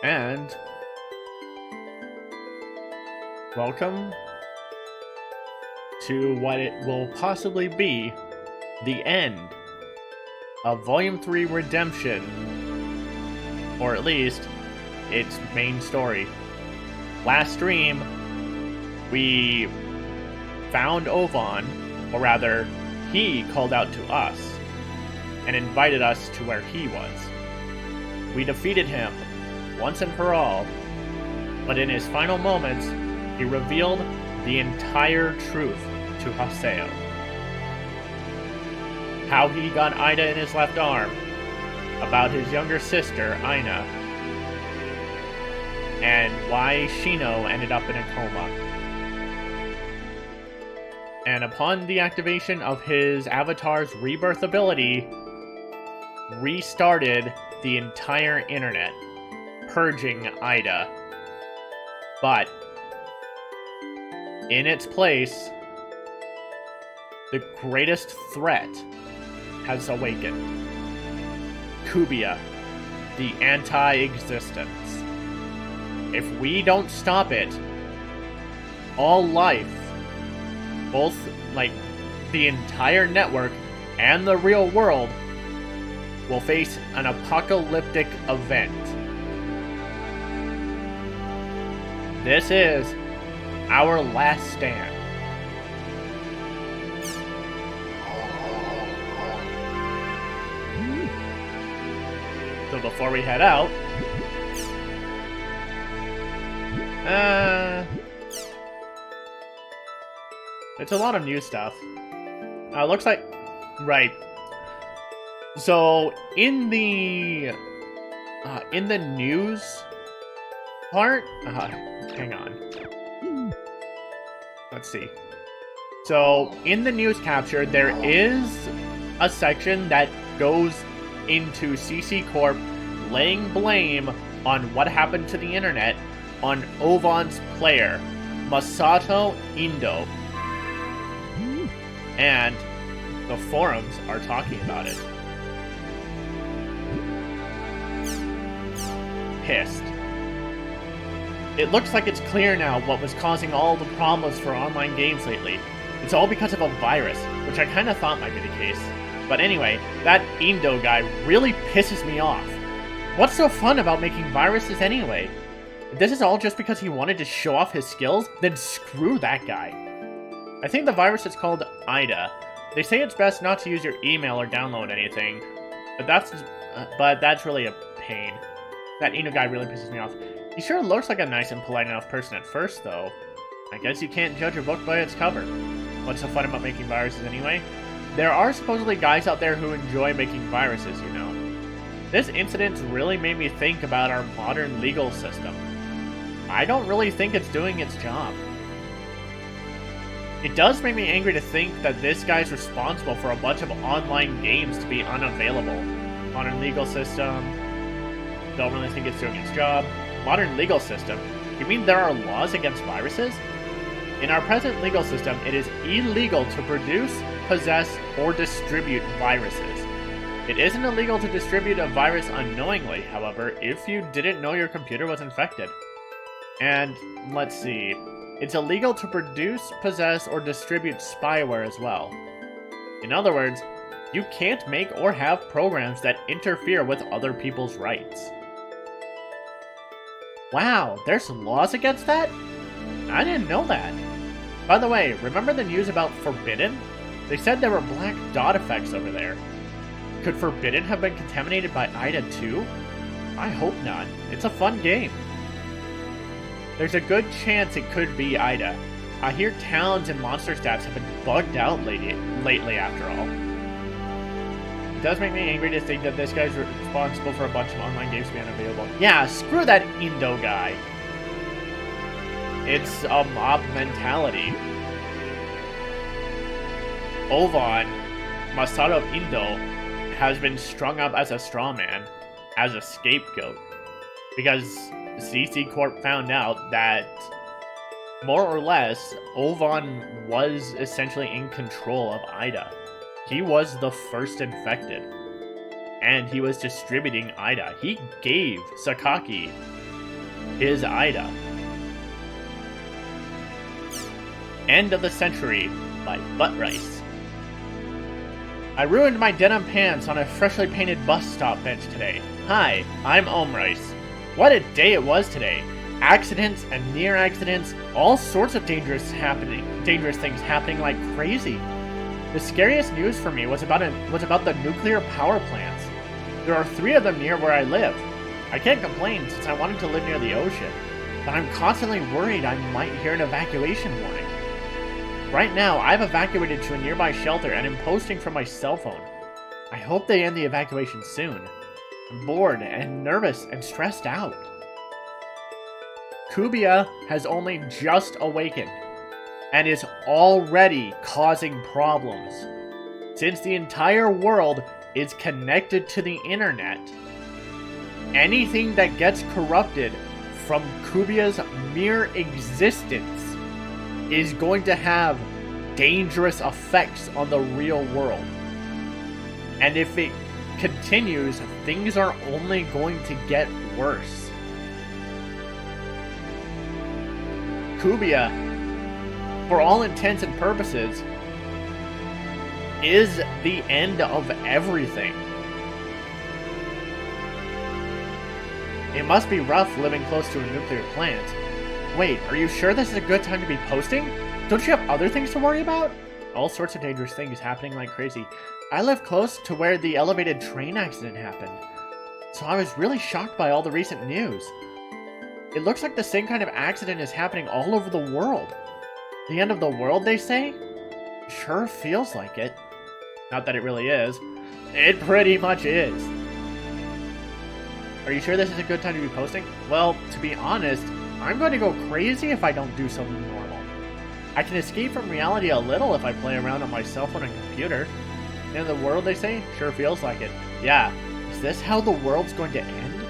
And welcome to what it will possibly be the end of Volume 3 Redemption, or at least its main story. Last stream, we found Ovan, or rather, he called out to us and invited us to where he was. We defeated him once and for all, but in his final moments, he revealed the entire truth to Haseo. How he got Ida in his left arm, about his younger sister, Aina, and why Shino ended up in a coma. And upon the activation of his avatar's rebirth ability, restarted the entire internet, purging Ida. But in its place, the greatest threat has awakened. Kubia, the anti-existence. If we don't stop it, all life, both like the entire network and the real world, will face an apocalyptic event. This is our last stand. So before we head out, it's a lot of new stuff. Looks like, right. So in the news part, hang on. Let's see. So in the news capture, there is a section that goes into CC Corp laying blame on what happened to the internet on Ovan's player, Masato Indo. And the forums are talking about it. Pissed. It looks like it's clear now what was causing all the problems for online games lately. It's all because of a virus, which I kinda thought might be the case. But anyway, that Indo guy really pisses me off. What's so fun about making viruses anyway? If this is all just because he wanted to show off his skills, then screw that guy. I think the virus is called Ida. They say it's best not to use your email or download anything, but that's really a pain. That Indo guy really pisses me off. He sure looks like a nice and polite enough person at first, though. I guess you can't judge a book by its cover. What's so fun about making viruses anyway? There are supposedly guys out there who enjoy making viruses, you know. This incident really made me think about our modern legal system. I don't really think it's doing its job. It does make me angry to think that this guy's responsible for a bunch of online games to be unavailable. Modern legal system. Don't really think it's doing its job. Modern legal system? You mean there are laws against viruses? In our present legal system, it is illegal to produce, possess, or distribute viruses. It isn't illegal to distribute a virus unknowingly, however, if you didn't know your computer was infected. And, let's see, it's illegal to produce, possess, or distribute spyware as well. In other words, you can't make or have programs that interfere with other people's rights. Wow, there's laws against that? I didn't know that. By the way, remember the news about Forbidden? They said there were black dot effects over there. Could Forbidden have been contaminated by Ida too? I hope not. It's a fun game. There's a good chance it could be Ida. I hear towns and monster stats have been bugged out lately after all. It does make me angry to think that this guy's responsible for a bunch of online games being unavailable. Yeah, screw that Indo guy. It's a mob mentality. Ovan, Masato Indo, has been strung up as a straw man, as a scapegoat, because CC Corp found out that, more or less, Ovan was essentially in control of Ida. He was the first infected, and he was distributing Ida. He gave Sakaki is Ida. End of the Century by Butt Rice. I ruined my denim pants on a freshly painted bus stop bench today. Hi, I'm Rice. What a day it was today. Accidents and near accidents, all sorts of dangerous things happening like crazy. The scariest news for me was about the nuclear power plants. There are 3 of them near where I live. I can't complain since I wanted to live near the ocean, but I'm constantly worried I might hear an evacuation warning. Right now, I've evacuated to a nearby shelter and am posting from my cell phone. I hope they end the evacuation soon. I'm bored and nervous and stressed out. Kubia has only just awakened and is already causing problems. Since the entire world is connected to the internet, anything that gets corrupted from Kubia's mere existence is going to have dangerous effects on the real world. And if it continues, things are only going to get worse. Kubia, for all intents and purposes, is the end of everything. It must be rough living close to a nuclear plant. Wait, are you sure this is a good time to be posting? Don't you have other things to worry about? All sorts of dangerous things happening like crazy. I live close to where the elevated train accident happened, so I was really shocked by all the recent news. It looks like the same kind of accident is happening all over the world. The end of the world, they say? Sure feels like it. Not that it really is. It pretty much is. Are you sure this is a good time to be posting? Well, to be honest, I'm going to go crazy if I don't do something normal. I can escape from reality a little if I play around on my cell phone and computer. In the world, they say? Sure feels like it. Yeah, is this how the world's going to end?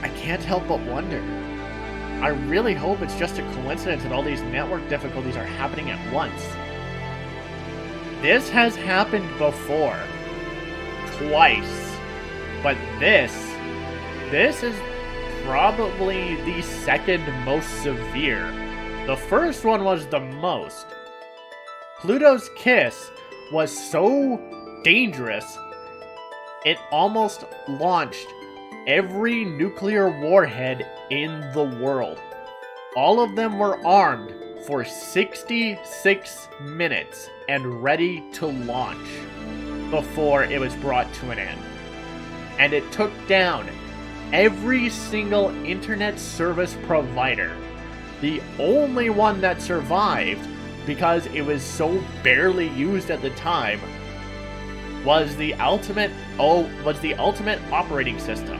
I can't help but wonder. I really hope it's just a coincidence that all these network difficulties are happening at once. This has happened before. Twice. But this is probably the second most severe. The first one was the most. Pluto's kiss was so dangerous, it almost launched every nuclear warhead in the world. All of them were armed for 66 minutes and ready to launch before it was brought to an end. And it took down every single internet service provider. The only one that survived, because it was so barely used at the time, was the ultimate operating system,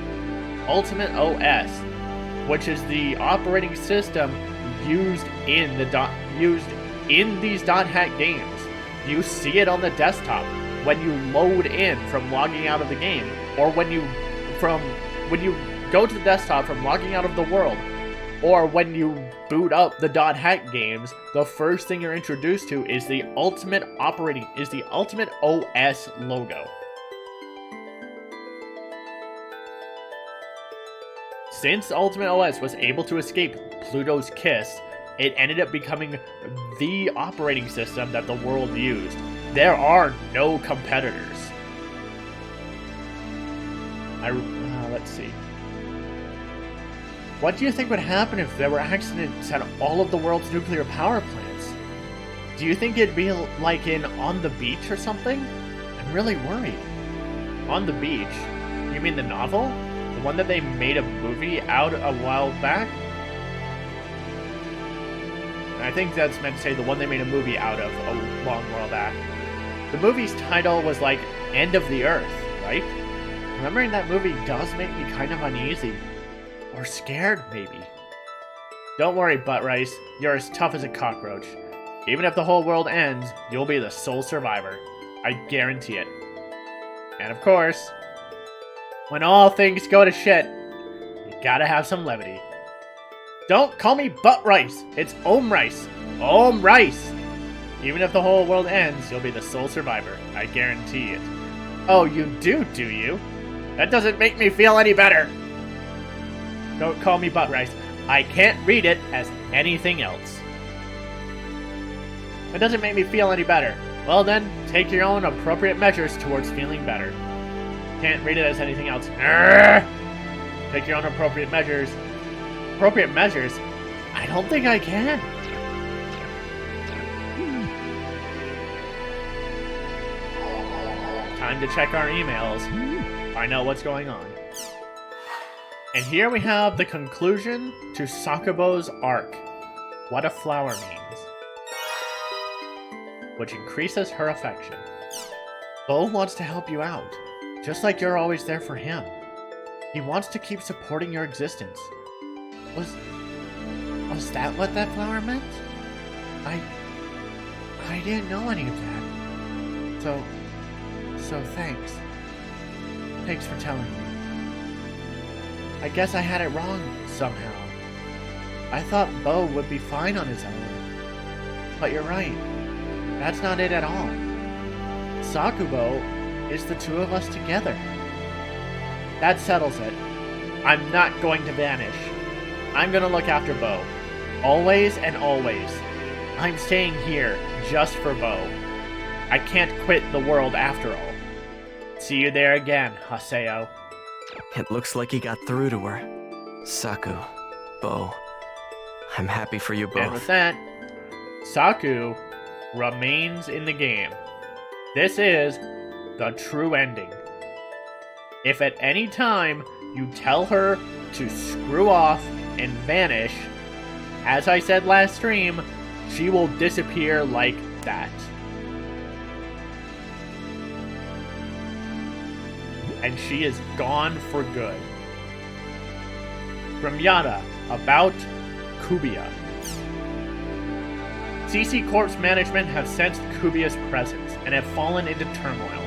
Ultimate OS, which is the operating system used in these .hack games. You see it on the desktop when you load in from logging out of the game, or when you go to the desktop from logging out of the world, or when you boot up the .hack games. The first thing you're introduced to is the Ultimate OS logo. Since Ultimate OS was able to escape Pluto's kiss, it ended up becoming the operating system that the world used. There are no competitors. Let's see. What do you think would happen if there were accidents at all of the world's nuclear power plants? Do you think it'd be like in On the Beach or something? I'm really worried. On the Beach? You mean the novel? The one that they made a movie out a while back? I think that's meant to say the one they made a movie out of a long while back. The movie's title was like End of the Earth, right? Remembering that movie does make me kind of uneasy. Or scared, maybe. Don't worry, Butt Rice. You're as tough as a cockroach. Even if the whole world ends, you'll be the sole survivor. I guarantee it. And of course, when all things go to shit, you gotta have some levity. Don't call me Butt Rice. It's Rice. Rice. Even if the whole world ends, you'll be the sole survivor. I guarantee it. Oh, you do you? That doesn't make me feel any better. Don't call me Butt Rice. I can't read it as anything else. It doesn't make me feel any better. Well then, take your own appropriate measures towards feeling better. Can't read it as anything else. Take your own appropriate measures. Appropriate measures? I don't think I can. Time to check our emails. Find out what's going on. And here we have the conclusion to Sakubo's arc. What a flower means. Which increases her affection. Bo wants to help you out, just like you're always there for him. He wants to keep supporting your existence. Was that what that flower meant? I didn't know any of that. So thanks. Thanks for telling me. I guess I had it wrong somehow. I thought Bo would be fine on his own. But you're right. That's not it at all. Sakubo is the two of us together. That settles it. I'm not going to vanish. I'm gonna look after Bo. Always and always. I'm staying here just for Bo. I can't quit the world after all. See you there again, Haseo. It looks like he got through to her. Saku, Bo, I'm happy for you both. And with that, Saku remains in the game. This is the true ending. If at any time you tell her to screw off and vanish, as I said last stream, she will disappear like that. And she is gone for good. From Yada, about Kubiya. CC Corp's management have sensed Kubiya's presence and have fallen into turmoil.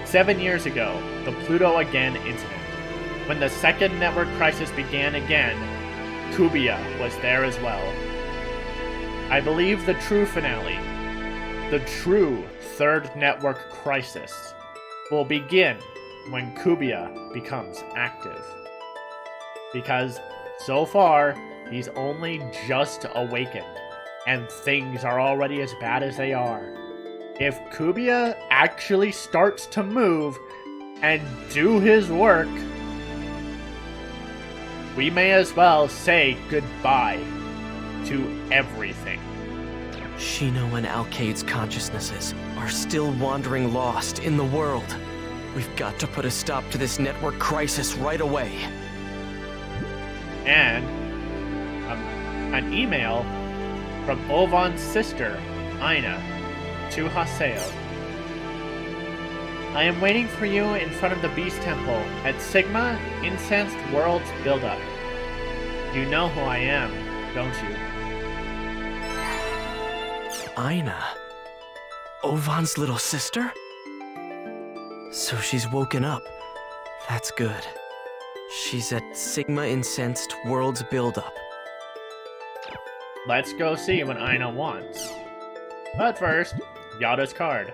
7 years ago, the Pluto Again incident. When the second network crisis began again, Kubiya was there as well. I believe the true finale, the true third network crisis, will begin when Kubiya becomes active. Because, so far, he's only just awakened, and things are already as bad as they are. If Kubiya actually starts to move and do his work, we may as well say goodbye to everything. Shino and Alkaid's consciousnesses are still wandering lost in the world. We've got to put a stop to this network crisis right away. And an email from Ovan's sister, Aina, to Haseo. I am waiting for you in front of the Beast Temple at Sigma Incensed World's Buildup. You know who I am, don't you? Aina? Ovan's little sister? So she's woken up. That's good. She's at Sigma Incensed World's Buildup. Let's go see what Aina wants. But first, Yada's card.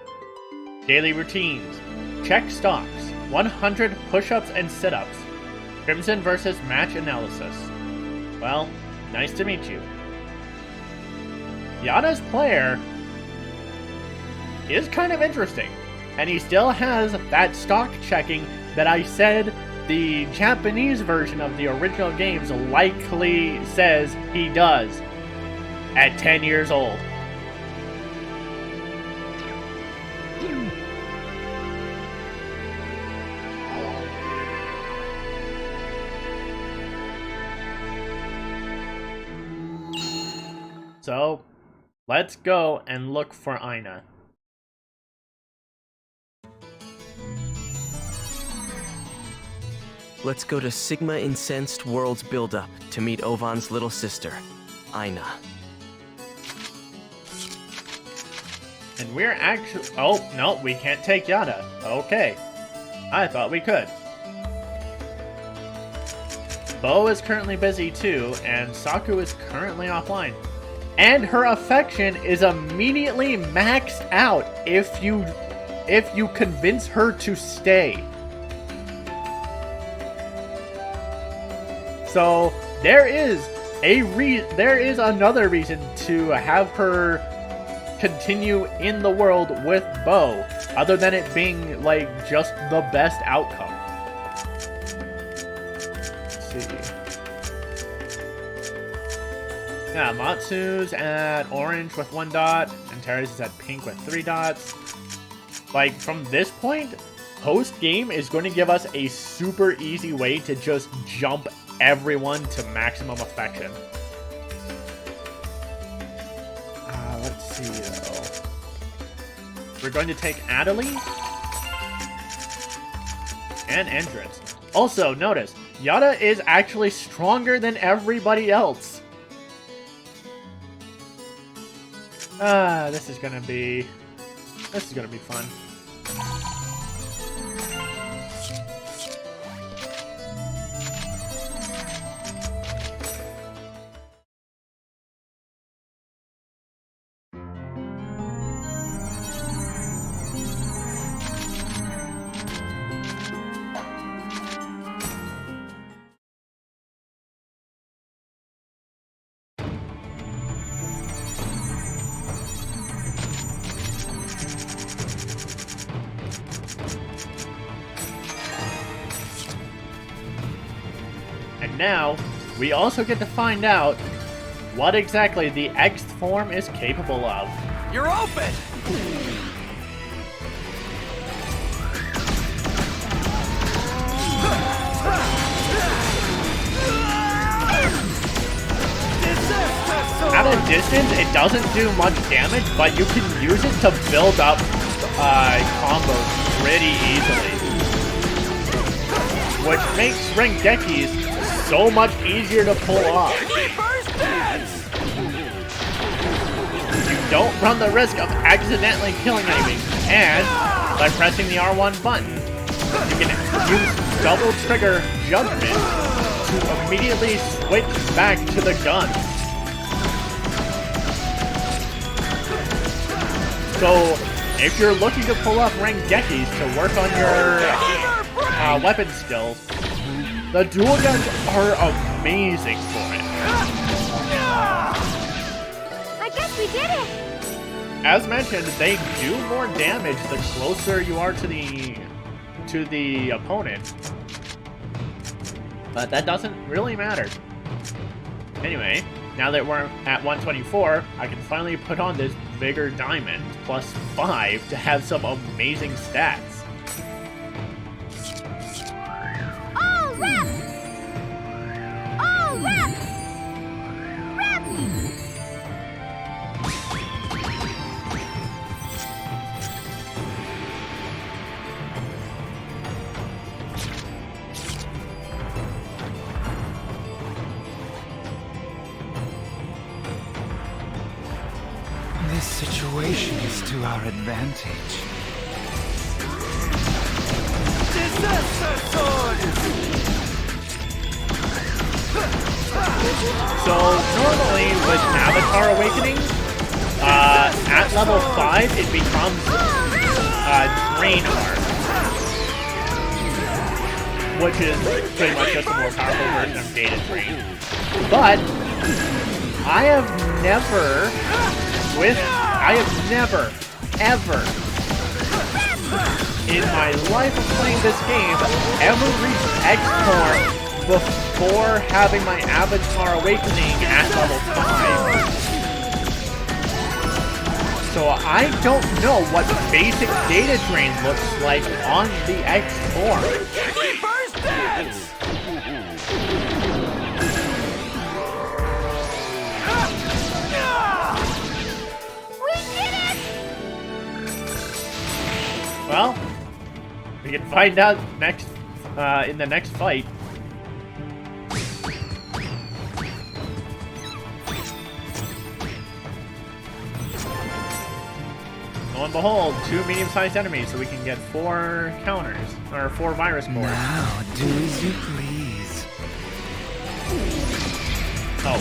Daily routines. Check stocks. 100 push-ups and sit-ups. Crimson versus match analysis. Well, nice to meet you. Yada's player is kind of interesting. And he still has that stock checking that I said the Japanese version of the original games likely says he does at 10 years old. So, let's go and look for Aina. Let's go to Sigma Incensed World's Buildup to meet Ovan's little sister, Aina. And we're actually... Oh, no, we can't take Yada. Okay. I thought we could. Bo is currently busy too, and Saku is currently offline. And her affection is immediately maxed out if you convince her to stay. So, there is there is another reason to have her continue in the world with Bo, other than it being like just the best outcome. Let's see. Yeah, Matsu's at orange with 1 dot, and Terrace is at pink with 3 dots. Like, from this point, post-game is going to give us a super easy way to just jump everyone to maximum affection. Let's see, though. We're going to take Adelie and Entrance. Also, notice, Yada is actually stronger than everybody else. This is gonna be fun. And now, we also get to find out what exactly the X form is capable of. You're open! At a distance, it doesn't do much damage, but you can use it to build up combos pretty easily. Which makes Rengeki's so much easier to pull off. You don't run the risk of accidentally killing anything, and by pressing the R1 button, you can use double trigger judgment to immediately switch back to the gun. So, if you're looking to pull off Rengeki's to work on your weapon skills, the dual guns are amazing for it. I guess we did it! As mentioned, they do more damage the closer you are to the opponent. But that doesn't really matter. Anyway, now that we're at 124, I can finally put on this Vigor Diamond plus 5 to have some amazing stats. All rep! All rep! Rep! This situation is to our advantage. So, normally with Avatar Awakening, at level 5, it becomes Drain Arm, which is pretty much just a more powerful version of Data Drain. But, I have never, ever, in my life of playing this game, ever reached X form before having my Avatar Awakening at level 5. So I don't know what basic data drain looks like on the X form. Reverse dance! We did it! Well, we can find out next in the next fight. Lo and behold, 2 medium-sized enemies, so we can get 4 counters, or 4 virus cores. Now, do as you please. Oh,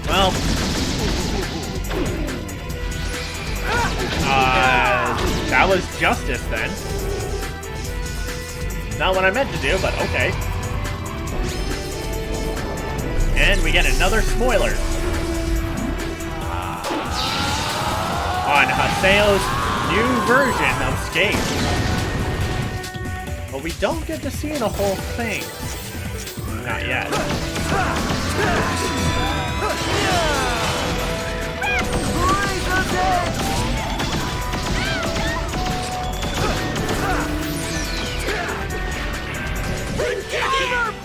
well. That was justice then. Not what I meant to do, but okay. And we get another spoiler on Haseo's new version of Skate. But we don't get to see the whole thing. Not yet. We did it!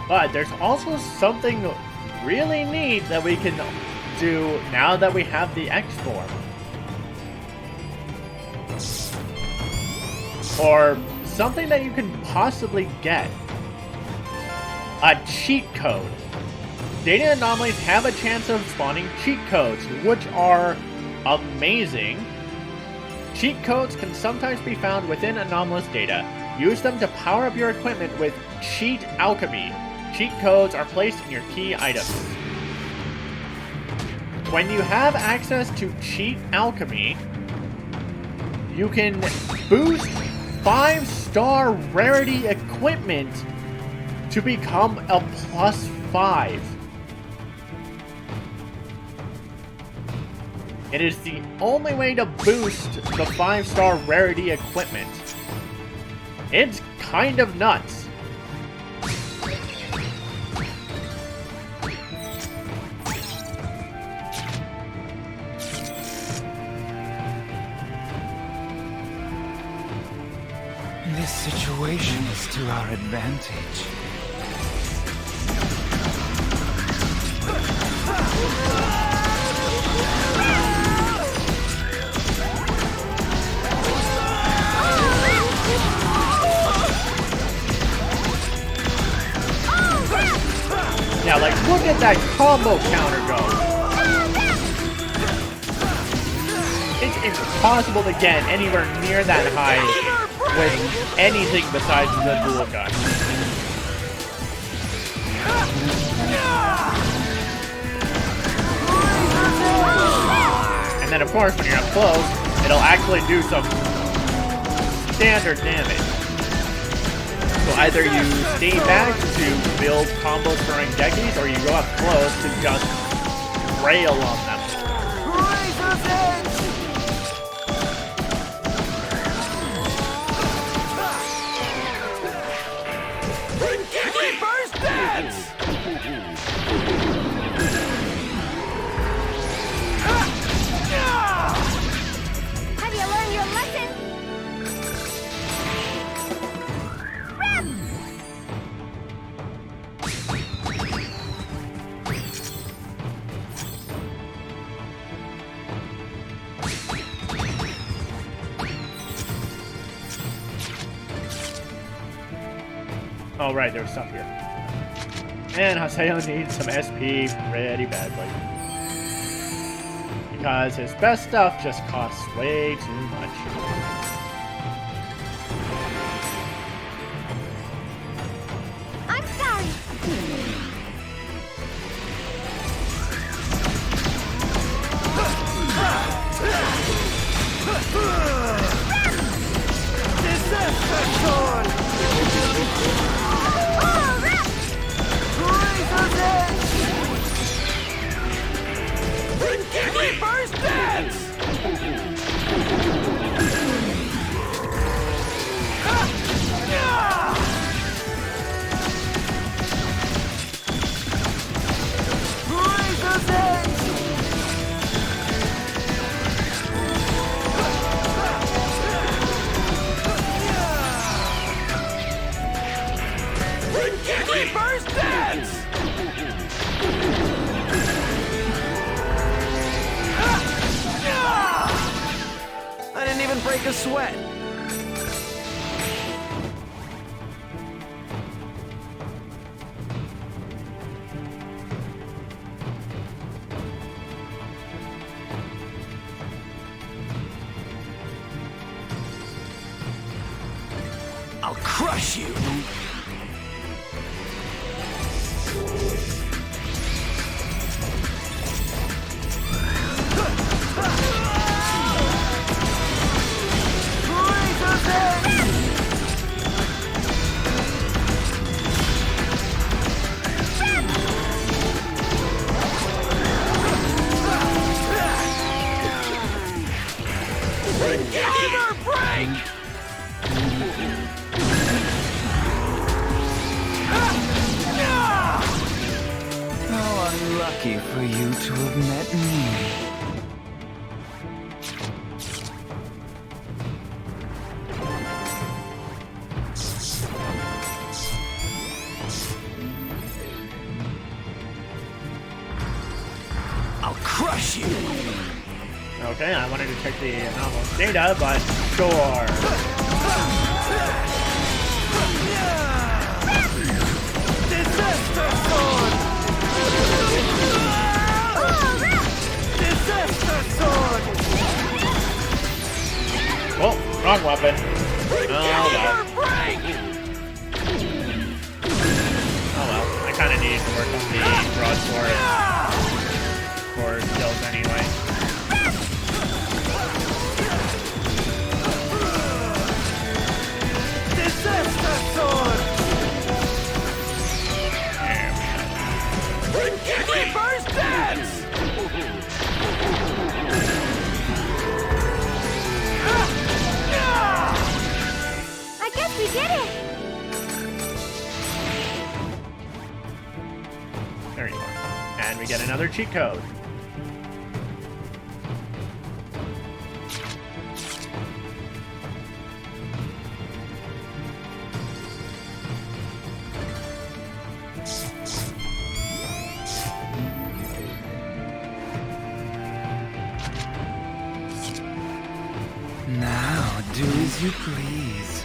But there's also something really neat that we can do now that we have the X form. Or something that you can possibly get. A cheat code. Data anomalies have a chance of spawning cheat codes, which are amazing. Cheat codes can sometimes be found within anomalous data. Use them to power up your equipment with cheat alchemy. Cheat codes are placed in your key items. When you have access to cheat alchemy, you can boost 5-star rarity equipment to become a +5. It is the only way to boost the 5-star rarity equipment. It's kind of nuts. This situation is to our advantage. Yeah, like, look at that combo counter go. It's impossible to get anywhere near that high with anything besides the dual gun. And then, of course, when you're up close, it'll actually do some standard damage. So either you stay back to build combos for Rengekis, or you go up close to just rail on them. Reverse dance! Have you learned your lesson? Rep! Oh, right, there's stuff here. And Haseo needs some SP pretty badly. Because his best stuff just costs way too much. I'm sorry. Oh, Rep! Reverse dance! sweat. I'll crush you. How unlucky for you to have met me. I'll crush you. Okay, I wanted to check the anomalous data, but sure. Disaster sword. Disaster sword. Oh, wrong weapon. Oh well. Oh well. I kind of needed to work on the broadsword for skills anyway. Disaster sword. Reverse dance. I guess we did it! There you are. And we get another cheat code. Now, do as you please.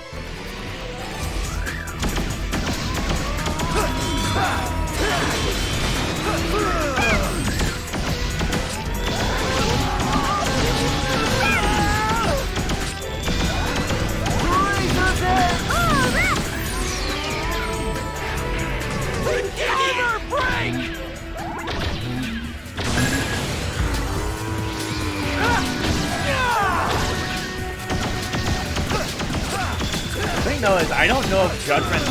The thing though is, I don't know if Judgment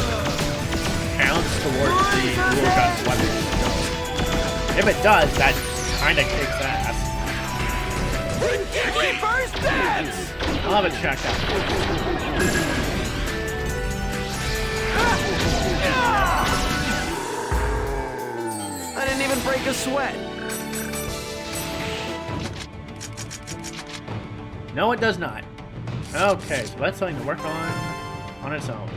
counts towards the dual gun weapon. If it does, that kind of kicks ass. Reverse dance. I'll have it checked out. I didn't even break a sweat. No, it does not. Okay, so that's something to work on its own.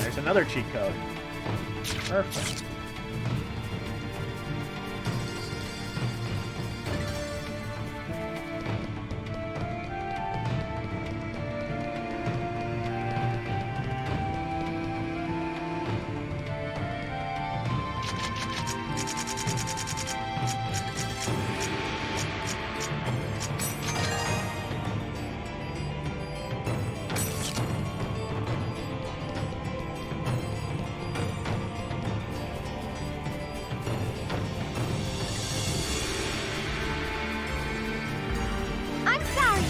There's another cheat code. Perfect. I'm sorry!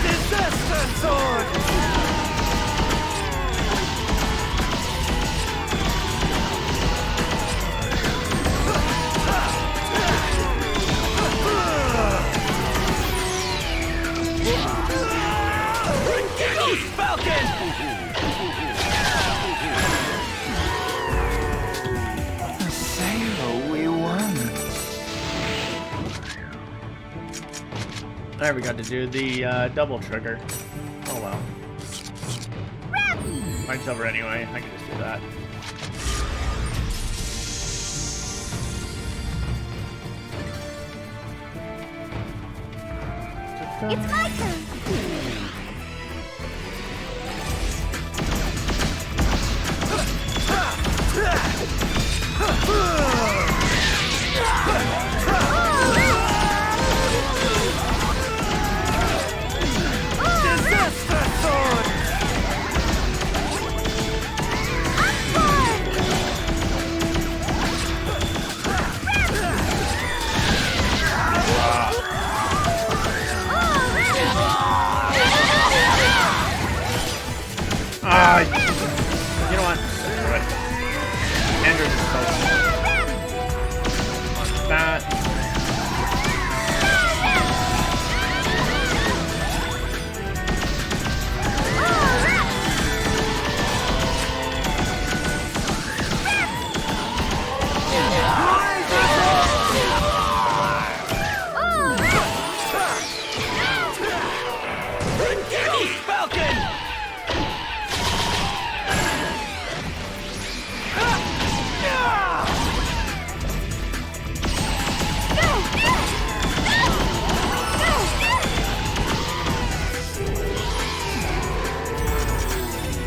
Disaster sword. Ghost Falcon. Sailor, we won. There we got to do the double trigger. Oh well. Mine's over anyway. I can just do that. It's my turn. You know what? Screw it. Andrew's is close. That.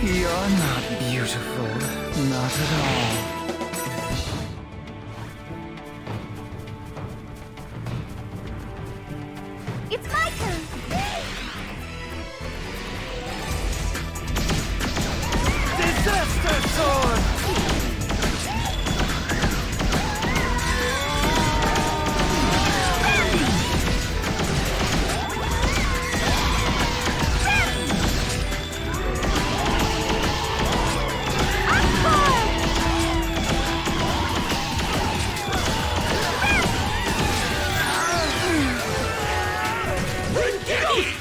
You're not beautiful. Not at all. It's my turn. Disaster sword!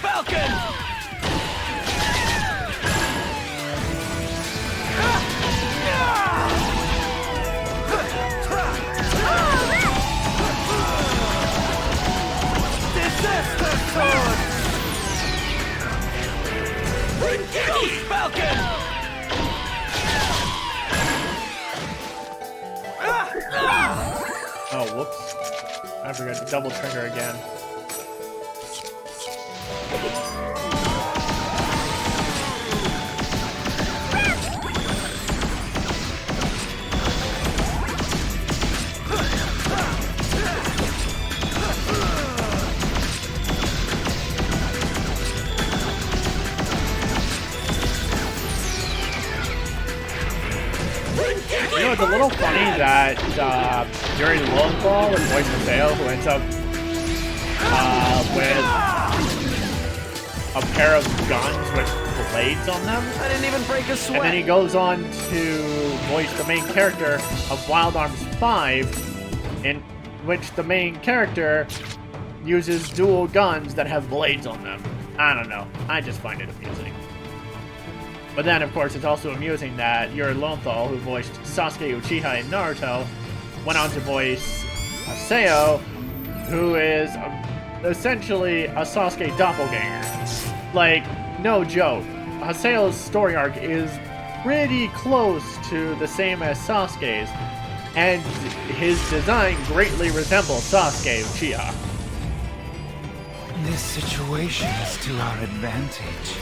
Falcon! Disaster sword! Falcon! Oh, whoops. I forgot to double trigger again. You know, it's a little funny that during Lone with Voice Mateo, who ends up with a pair of guns with blades on them, I didn't even break a sweat. and then he goes on to voice the main character of Wild Arms 5, in which the main character uses dual guns that have blades on them. I don't know. I just find it amusing. But then, of course, it's also amusing that Yuri Lowenthal, who voiced Sasuke Uchiha in Naruto, went on to voice Haseo, who is essentially a Sasuke doppelganger. Like, no joke. Haseo's story arc is pretty close to the same as Sasuke's, and his design greatly resembles Sasuke Uchiha. This situation is to our advantage.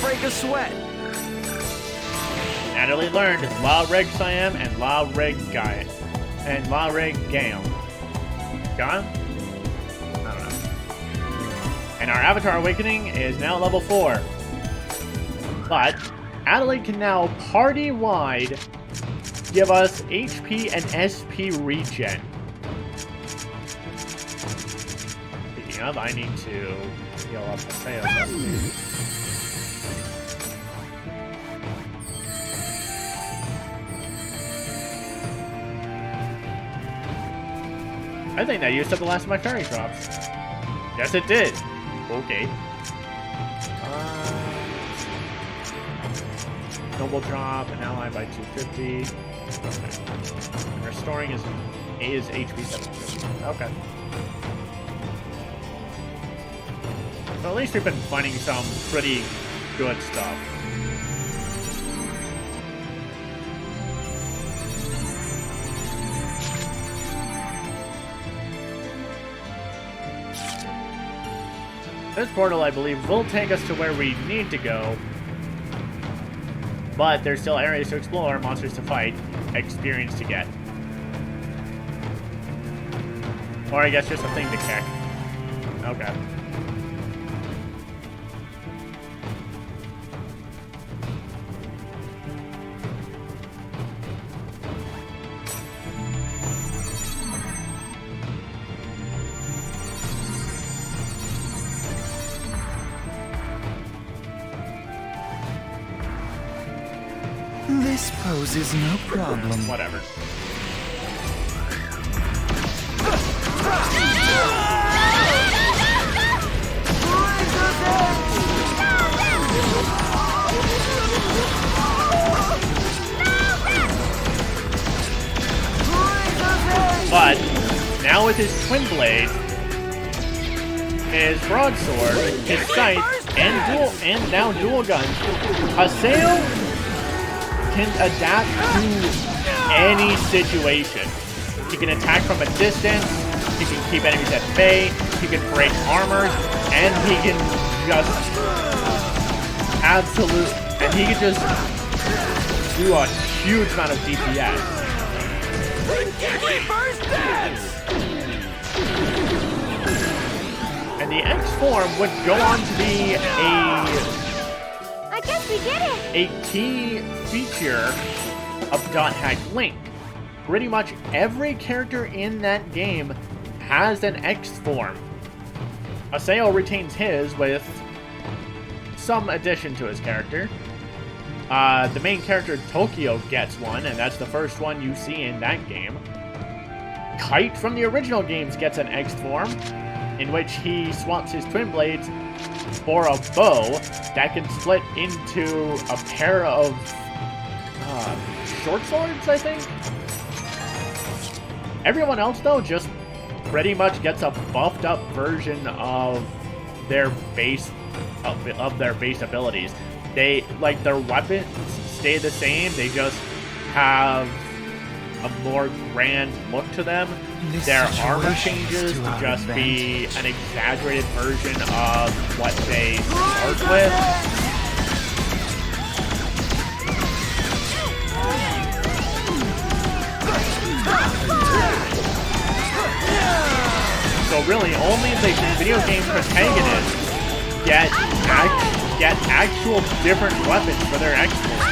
Break a sweat. Natalie learned La Reg Siam and La Reg Gaia. And La Reg Gaim. Gaia? I don't know. And our Avatar Awakening is now level 4. But Adelaide can now party-wide give us HP and SP regen. Speaking of, I need to heal up Haseo's SP. I think that used up the last of my fairy drops. Yes, it did. Okay. Noble drop, an ally by 250. Okay. And restoring is HP 750. Okay. So at least we've been finding some pretty good stuff. This portal, I believe, will take us to where we need to go. But there's still areas to explore, monsters to fight, experience to get. Or I guess just a thing to kick. Okay. This poses no problem. Whatever. But now with his twin blade, his broadsword, his scythe, and now dual guns, Haseo can adapt to any situation. He can attack from a distance, he can keep enemies at bay, he can break armor, and he can just he can just do a huge amount of DPS. And the X form would go on to be I guess we did it! a key feature of Dot Hack Link. Pretty much every character in that game has an X form. Haseo retains his with some addition to his character. The main character Tokyo gets one, and that's the first one you see in that game. Kite from the original games gets an X form, in which he swaps his twin blades for a bow that can split into a pair of short swords, I think? Everyone else, though, just pretty much gets a buffed up version of their base abilities. They, like, their weapons stay the same, they just have a more grand look to them. Their armor changes to just be an exaggerated version of what they start with. So really, only the video game protagonists get actual different weapons for their exploits.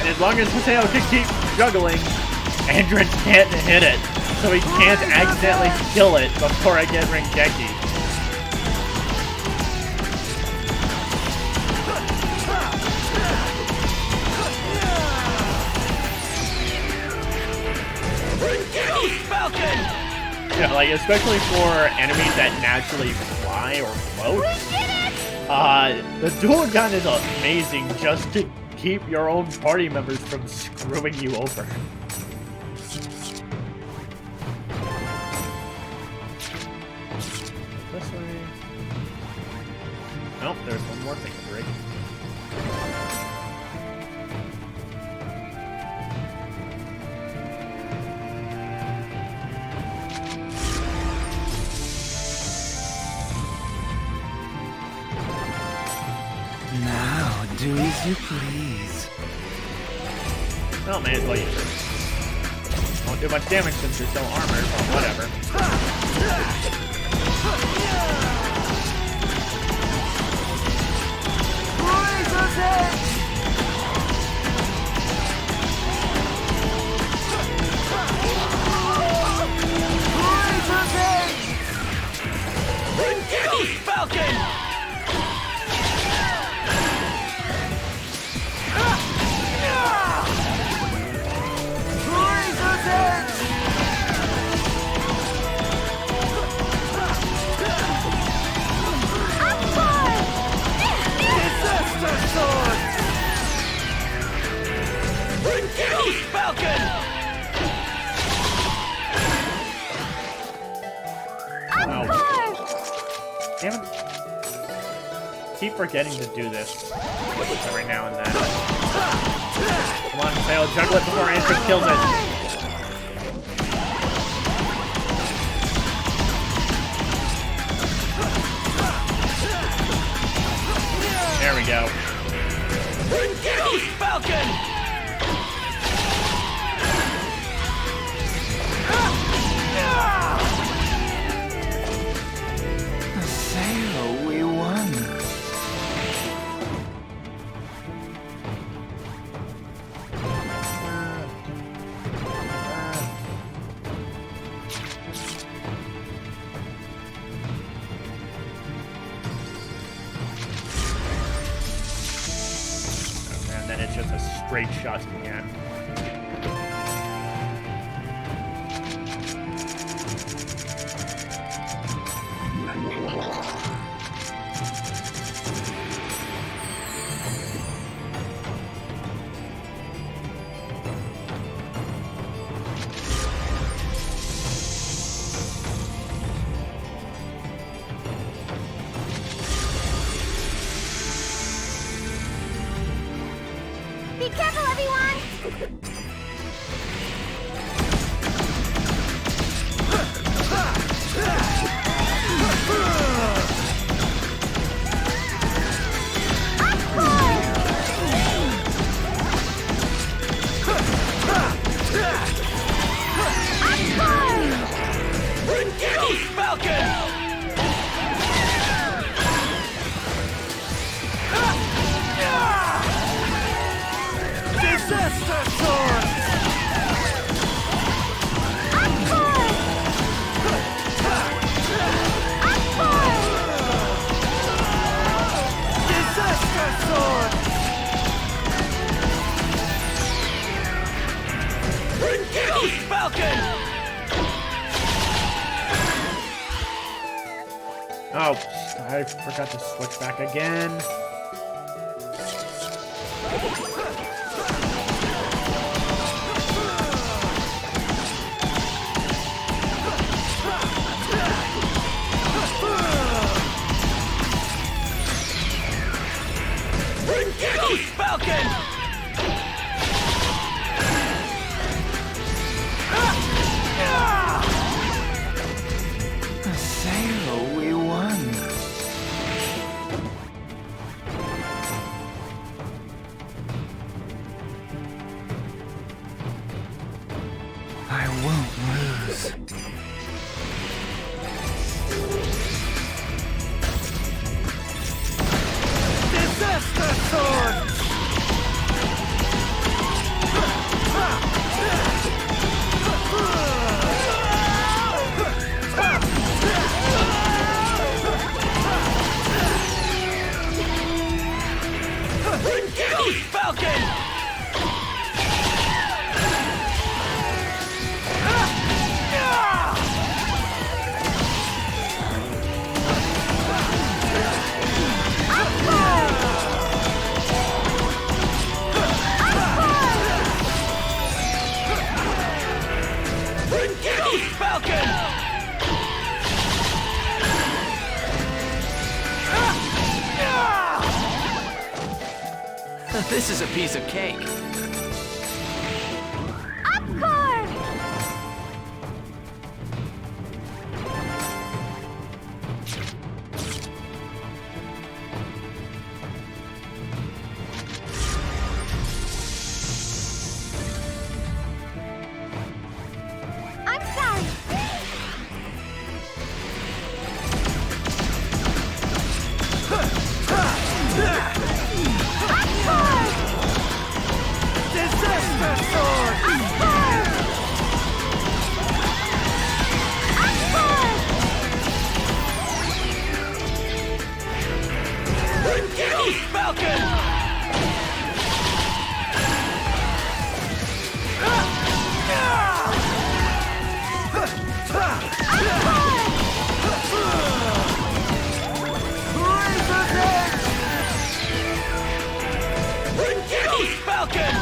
As long as Haseo can keep juggling, Andrin can't hit it, so he can't accidentally kill it before I get Rengeki. Yeah, like, especially for enemies that naturally fly or float. The dual gun is amazing just to keep your own party members from screwing you over. Nope, there's one more thing to break. Now, do as you please. Well, may as well use it. Won't do much damage since you're still armored, but whatever. Falcon! Falcon! Damn it. Keep forgetting to do this every now and then. Come on, Sail, juggle it before Andrew kills it. There we go. Falcon! Sail, we won. And then it's just a straight shot to the end. Be careful, everyone! Falcon! Disaster Sword! Disaster Sword! Falcon! Oh, I forgot to switch back again. Falcon! Sail, we won. I won't lose. Disaster Sword! Falcon! This is a piece of cake. Popcorn! I'm sorry. Popcorn! Disaster sword! Popcorn! Popcorn! Falcon! Falcon!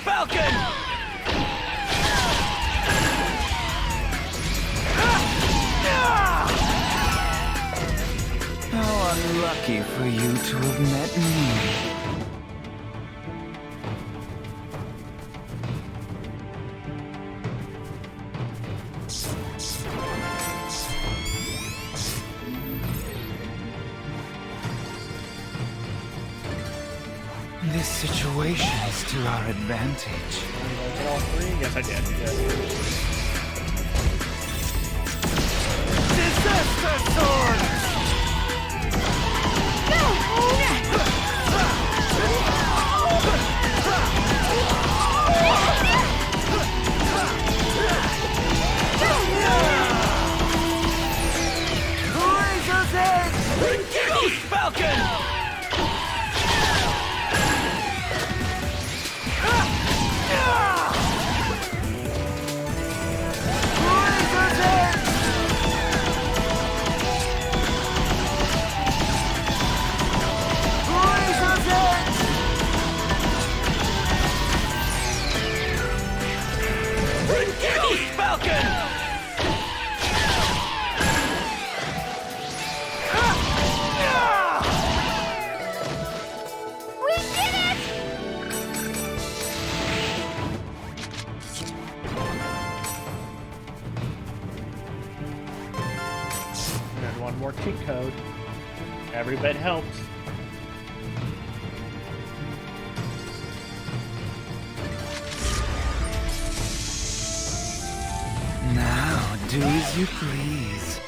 Falcon! How unlucky for you to have met me. This situation is to our advantage. Get all three? Yes, I did. Yes. Disaster sword! Razor's Edge! Falcon! Razor's Edge! Razor's Edge! Falcon! We did it! And one more cheat code. Every bit helps. Now, do as you please.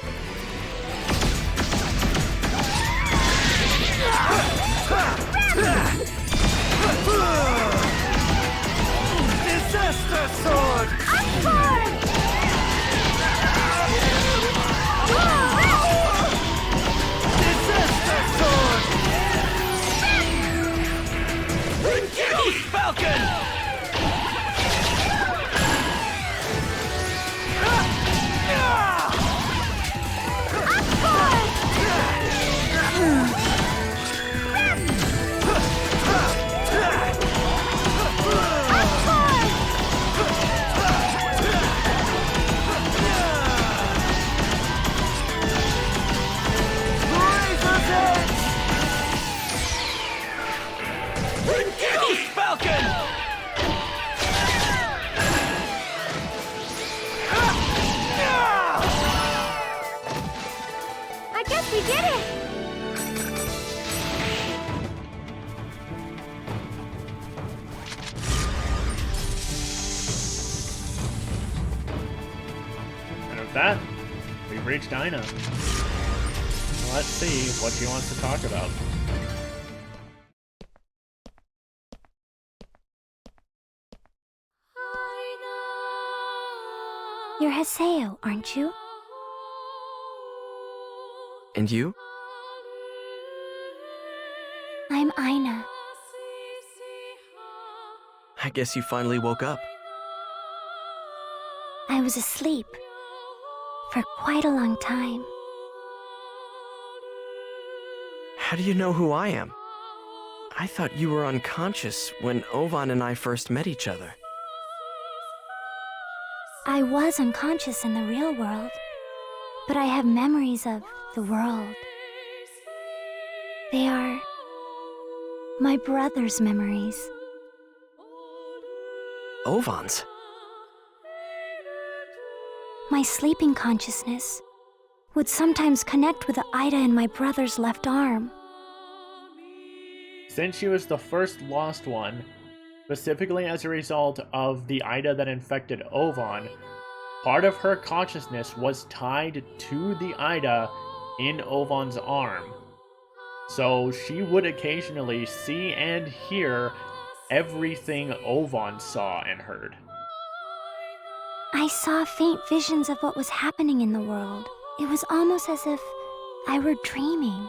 Disaster sword! Popcorn! Disaster sword! Falcon! Falcon! I guess we did it! And with that, we've reached Dinah. Let's see what she wants to talk about. You're Haseo, aren't you? And you? I'm Aina. I guess you finally woke up. I was asleep for quite a long time. How do you know who I am? I thought you were unconscious when Ovan and I first met each other. I was unconscious in the real world, but I have memories of the world. They are my brother's memories. Ovan's? My sleeping consciousness would sometimes connect with the Ida in my brother's left arm. Since she was the first lost one, specifically as a result of the Ida that infected Ovan, part of her consciousness was tied to the Ida in Ovan's arm. So she would occasionally see and hear everything Ovan saw and heard. I saw faint visions of what was happening in the world. It was almost as if I were dreaming.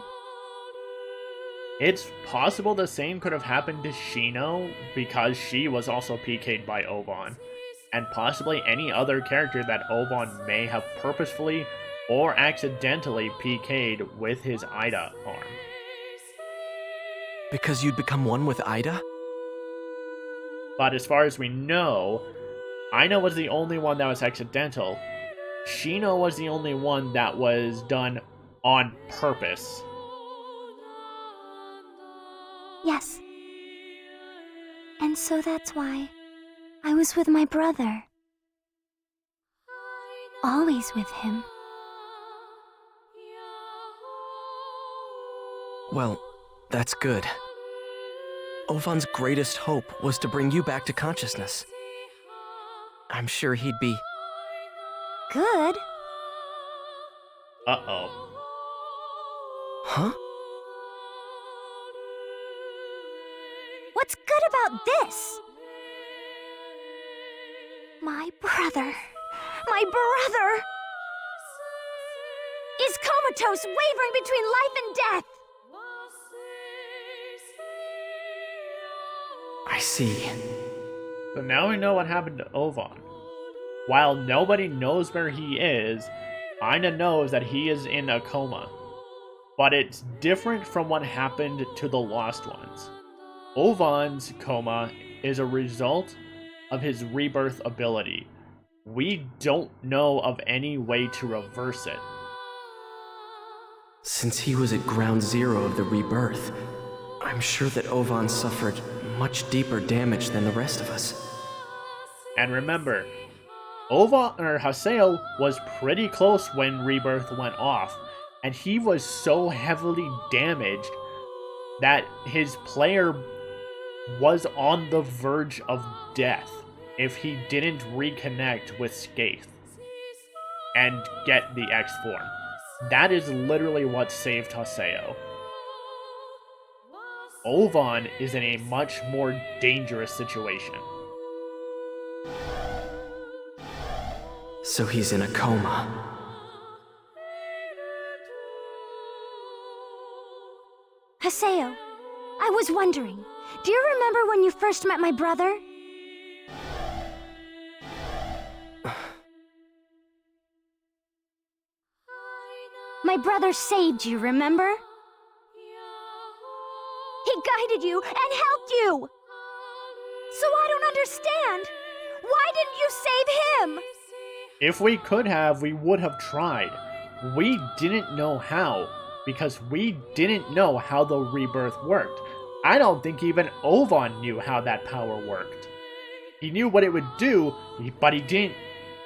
It's possible the same could have happened to Shino because she was also PK'd by Ovan, and possibly any other character that Ovan may have purposefully or accidentally PK'd with his Ida arm. Because you'd become one with Ida? But as far as we know, Ida was the only one that was accidental. Shino was the only one that was done on purpose. Yes. And so that's why I was with my brother. Always with him. Well, that's good. Ovan's greatest hope was to bring you back to consciousness. I'm sure he'd be... Good? Uh-oh. Huh? What's good about this? My brother is comatose, wavering between life and death. I see. So now we know what happened to Ovan. While nobody knows where he is, Ida knows that he is in a coma. But it's different from what happened to the Lost Ones. Ovan's coma is a result of his rebirth ability. We don't know of any way to reverse it. Since he was at ground zero of the rebirth, I'm sure that Ovan suffered much deeper damage than the rest of us. And remember, Haseo was pretty close when rebirth went off, and he was so heavily damaged that his player was on the verge of death if he didn't reconnect with Skaith and get the X form. That is literally what saved Haseo. Ovan is in a much more dangerous situation. So he's in a coma. Haseo, I was wondering, do you remember when you first met my brother? My brother saved you, remember? He guided you and helped you! So I don't understand! Why didn't you save him? If we could have, we would have tried. We didn't know how, because we didn't know how the rebirth worked. I don't think even Ovan knew how that power worked. He knew what it would do, but he didn't...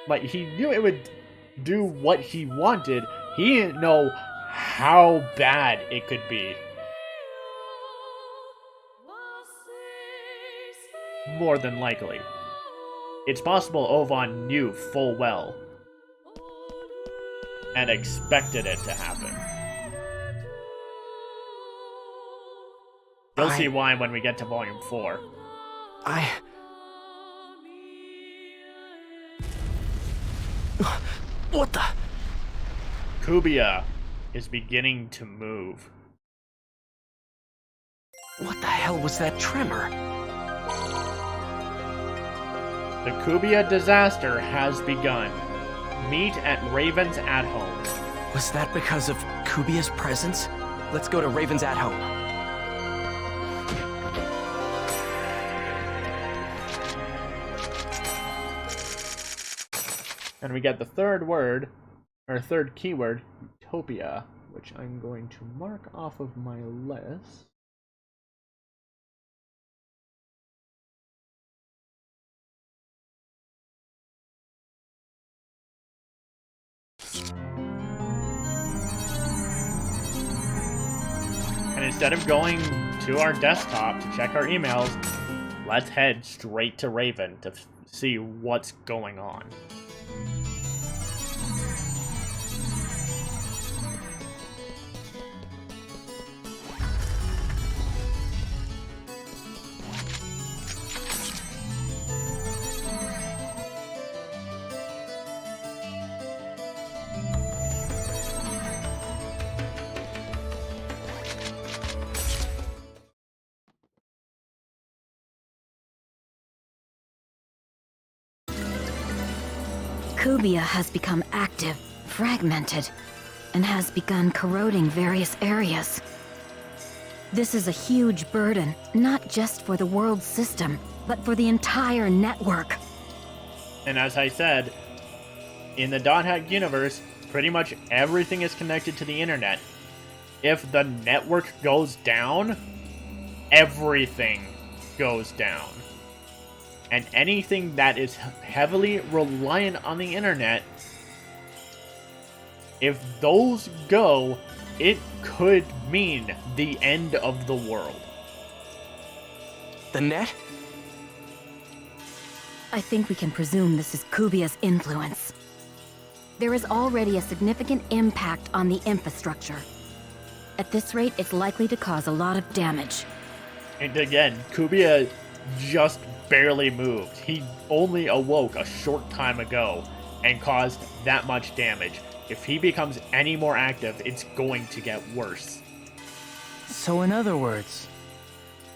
Like, he knew it would do what he wanted. He didn't know how bad it could be. More than likely. It's possible Ovan knew full well and expected it to happen. You'll see why when we get to Volume 4. What the? Kubia is beginning to move. What the hell was that tremor? The Kubia disaster has begun. Meet at Raven's at home. Was that because of Kubia's presence? Let's go to Raven's at home. And we get the third word, or third keyword, Utopia, which I'm going to mark off of my list. And instead of going to our desktop to check our emails, let's head straight to Raven to see what's going on. Kubia has become active, fragmented, and has begun corroding various areas. This is a huge burden, not just for the world system, but for the entire network. And as I said, in the .hack universe, pretty much everything is connected to the internet. If the network goes down, everything goes down. And anything that is heavily reliant on the internet, if those go, it could mean the end of the world. The net? I think we can presume this is Kubia's influence. There is already a significant impact on the infrastructure. At this rate, it's likely to cause a lot of damage. And again, Kubia just barely moved. He only awoke a short time ago and caused that much damage. If he becomes any more active, it's going to get worse. So in other words,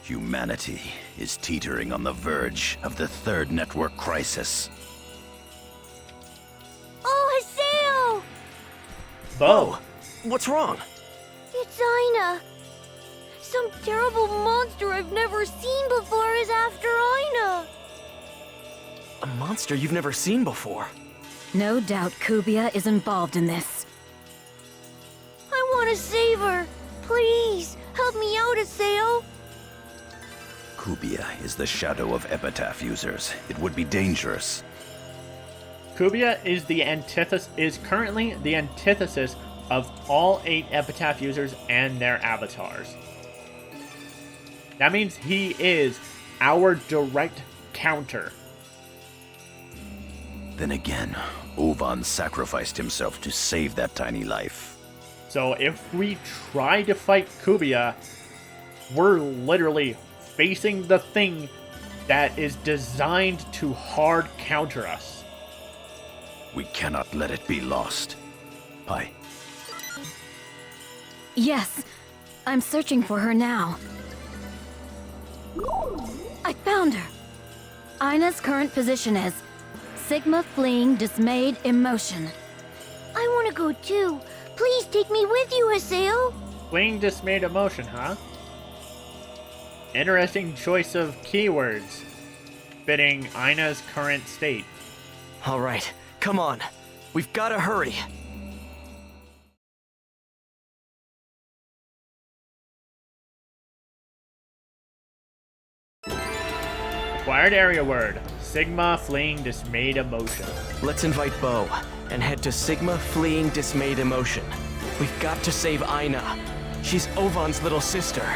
Humanity is teetering on the verge of the third network crisis. Oh, Haseo! Bo! What's wrong? It's Aina. Some terrible monster I've never seen before is after Aina. A monster you've never seen before. No doubt Kubia is involved in this. I want to save her. Please, help me out, Haseo. Kubia is the shadow of Epitaph users. It would be dangerous. Kubia is currently the antithesis of all 8 Epitaph users and their avatars. That means he is our direct counter. Then again, Ovan sacrificed himself to save that tiny life. So if we try to fight Kubia, we're literally facing the thing that is designed to hard counter us. We cannot let it be lost. Pai. Yes, I'm searching for her now. I found her. Aina's current position is Sigma fleeing dismayed emotion. I want to go too. Please take me with you, Haseo. Fleeing dismayed emotion, huh? Interesting choice of keywords, fitting Aina's current state. All right, come on. We've got to hurry. Acquired area word, Sigma fleeing dismayed emotion. Let's invite Bo and head to Sigma fleeing dismayed emotion. We've got to save Aina. She's Ovan's little sister.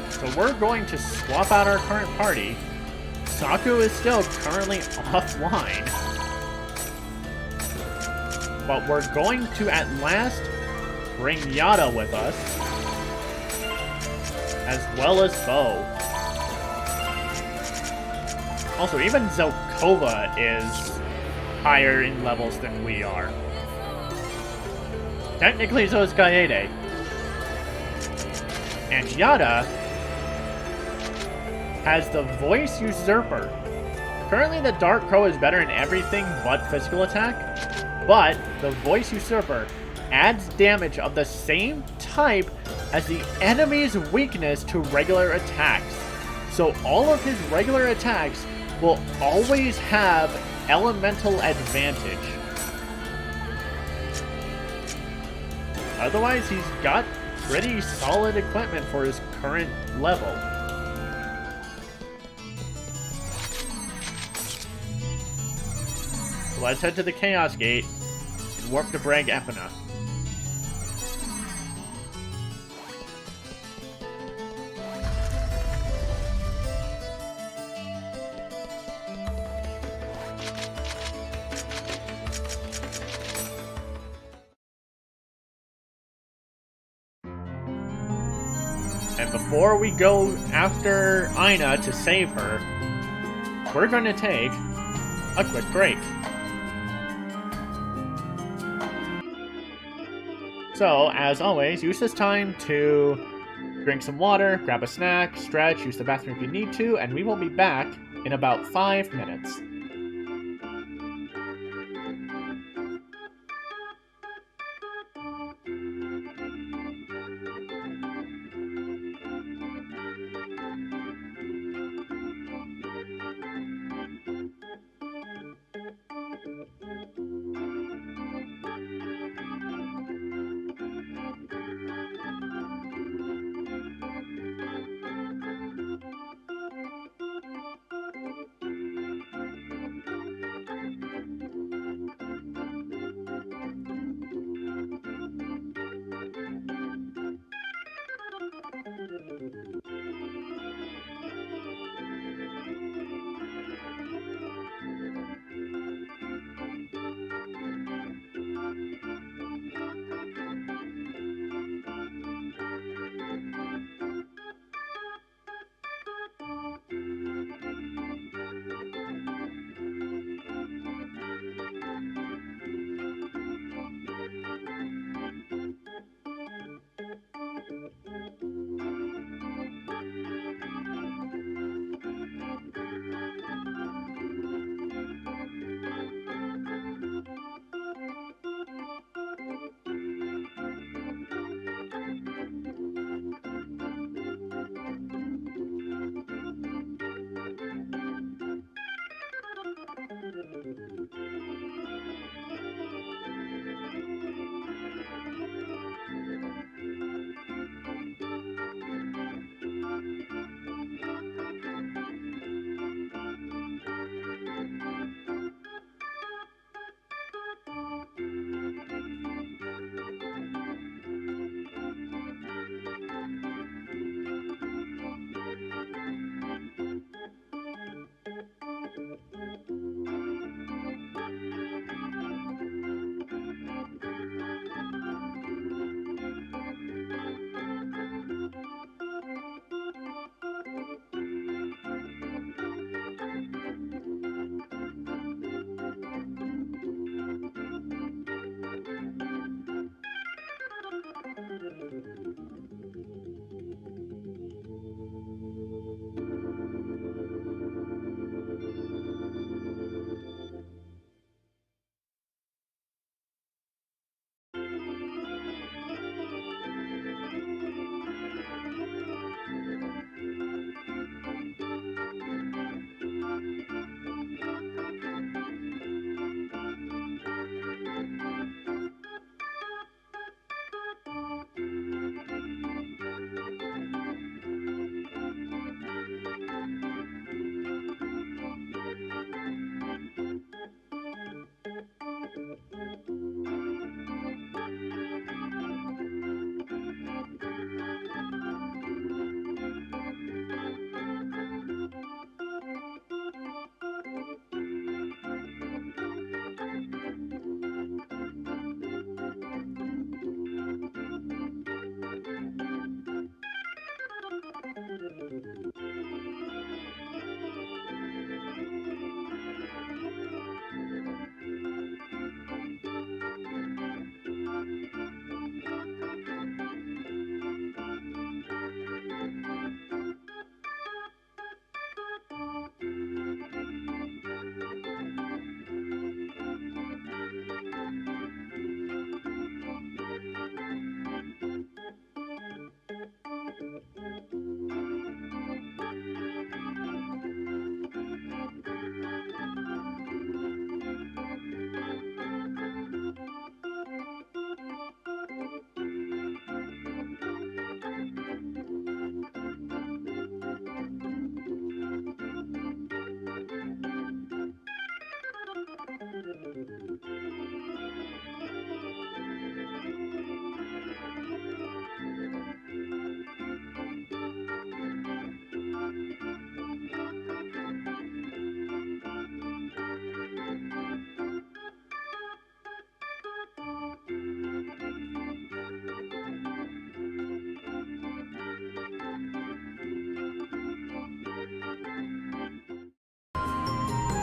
So we're going to swap out our current party. Saku is still currently offline. But we're going to at last bring Yada with us, as well as Bo. Also, even Zelkova is higher in levels than we are. Technically, so is Kaede. And Yada has the voice usurper, Currently, the Dark Crow is better in everything but physical attack, but the Voice Usurper adds damage of the same type as the enemy's weakness to regular attacks. So all of his regular attacks will always have elemental advantage. Otherwise, he's got pretty solid equipment for his current level. So let's head to the Chaos Gate and warp to Bragg Epina. And before we go after Aina to save her, we're going to take a quick break. So, as always, use this time to drink some water, grab a snack, stretch, use the bathroom if you need to, and we will be back in about 5 minutes.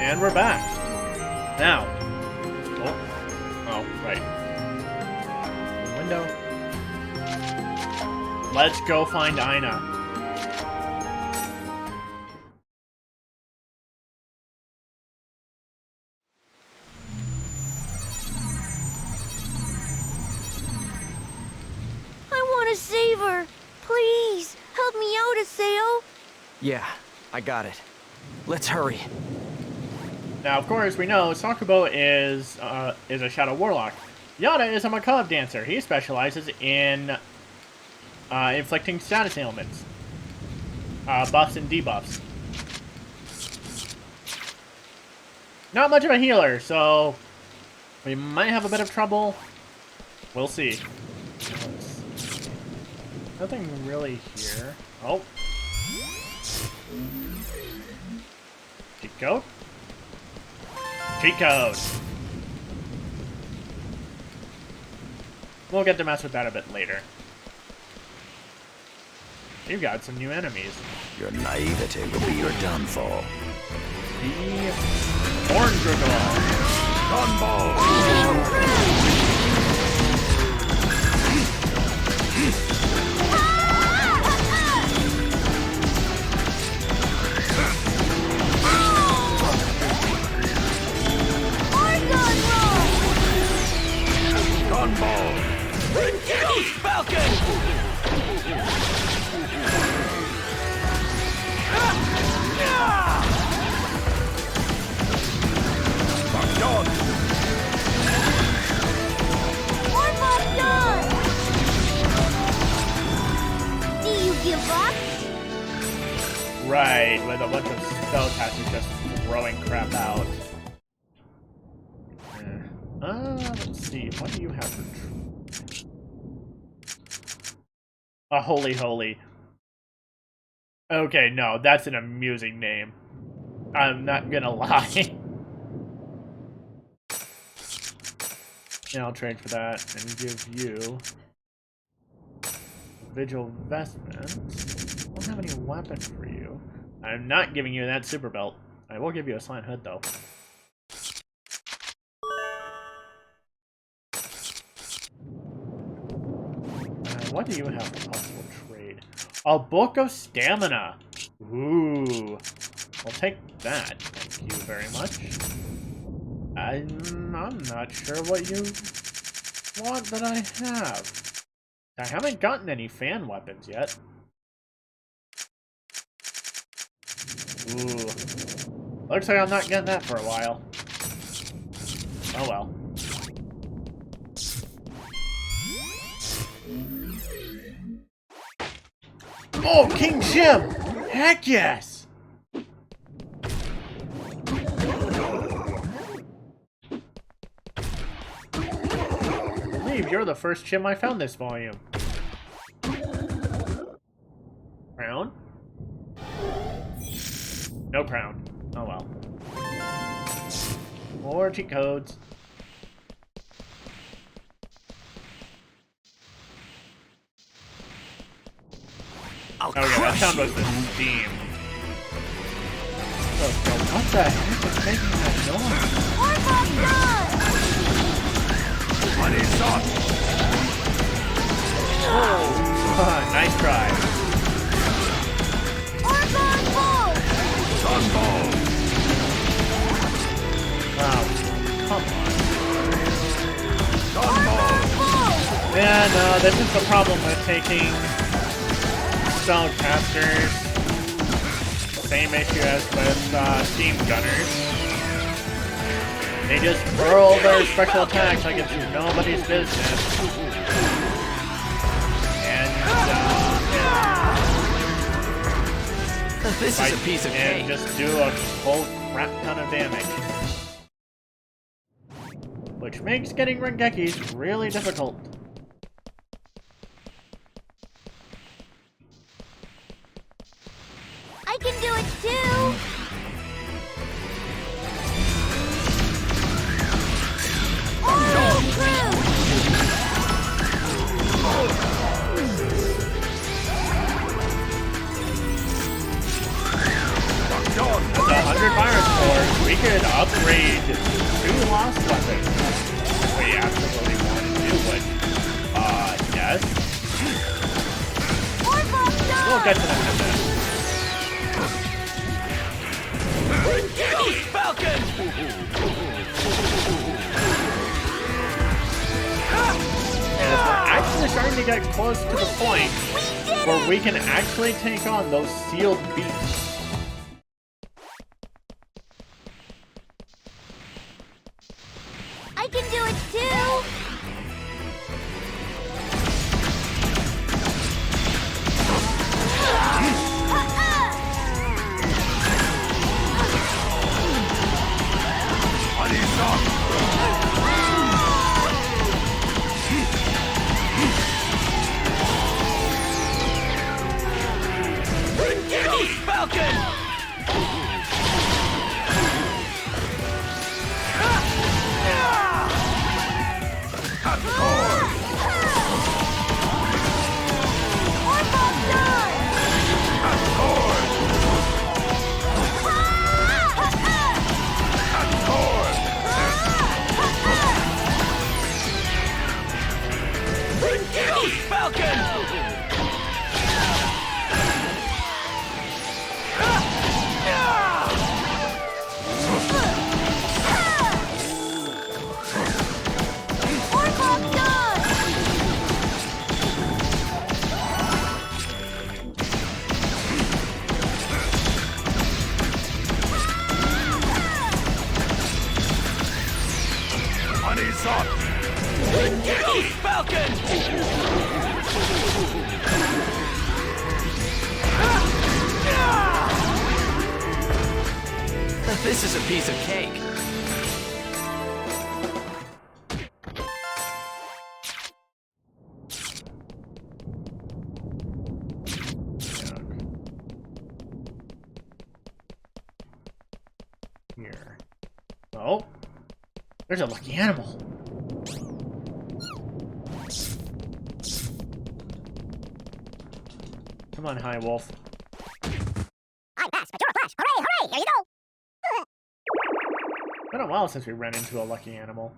And we're back. Now. Oh, right. Window. Let's go find Aina. I want to save her. Please, help me out, Aseo. Yeah, I got it. Let's hurry. Now, of course, we know Sakubo is a Shadow Warlock. Yada is a macabre dancer. He specializes in inflicting status ailments, buffs and debuffs. Not much of a healer, so we might have a bit of trouble. We'll see. Nothing really here. Oh. Cheat code? Cheat code! We'll get to mess with that a bit later. You've got some new enemies. Your naivete will be your downfall. The Horn Druggle. Gunball! Gunball! Ghost Falcon! Locked on! Do you give up? Right, with a bunch of spellcasters just throwing crap out. Let's see, what do you have for... A Holy Holy. Okay, no, that's an amusing name. I'm not gonna lie. Yeah, I'll trade for that and give you... Vigil Vestment. I don't have any weapon for you. I'm not giving you that super belt. I will give you a Slant Hood, though. What do you have for possible trade? A Book of Stamina! Ooh. I'll take that. Thank you very much. I'm not sure what you want that I have. I haven't gotten any fan weapons yet. Ooh. Looks like I'm not getting that for a while. Oh well. Oh, King Jim! Heck yes! I believe you're the first Chim I found this volume. Crown? No crown. Oh well. More cheat codes. Oh yeah, that sound was the steam. So what the heck is making that noise? Money shot! Oh, nice try. Gunball! Oh, come on. Gunball! Yeah, no, this is the problem with taking spellcasters. Same issue as with Steam Gunners. They just hurl their special attacks like it's nobody's business. And, This is a piece of and cake. just do a whole crap ton of damage. Which makes getting Rengekis really difficult. I can do it too! With 100 virus cores, we could We'll get to them in a minute. Falcon! And we're actually starting to get close to the point where we can actually take on those sealed beasts. I can do it too! Falcon! Money's up! Falcon! This is a piece of cake. Here. Oh. There's a lucky animal. Come on, High Wolf. I passed, but you're a flash! Hooray, hooray! Here you go! Been a while since we ran into a lucky animal.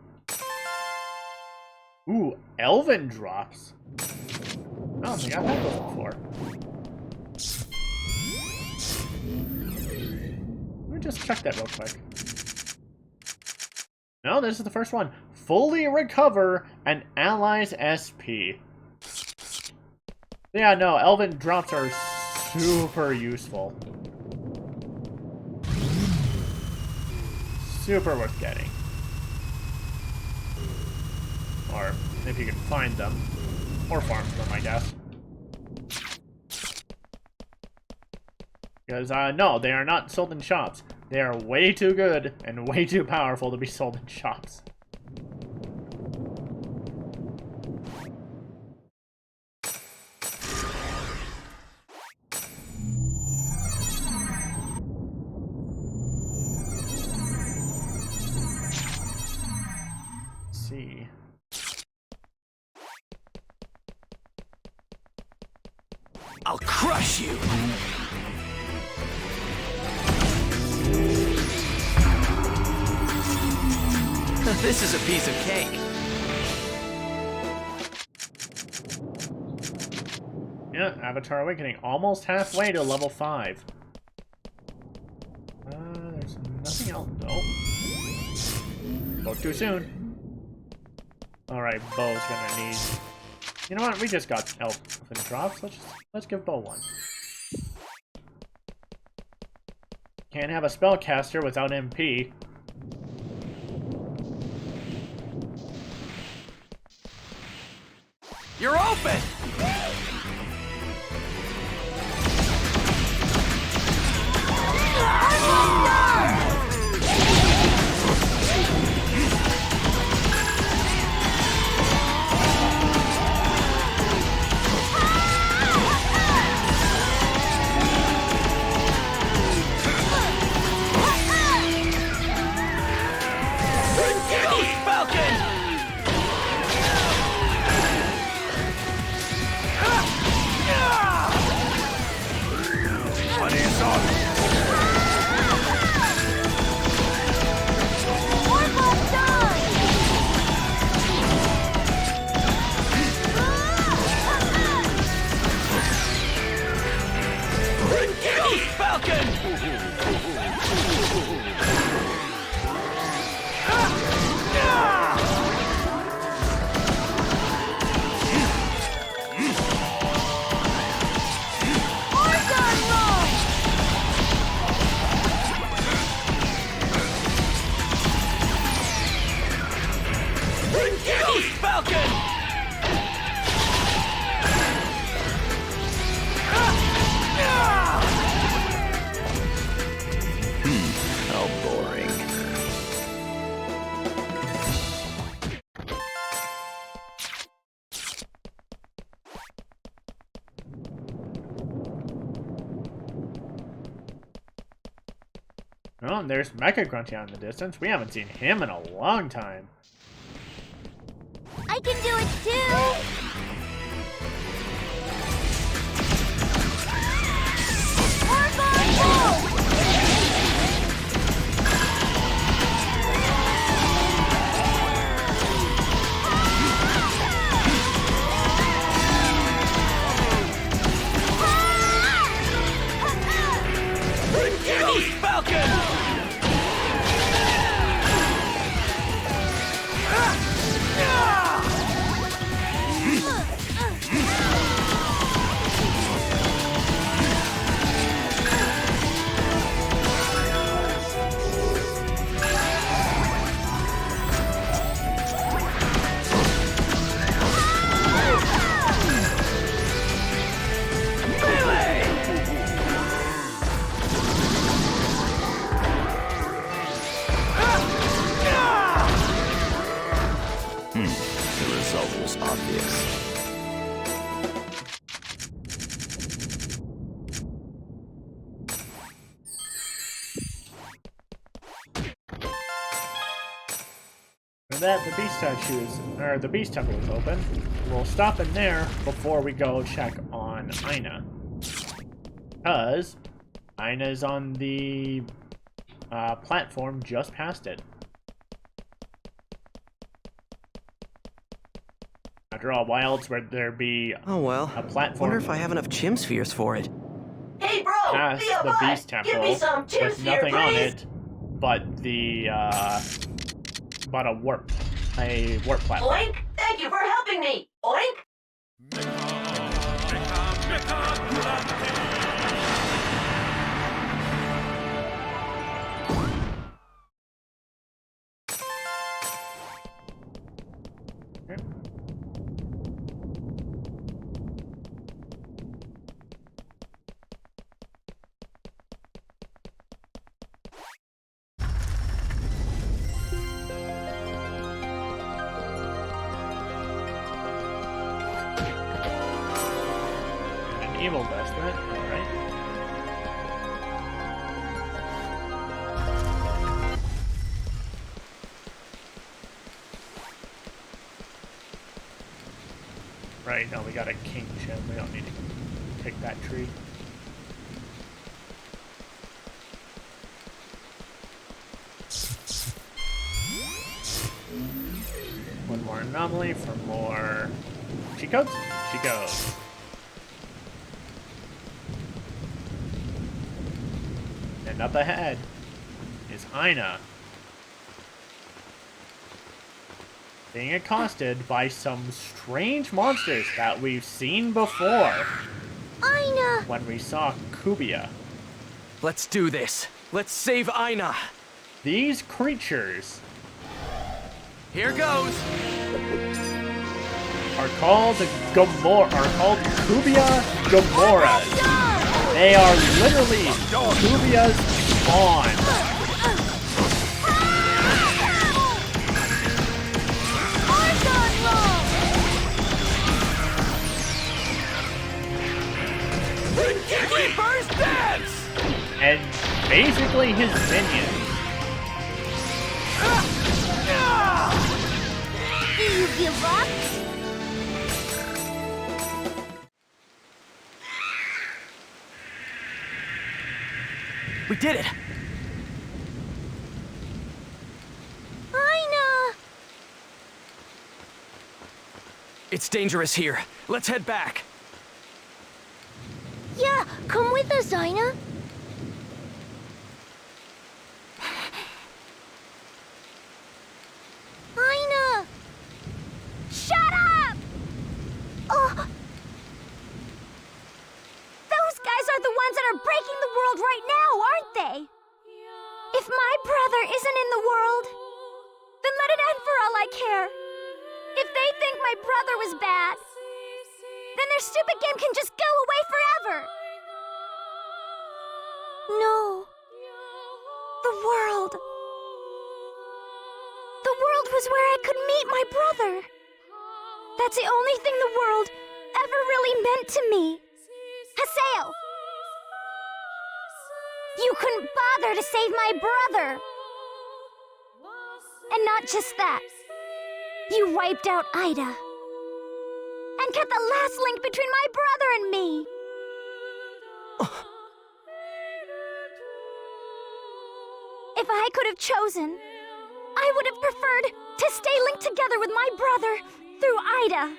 Ooh, Elven drops. I don't think I've had those before. Let me just check that real quick. No, this is the first one. Fully recover an ally's SP. Yeah, no, Elven drops are super useful. Super worth getting. Or if you can find them. Or farm them, I guess. Because, no, they are not sold in shops. They are way too good and way too powerful to be sold in shops. Let's see. I'll crush you! This is a piece of cake. Yeah, Avatar Awakening. Almost halfway to level 5. There's nothing else. Nope. Spoke too soon. Alright, Bo's gonna need... You know what? We just got Elven drops. Let's give Bo one. Can't have a spellcaster without MP. You're open! Falcon! Falcon! How boring. Oh, and there's Mecha Grunty out in the distance. We haven't seen him in a long time. I can do it too! Orgon, go! Ghost Falcon! The result was obvious. And that the beast statues, or the beast temple is open. We'll stop in there before we go check on Aina. Because Aina's on the platform just past it. After all, why else would there be Oh well. a platform Wonder if I have enough chim spheres for it. Hey, bro! past Theo the Bud, beast temple give me some chips with here, nothing on please. it but the but a warp platform. Oink! Thank you for helping me! Oink! Okay. An evil vestment, alright. Right, now we got a king gem. We don't need to take that tree. One more anomaly for more cheat codes? Cheat codes. And up ahead is Aina, being accosted by some strange monsters that we've seen before Aina! when we saw Kubia. Let's do this. Let's save Aina. These creatures Here goes. are called Kubia Gamoras. They are literally Kubia's spawn. Reverse dance. And basically his minions. Do you give up? We did it. Aina! It's dangerous here. Let's head back. Yeah, come with us, Aina. Aina! Shut up! Oh. Those guys are the ones that are breaking the world right now, aren't they? If my brother isn't in the world, then let it end for all I care. If they my brother was bad, then their stupid game can just go away forever. No. The world. The world was where I could meet my brother. That's the only thing the world ever really meant to me. Haseo! You couldn't bother to save my brother. And not just that. You wiped out Ida. And cut the last link between my brother and me. If I could have chosen, I would have preferred to stay linked together with my brother through Ida.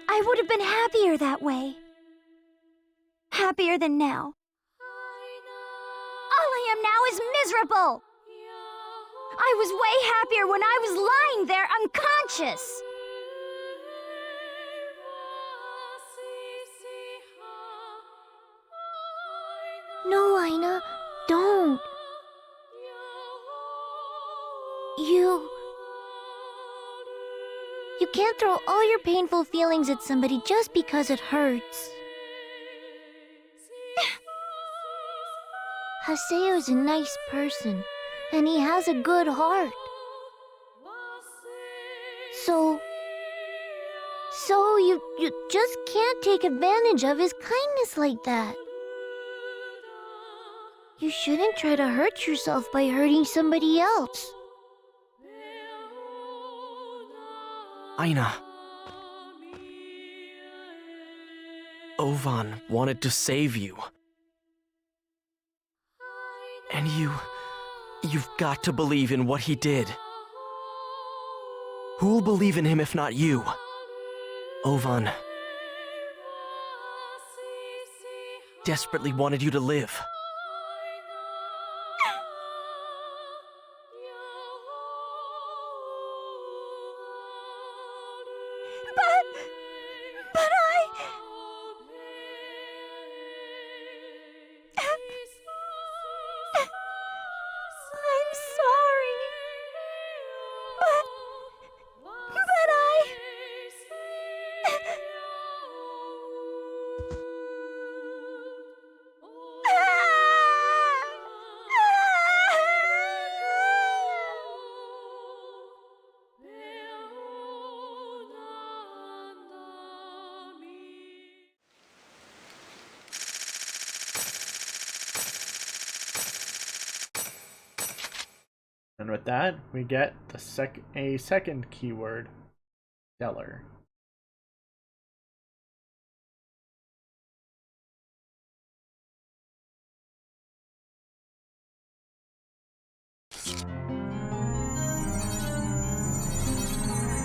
I would have been happier that way. Happier than now. All I am now is miserable. I was way happier when I was lying there unconscious. No, Aina, don't. You can't throw all your painful feelings at somebody just because it hurts. Haseo's a nice person, and he has a good heart. So you just can't take advantage of his kindness like that. You shouldn't try to hurt yourself by hurting somebody else. Aina. Ovan wanted to save you. And you've got to believe in what he did. Who'll believe in him if not you? Ovan desperately wanted you to live. But I'm sorry. But And with that, we get a second keyword, stellar.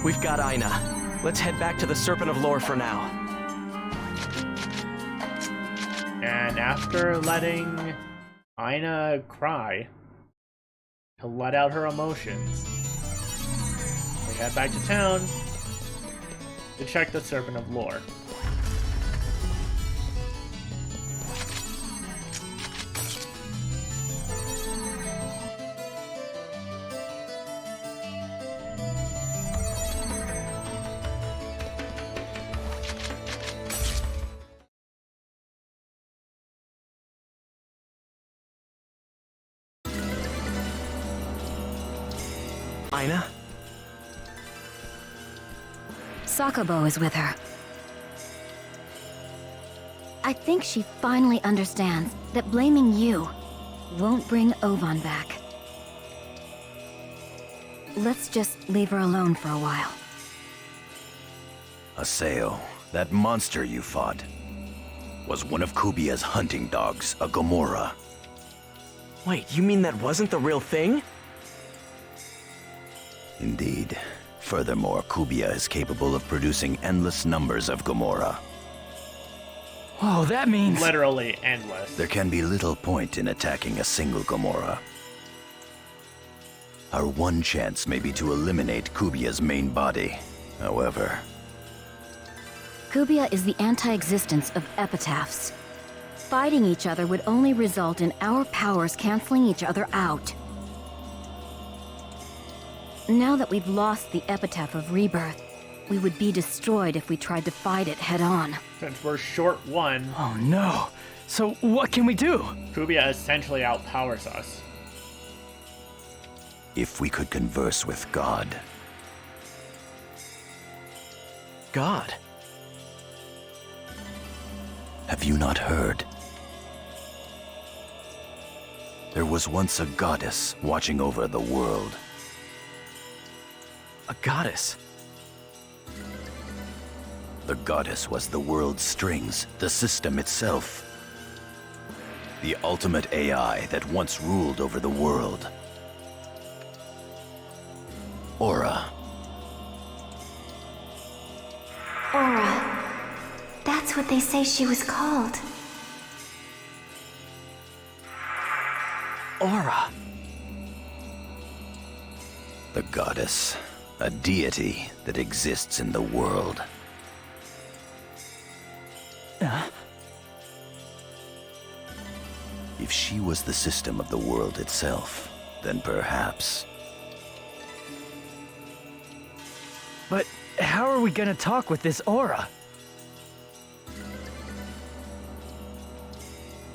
We've got Aina. Let's head back to the Serpent of Lore for now. And after letting Aina cry to let out her emotions, we head back to town to check the Serpent of Lore. Aina? Sakubo is with her. I think she finally understands that blaming you won't bring Ovan back. Let's just leave her alone for a while. Haseo, that monster you fought, was one of Kubia's hunting dogs, a Gomorrah. Wait, you mean that wasn't the real thing? Indeed. Furthermore, Kubia is capable of producing endless numbers of Gomorrah. Oh, that means... Literally endless. There can be little point in attacking a single Gomorrah. Our one chance may be to eliminate Kubia's main body. However... Kubia is the anti-existence of epitaphs. Fighting each other would only result in our powers canceling each other out. Now that we've lost the epitaph of rebirth, We would be destroyed if we tried to fight it head-on. Since we're short one, Oh no. So what can we do? Kubia essentially outpowers us. If we could converse with God, God. have you not heard? There was once a goddess watching over the world. A goddess. The goddess was the world's strings, the system itself. The ultimate AI that once ruled over the world. Aura. Aura. That's what they say she was called. Aura. The goddess. A deity that exists in the world. If she was the system of the world itself, then perhaps... But how are we gonna talk with this aura?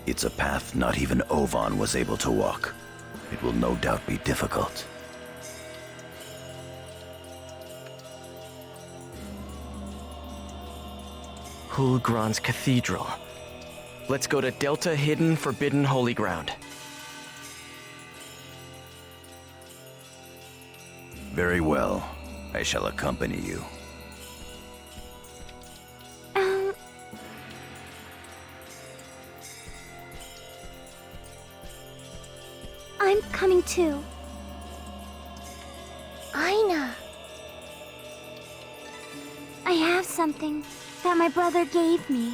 It's a path not even Ovan was able to walk. It will no doubt be difficult. Hulgran's Cathedral. Let's go to Delta Hidden Forbidden Holy Ground. Very well. I shall accompany you. I'm coming too. Aina. I have something that my brother gave me.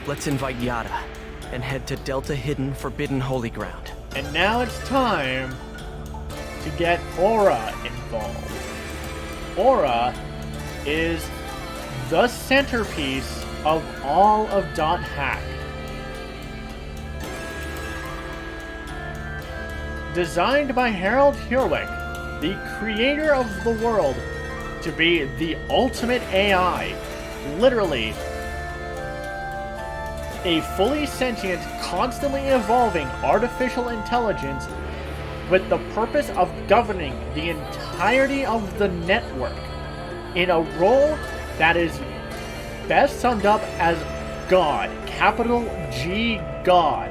Let's invite Yada and head to Delta Hidden Forbidden Holy Ground. And now it's time to get Aura involved. Aura is the centerpiece of all of .hack. Designed by Harold Hurwick, the creator of the world, to be the ultimate AI, literally a fully sentient, constantly evolving artificial intelligence with the purpose of governing the entirety of the network in a role that is best summed up as God, capital G God.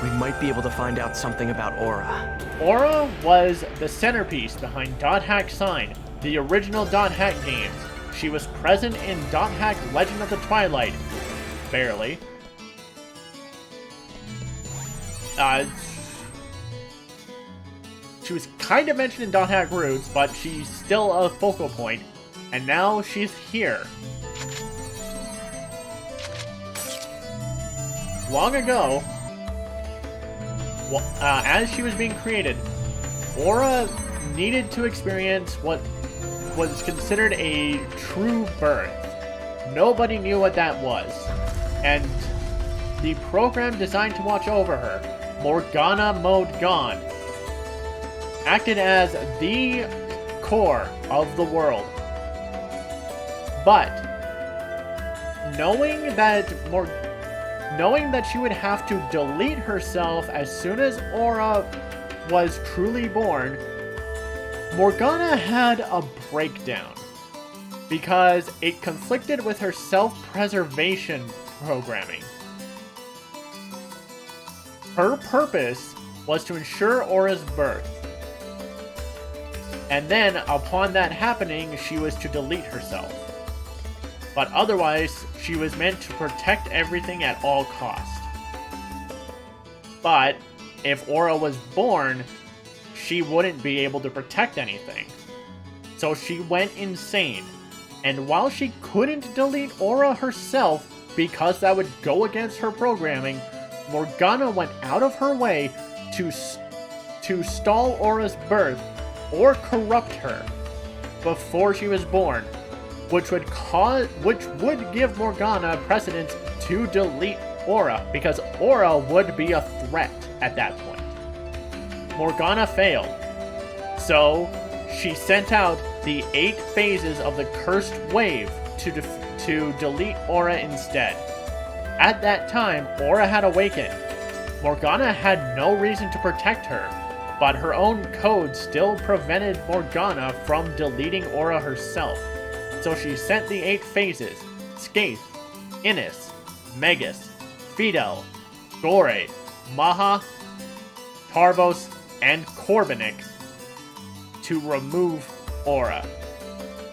We might be able to find out something about Aura. Aura was the centerpiece behind .hack Sign, the original .hack games. She was present in .hack Legend of the Twilight. Barely. She was kind of mentioned in .hack Roots, but she's still a focal point. And now she's here. Long ago, as she was being created, Aura needed to experience what was considered a true birth. Nobody knew what that was. And the program designed to watch over her, Morgana Mode Gone, acted as the core of the world. But knowing that she would have to delete herself as soon as Aura was truly born, Morgana had a breakdown because it conflicted with her self-preservation programming. Her purpose was to ensure Aura's birth. And then, upon that happening, she was to delete herself. But otherwise, she was meant to protect everything at all cost. But if Aura was born, she wouldn't be able to protect anything. So she went insane. And while she couldn't delete Aura herself, because that would go against her programming, Morgana went out of her way to stall Aura's birth or corrupt her before she was born, which would give Morgana precedence to delete Aura, because Aura would be a threat at that point. Morgana failed, so she sent out the 8 phases of the Cursed Wave to delete Aura instead. At that time, Aura had awakened. Morgana had no reason to protect her, but her own code still prevented Morgana from deleting Aura herself. So she sent the 8 phases, Skaith, Innis, Megas, Fidel, Gore, Maha, Tarvos, and Korbanik to remove Aura,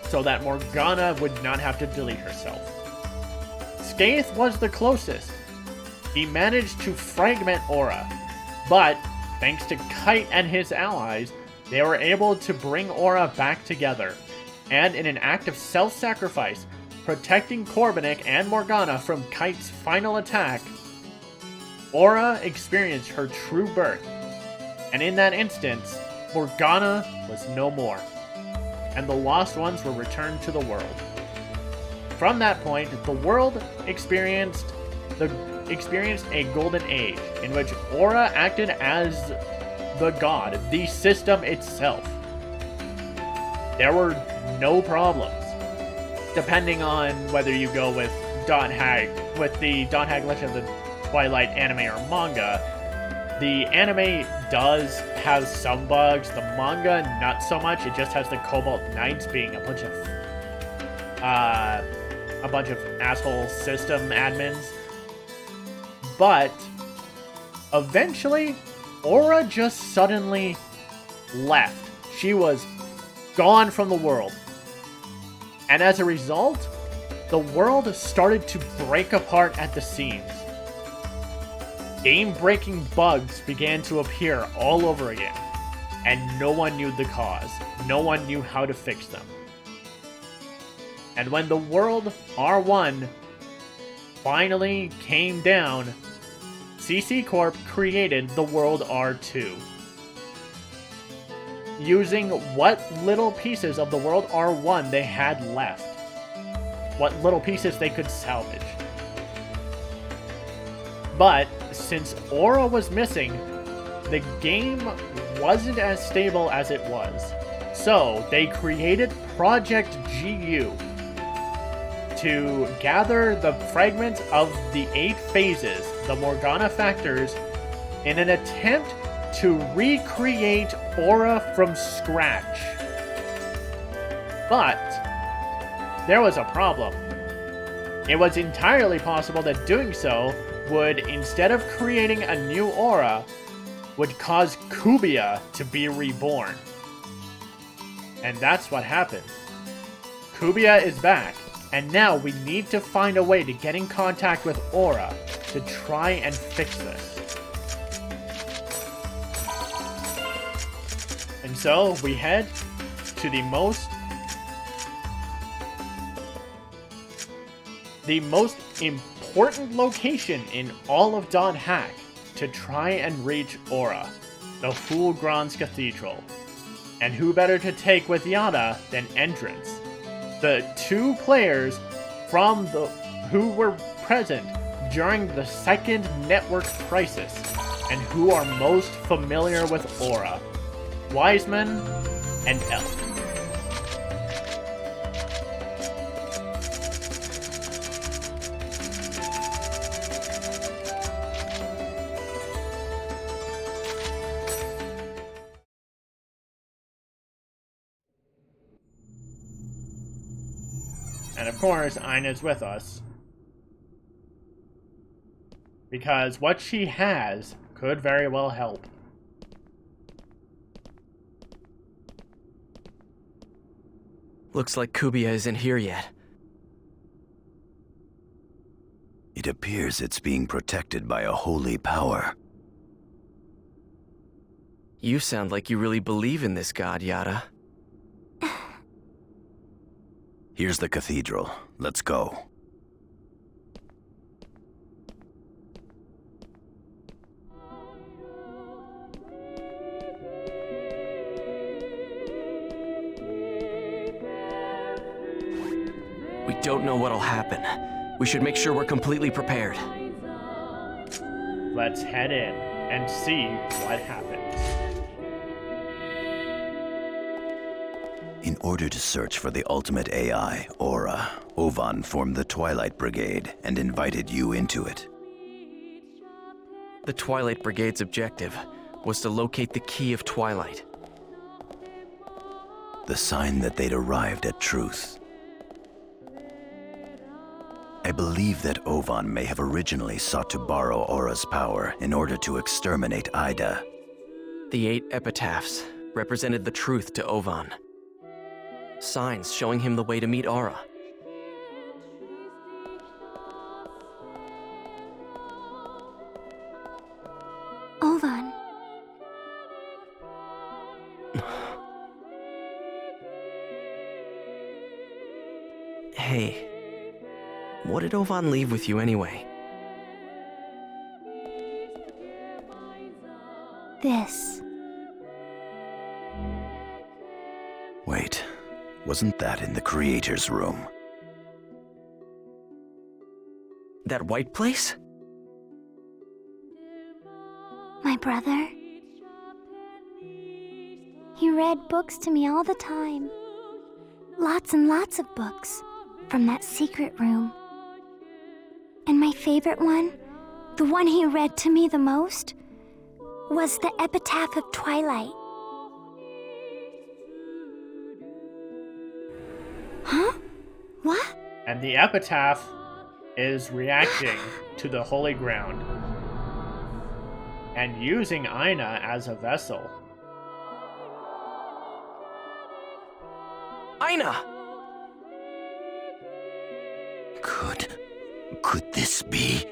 so that Morgana would not have to delete herself. Skaith was the closest. He managed to fragment Aura, but thanks to Kite and his allies, they were able to bring Aura back together, and in an act of self-sacrifice, protecting Korbanik and Morgana from Kite's final attack, Aura experienced her true birth, and in that instance, Morgana was no more, and the Lost Ones were returned to the world. From that point, the world experienced a golden age in which Aura acted as the god, the system itself. There were no problems. Depending on whether you go with the Dot Hag Legend of the Twilight anime or manga, the anime does have some bugs. The manga, not so much. It just has the Cobalt Knights being a bunch of asshole system admins. But eventually, Aura just suddenly left. She was gone from the world. And as a result, the world started to break apart at the seams. Game-breaking bugs began to appear all over again, and no one knew the cause. No one knew how to fix them. And when the world R1 finally came down, CC Corp created the world R2. Using what little pieces of the world R1 they had left. What little pieces they could salvage. But since Aura was missing, the game wasn't as stable as it was. So they created Project GU to gather the fragments of the 8 phases, the Morgana factors, in an attempt to recreate Aura from scratch. But there was a problem. It was entirely possible that doing so would, instead of creating a new Aura, would cause Kubia to be reborn. And that's what happened. Kubia is back, and now we need to find a way to get in contact with Aura to try and fix this. And so we head to the most important location in all of Dot Hack to try and reach Aura, the Fulgrons Cathedral. And who better to take with Yada than Entrance, the 2 players who were present during the second network crisis and who are most familiar with Aura, Wiseman and Elf. And of course, Ina's with us. Because what she has could very well help. Looks like Kubia isn't here yet. It appears it's being protected by a holy power. You sound like you really believe in this god, Yada. Here's the cathedral. Let's go. We don't know what'll happen, We should make sure we're completely prepared. Let's head in and see what happens. In order to search for the ultimate AI, Aura, Ovan formed the Twilight Brigade and invited you into it. The Twilight Brigade's objective was to locate the key of Twilight. The sign that they'd arrived at truth. I believe that Ovan may have originally sought to borrow Aura's power in order to exterminate Ida. The 8 epitaphs represented the truth to Ovan. Signs showing him the way to meet Aura. Ovan. Hey, what did Ovan leave with you anyway? This. Wait, wasn't that in the Creator's room? That white place? My brother. He read books to me all the time. Lots and lots of books from that secret room. And my favorite one, the one he read to me the most, was the Epitaph of Twilight. Huh? What? And the epitaph is reacting to the holy ground and using Aina as a vessel. Aina! Could this be?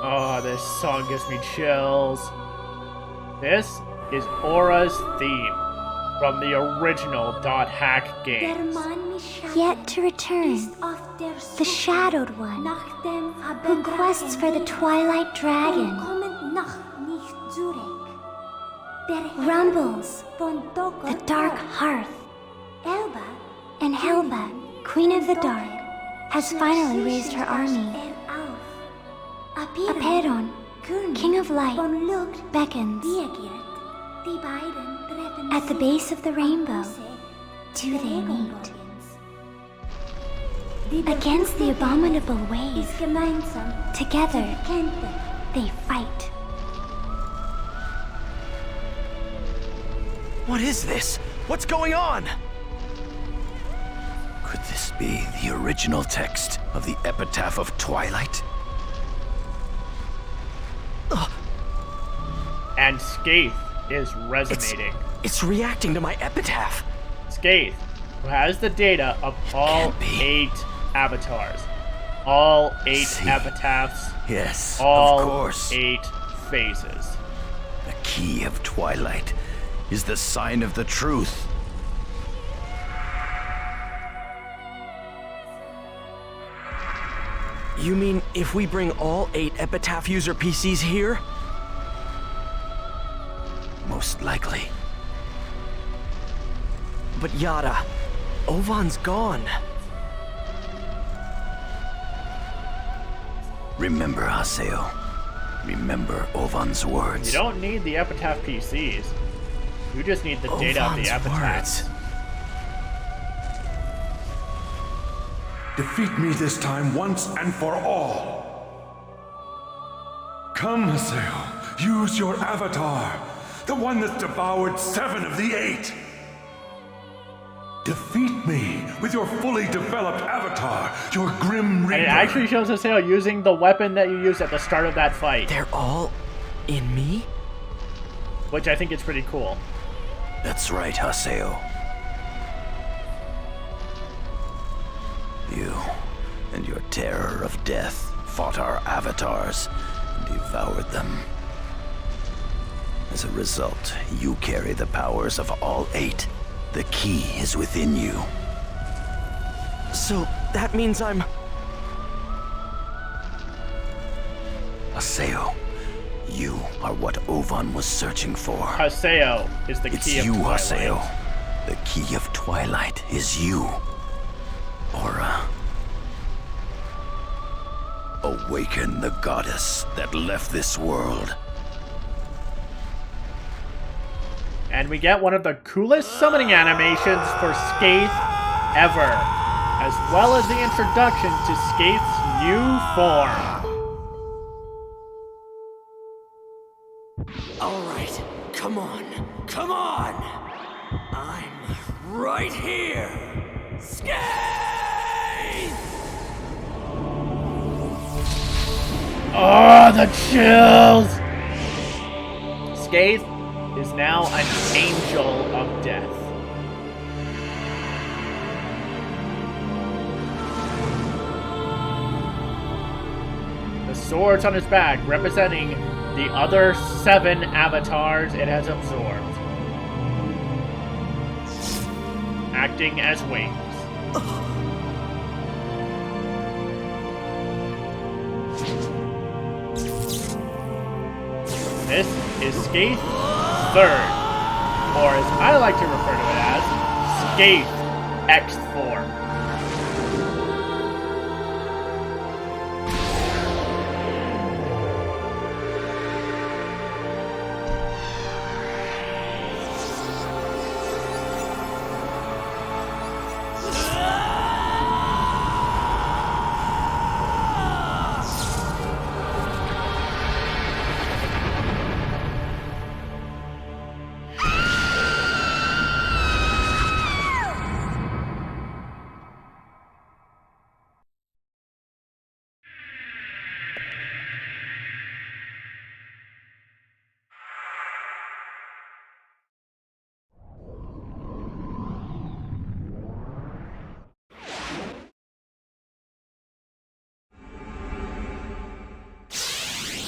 Oh, this song gives me chills. This is Aura's theme from the original .hack games. Yet to return, the Shadowed One, who quests for the Twilight Dragon, rumbles the Dark Hearth, and Helba, Queen of the Dark, has finally raised her army. Aperon, King of Light, beckons. At the base of the rainbow, do they meet? Against the abominable ways, together, they fight. What is this? What's going on? Could this be the original text of the Epitaph of Twilight? And Skaith is resonating. It's reacting to my epitaph. Skaith, who has the data of all can't be. 8 avatars. All 8 See. epitaphs. Yes, All of course. 8 phases. The key of Twilight is the sign of the truth. You mean if we bring all 8 epitaph user PCs here? Most likely. But Yada, Ovan's gone. Remember, Haseo. Remember Ovan's words. You don't need the epitaph PCs. You just need the data of the Ovan's epitaphs. words. Defeat me this time once and for all. Come, Haseo. Use your avatar. The one that devoured 7 of the 8. Defeat me with your fully developed avatar, your Grim Reaper. And it actually shows Haseo using the weapon that you used at the start of that fight, They're all in me? which I think is pretty cool. That's right, Haseo. You and your terror of death fought our avatars and devoured them. As a result, you carry the powers of all 8. The key is within you. So that means I'm... Haseo, You are what Ovan was searching for. Haseo is the It's key of you, Twilight. Haseo. The key of Twilight is you. Aura. Awaken the goddess that left this world. And we get one of the coolest summoning animations for Skaith ever, as well as the introduction to Skaith's new form. All right, come on, come on! I'm right here! Skate! Oh, the chills! Skaith is now an angel of death. The swords on his back representing the other 7 avatars it has absorbed, acting as wings. This is Skaith Third, or as I like to refer to it as, Skaith X form.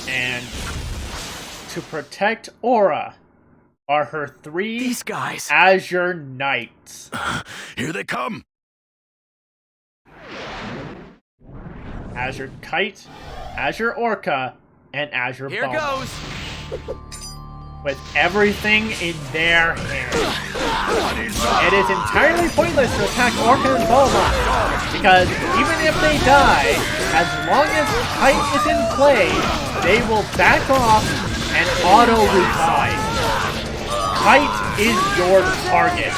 And to protect Aura are her 3 These guys. Azure Knights. Here they come! Azure Kite, Azure Orca, and Azure Here Bulma. goes! With everything in their hands. It is entirely pointless to attack Orca and Bulma, because even if they die, as long as Kite is in play, they will back off and auto-revive. Kite is your target.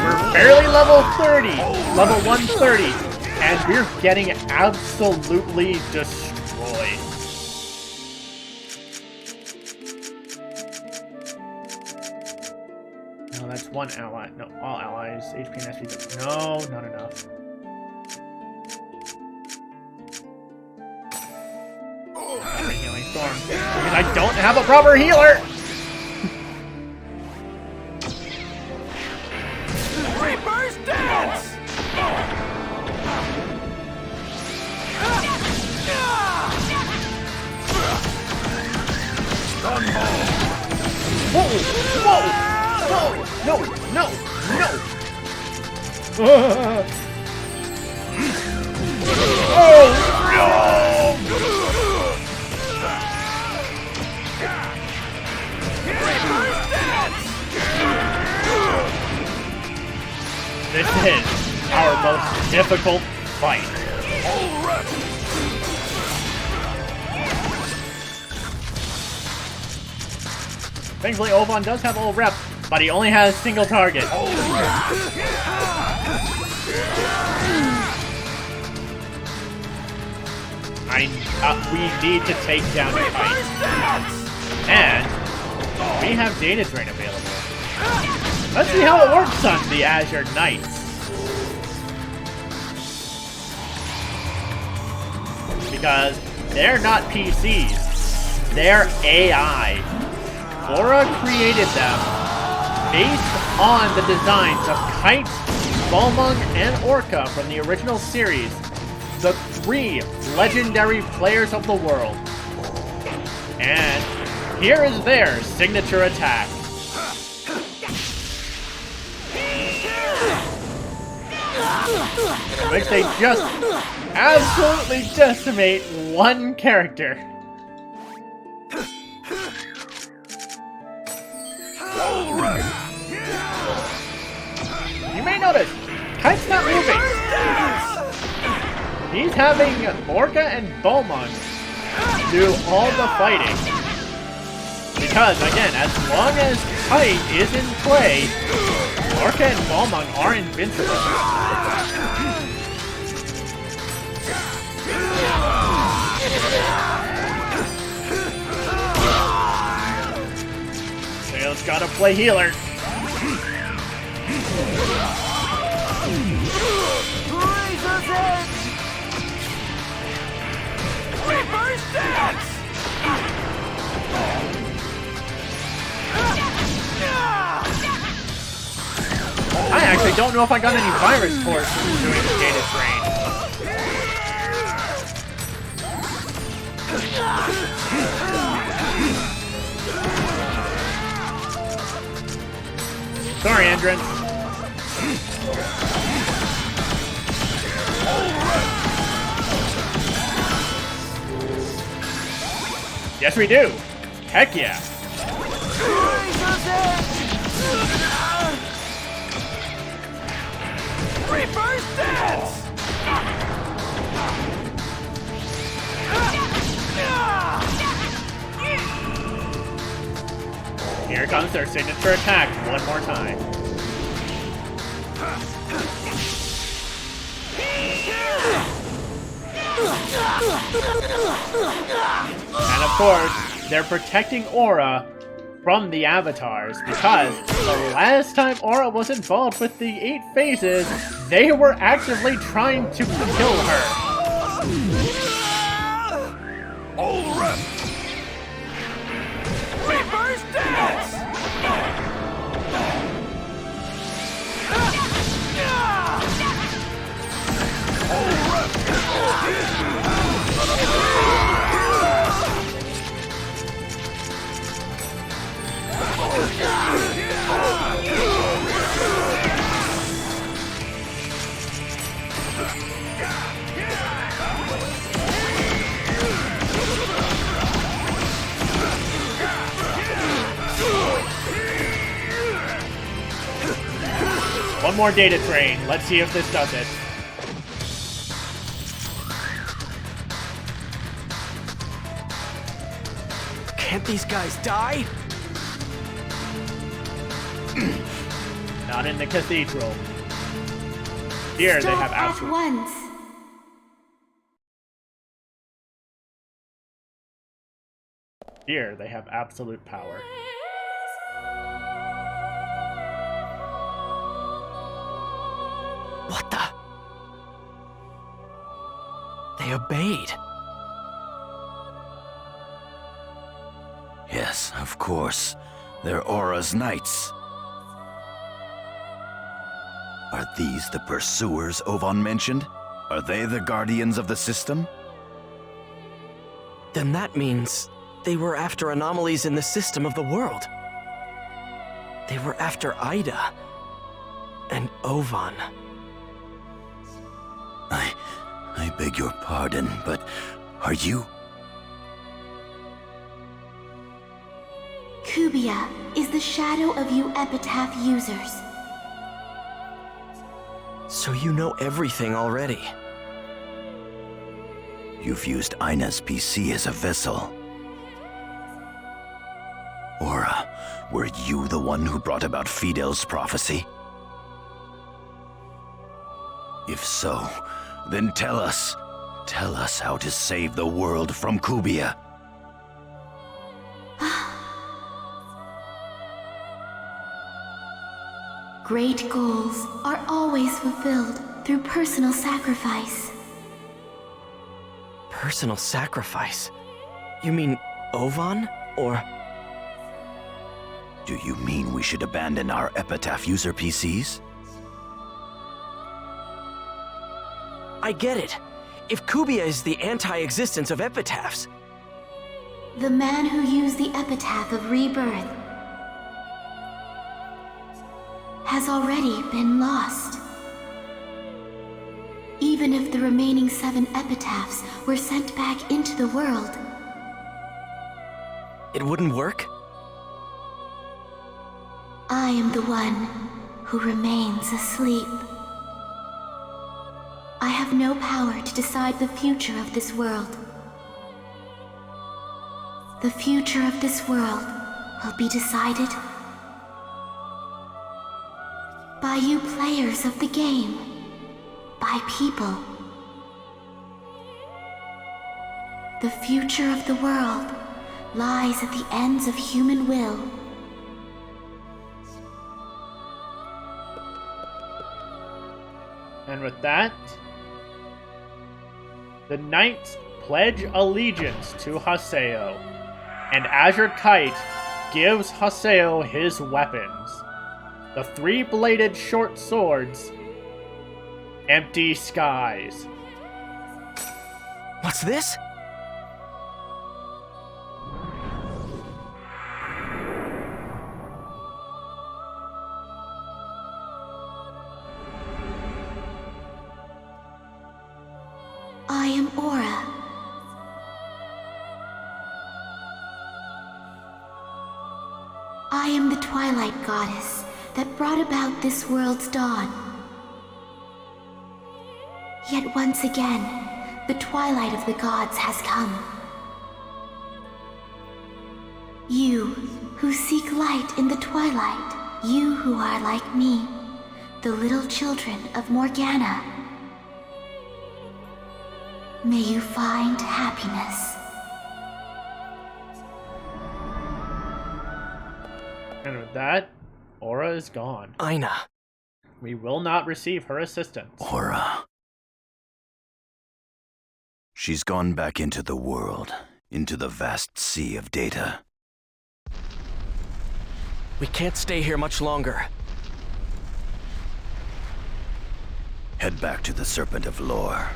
We're barely level 30, level 130, and we're getting absolutely destroyed. No, that's one ally. No, all allies. HP and SP. No, not enough. Proper healing storm. Because I don't have a proper healer! Reaper's dance! Whoa! Whoa! Whoa! No! No! No! Oh no! This is our most difficult fight. Thankfully, Ovan does have all rep, but he only has single target. We need to take down Kite. And we have Data Drain available. Let's see how it works on the Azure Knights. Because they're not PCs, they're AI. Aura created them based on the designs of Kite, Balmung, and Orca from the original series, the 3 legendary players of the world. And here is their signature attack. Which they just absolutely decimate one character. You may notice, Kite's not moving. He's having Orca and Balmung do all the fighting. Because, again, as long as Kite is in play, Orca and Balmung are invincible. Tails gotta play healer. Razor's Edge! Reverse dance! I actually don't know if I got any virus cores from doing the data train. Sorry, Andrin. Yes, we do. Heck yeah. Reverse dance! Here comes their signature attack one more time. And of course, they're protecting Aura from the avatars, because the last time Aura was involved with the 8 phases, they were actively trying to kill her. Reverse dance! One more data train. Let's see if this does it. Can't these guys die? Not in the cathedral. Here they have Stop at absolute. once. Here they have absolute power. What the? They obeyed. Yes, of course. They're Aura's knights. Are these the pursuers Ovan mentioned? Are they the guardians of the system? Then that means they were after anomalies in the system of the world. They were after Ida and Ovan. I beg your pardon, but are you? Kubia is the shadow of you Epitaph users. So you know everything already. You've used Ina's PC as a vessel. Aura, were you the one who brought about Fidel's prophecy? If so, then tell us. Tell us how to save the world from Kubia. Great goals are always fulfilled through personal sacrifice. Personal sacrifice? You mean Ovan? Or... Do you mean we should abandon our Epitaph user PCs? I get it. If Kubia is the anti-existence of epitaphs, The man who used the epitaph of rebirth has already been lost. Even if the remaining 7 epitaphs were sent back into the world, it wouldn't work? I am the one who remains asleep. I have no power to decide the future of this world. The future of this world will be decided by you players of the game, by people. The future of the world lies at the ends of human will. And with that, the knights pledge allegiance to Haseo, and Azure Kite gives Haseo his weapons. The 3-bladed short swords, Empty Skies. What's this? I am Aura. I am the Twilight Goddess that brought about this world's dawn. Yet once again, the twilight of the gods has come. You who seek light in the twilight, you who are like me, the little children of Morgana. May you find happiness. And with that, Aura is gone. Aina. We will not receive her assistance. Aura. She's gone back into the world, into the vast sea of data. We can't stay here much longer. Head back to the Serpent of Lore.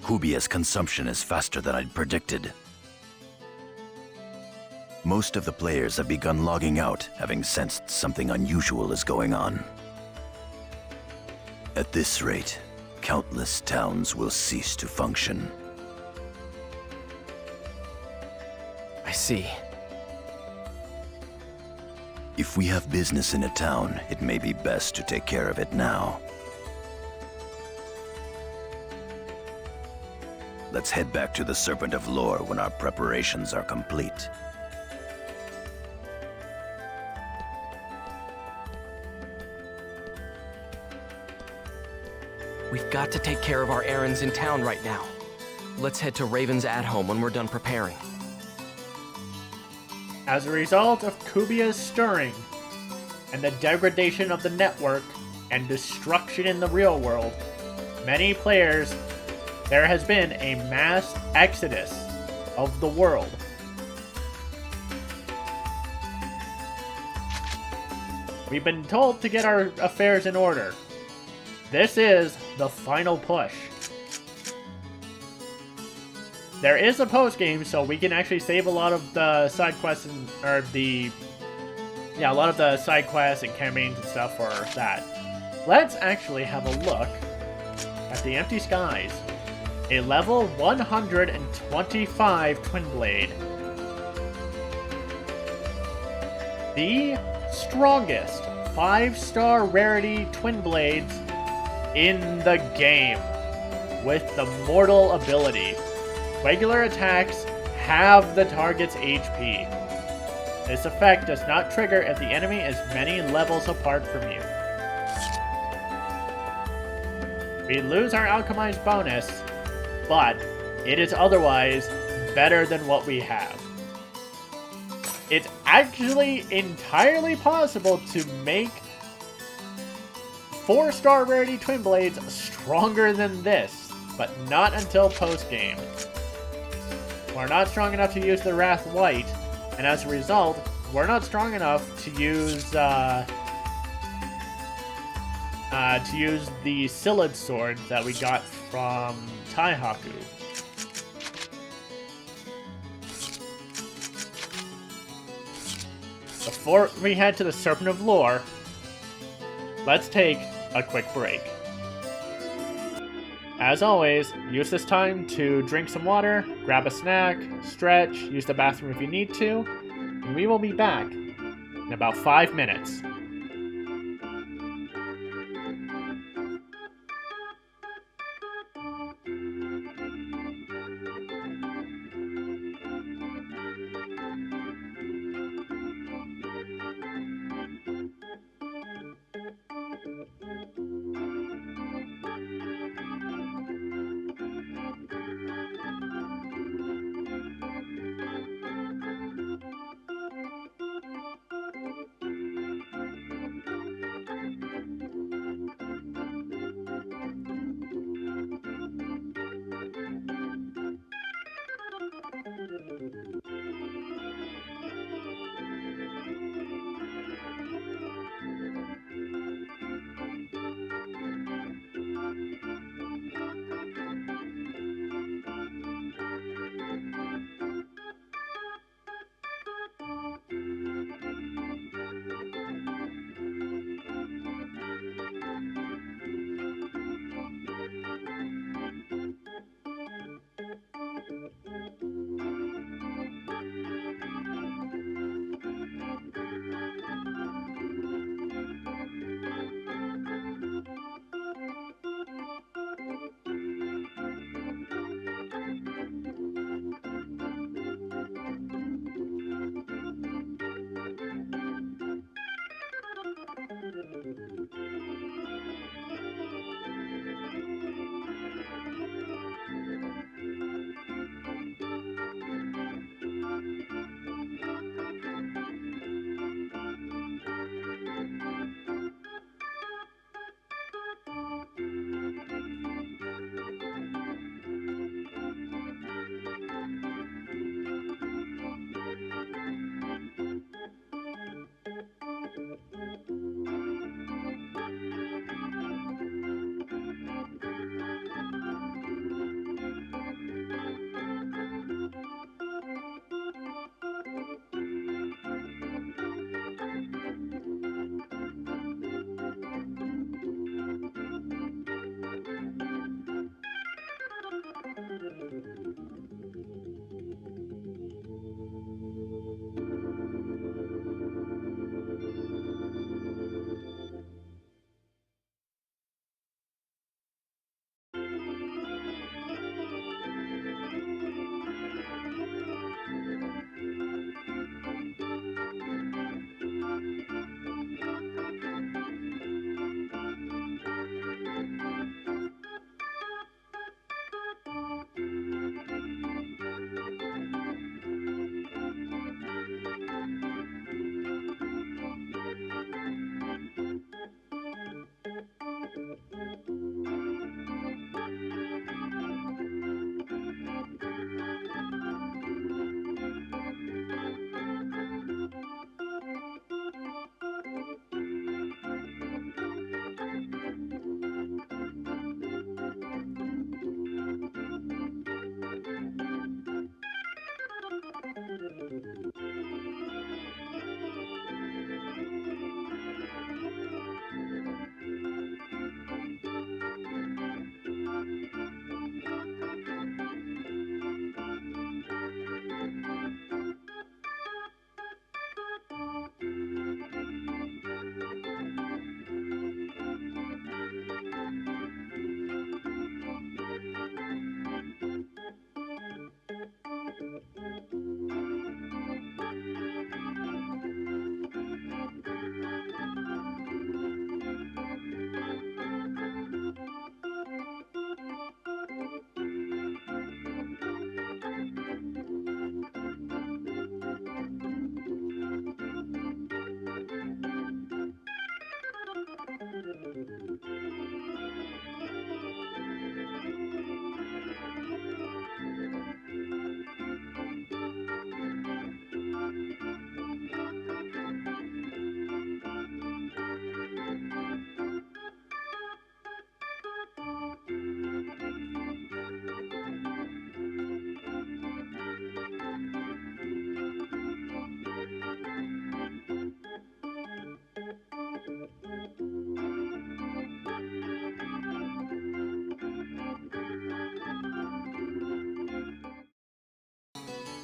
Kubia's consumption is faster than I'd predicted. Most of the players have begun logging out, having sensed something unusual is going on. At this rate, countless towns will cease to function. I see. If we have business in a town, it may be best to take care of it now. Let's head back to the Serpent of Lore when our preparations are complete. We've got to take care of our errands in town right now. Let's head to Raven's at-home when we're done preparing. As a result of Kubia's stirring, and the degradation of the network, and destruction in the real world, many players, there has been a mass exodus of the world. We've been told to get our affairs in order. This is the final push. There is a post-game, so we can actually save a lot of the side quests and, a lot of the side quests and campaigns and stuff for that. Let's actually have a look at the Empty Skies. A level 125 Twin Blade. The strongest 5-star rarity Twin Blades in the game, with the mortal ability. Regular attacks halve the target's HP. This effect does not trigger if the enemy is many levels apart from you. We lose our alchemized bonus, but it is otherwise better than what we have. actually entirely possible to make 4-star rarity Twin Blades stronger than this, but not until post-game. We're not strong enough to use the Wrath White, and as a result, we're not strong enough to use the Sillid sword that we got from Taihaku. Before we head to the Serpent of Lore, let's take a quick break. As always, use this time to drink some water, grab a snack, stretch, use the bathroom if you need to, and we will be back in about 5 minutes.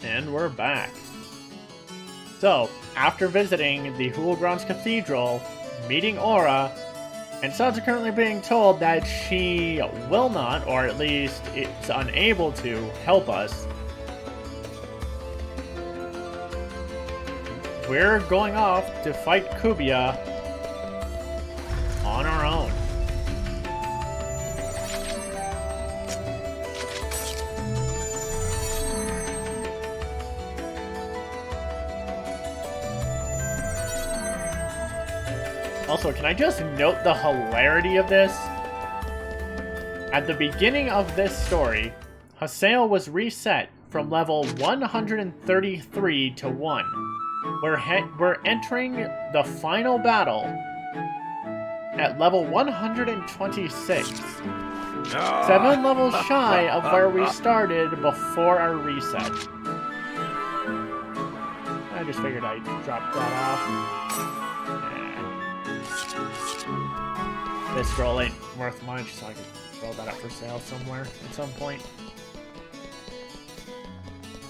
And we're back. So, after visiting the Hulgrons Cathedral, meeting Aura, and subsequently being told that she will not, or at least is unable to, help us, we're going off to fight Kubia on our own. Also, can I just note the hilarity of this? At the beginning of this story, Haseo was reset from level 133 to 1. We're entering the final battle at level 126. 7 levels shy of where we started before our reset. I just figured I'd drop that off. This scroll ain't worth much, so I could throw that up for sale somewhere at some point.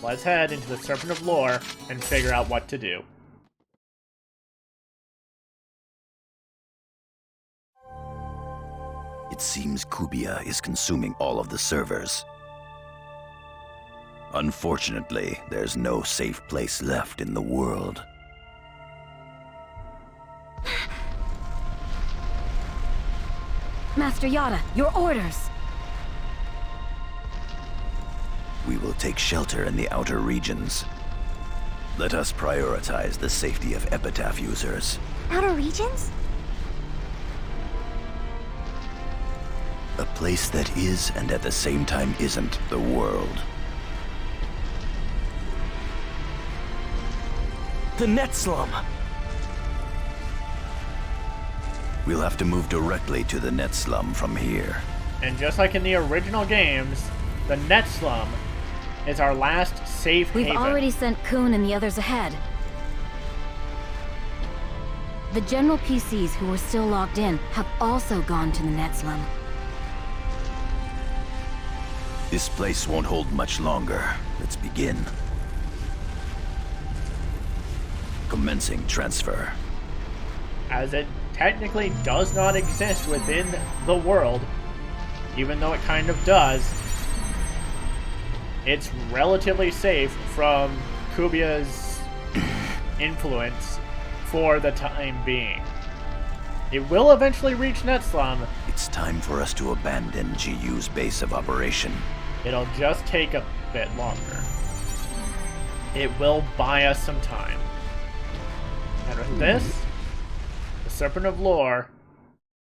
Let's head into the Serpent of Lore and figure out what to do. It seems Kubia is consuming all of the servers. Unfortunately, there's no safe place left in the world. Master Yada, your orders! We will take shelter in the outer regions. Let us prioritize the safety of Epitaph users. Outer regions? A place that is, and at the same time isn't, the world. The net slum! We'll have to move directly to the net slum from here. And just like in the original games, the net slum is our last safe We've haven. already sent Kuhn and the others ahead. The general PCs who were still logged in have also gone to the net slum. This place won't hold much longer. Let's begin. Commencing transfer. As it technically does not exist within the world, even though it kind of does, it's relatively safe from Kubia's influence for the time being. It will eventually reach Netslum. It's time for us to abandon GU's base of operation. It'll just take a bit longer. It will buy us some time. And with this, the Serpent of Lore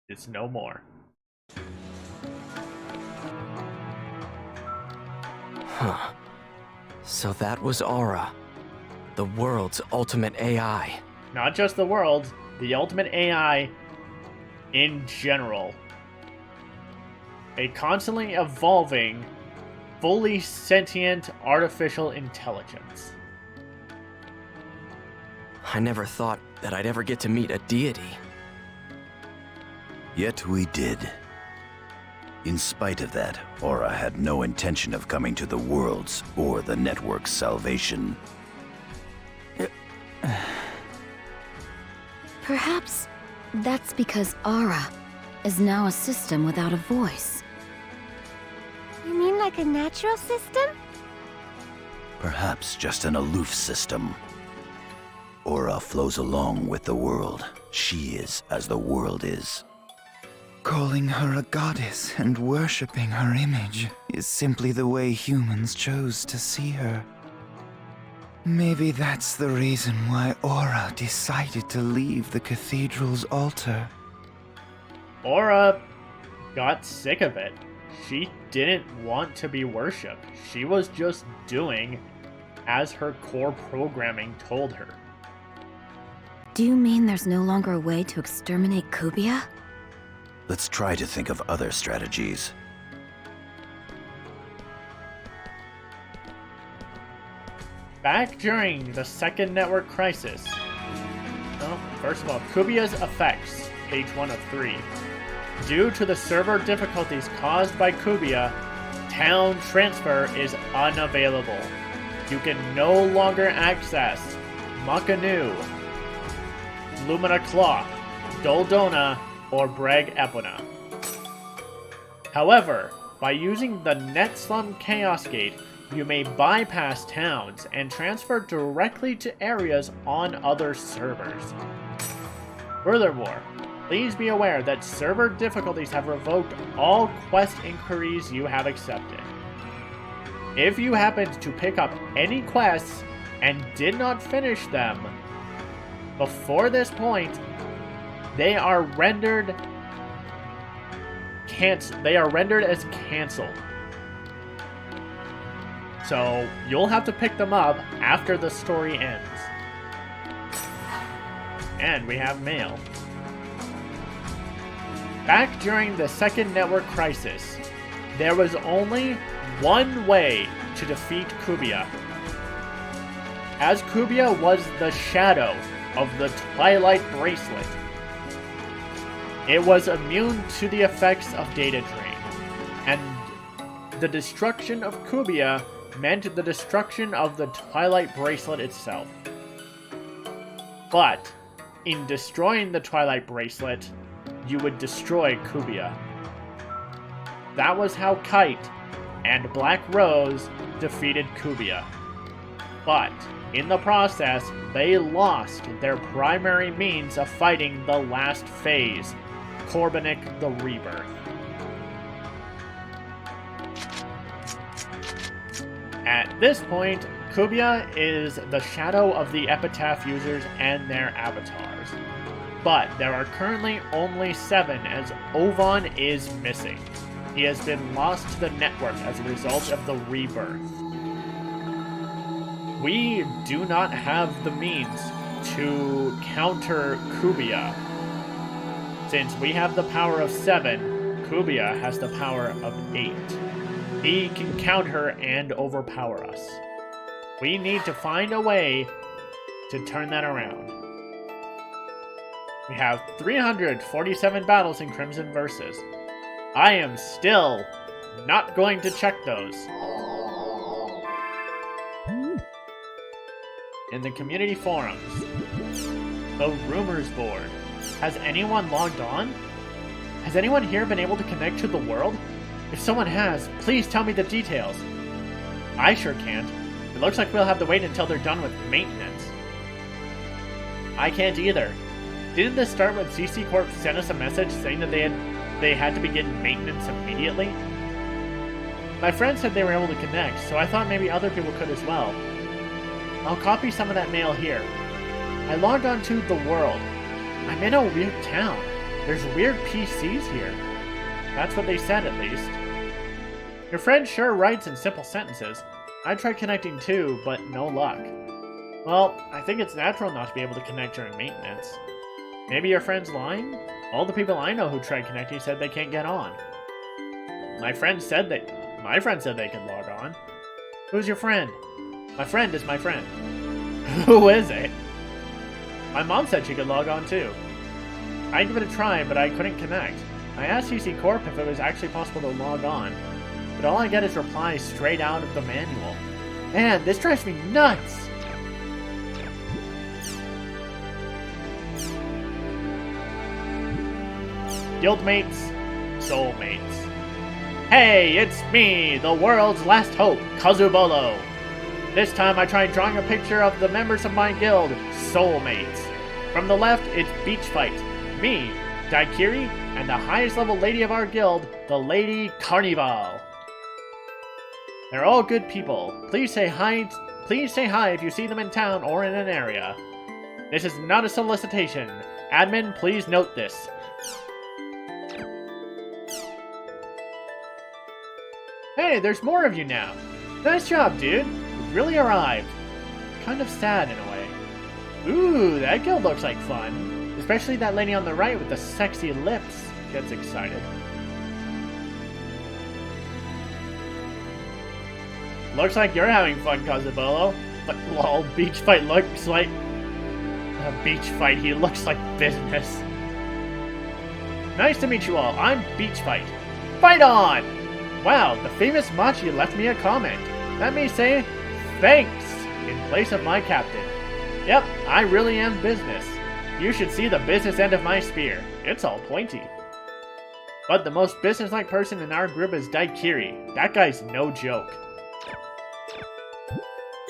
is no more. Huh. So that was Aura, the world's ultimate AI. Not just the world, the ultimate AI in general. A constantly evolving, fully sentient artificial intelligence. I never thought that I'd ever get to meet a deity. Yet we did. In spite of that, Aura had no intention of coming to the world's or the network's salvation. Perhaps that's because Aura is now a system without a voice. You mean like a natural system? Perhaps just an aloof system. Aura flows along with the world. She is as the world is. Calling her a goddess and worshipping her image is simply the way humans chose to see her. Maybe that's the reason why Aura decided to leave the cathedral's altar. Aura got sick of it. She didn't want to be worshipped. She was just doing as her core programming told her. Do you mean there's no longer a way to exterminate Kubia? Let's try to think of other strategies. Back during the second network crisis. Well, first of all, Kubia's effects, page 1 of 3. Due to the server difficulties caused by Kubia, town transfer is unavailable. You can no longer access Makanu, Lumina Cloth, Doldona, or Breg Epona. However, by using the Netslum Chaos Gate, you may bypass towns and transfer directly to areas on other servers. Furthermore, please be aware that server difficulties have revoked all quest inquiries you have accepted. If you happened to pick up any quests and did not finish them before this point, they are rendered as canceled. So you'll have to pick them up after the story ends. And we have mail. Back during the second network crisis, there was only one way to defeat Kubia. As Kubia was the shadow of the Twilight Bracelet, it was immune to the effects of data drain, and the destruction of Kubia meant the destruction of the Twilight Bracelet itself. But in destroying the Twilight Bracelet, you would destroy Kubia. That was how Kite and Black Rose defeated Kubia. But in the process, they lost their primary means of fighting the last phase, Korbanik the Rebirth. At this point, Kubia is the shadow of the Epitaph users and their avatars. But there are currently only 7 as Ovan is missing. He has been lost to the network as a result of the Rebirth. We do not have the means to counter Kubia. Since we have the power of 7, Kubia has the power of 8. He can counter and overpower us. We need to find a way to turn that around. We have 347 battles in Crimson Versus. I am still not going to check those. In the community forums, the rumors board. Has anyone logged on? Has anyone here been able to connect to the world? If someone has, please tell me the details. I sure can't. It looks like we'll have to wait until they're done with maintenance. I can't either. Didn't this start when CC Corp sent us a message saying that they had to begin maintenance immediately? My friend said they were able to connect, so I thought maybe other people could as well. I'll copy some of that mail here. I logged on to the world. I'm in a weird town. There's weird PCs here. That's what they said, at least. Your friend sure writes in simple sentences. I tried connecting too, but no luck. Well, I think it's natural not to be able to connect during maintenance. Maybe your friend's lying? All the people I know who tried connecting said they can't get on. My friend said they could log on. Who's your friend? My friend is my friend. Who is it? My mom said she could log on too. I gave it a try, but I couldn't connect. I asked CC Corp if it was actually possible to log on, but all I get is replies straight out of the manual. Man, this drives me nuts! Guildmates, soulmates. Hey, it's me, the world's last hope, Kazubolo. This time I tried drawing a picture of the members of my guild, soulmates. From the left, it's Beach Fight, me, Daikiri, and the highest level lady of our guild, the Lady Carnival. They're all good people. Please say hi if you see them in town or in an area. This is not a solicitation. Admin, please note this. Hey, there's more of you now. Nice job, dude. You really arrived. Kind of sad in a way. Ooh, that guild looks like fun. Especially that lady on the right with the sexy lips. Gets excited. Looks like you're having fun, Cosabolo. But lol, beach fight looks like... A beach fight, he looks like business. Nice to meet you all, I'm Beach Fight. Fight on! Wow, the famous Machi left me a comment. Let me say, thanks, in place of my captain. Yep, I really am business. You should see the business end of my spear. It's all pointy. But the most businesslike person in our group is Daikiri. That guy's no joke.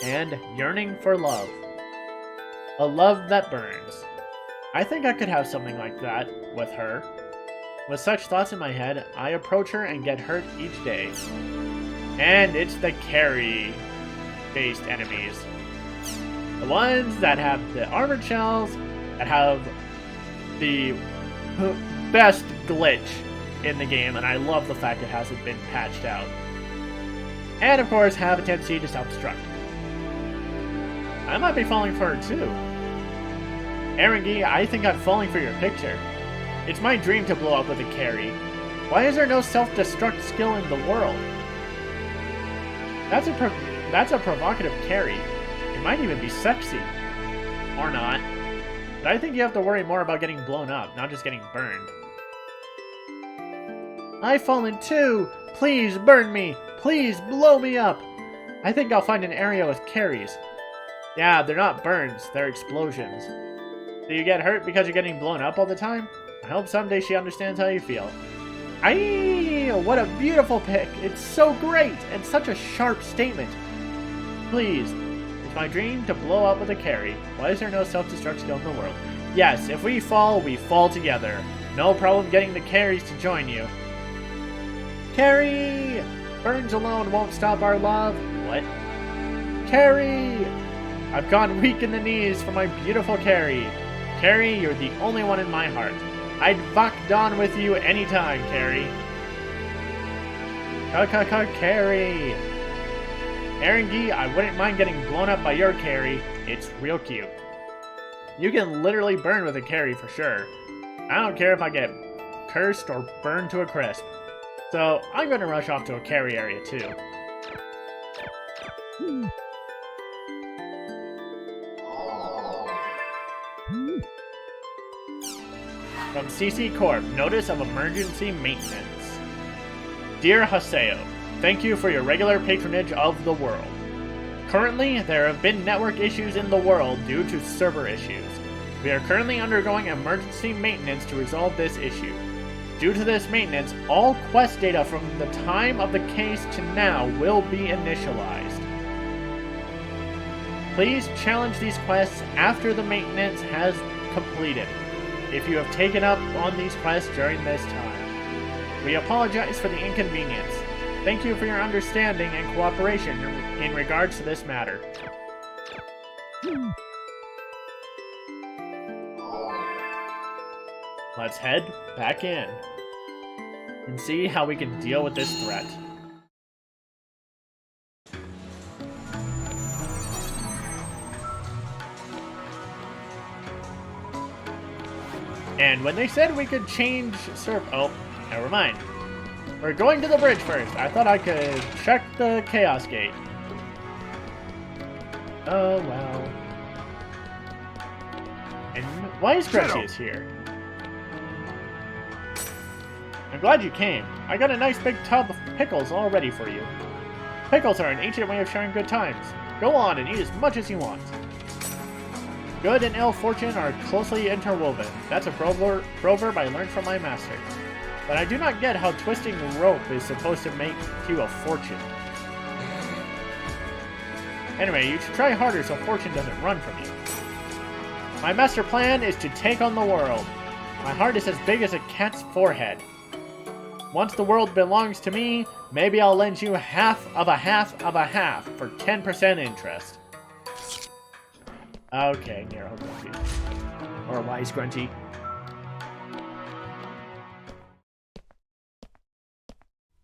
And yearning for love. A love that burns. I think I could have something like that with her. With such thoughts in my head, I approach her and get hurt each day. And it's the carry-based enemies. The ones that have the armored shells, that have the best glitch in the game, and I love the fact it hasn't been patched out. And of course, have a tendency to self-destruct. I might be falling for her too. Erengi, I think I'm falling for your picture. It's my dream to blow up with a carry. Why is there no self-destruct skill in the world? That's a provocative carry. It might even be sexy. Or not. But I think you have to worry more about getting blown up, not just getting burned. I've fallen too! Please burn me! Please blow me up! I think I'll find an area with carries. Yeah, they're not burns, they're explosions. Do you get hurt because you're getting blown up all the time? I hope someday she understands how you feel. Aye, what a beautiful pick! It's so great, and such a sharp statement. Please, it's my dream to blow up with a carry. Why is there no self-destruct skill in the world? Yes, if we fall together. No problem getting the carries to join you. Carry! Burns alone won't stop our love. What? Carry! I've gone weak in the knees for my beautiful Carrie. Carrie, you're the only one in my heart. I'd fuck Dawn with you anytime, Carrie. Carrie. Erengi, I wouldn't mind getting blown up by your Carrie. It's real cute. You can literally burn with a Carrie for sure. I don't care if I get cursed or burned to a crisp. So, I'm gonna rush off to a Carrie area too. From CC Corp, Notice of Emergency Maintenance. Dear Haseo, thank you for your regular patronage of the world. Currently, there have been network issues in the world due to server issues. We are currently undergoing emergency maintenance to resolve this issue. Due to this maintenance, all quest data from the time of the case to now will be initialized. Please challenge these quests after the maintenance has completed, if you have taken up on these quests during this time. We apologize for the inconvenience. Thank you for your understanding and cooperation in regards to this matter. Let's head back in and see how we can deal with this threat. And when they said we could change oh, never mind. We're going to the bridge first. I thought I could check the Chaos Gate. Oh, well. And why is Grunty is here? I'm glad you came. I got a nice big tub of pickles all ready for you. Pickles are an ancient way of sharing good times. Go on and eat as much as you want. Good and ill fortune are closely interwoven. That's a proverb I learned from my master. But I do not get how twisting rope is supposed to make you a fortune. Anyway, you should try harder so fortune doesn't run from you. My master plan is to take on the world. My heart is as big as a cat's forehead. Once the world belongs to me, maybe I'll lend you half of a half of a half for 10% interest. Okay, Nero Grunty. Or Wise Grunty.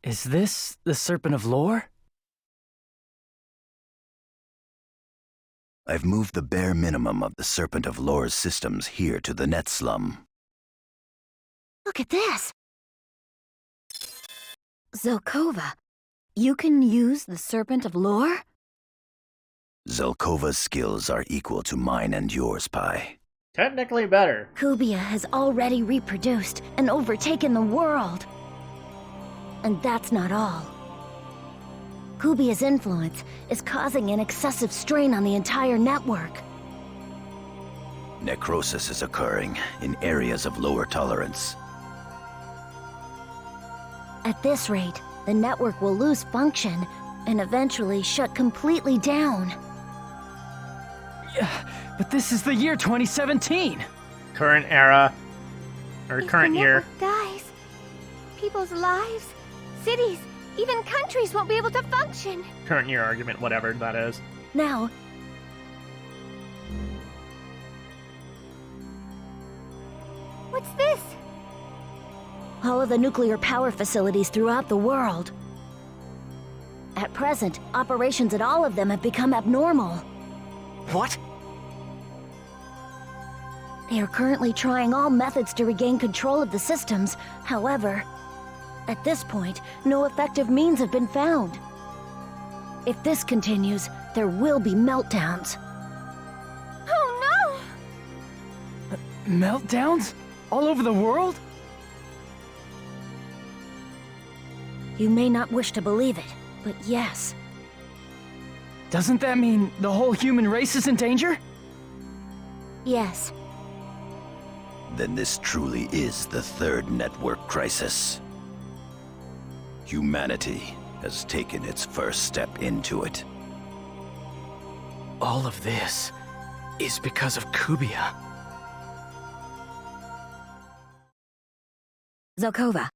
Is this the Serpent of Lore? I've moved the bare minimum of the Serpent of Lore's systems here to the net slum. Look at this! Zelkova, you can use the Serpent of Lore? Zelkova's skills are equal to mine and yours, Pi. Technically better. Kubia has already reproduced and overtaken the world. And that's not all. Kubia's influence is causing an excessive strain on the entire network. Necrosis is occurring in areas of lower tolerance. At this rate, the network will lose function and eventually shut completely down. Yeah, but this is the year 2017! Current era. Or If current the year. network dies, people's lives, cities, even countries won't be able to function. Current year argument, whatever that is. Now, what's this? All of the nuclear power facilities throughout the world. At present, operations at all of them have become abnormal. What? They are currently trying all methods to regain control of the systems. However, at this point, no effective means have been found. If this continues, there will be meltdowns. Oh no! Meltdowns? All over the world? You may not wish to believe it, but yes. Doesn't that mean the whole human race is in danger? Yes. Then this truly is the third network crisis. Humanity has taken its first step into it. All of this is because of Kubia. Zelkova,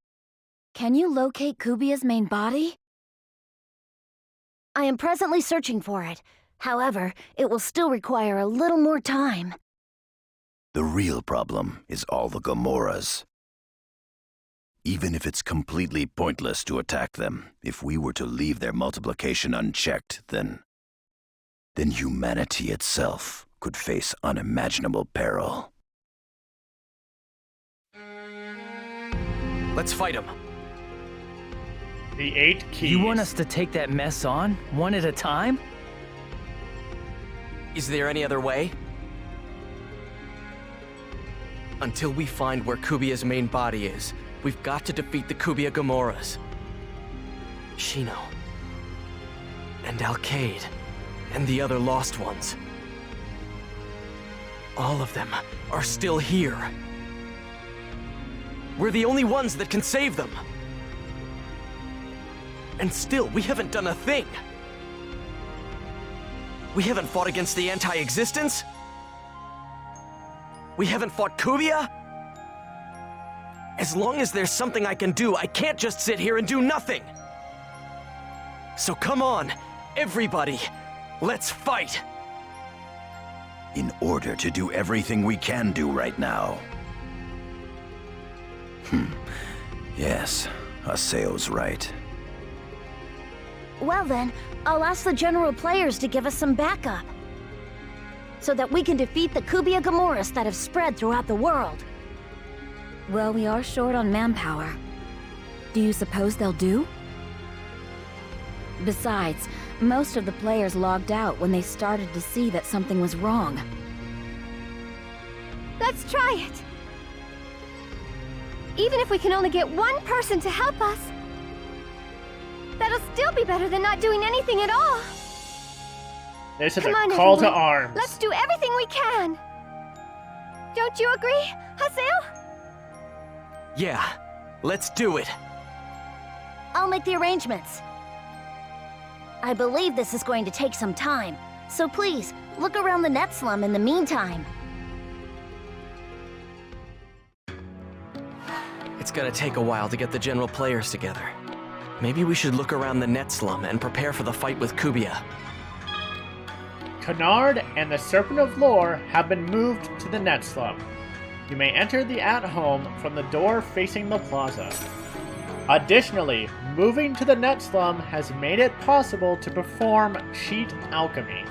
can you locate Kubia's main body? I am presently searching for it. However, it will still require a little more time. The real problem is all the Gamoras. Even if it's completely pointless to attack them, if we were to leave their multiplication unchecked, then humanity itself could face unimaginable peril. Let's fight him. The 8 keys. You want us to take that mess on, one at a time? Is there any other way? Until we find where Kubia's main body is, we've got to defeat the Kubia Gamoras. Shino. And Alcade. And the other lost ones. All of them are still here. We're the only ones that can save them. And still, we haven't done a thing. We haven't fought against the anti-existence. We haven't fought Kubia. As long as there's something I can do, I can't just sit here and do nothing. So come on, everybody, let's fight. In order to do everything we can do right now. Yes, Haseo's right. Well then, I'll ask the general players to give us some backup. So that we can defeat the Kubia Gamoras that have spread throughout the world. Well, we are short on manpower. Do you suppose they'll do? Besides, most of the players logged out when they started to see that something was wrong. Let's try it! Even if we can only get one person to help us, that'll still be better than not doing anything at all. This is Come a on, call to everyone. arms. Let's do everything we can. Don't you agree, Haseo? Yeah, let's do it. I'll make the arrangements. I believe this is going to take some time, so please, look around the net slum in the meantime. It's gonna take a while to get the general players together. Maybe we should look around the net slum and prepare for the fight with Kubia. Canard and the Serpent of Lore have been moved to the net slum. You may enter the at-home from the door facing the plaza. Additionally, moving to the net slum has made it possible to perform cheat alchemy.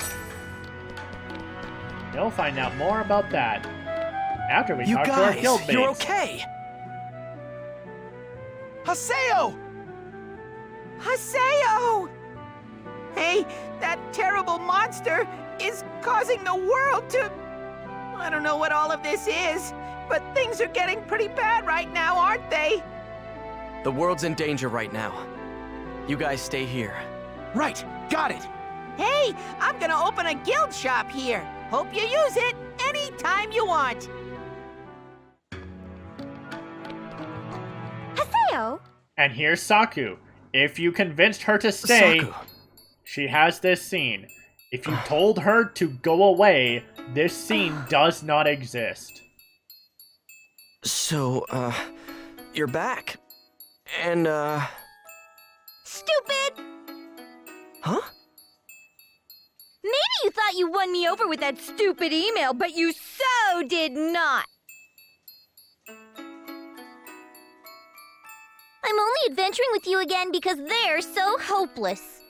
You'll find out more about that after we talk to our guild mates. You're okay! Haseo! Haseo! Hey, that terrible monster is causing the world to... I don't know what all of this is, but things are getting pretty bad right now, aren't they? The world's in danger right now. You guys stay here. Right, got it. Hey, I'm gonna open a guild shop here. Hope you use it anytime you want. Haseo? And here's Saku. If you convinced her to stay, Saku. she has this scene. If you told her to go away, this scene does not exist. So, you're back. And, Stupid! Huh? Maybe you thought you won me over with that stupid email, but you so did not. I'm only adventuring with you again because they're so hopeless.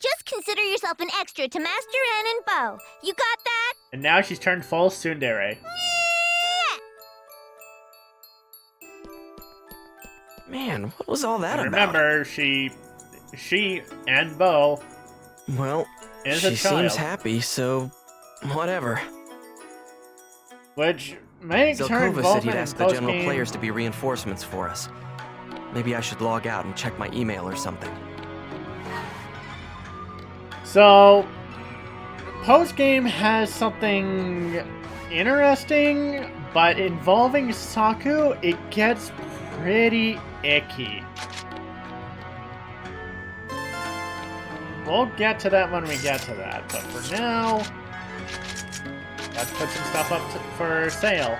Just consider yourself an extra to Master N and Bo. You got that? And now she's turned full tsundere. Man, what was all that And about? remember, she and Bo Well, is she a child. seems happy, so whatever. Which makes her Zelkova said involvement he'd in ask the general post-game- players to be reinforcements for us. Maybe I should log out and check my email or something. So, post-game has something interesting, but involving Saku, it gets pretty icky. We'll get to that when we get to that, but for now, let's put some stuff up for sale.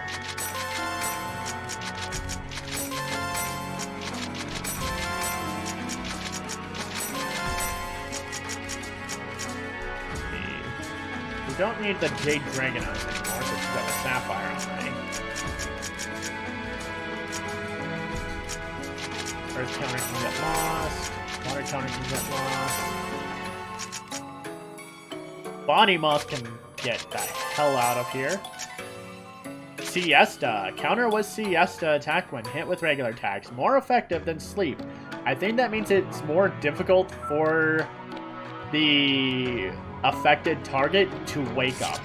We don't need the Jade Dragon Eyes anymore, so we've got the Sapphire already. Earth counter can get lost. Water counter can get lost. Body Moth can get the hell out of here. Siesta. Counter was Siesta attack when hit with regular attacks. More effective than sleep. I think that means it's more difficult for the affected target to wake up.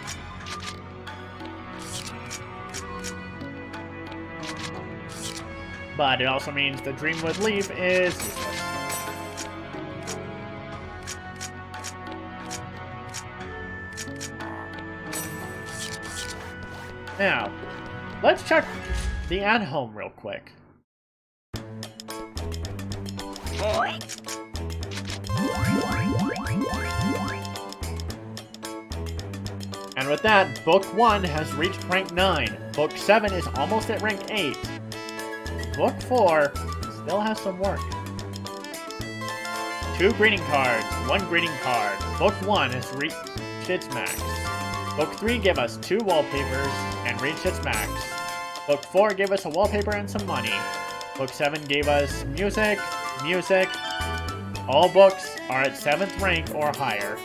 But it also means the Dreamwood Leaf is useless. Now, let's check the at-home real quick. And with that, Book 1 has reached rank 9. Book 7 is almost at rank 8. Book 4 still has some work. 2 greeting cards, 1 greeting card. Book 1 has reached its max. Book 3 gave us 2 wallpapers and reached its max. Book 4 gave us a wallpaper and some money. Book 7 gave us music. All books are at 7th rank or higher.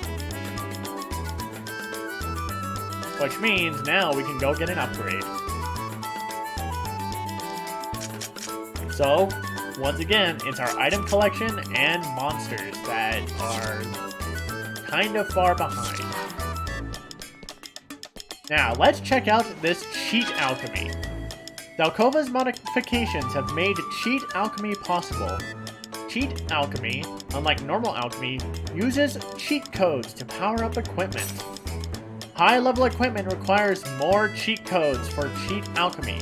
Which means now we can go get an upgrade. So, once again, it's our item collection and monsters that are kind of far behind. Now, let's check out this cheat alchemy. Zelkova's modifications have made cheat alchemy possible. Cheat alchemy, unlike normal alchemy, uses cheat codes to power up equipment. High-level equipment requires more cheat codes for cheat alchemy.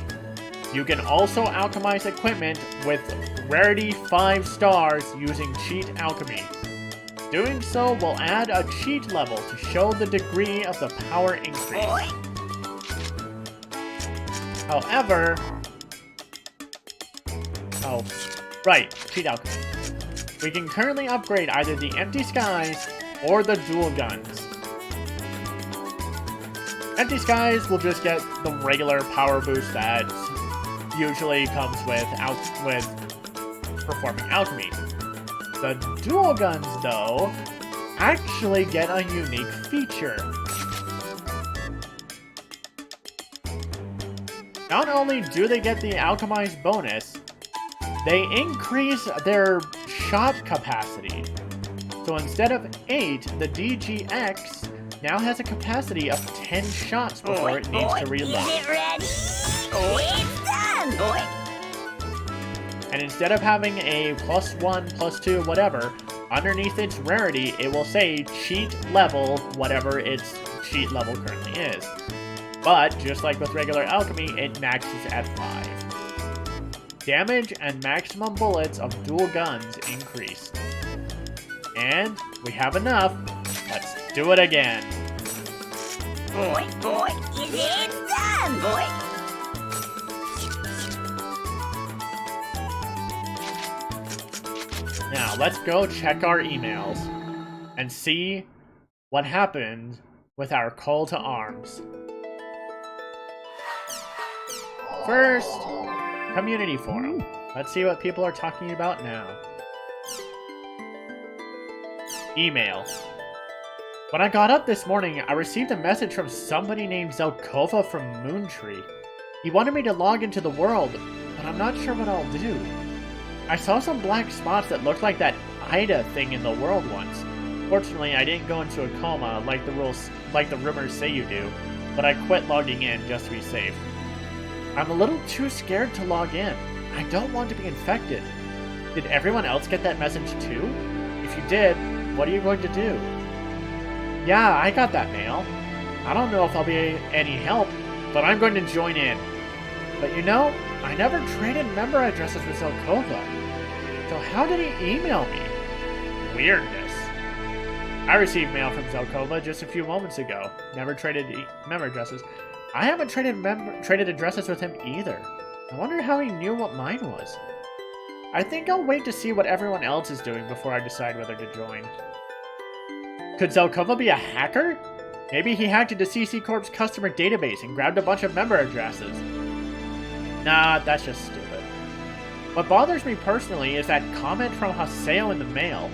You can also alchemize equipment with rarity 5 stars using cheat alchemy. Doing so will add a cheat level to show the degree of the power increase. However... Oh, right, cheat alchemy. We can currently upgrade either the Empty Skies or the Dual Guns. Empty Skies will just get the regular power boost that usually comes with performing alchemy. The dual guns, though, actually get a unique feature. Not only do they get the alchemized bonus, they increase their shot capacity. So instead of 8, the DGX now has a capacity of 10 shots before it needs to reload. Is it ready? It's done, boy! And instead of having a +1, +2, whatever, underneath its rarity, it will say cheat level, whatever its cheat level currently is. But, just like with regular alchemy, it maxes at 5. Damage and maximum bullets of dual guns increased. And we have enough. Let's do it again. Boy, it's done, boy! Now, let's go check our emails and see what happened with our call to arms. First, community forum. Let's see what people are talking about now. Email. When I got up this morning, I received a message from somebody named Zelkova from Moontree. He wanted me to log into the world, but I'm not sure what I'll do. I saw some black spots that looked like that Ida thing in the world once. Fortunately, I didn't go into a coma like the rumors say you do, but I quit logging in just to be safe. I'm a little too scared to log in. I don't want to be infected. Did everyone else get that message too? If you did, what are you going to do? Yeah, I got that mail. I don't know if I'll be any help, but I'm going to join in. But you know, I never traded member addresses with Zelkova. So how did he email me? Weirdness. I received mail from Zelkova just a few moments ago. Never traded member addresses. I haven't traded addresses with him either. I wonder how he knew what mine was. I think I'll wait to see what everyone else is doing before I decide whether to join. Could Zelkova be a hacker? Maybe he hacked into CC Corp's customer database and grabbed a bunch of member addresses. Nah, that's just stupid. What bothers me personally is that comment from Haseo in the mail.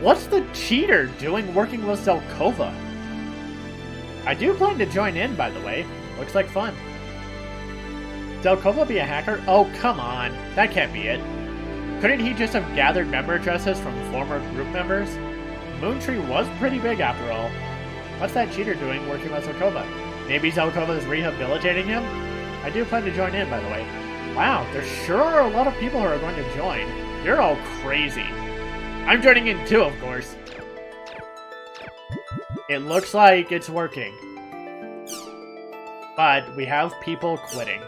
What's the cheater doing working with Zelkova? I do plan to join in, by the way. Looks like fun. Zelkova be a hacker? Oh, come on. That can't be it. Couldn't he just have gathered member addresses from former group members? Moontree was pretty big after all. What's that cheater doing working with Zelkova? Maybe Zelkova is rehabilitating him? I do plan to join in, by the way. Wow, there sure are a lot of people who are going to join. You're all crazy. I'm joining in too, of course. It looks like it's working. But we have people quitting.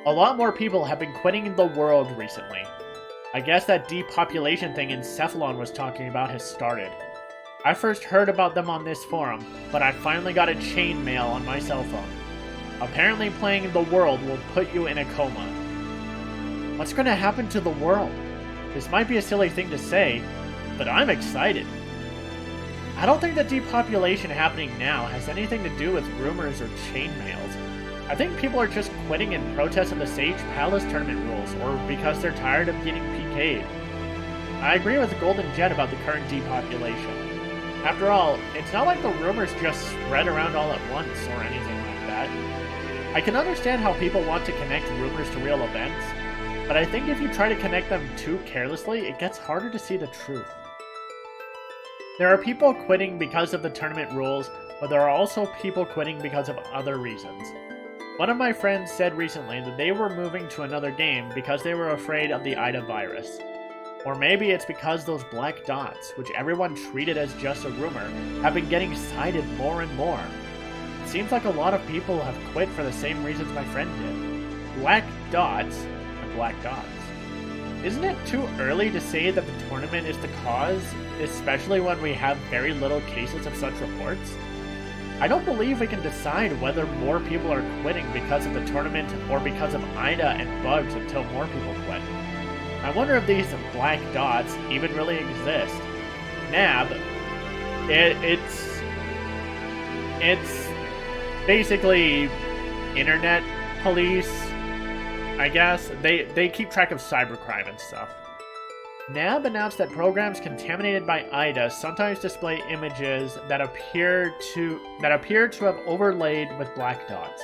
A lot more people have been quitting the world recently. I guess that depopulation thing Encephalon was talking about has started. I first heard about them on this forum, but I finally got a chain mail on my cell phone. Apparently playing the world will put you in a coma. What's going to happen to the world? This might be a silly thing to say, but I'm excited. I don't think that depopulation happening now has anything to do with rumors or chain mails. I think people are just quitting in protest of the Sage Palace tournament rules, or because they're tired of getting PK'd. I agree with Golden Jet about the current depopulation. After all, it's not like the rumors just spread around all at once or anything like that. I can understand how people want to connect rumors to real events, but I think if you try to connect them too carelessly, it gets harder to see the truth. There are people quitting because of the tournament rules, but there are also people quitting because of other reasons. One of my friends said recently that they were moving to another game because they were afraid of the Ida virus. Or maybe it's because those black dots, which everyone treated as just a rumor, have been getting cited more and more. It seems like a lot of people have quit for the same reasons my friend did. Black dots are black dots. Isn't it too early to say that the tournament is the cause, especially when we have very little cases of such reports? I don't believe we can decide whether more people are quitting because of the tournament or because of Ida and bugs until more people quit. I wonder if these black dots even really exist. Nab, it's basically internet police. I guess. They keep track of cybercrime and stuff. NAB announced that programs contaminated by IDA sometimes display images that appear to have overlaid with black dots.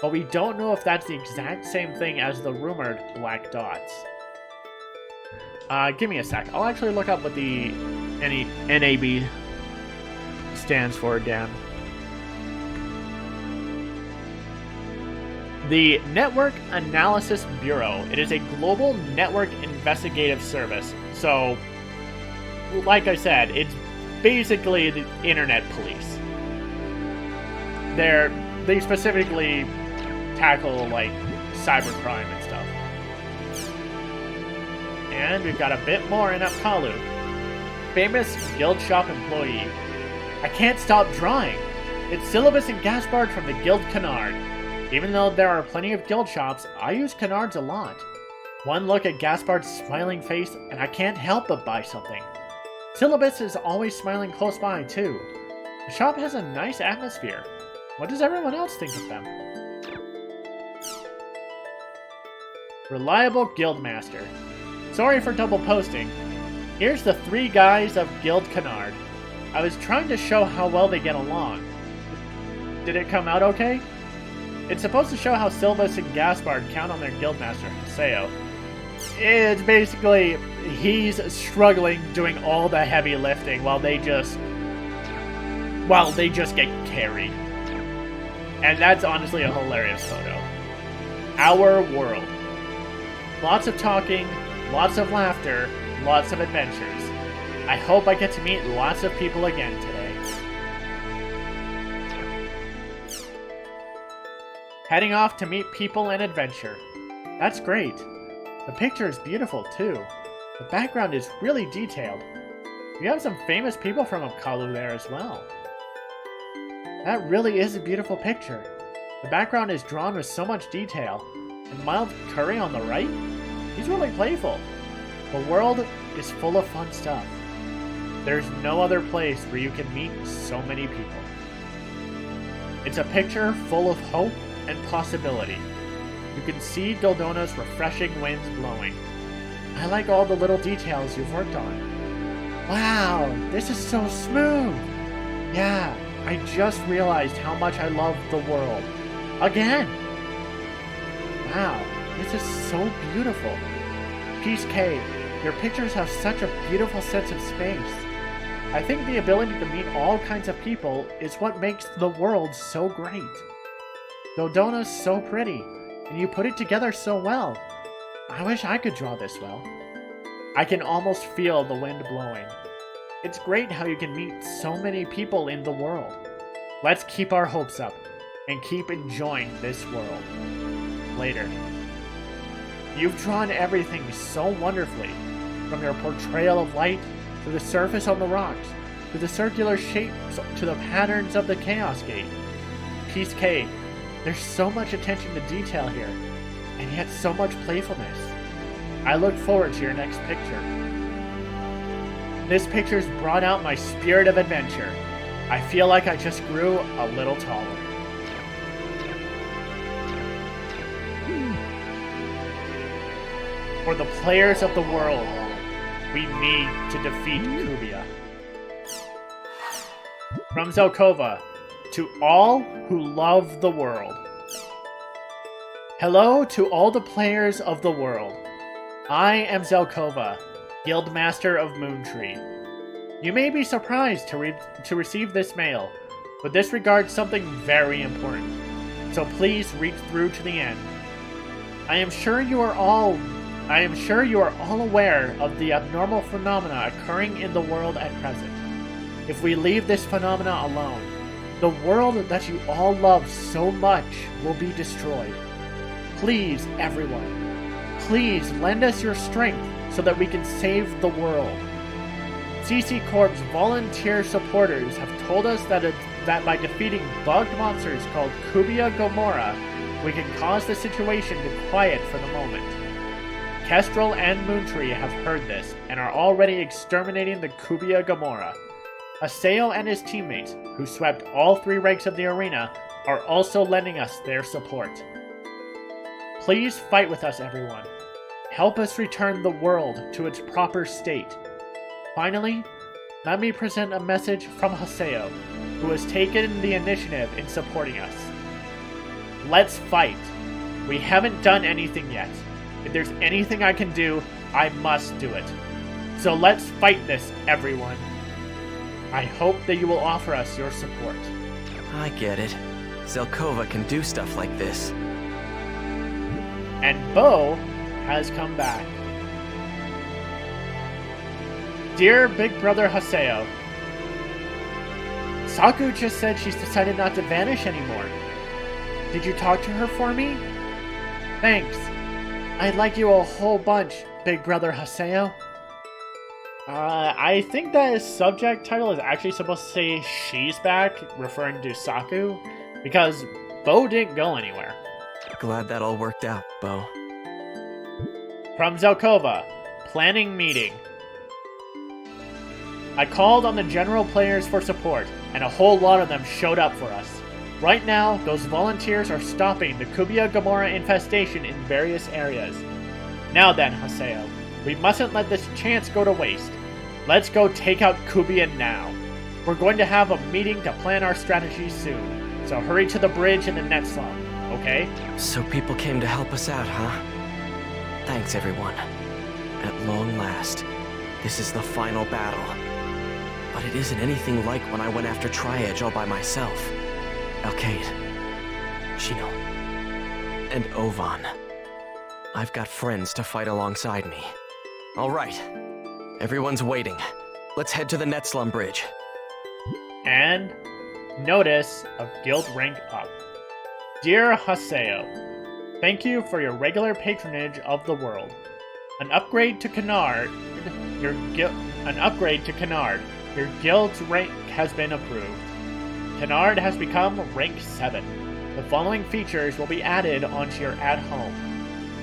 But we don't know if that's the exact same thing as the rumored black dots. Give me a sec. I'll actually look up what the NAB stands for, Dan. The Network Analysis Bureau. It is a global network investigative service. So, like I said, it's basically the internet police. They specifically tackle, like, cybercrime and stuff. And we've got a bit more in Upkalu. Famous guild shop employee. I can't stop drawing. It's Syllabus and Gaspard from the Guild Canard. Even though there are plenty of guild shops, I use Canards a lot. One look at Gaspard's smiling face, and I can't help but buy something. Syllabus is always smiling close by, too. The shop has a nice atmosphere. What does everyone else think of them? Reliable Guildmaster. Sorry for double posting. Here's the 3 guys of Guild Canard. I was trying to show how well they get along. Did it come out okay? It's supposed to show how Syllabus and Gaspard count on their guildmaster, Seo. It's basically, he's struggling doing all the heavy lifting while they just get carried. And that's honestly a hilarious photo. Our world. Lots of talking, lots of laughter, lots of adventures. I hope I get to meet lots of people again today. Heading off to meet people and adventure. That's great. The picture is beautiful too. The background is really detailed. We have some famous people from Upkalu there as well. That really is a beautiful picture. The background is drawn with so much detail. And Mild Curry on the right? He's really playful. The world is full of fun stuff. There's no other place where you can meet so many people. It's a picture full of hope and possibility. You can see Doldona's refreshing winds blowing. I like all the little details you've worked on. Wow, this is so smooth! Yeah, I just realized how much I love the world. Again! Wow, this is so beautiful. Peace K, your pictures have such a beautiful sense of space. I think the ability to meet all kinds of people is what makes the world so great. Doldona's so pretty, and you put it together so well. I wish I could draw this well. I can almost feel the wind blowing. It's great how you can meet so many people in the world. Let's keep our hopes up, and keep enjoying this world. Later. You've drawn everything so wonderfully, from your portrayal of light, to the surface on the rocks, to the circular shapes, to the patterns of the Chaos Gate. Peace K, there's so much attention to detail here, and yet so much playfulness. I look forward to your next picture. This picture's brought out my spirit of adventure. I feel like I just grew a little taller. For the players of the world, we need to defeat Kubia. From Zelkova, to all who love the world. Hello to all the players of the world. I am Zelkova, Guildmaster of Moontree. You may be surprised to receive this mail, but this regards something very important, so please read through to the end. I am sure you are all aware of the abnormal phenomena occurring in the world at present. If we leave this phenomena alone, the world that you all love so much will be destroyed. Please, everyone, please lend us your strength so that we can save the world. CC Corp's volunteer supporters have told us that by defeating bug monsters called Kubia Gomorrah, we can cause the situation to quiet for the moment. Kestrel and Moontree have heard this and are already exterminating the Kubia Gomorrah. Aseo and his teammates, who swept all 3 ranks of the arena, are also lending us their support. Please fight with us, everyone. Help us return the world to its proper state. Finally, let me present a message from Haseo, who has taken the initiative in supporting us. Let's fight. We haven't done anything yet. If there's anything I can do, I must do it. So let's fight this, everyone. I hope that you will offer us your support. I get it. Zelkova can do stuff like this. And Bo has come back. Dear Big Brother Haseo, Saku just said she's decided not to vanish anymore. Did you talk to her for me? Thanks. I'd like you a whole bunch, Big Brother Haseo. I think that his subject title is actually supposed to say she's back, referring to Saku, because Bo didn't go anywhere. Glad that all worked out, Bo. From Zelkova, planning meeting. I called on the general players for support, and a whole lot of them showed up for us. Right now, those volunteers are stopping the Kubia Gamora infestation in various areas. Now then, Haseo, we mustn't let this chance go to waste. Let's go take out Kubia now. We're going to have a meeting to plan our strategy soon, so hurry to the bridge in the net slum, okay? So people came to help us out, huh? Thanks, everyone. At long last, this is the final battle. But it isn't anything like when I went after Tri-Edge all by myself. Alkaid, Shino, and Ovan. I've got friends to fight alongside me. All right, everyone's waiting. Let's head to the Netslum Bridge. And notice of guild rank up. Dear Haseo, thank you for your regular patronage of the world. An upgrade to Canard, your guild's rank has been approved. Canard has become rank 7. The following features will be added onto your at-home.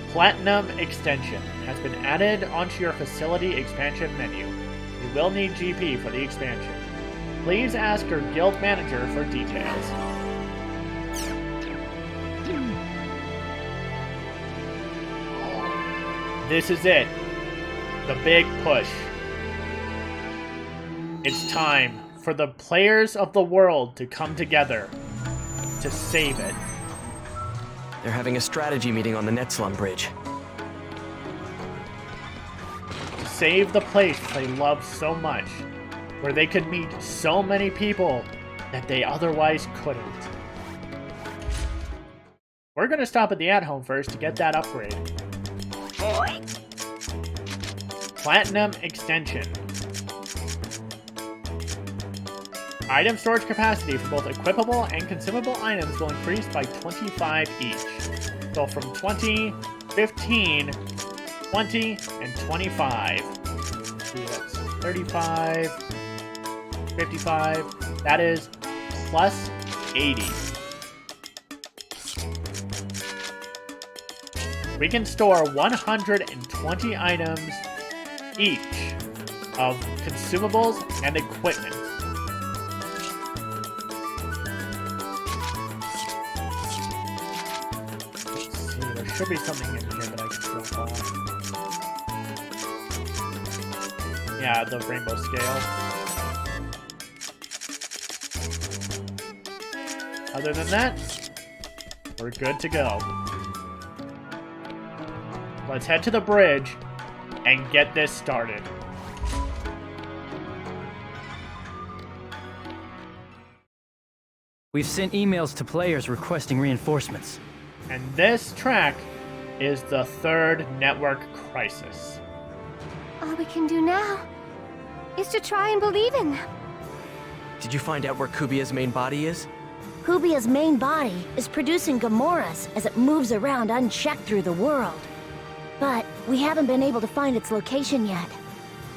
Platinum extension has been added onto your facility expansion menu. You will need GP for the expansion. Please ask your guild manager for details. This is it. The big push. It's time for the players of the world to come together to save it. They're having a strategy meeting on the Netslum Bridge. To save the place they love so much, where they could meet so many people that they otherwise couldn't. We're gonna stop at the at-home first to get that upgrade. Platinum extension. Item storage capacity for both equipable and consumable items will increase by 25 each. So from 20, 15, 20, and 25. See, that's 35, 55. That is plus 80. We can store 120 items each of consumables and equipment. There should be something in here that I can drop off. Yeah, the rainbow scale. Other than that, we're good to go. Let's head to the bridge and get this started. We've sent emails to players requesting reinforcements. And this track is the third network crisis. All we can do now is to try and believe in them. Did you find out where Kubia's main body is? Kubia's main body is producing Gamoras as it moves around unchecked through the world. But we haven't been able to find its location yet.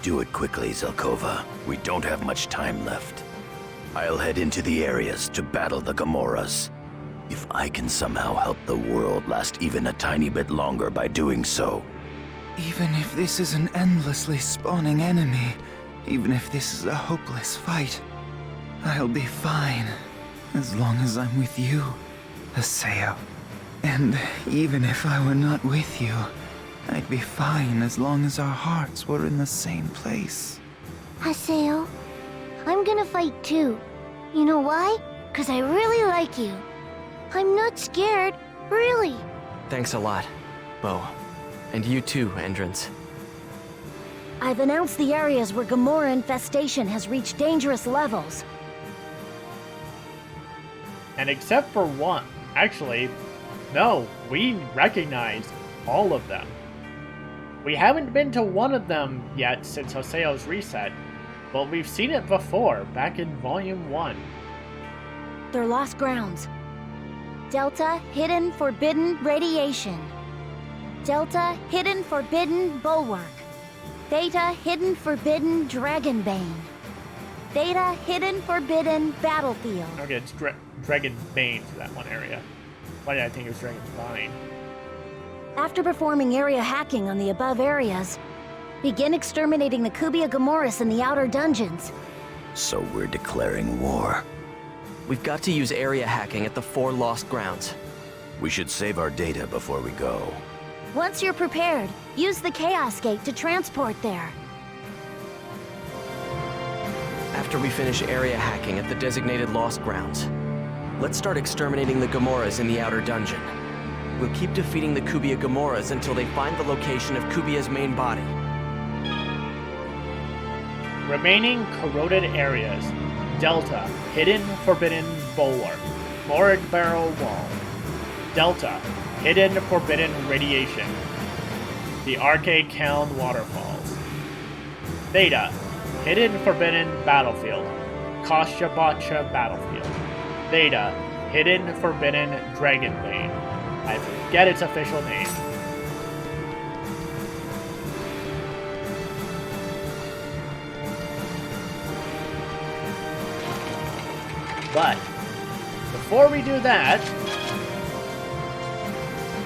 Do it quickly, Zelkova. We don't have much time left. I'll head into the areas to battle the Gamoras. If I can somehow help the world last even a tiny bit longer by doing so. Even if this is an endlessly spawning enemy, even if this is a hopeless fight, I'll be fine. As long as I'm with you, Haseo. And even if I were not with you, I'd be fine as long as our hearts were in the same place. Haseo, I'm gonna fight too. You know why? 'Cause I really like you. I'm not scared, really. Thanks a lot, Bo. And you too, Entrance. I've announced the areas where Gamora infestation has reached dangerous levels. And except for one, actually, no, we recognize all of them. We haven't been to one of them yet since Hoseo's reset, but we've seen it before, back in Volume 1. They're lost grounds. Delta, hidden, forbidden, radiation. Delta, hidden, forbidden, bulwark. Theta, hidden, forbidden, dragonbane. Theta, hidden, forbidden, battlefield. Okay, it's Dragonbane for that one area. Why did I think it was Dragonbane? After performing area hacking on the above areas, begin exterminating the Kubia Gamoras in the outer dungeons. So we're declaring war. We've got to use area hacking at the 4 lost grounds. We should save our data before we go. Once you're prepared, use the Chaos Gate to transport there. After we finish area hacking at the designated lost grounds, let's start exterminating the Gamoras in the outer dungeon. We'll keep defeating the Kubia Gamoras until they find the location of Kubia's main body. Remaining corroded areas. Delta, hidden, forbidden, bulwark. Morag barrow wall. Delta, hidden, forbidden, radiation. The Arcade Caln waterfalls. Theta, hidden, forbidden, battlefield. Koshabacha battlefield. Theta, hidden, forbidden, dragonbane. I forget its official name. But before we do that,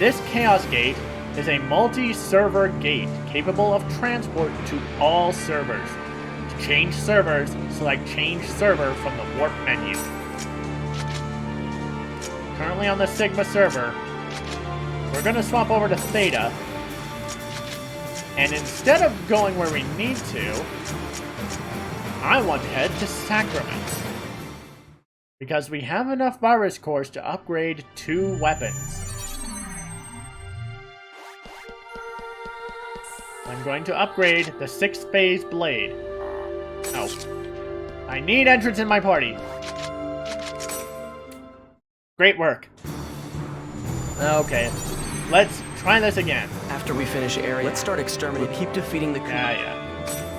this Chaos Gate is a multi-server gate capable of transport to all servers. To change servers, select Change Server from the Warp menu. Currently on the Sigma server, we're going to swap over to Theta, and instead of going where we need to, I want to head to Sacrament. Because we have enough virus cores to upgrade 2 weapons. I'm going to upgrade the 6th phase blade. Oh. I need entrance in my party. Great work. Okay. Let's try this again. After we finish area, let's start exterminating. Keep defeating the Kubia.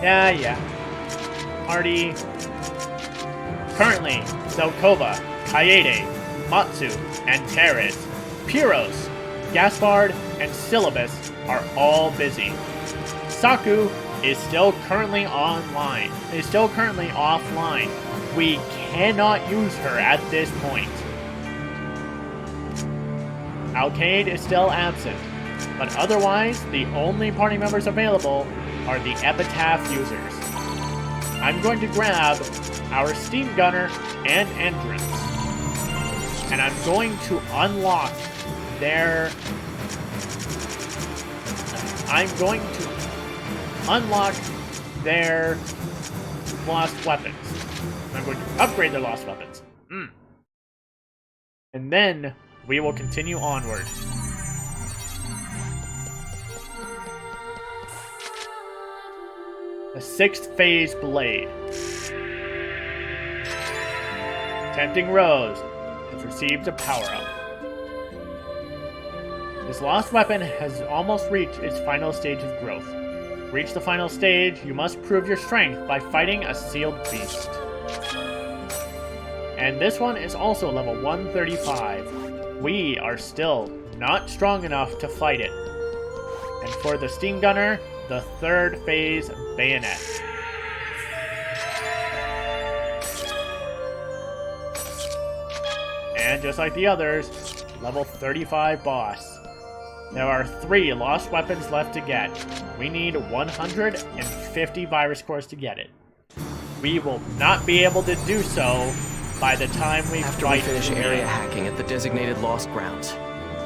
Yeah. Party. Currently, Zelkova, Kaede, Matsu, and Teres, Pyros, Gaspard, and Syllabus are all busy. Saku is still currently offline. We cannot use her at this point. Alcade is still absent, but otherwise, the only party members available are the Epitaph users. I'm going to grab our Steam Gunner and Entrance, and I'm going to unlock their... lost weapons. I'm going to upgrade their lost weapons. And then we will continue onward. The 6th phase blade. Tempting Rose has received a power-up. This lost weapon has almost reached its final stage of growth. To reach the final stage, you must prove your strength by fighting a sealed beast. And this one is also level 135. We are still not strong enough to fight it. And for the Steam Gunner, the 3rd phase bayonet. And just like the others, level 35 boss. There are 3 lost weapons left to get. We need 150 virus cores to get it. We will not be able to do so by the time we After we finish area hacking at the designated lost grounds,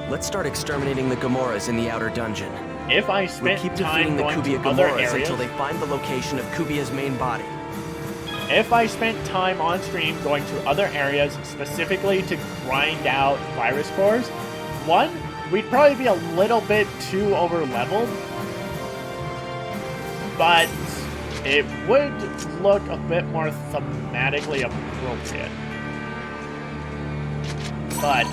Let's start exterminating the Gamoras in the outer dungeon. If I We'll spent keep time defeating the going Kubia to other Gamoras areas, until they find the location of Kubia's main body. if I spent time on stream going to other areas specifically to grind out virus cores, one, we'd probably be a little bit too over leveled, but it would look a bit more thematically appropriate. But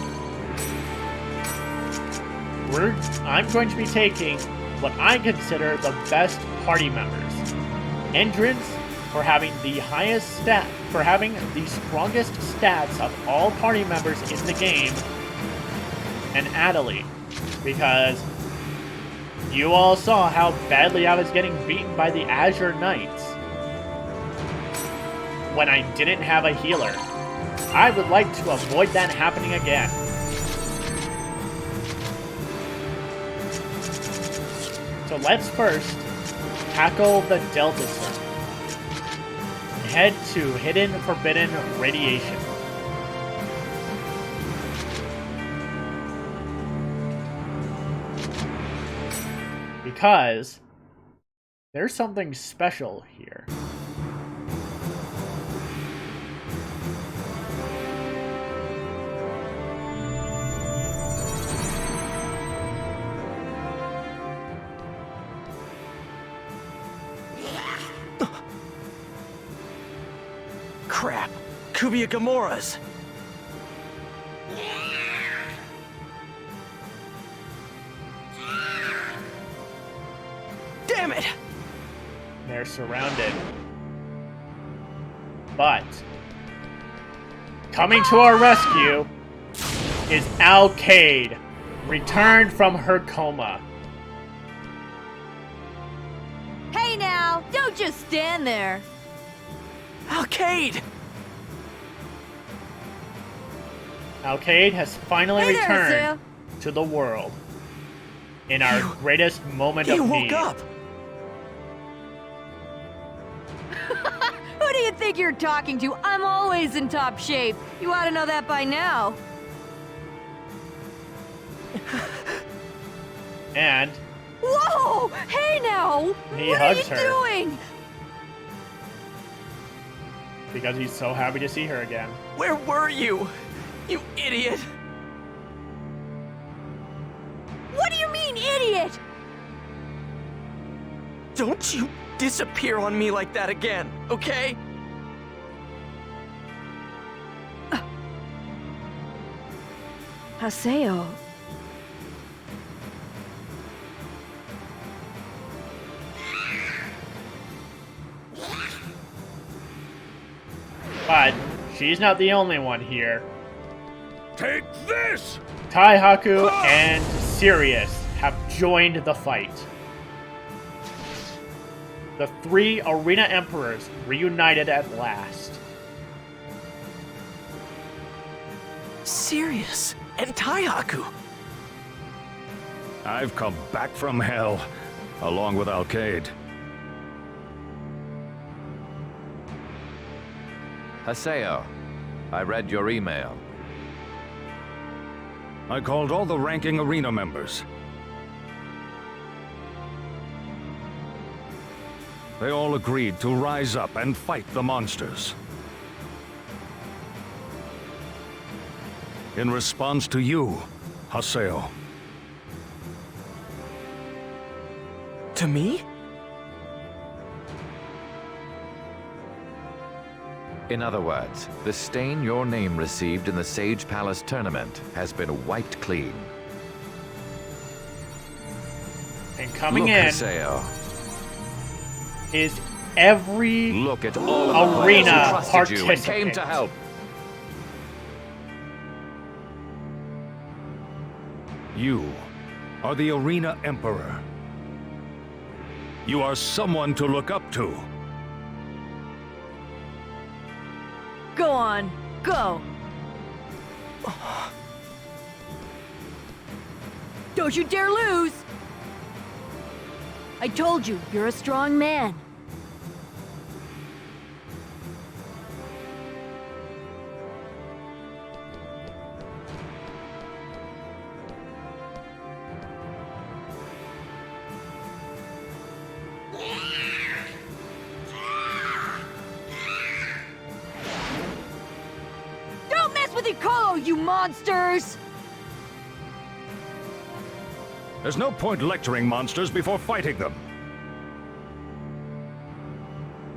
I'm going to be taking what I consider the best party members. Endrins for having the highest stat, for having the strongest stats of all party members in the game, and Adelie, because you all saw how badly I was getting beaten by the Azure Knights when I didn't have a healer. I would like to avoid that happening again. So let's first tackle the Delta Zone. Head to Hidden Forbidden Radiation. Because there's something special here. Crap! Kubia Gamoras! Damn it! They're surrounded. But coming to our rescue is Alcade, returned from her coma. Hey now, don't just stand there. Alcade! Alcade has finally Hey there, returned Sam. to the world in our greatest moment of You woke need. up! Who do you think you're talking to? I'm always in top shape. You ought to know that by now. And Whoa! Hey now! He what hugs are her. you doing? because he's so happy to see her again. Where were you? You idiot! What do you mean, idiot? Don't you disappear on me like that again, okay? Haseo. But she's not the only one here. Take this! Taihaku and Sirius have joined the fight. The three Arena Emperors reunited at last. Sirius and Taihaku. I've come back from hell, along with Alcade. Haseo, I read your email. I called all the ranking arena members. They all agreed to rise up and fight the monsters. In response to you, Haseo. To me? In other words, the stain your name received in the Sage Palace tournament has been wiped clean. And coming Look, in Haseo, is every look at all of the arena players who trusted you and participant. came to help. You are the Arena Emperor. You are someone to look up to. Go on, go. Don't you dare lose. I told you, you're a strong man. monsters! There's no point lecturing monsters before fighting them.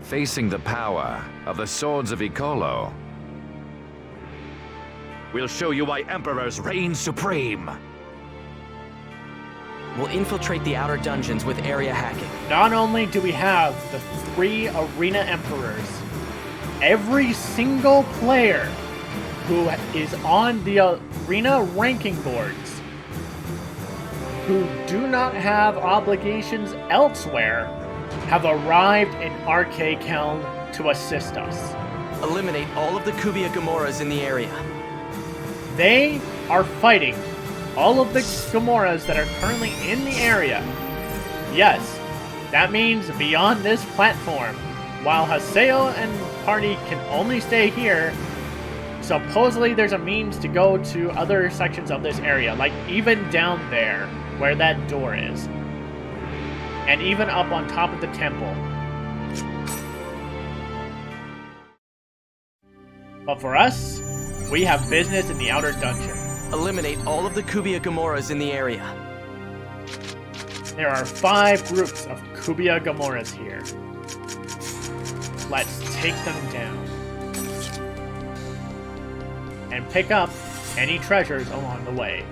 Facing the power of the swords of Icolo, We'll show you why emperors reign supreme. We'll infiltrate the outer dungeons with area hacking. Not only do we have the 3 arena emperors, every single player who is on the arena ranking boards who do not have obligations elsewhere have arrived in Arcade Keln to assist us. Eliminate all of the Kubia Gamoras in the area. They are fighting all of the Gamoras that are currently in the area. Yes, that means beyond this platform. While Haseo and party can only stay here, supposedly there's a means to go to other sections of this area, like even down there, where that door is. And even up on top of the temple. But for us, we have business in the outer dungeon. Eliminate all of the Kubia Gamoras in the area. There are 5 groups of Kubia Gamoras here. Let's take them down. And pick up any treasures along the way.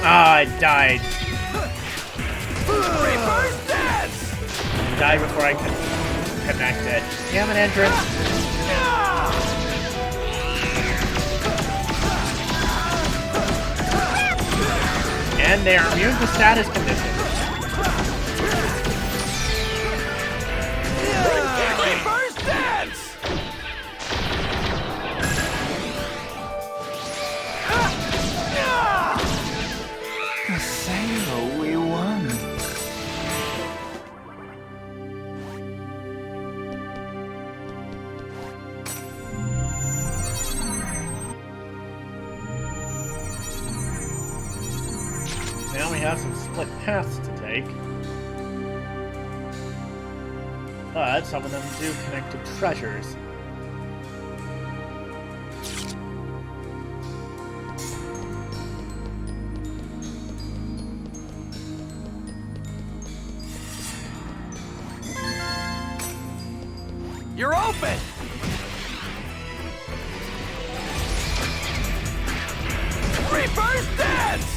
I died. Died before I could connect it. Damn it, entrance. And they are immune to status conditions. We won. Now we have some split paths to take. But some of them do connect to treasures. You're open! Reverse dance!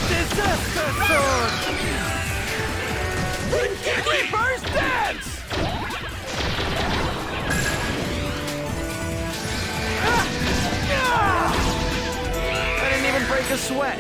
Disaster sword! a sweat.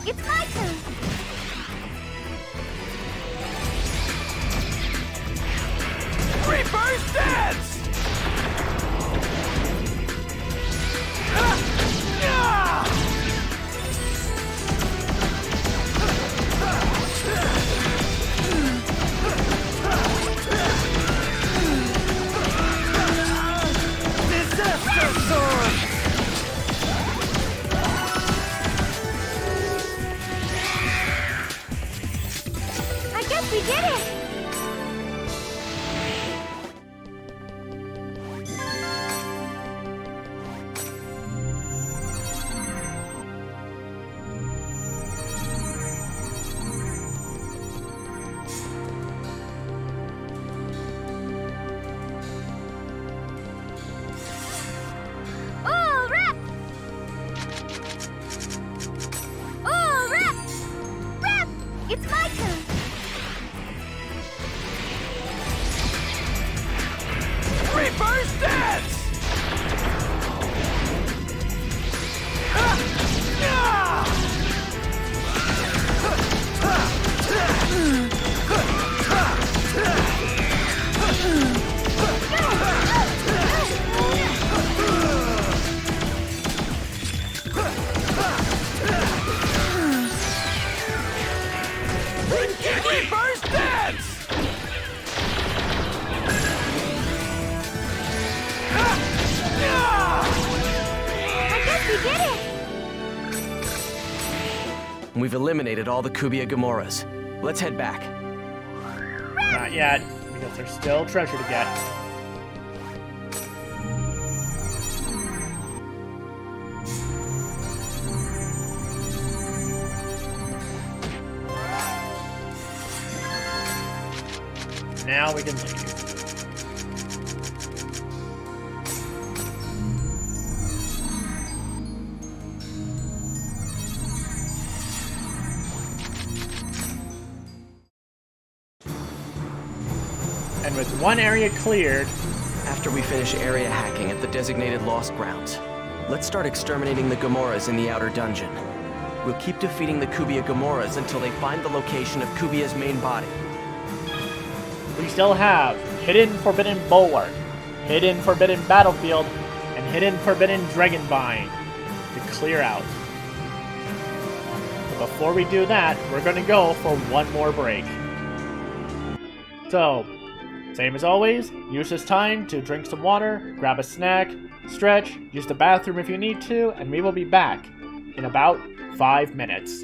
It's my turn! Reverse dance! Disaster sword! I guess we did it! All rep! All rep! Rep! It's my turn! Reverse dance! Reverse dance! I guess we did it! We've eliminated all the Kubia Gamoras. Let's head back. Not yet, because there's still treasure to get. Now we can leave. And with one area cleared, After we finish area hacking at the designated Lost Grounds, let's start exterminating the Gamoras in the outer dungeon. We'll keep defeating the Kubia Gamoras until they find the location of Kubia's main body. we still have Hidden Forbidden Bulwark, Hidden Forbidden Battlefield, and Hidden Forbidden Dragonbind to clear out. But before we do that, we're going to go for one more break. So, same as always, use this time to drink some water, grab a snack, stretch, use the bathroom if you need to, and we will be back in about 5 minutes.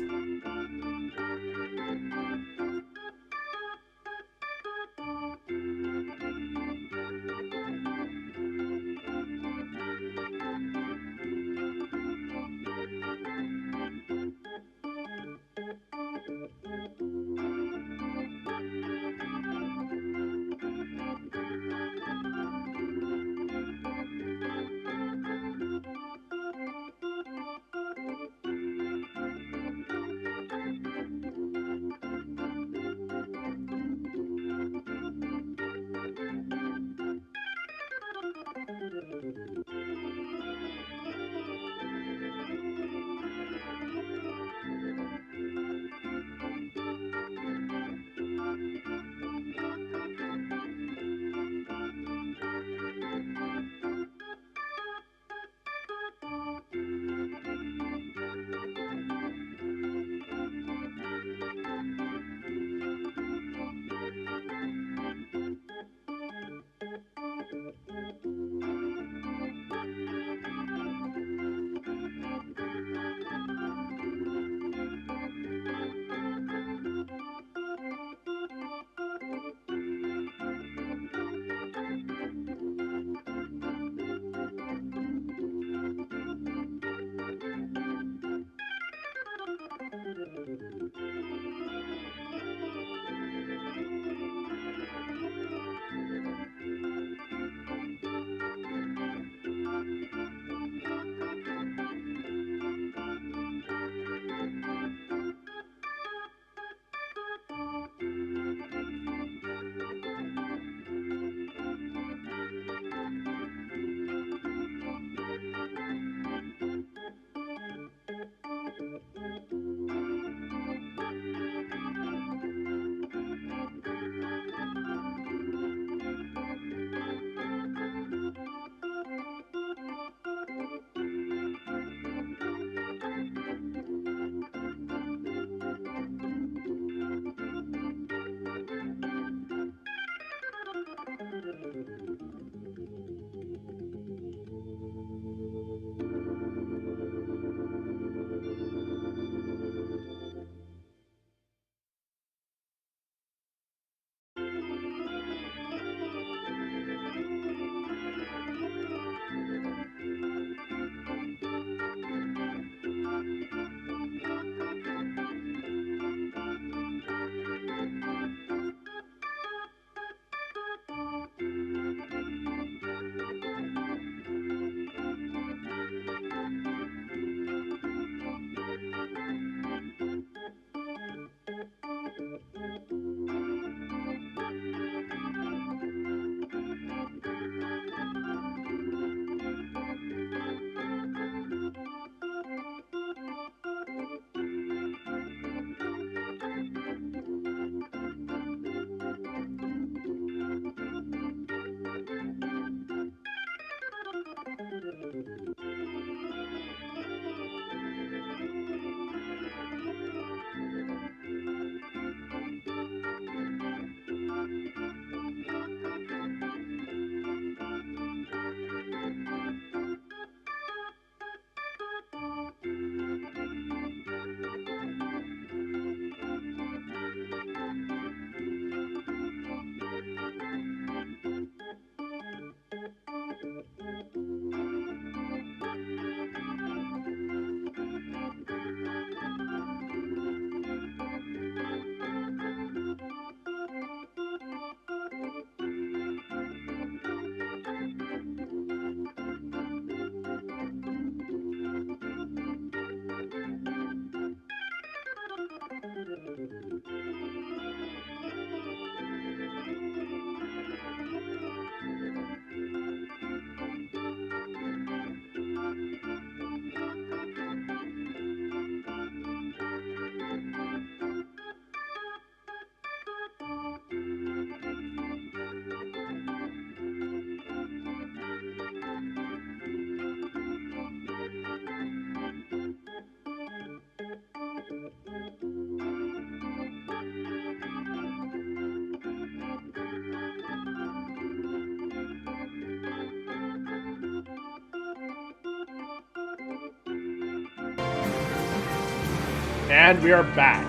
And we are back.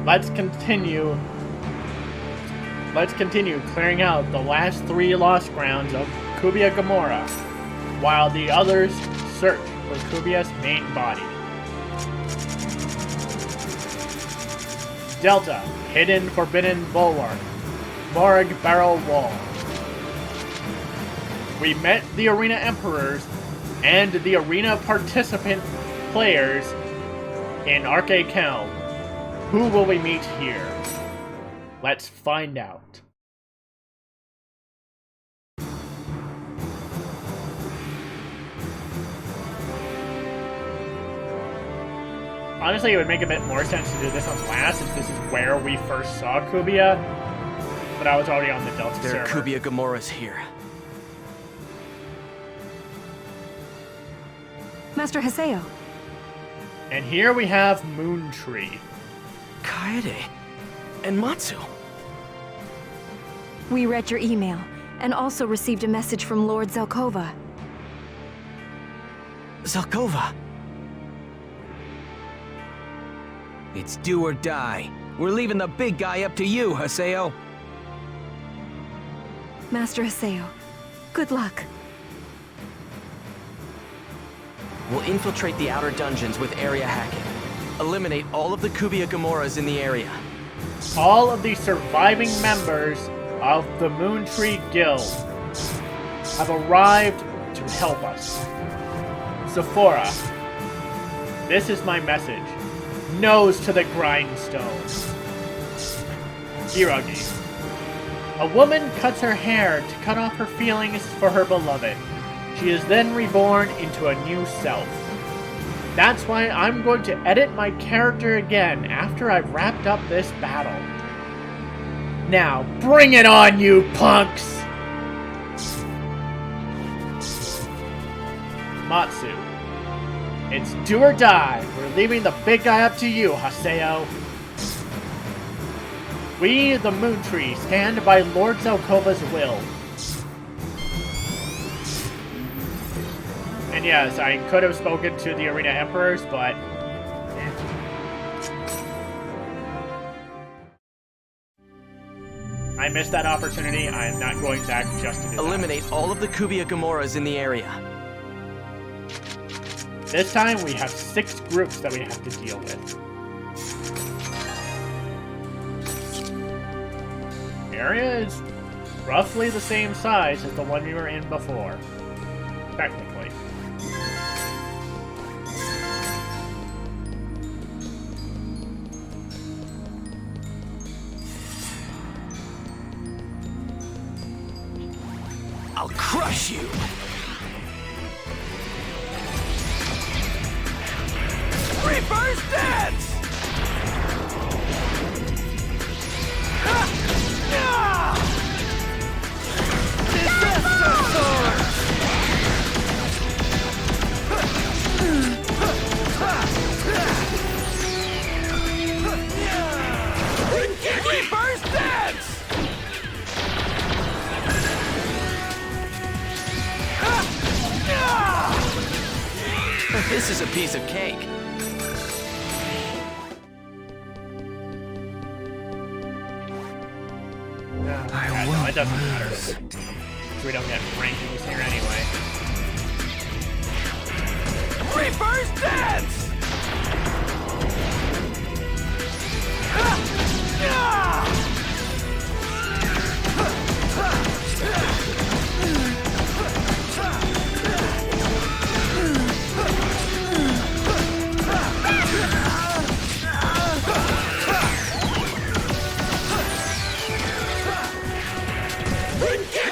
Let's continue clearing out the last 3 lost grounds of Kubia Gamora, while the others search for Kubia's main body. Delta, Hidden Forbidden Bulwark, Morg Barrel Wall. We met the Arena Emperors and the Arena participant players in Arcade Kelm. Who will we meet here? Let's find out. Honestly, it would make a bit more sense to do this on last, since this is where we first saw Kubia. But I was already on the Delta server. There are Kubia Gamoras here. Master Haseo. And here we have Moon Tree. Kaede and Matsu. We read your email, and also received a message from Lord Zelkova. Zelkova. It's do or die. We're leaving the big guy up to you, Haseo. Master Haseo, good luck. We'll infiltrate the outer dungeons with area hacking. Eliminate all of the Kubia Gamoras in the area. All of the surviving members of the Moon Tree Guild have arrived to help us. Sephora, this is my message. Nose to the grindstone. Hirogi, a woman cuts her hair to cut off her feelings for her beloved. She is then reborn into a new self. That's why I'm going to edit my character again after I've wrapped up this battle. Now, bring it on, you punks! Matsu, it's do or die. We're leaving the big guy up to you, Haseo. We, the Moon Tree, stand by Lord Zelkova's will. And yes, I could have spoken to the Arena Emperors, but... I missed that opportunity. I am not going back just to do that. Eliminate all of the Kubia Gamoras in the area. This time, we have 6 groups that we have to deal with. The area is roughly the same size as the one we were in before. Technically. I'll crush you! Reverse dance! Reverse dance! This is a piece of cake. No, it doesn't matter. We don't get rankings here anyway. Reverse dance!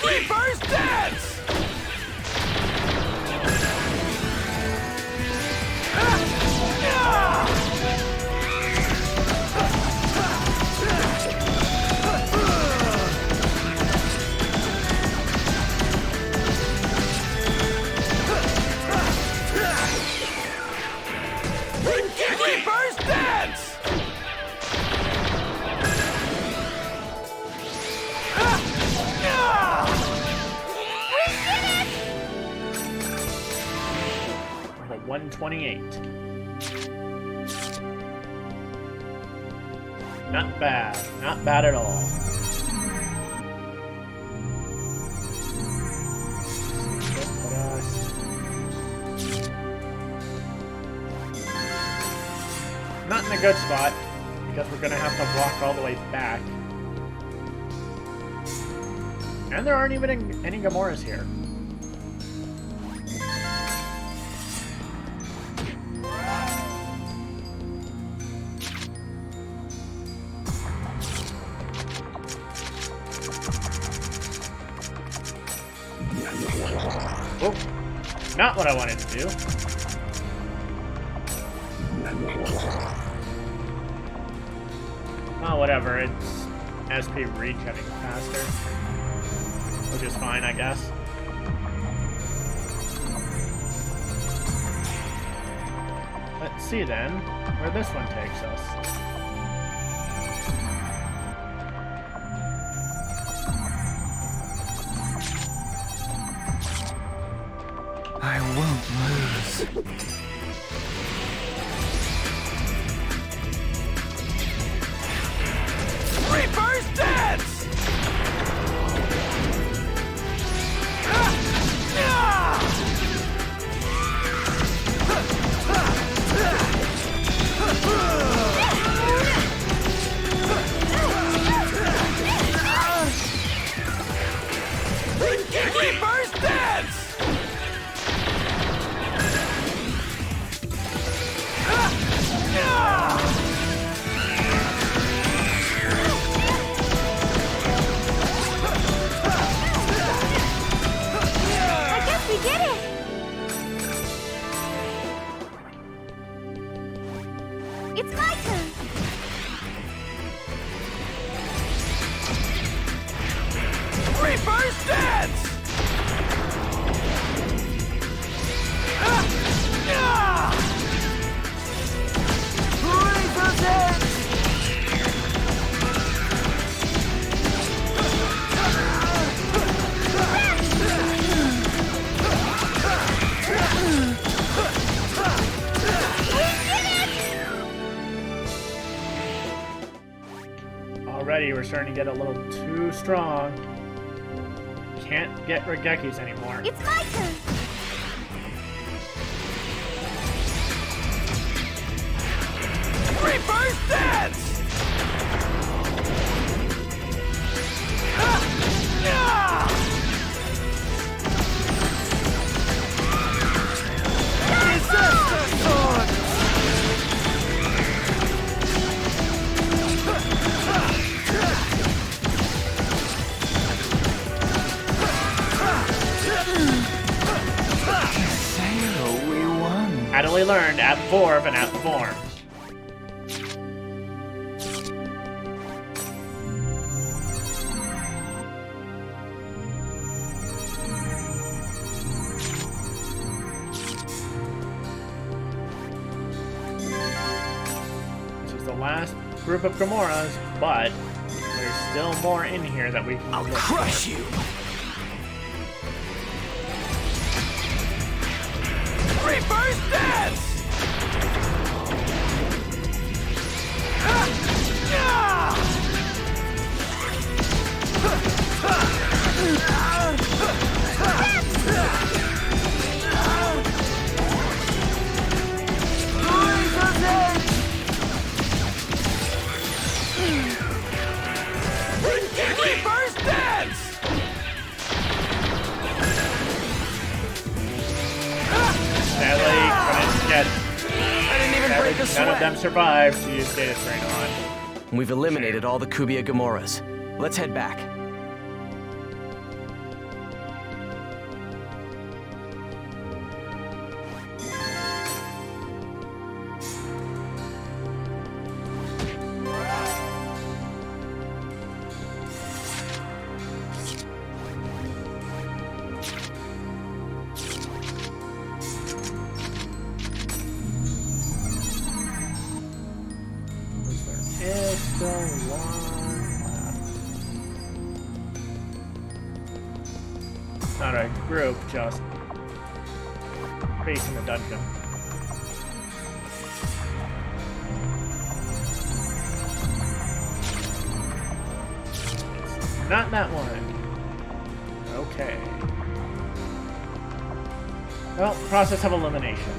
Reverse dance! Reverse dance! We're at 128. Not bad. Not bad at all. Not in a good spot, because we're gonna have to walk all the way back. And there aren't even any Gamoras here. Oh, not what I wanted to do. Oh, whatever, it's SP reach getting faster. Which is fine, I guess. Let's see then, where this one takes us. I won't lose. Reverse dance! Reverse dance! I guess we did it! It's my turn! Reverse dance! Reverse dance! Already, we're starting to get a little too strong. Can't get Regekis anymore. It's my turn! Reverse dance! Disaster sword! Sail, we won. Adderley learned at Vorv and at Vorm. This is the last group of Gamoras, but there's still more in here that we can I'll look crush for. you! Reverse dance! Reverse dance! Sadly, couldn't get. I didn't even break a None sweat. of them survived to use Data Strain on. We've eliminated all the Kubia Gamoras. Let's head back. There is still one left. Not a group, just facing the dungeon. Not that one. Okay. Well, process of elimination.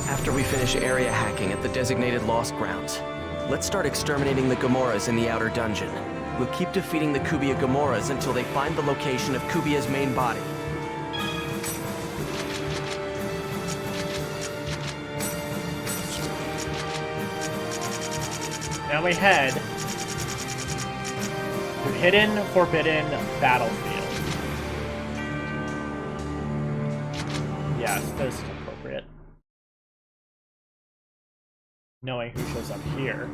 After we finish area hacking at the designated Lost Grounds, let's start exterminating the Gamoras in the outer dungeon. We'll keep defeating the Kubia Gamoras until they find the location of Kubia's main body. Now we head to Hidden Forbidden Battlefield. Yes, this is appropriate. Knowing who shows up here.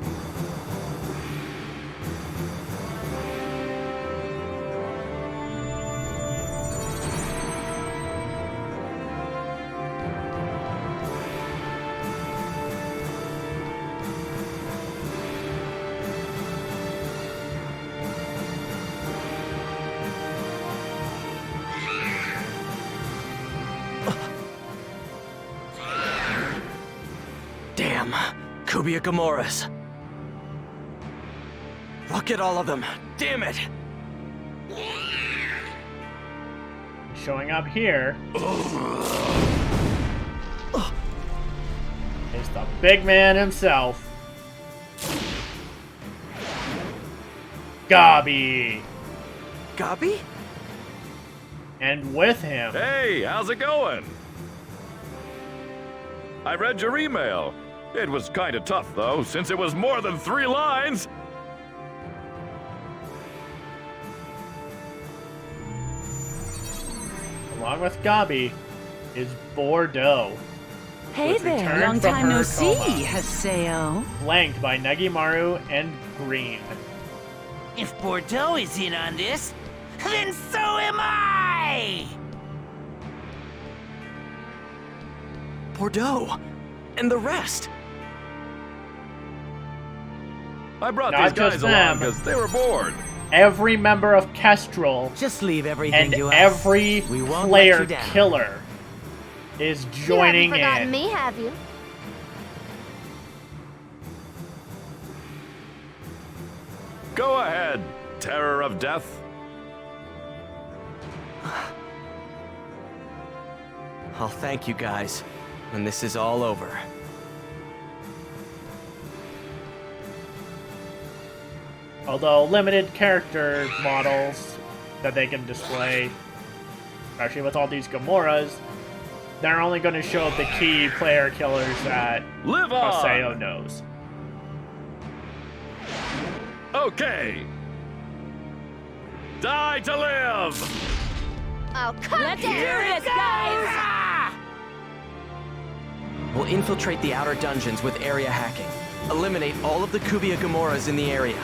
Damn. Kubia Gamoras. Look at all of them. Damn it! Showing up here is the big man himself, Gabi. Gabi? And with him... Hey, how's it going? I read your email. It was kind of tough, though, since it was more than 3 lines. Along with Gabi is Bordeaux. Hey there, long time no see, Haseo. Flanked by Negimaru and Green. If Bordeaux is in on this, then so am I! Bordeaux! And the rest! I brought Not these guys just along them. because they were bored. Every member of Kestrel Just leave everything and to us. every We won't let player you down. killer is joining You haven't forgotten in. me, have you? Go ahead, Terror of Death. I'll thank you guys when this is all over. Although limited character models that they can display, especially with all these Gamoras, they're only going to show the key player killers that Live on! Haseo knows. Okay. Die to live! Oh, come Let's down! do this, guys! We'll infiltrate the outer dungeons with area hacking. Eliminate all of the Kubia Gamoras in the area.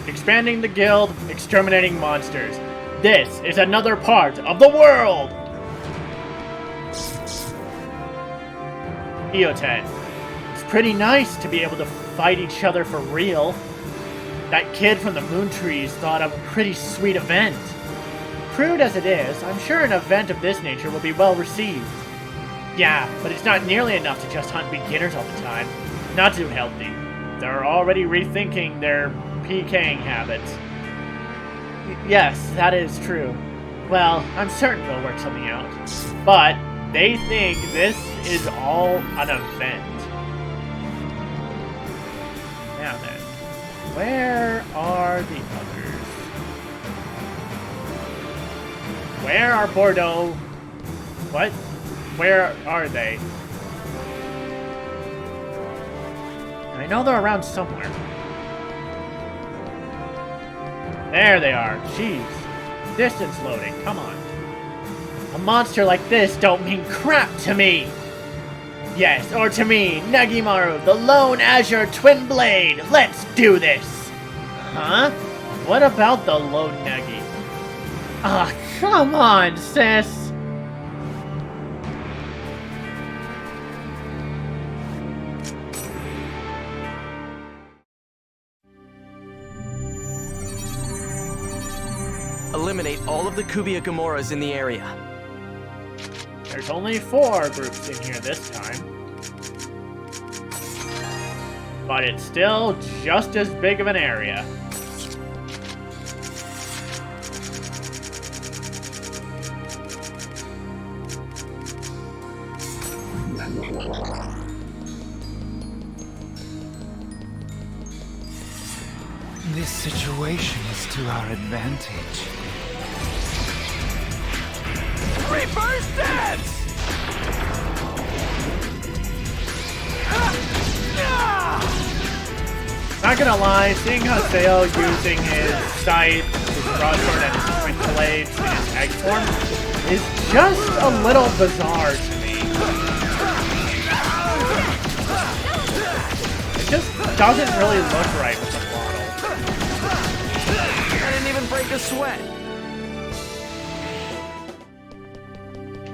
Expanding the guild, exterminating monsters. This is another part of the world! Eoten. It's pretty nice to be able to fight each other for real. That kid from the Moon Trees thought of a pretty sweet event. Crude as it is, I'm sure an event of this nature will be well received. Yeah, but it's not nearly enough to just hunt beginners all the time. Not too healthy. They're already rethinking their PKing habits. Yes, that is true. Well, I'm certain they'll work something out. But they think this is all an event. Now then, where are the others? Where are Bordeaux? What? Where are they? I know they're around somewhere. There they are. Jeez. Distance loading. Come on. A monster like this don't mean crap to me. Yes, or to me, Nagimaru, the lone Azure Twin Blade. Let's do this. Huh? What about the lone Nagi? Ah, come on, sis. Eliminate all of the Kubiya Gamoras in the area. There's only 4 groups in here this time. But it's still just as big of an area. This situation is to our advantage. Reverse dance! Not gonna lie, seeing Haseo using his scythe, his broadsword, and his twin blades in his egg form is just a little bizarre to me. It just doesn't really look right with the model. I didn't even break a sweat.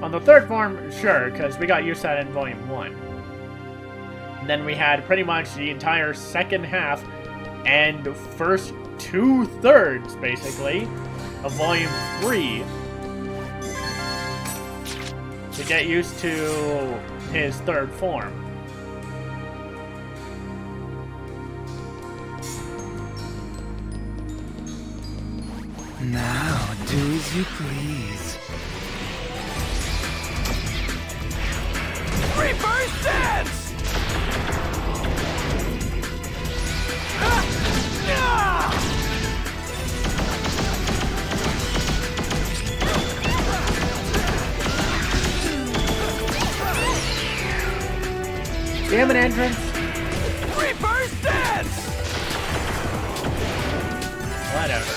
On the 3rd form, sure, because we got used to that in Volume 1. And then we had pretty much the entire second half and first 2/3, basically, of Volume 3 to get used to his 3rd form. Now, do as you please. Reverse dance! Damn an entrance! Reverse dance! Whatever.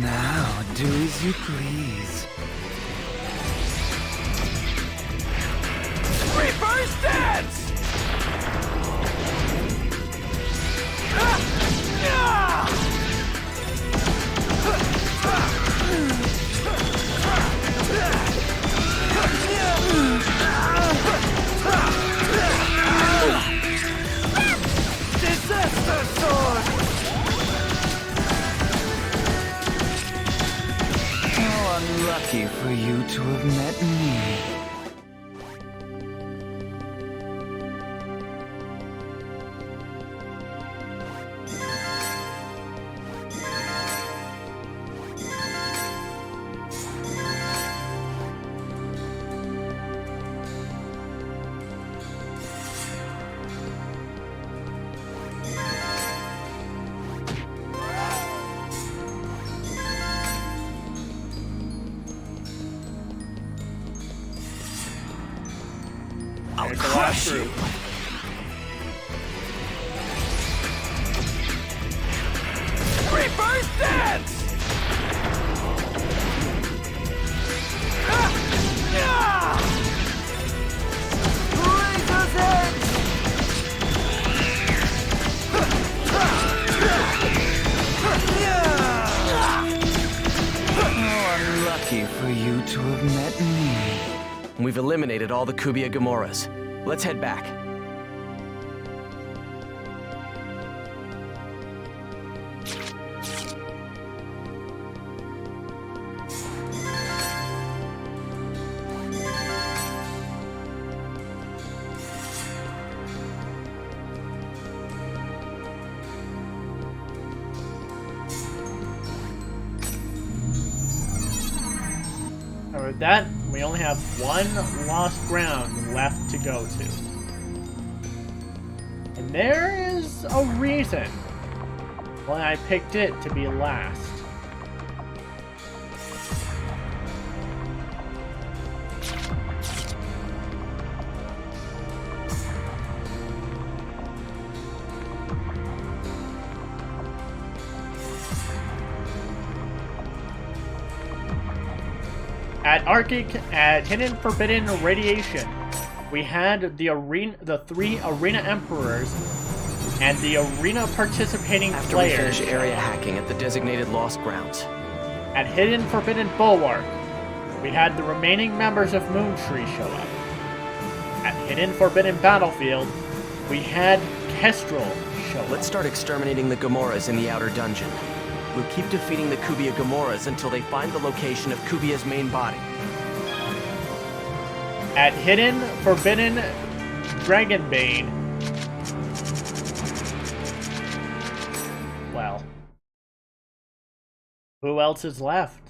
Now, do as you please. Reverse dance! Disaster sword! How unlucky for you to have met me. There's the last group. We've eliminated all the Kubia Gamoras. Let's head back. With that, we only have one lost ground left to go to. And there is a reason why I picked it to be last. At Hidden Forbidden Radiation, we had the three arena emperors and the arena participating After players. we finish area hacking at the designated Lost Grounds. At Hidden Forbidden Bulwark, we had the remaining members of Moontree show up. At Hidden Forbidden Battlefield, we had Kestrel show up. Let's start exterminating the Gamoras in the outer dungeon. We'll keep defeating the Kubia Gamoras until they find the location of Kubia's main body. At Hidden Forbidden Dragonbane, well, who else is left?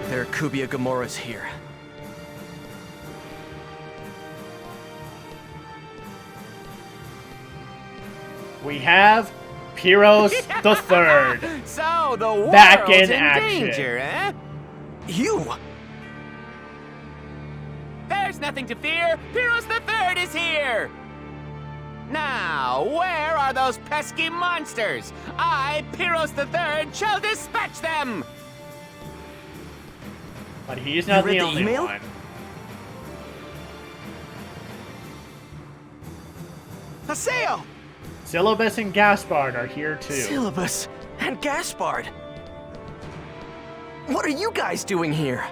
There are Kubia Gamoras here. We have Pyros the Third. So the world's back in in action. danger, eh? You! There's nothing to fear. Pyros the Third is here. Now, where are those pesky monsters? I, Pyros the Third, shall dispatch them. But he's not You read the the only email? one. Haseo! Syllabus and Gaspard are here too. Syllabus and Gaspard! What are you guys doing here?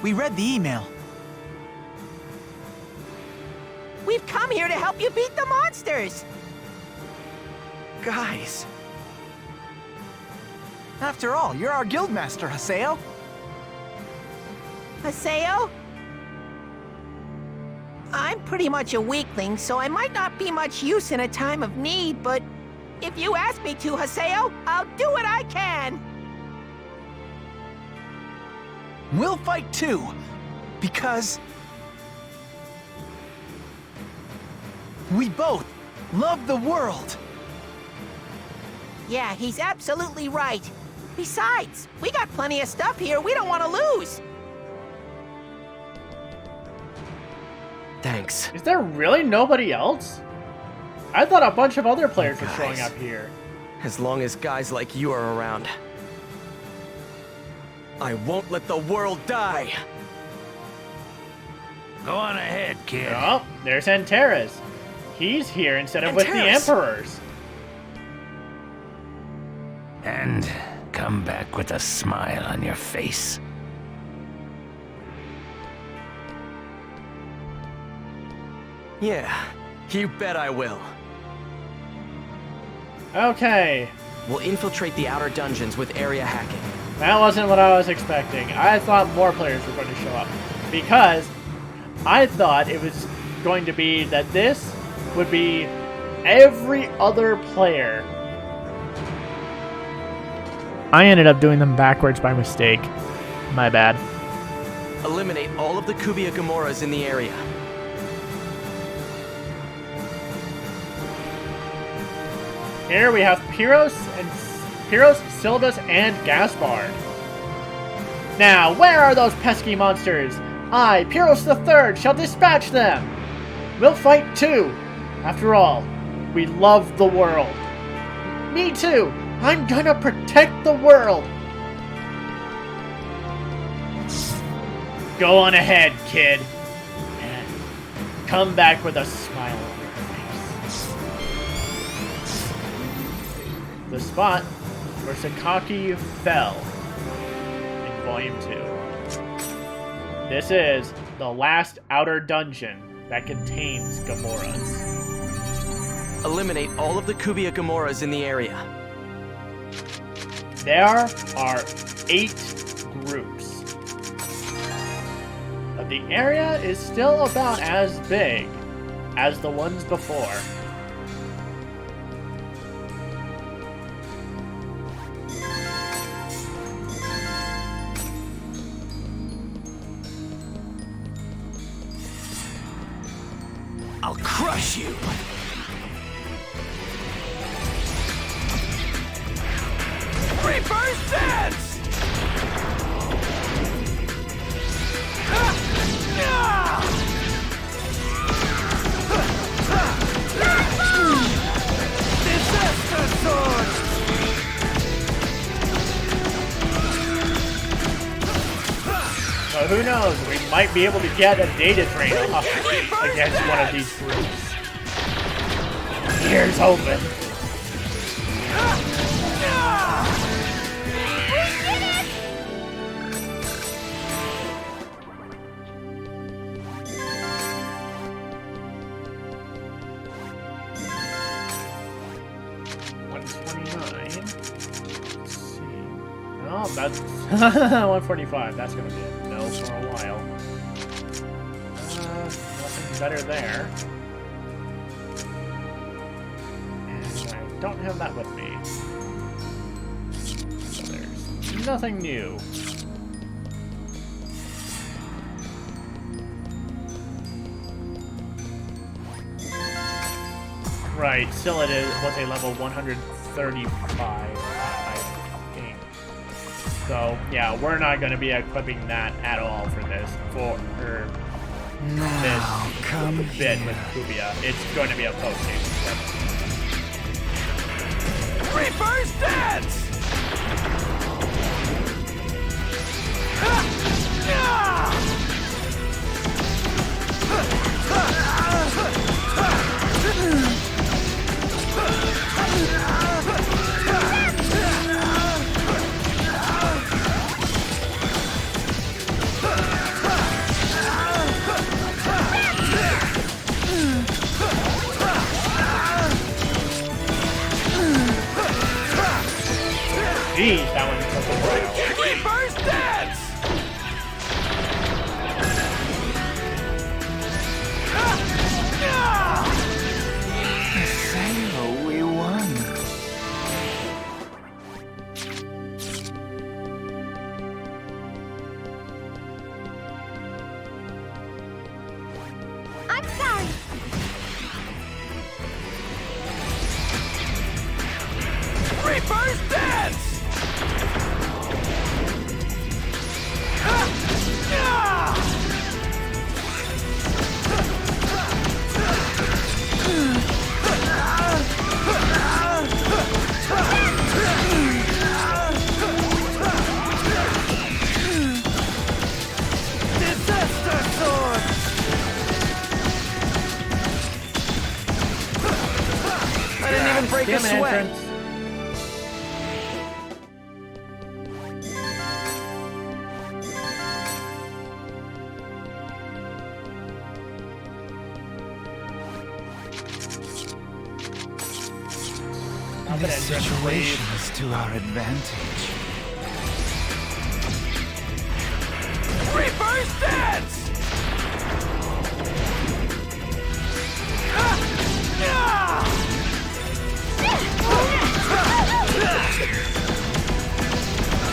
We read the email. We've come here to help you beat the monsters. Guys. After all, you're our guildmaster, Haseo. Haseo? I'm pretty much a weakling, so I might not be much use in a time of need, but if you ask me to, Haseo, I'll do what I can. We'll fight too, because we both love the world. Yeah, he's absolutely right. Besides, we got plenty of stuff here we don't want to lose. Thanks. Is there really nobody else? I thought a bunch of other players were showing up here. As long as guys like you are around, I won't let the world die! Go on ahead, kid. Oh, there's Antares. He's here instead of with the Antares! Emperors. And come back with a smile on your face. Yeah, you bet I will. Okay. We'll infiltrate the outer dungeons with area hacking. That wasn't what I was expecting. I thought more players were going to show up. Because I thought it was going to be that this would be every other player. I ended up doing them backwards by mistake. My bad. Eliminate all of the Kubia Gamoras in the area. Here we have Pyros, Syllabus, and Gaspard. Now, where are those pesky monsters? I, Pyros the Third, shall dispatch them. We'll fight too. After all, we love the world. Me too. I'm gonna protect the world. Go on ahead, kid. And come back with a smile on your face. The spot where Sakaki fell in Volume 2. This is the last outer dungeon that contains Gamoras. Eliminate all of the Kubia Gamoras in the area. There are 8 groups. But the area is still about as big as the ones before. I'll crush you! Reverse dance! Disaster sword! But who knows, we might be able to get a data train off against one of these groups. Here's hoping. Oh, that's 145. That's gonna be a no for a while. Nothing better there. And I don't have that with me. So there's nothing new. Right, still it was a level 135. So, yeah, we're not going to be equipping that at all for this, this bit with Kubia. It's going to be a post-game equip. Reverse dance! Geez, that one took a while. Reverse dance! So we won. I'm sorry. Reverse dance! Disaster sword! I didn't even break a sweat. This situation is to our advantage. Reverse dance!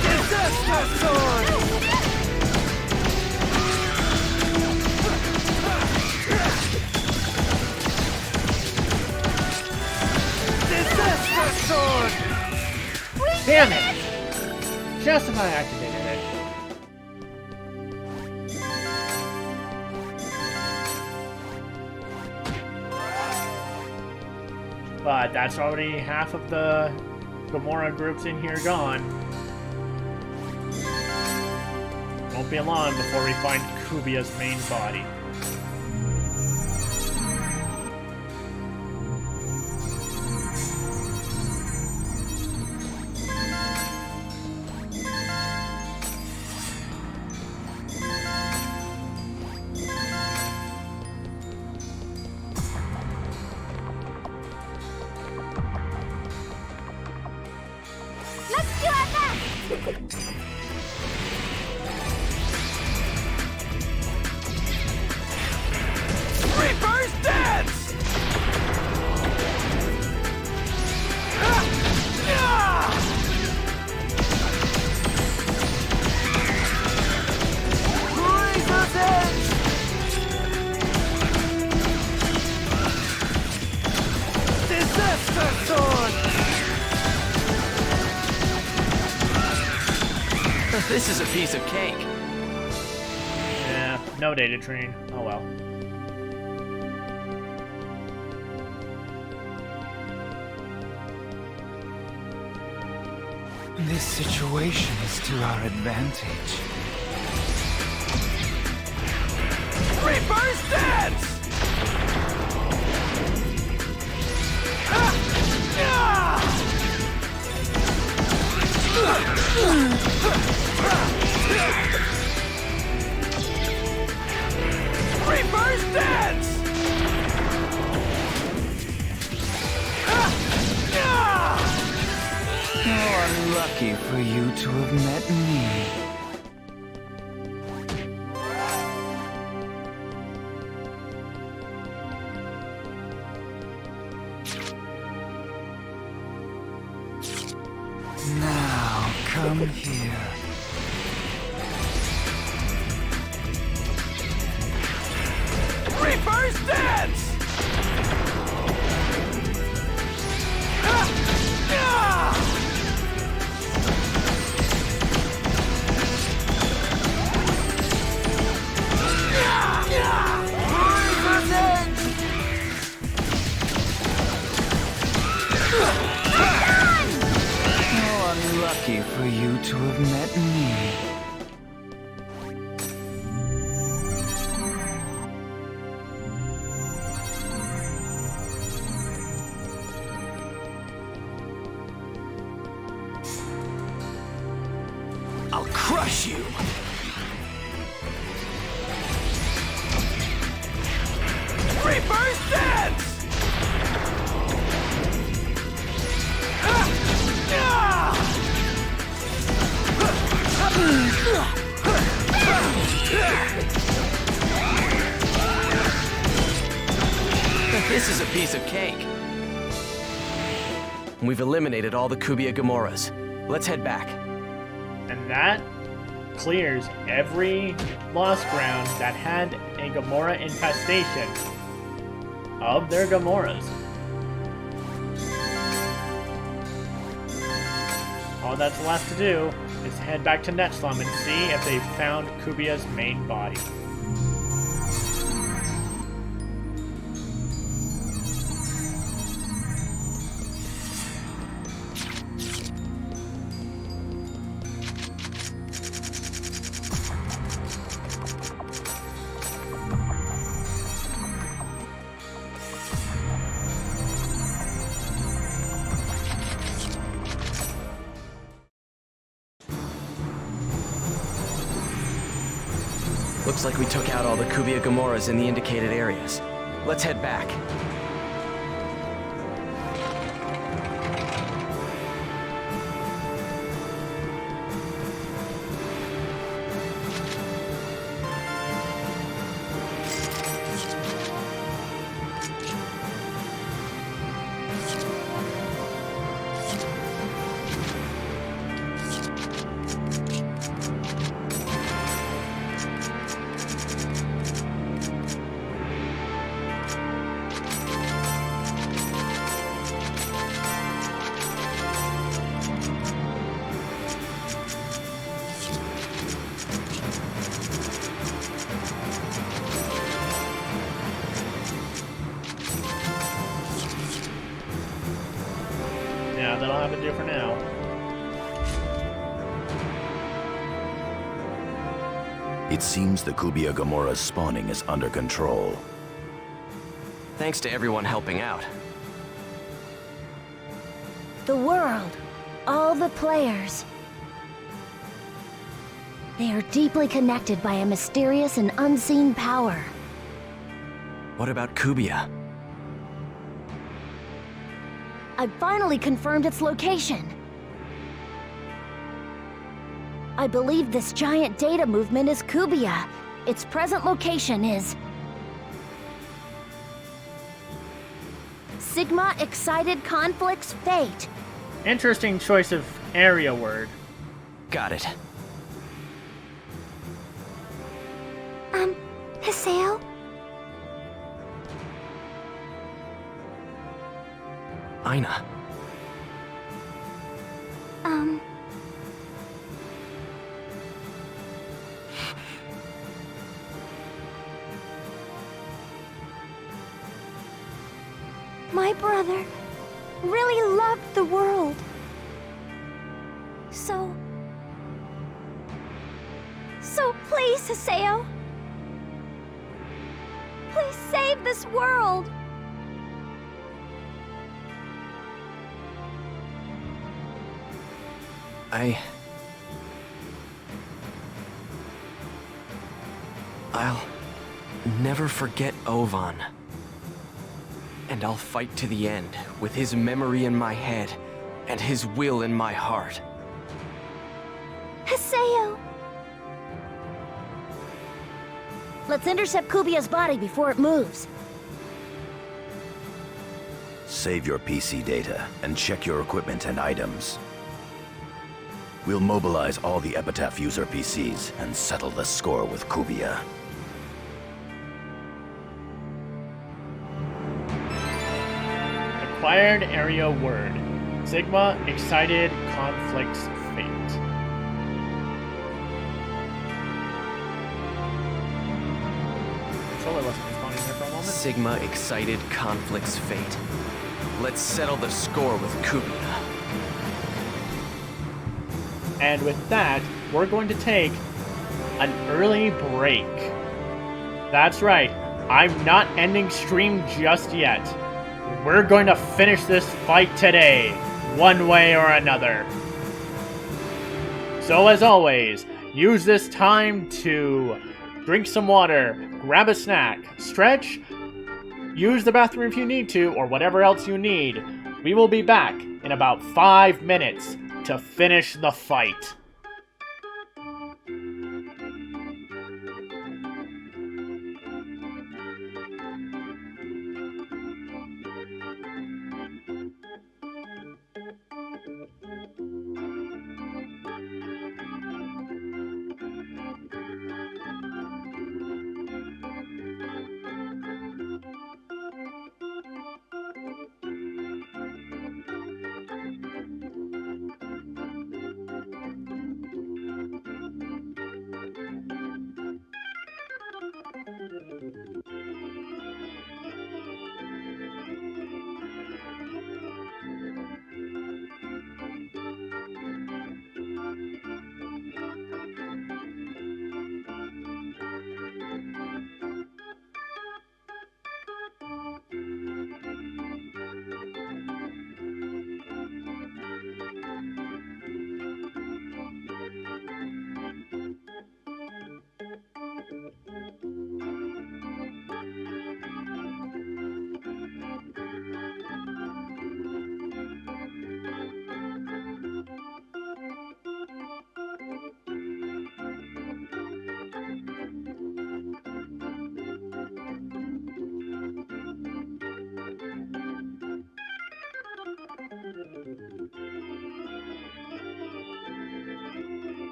Disaster sword! Disaster sword! Damn it! Just as I activated it. But that's already half of the Gamora groups in here gone. Won't won't be long before we find Kubia's main body. Let's do our best! Reverse dance! Razor's Edge! Disaster Sword! This is a piece of cake. Yeah, no data train. Oh well. This situation is to our advantage. Reverse dance! Reverse dance! How unlucky for you to have met me. Now, come here. Reverse dance! How unlucky for you to have met me. I'll crush you! Reverse dance! This is a piece of cake. We've eliminated all the Kubia Gamoras. Let's head back. And that clears every lost ground that had a Gamora infestation of their Gamoras. All that's left to do is head back to Netslum and see if they've found Kubia's main body. Looks like we took out all the Kubia Gamoras in the indicated areas. Let's head back. Yeah, that'll have to do for now. It seems the Kubia Gamora's spawning is under control. Thanks to everyone helping out. The world, all the players. They are deeply connected by a mysterious and unseen power. What about Kubia? I've finally confirmed its location. I believe this giant data movement is Kubia. Its present location is... Sigma Excited Conflict's Fate. Interesting choice of area word. Got it. Haseo? Aina. My brother really loved the world. So please, Haseo. Please save this world. I'll never forget Ovan. And I'll fight to the end with his memory in my head and his will in my heart. Haseo! Let's intercept Kubia's body before it moves. Save your PC data and check your equipment and items. We'll mobilize all the Epitaph user PCs and settle the score with Kubia. Acquired area word. Sigma Excited Conflict's Fate. Controller wasn't responding there for a moment. Sigma Excited Conflict's Fate. Let's settle the score with Kubia. And with that, we're going to take an early break. That's right, I'm not ending stream just yet. We're going to finish this fight today, one way or another. So as always, use this time to drink some water, grab a snack, stretch, use the bathroom if you need to, or whatever else you need. We will be back in about 5 minutes to finish the fight.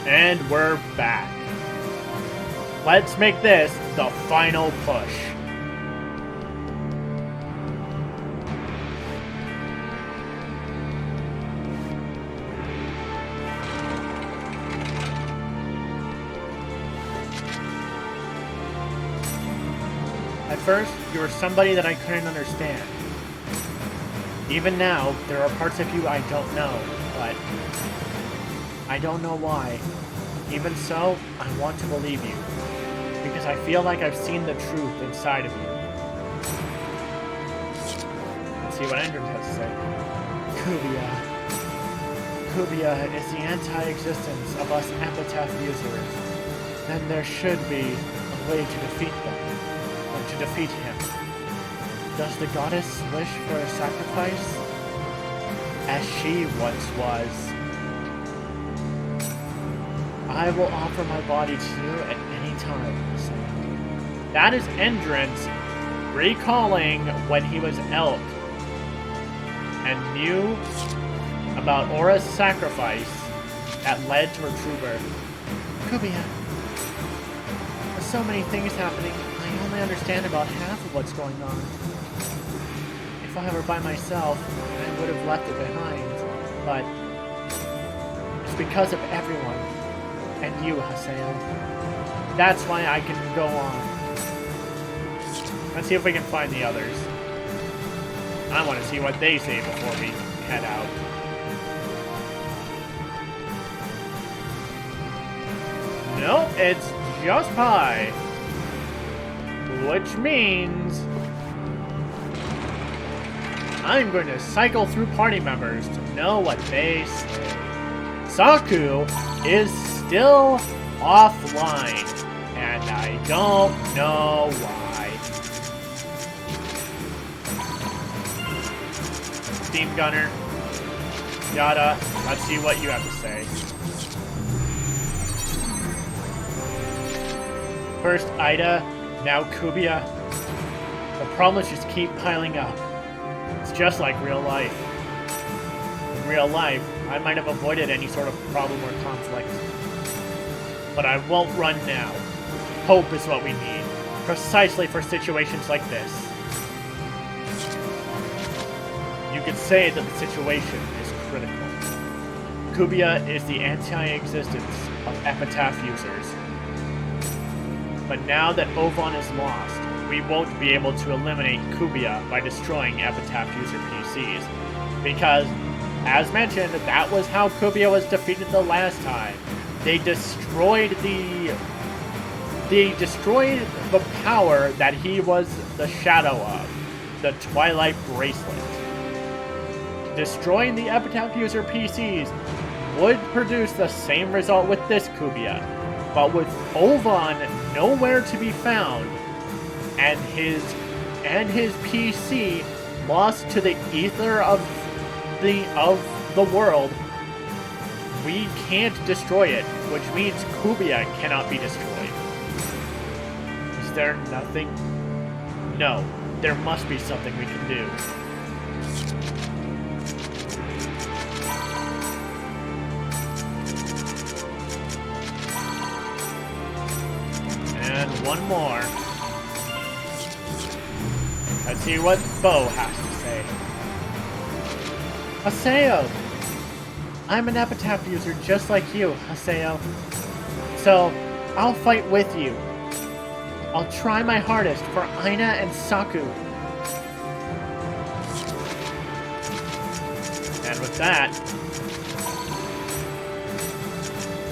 And we're back. Let's make this the final push. At first, you were somebody that I couldn't understand. Even now, there are parts of you I don't know, but I don't know why. Even so, I want to believe you, because I feel like I've seen the truth inside of you. Let's see what Endrin has to say. Kubia. Kubia is the anti-existence of us epitaph users. Then there should be a way to defeat them. To defeat him. Does the goddess wish for a sacrifice? As she once was. I will offer my body to you at any time. So that is Endrin's recalling when he was Elk and knew about Aura's sacrifice that led to her true birth. Kubia. There's so many things happening. I only understand about half of what's going on. If I were by myself, I would have left it behind, but it's because of everyone, and you, Haseo. That's why I can go on. Let's see if we can find the others. I want to see what they say before we head out. Nope, it's just Pi. Which means I'm going to cycle through party members to know what they say. Saku is still offline, and I don't know why. Steam Gunner, Yada, let's see what you have to say. First Ida, now Kubia. The problems just keep piling up. It's just like real life. In real life, I might have avoided any sort of problem or conflict. But I won't run now. Hope is what we need, precisely for situations like this. You could say that the situation is critical. Kubia is the anti-existence of epitaph users. But now that Ovan is lost, we won't be able to eliminate Kubia by destroying epitaph user PCs. Because, as mentioned, that was how Kubia was defeated the last time. They destroyed the power that he was the shadow of, the Twilight Bracelet. Destroying the epitaph user PCs would produce the same result with this Kubia. But with Ovan nowhere to be found, and his PC lost to the ether of the world, we can't destroy it, which means Kubia cannot be destroyed. Is there nothing? No, there must be something we can do. And one more. Let's see what Bo has to say. Haseo! I'm an epitaph user just like you, Haseo. So, I'll fight with you. I'll try my hardest for Aina and Saku. And with that...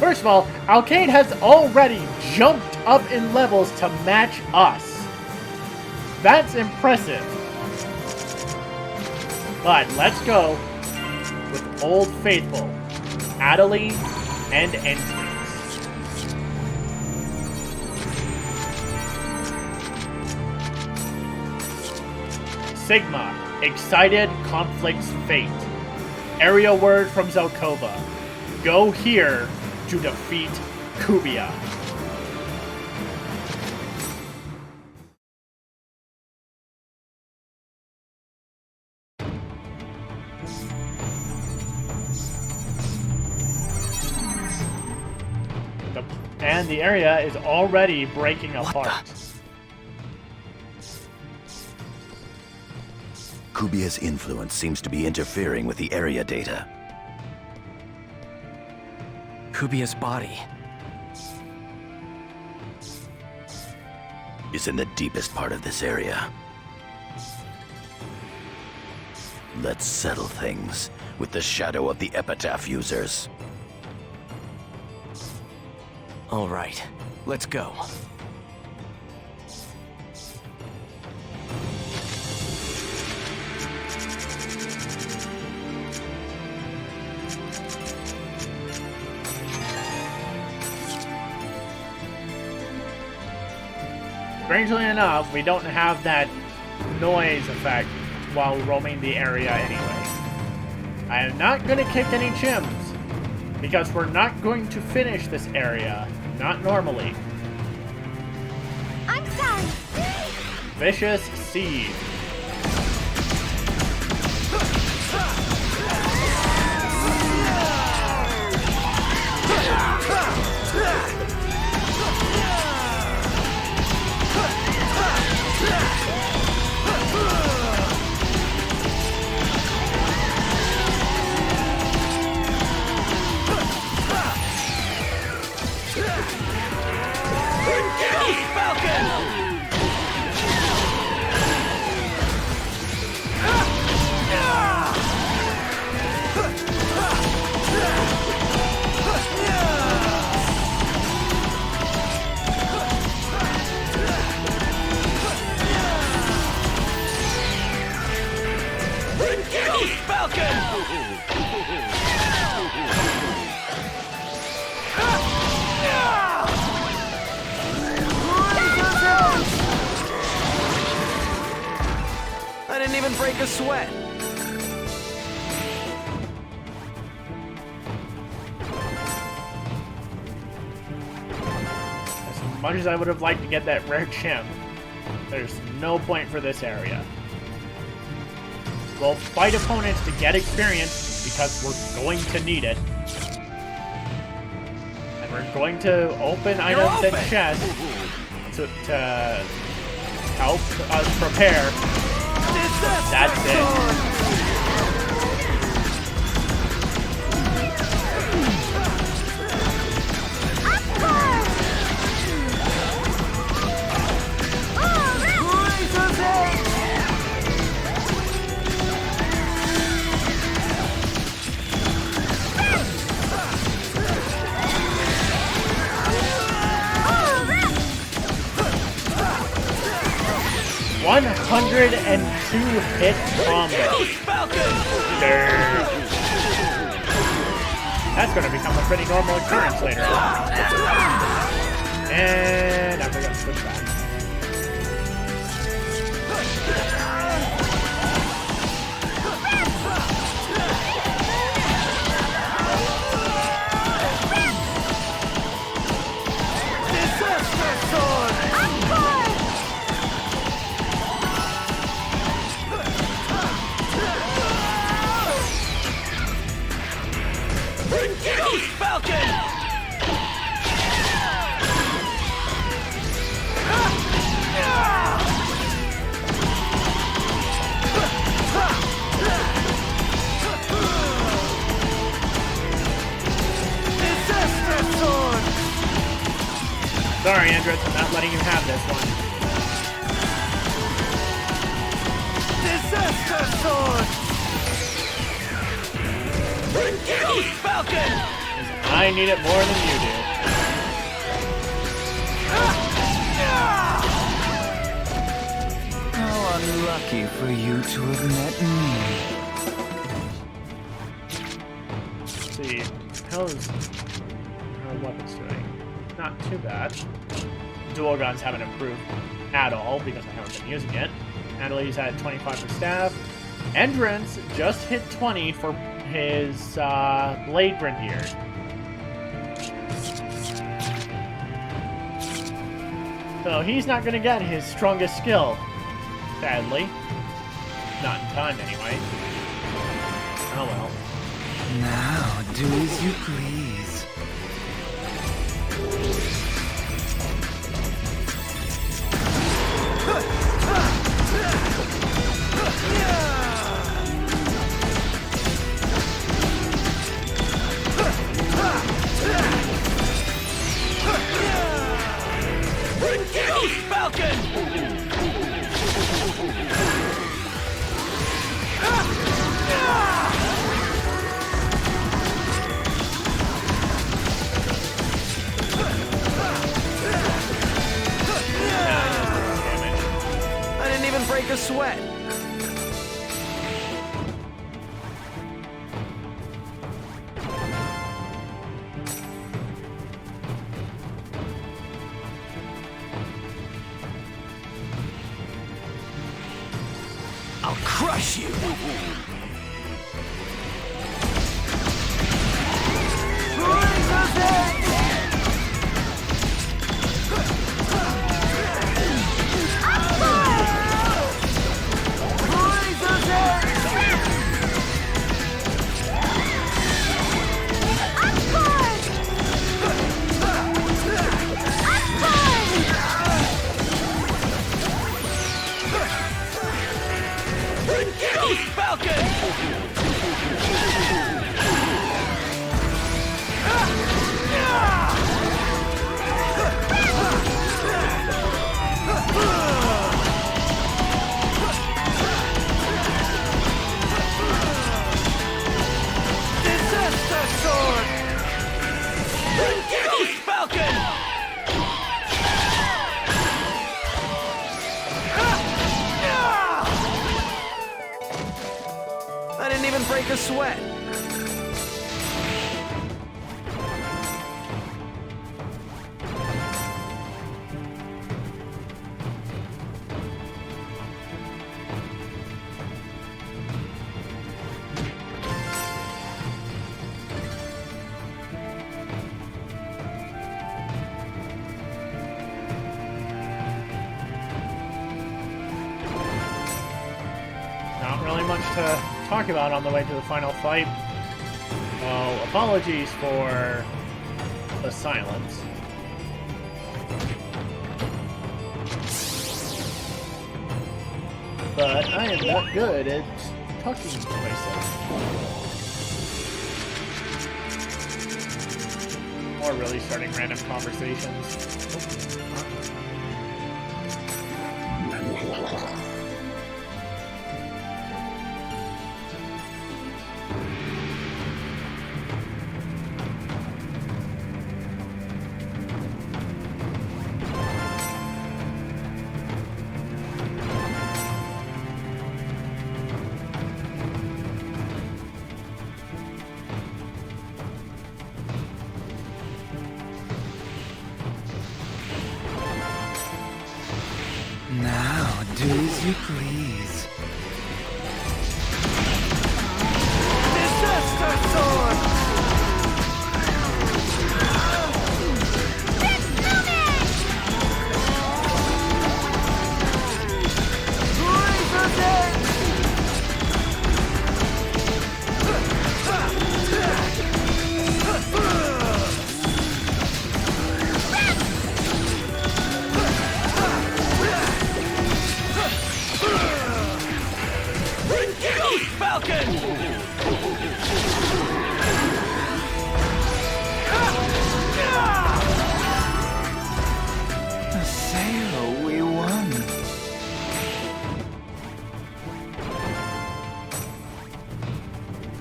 First of all, Alcade has already jumped up in levels to match us. That's impressive. But let's go with Old Faithful, Adeline, and Entrance. Sigma, Excited Conflict's Fate. Area word from Zelkova. Go here to defeat Kubia. And the area is already breaking apart. Kubia's influence seems to be interfering with the area data. Kubia's body is in the deepest part of this area. Let's settle things with the shadow of the Epitaph users. All right, let's go. Strangely enough, we don't have that noise effect while roaming the area anyway. I am not going to kick any chimps, because we're not going to finish this area. Not normally. I'm sorry. Vicious Seed. I didn't even break a sweat. As much as I would have liked to get that rare chimp, there's no point for this area. We'll fight opponents to get experience because we're going to need it. And we're going to open items and chests to help us prepare. That's it. One 102 hit combo. That's going to become a pretty normal occurrence later on. And I forgot to switch back. Sorry, Andres, I'm not letting you have this one. Disaster Sword! Falcon! I need it more than you do. How unlucky for you to have met me. Let's see. How's our weapons doing? Not too bad. Dual guns haven't improved at all because I haven't been using it. Natalie's at 25 for staff. Endrance just hit 20 for his blade grenadier. So he's not going to get his strongest skill, sadly. Not in time, anyway. Oh well. Now, do as you please. I didn't even break a sweat. I'll crush you! I didn't even break a sweat. Not really much to talk about on the way to the final fight. Well, apologies for the silence. But I am not good at talking to myself. Or really starting random conversations. Now, do as you please. Disaster sword! Aseo, we won.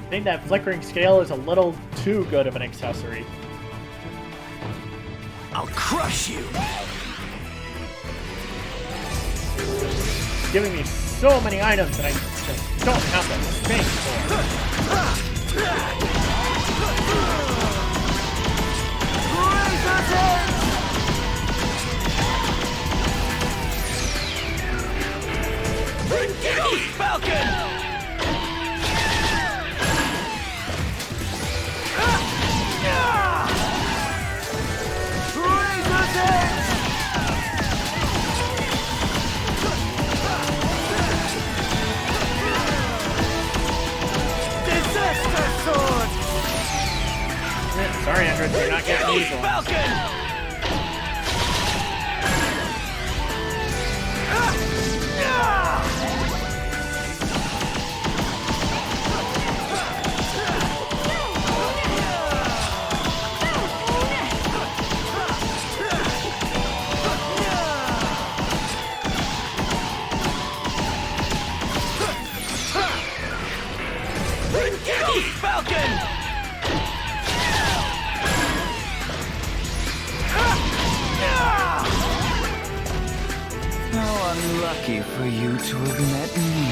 I think that flickering scale is a little too good of an accessory. I'll crush you! It's giving me so many items that I just don't have the space for. Falcon! Sorry, Andrew, you're not getting these ones. Falcon! unlucky for you to have met me.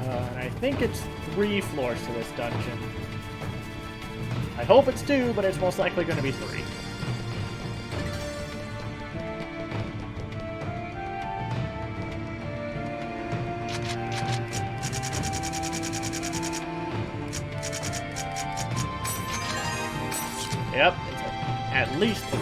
And I think it's 3 floors to this dungeon. I hope it's 2, but it's most likely going to be 3. Yep, it's at least 3.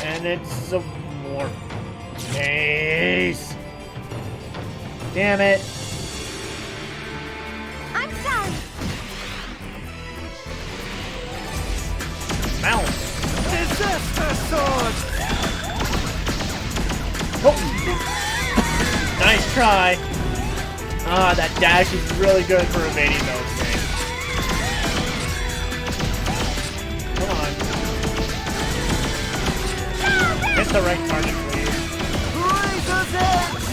And it's a more maze. Damn it. I'm sorry. Mount. Disaster sword! Oh. Nice try. Ah, that dash is really good for evading those things. Come on. Hit the right target, please. Razor's edge!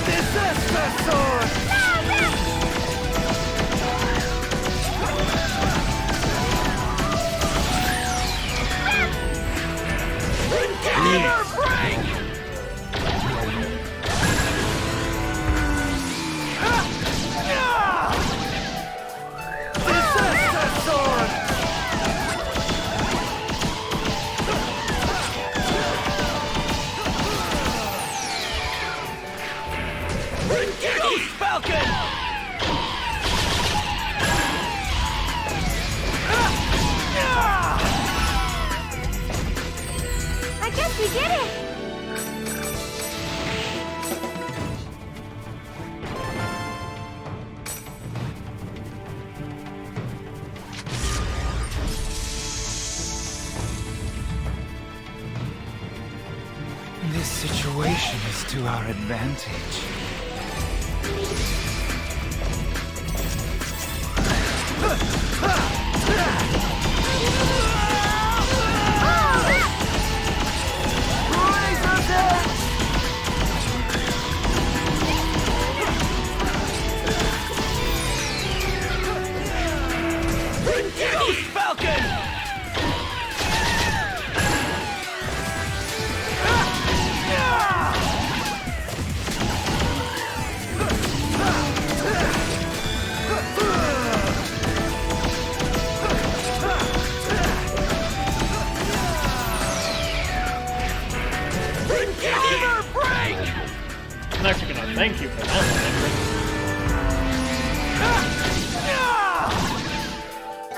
Disaster sword! Hammer break! Disaster sword! Ghost Falcon! I guess we did it! This situation is to our advantage. Ghost Falcon! Hammer break! I'm actually gonna thank you for that one,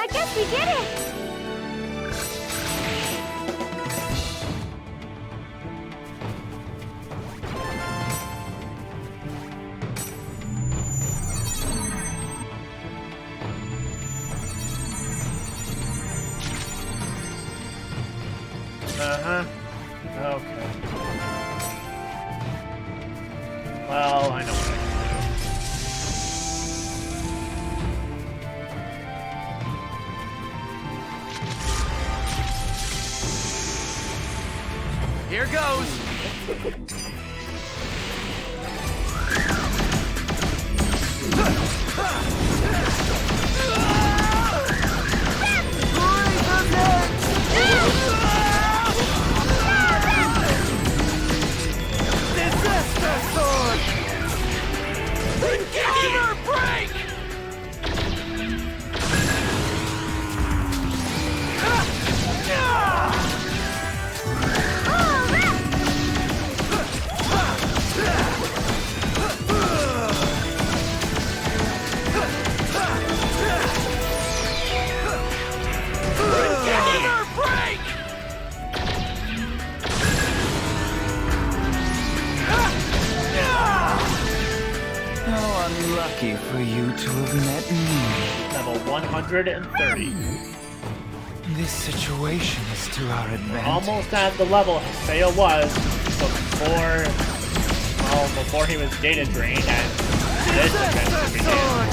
I guess we did it! Uh-huh. Okay. Well, I know what I can Here goes! Disaster sword! Hammer break! Hammer break! How unlucky for you to have met me. Level 130. This situation is to our advantage. Almost at the level Haseo was before he was data drained and this adventure began.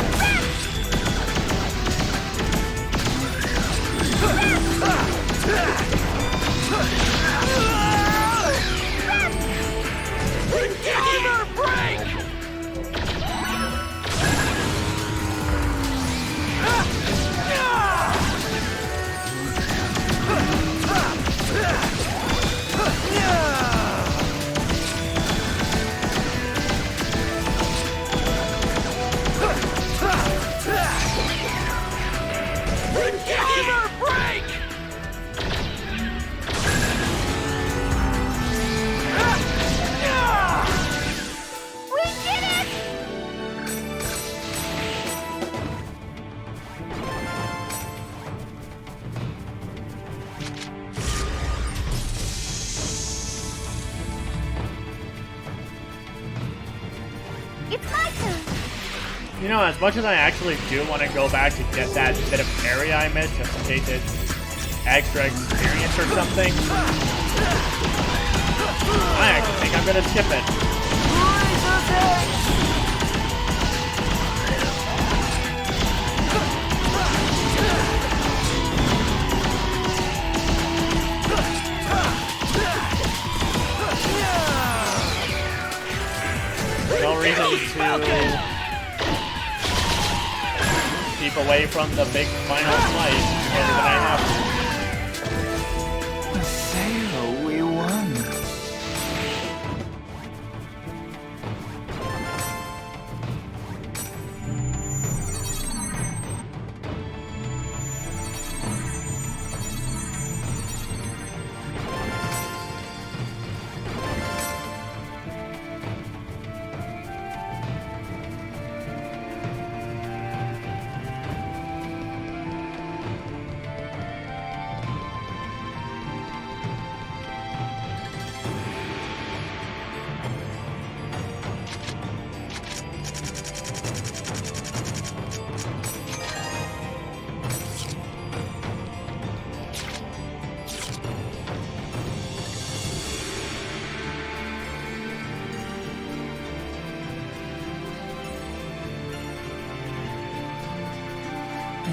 You know, as much as I actually do want to go back to get that bit of area I missed, just in case it's extra experience or something, I actually think I'm gonna skip it. No reason to keep away from the big final fight other than I have to. Haseo, we won.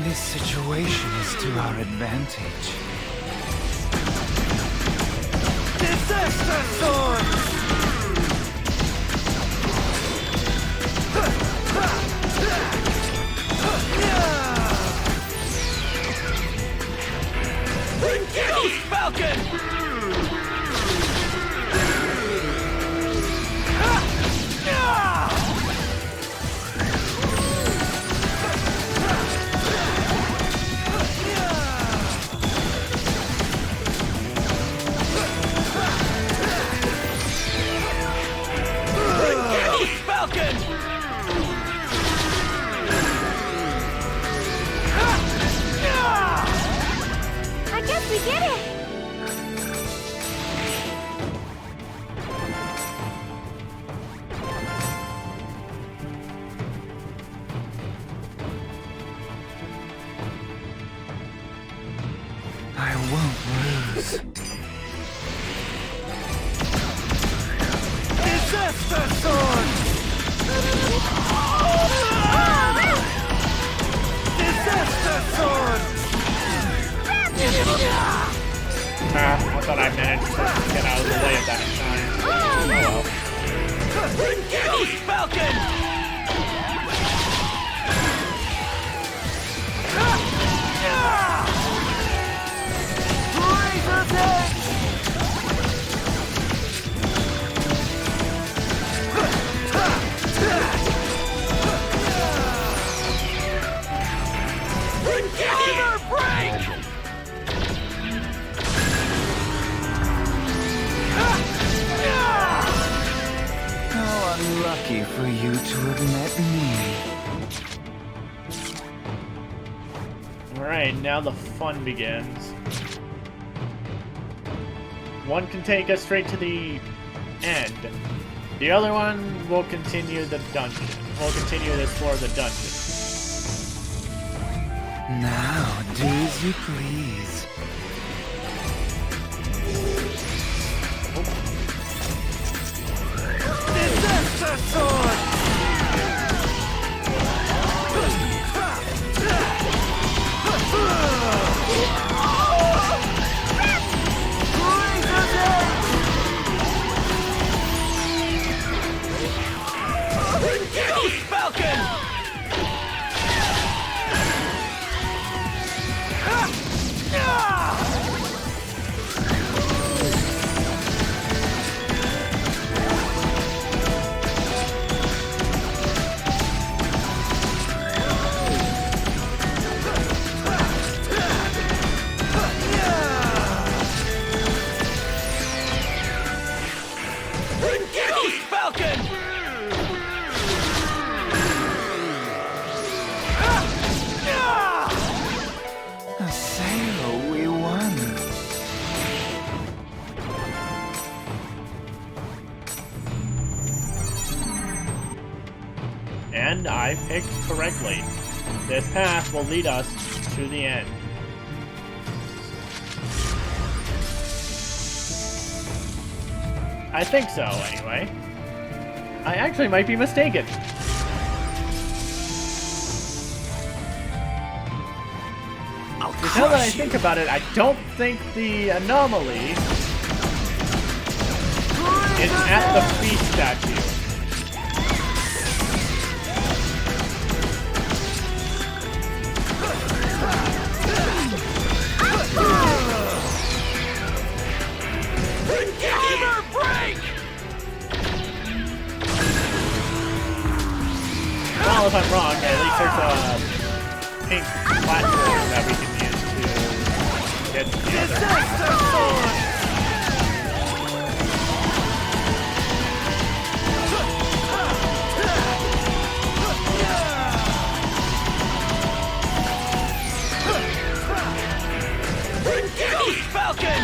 This situation is to our advantage. Disaster sword! Ghost Falcon! I guess we did it! I won't lose. Disaster sword! Disaster sword! I thought I managed to get out of the way of that in time. Oh well. Ghost Falcon! Razor's Edge! Armor break! How unlucky for you to have met me. Alright, now the fun begins. One can take us straight to the end. The other one will continue the dungeon. We'll continue to explore the dungeon. Now, do as you please. Disaster sword! Razor's Edge! Ghost Falcon! And I picked correctly. This path will lead us to the end. I think so, anyway. I actually might be mistaken. Now that I think about it, I don't think the anomaly is at the feast statue. Well, if I'm wrong, at least there's a pink platform that we can use to get to the other. Falcon!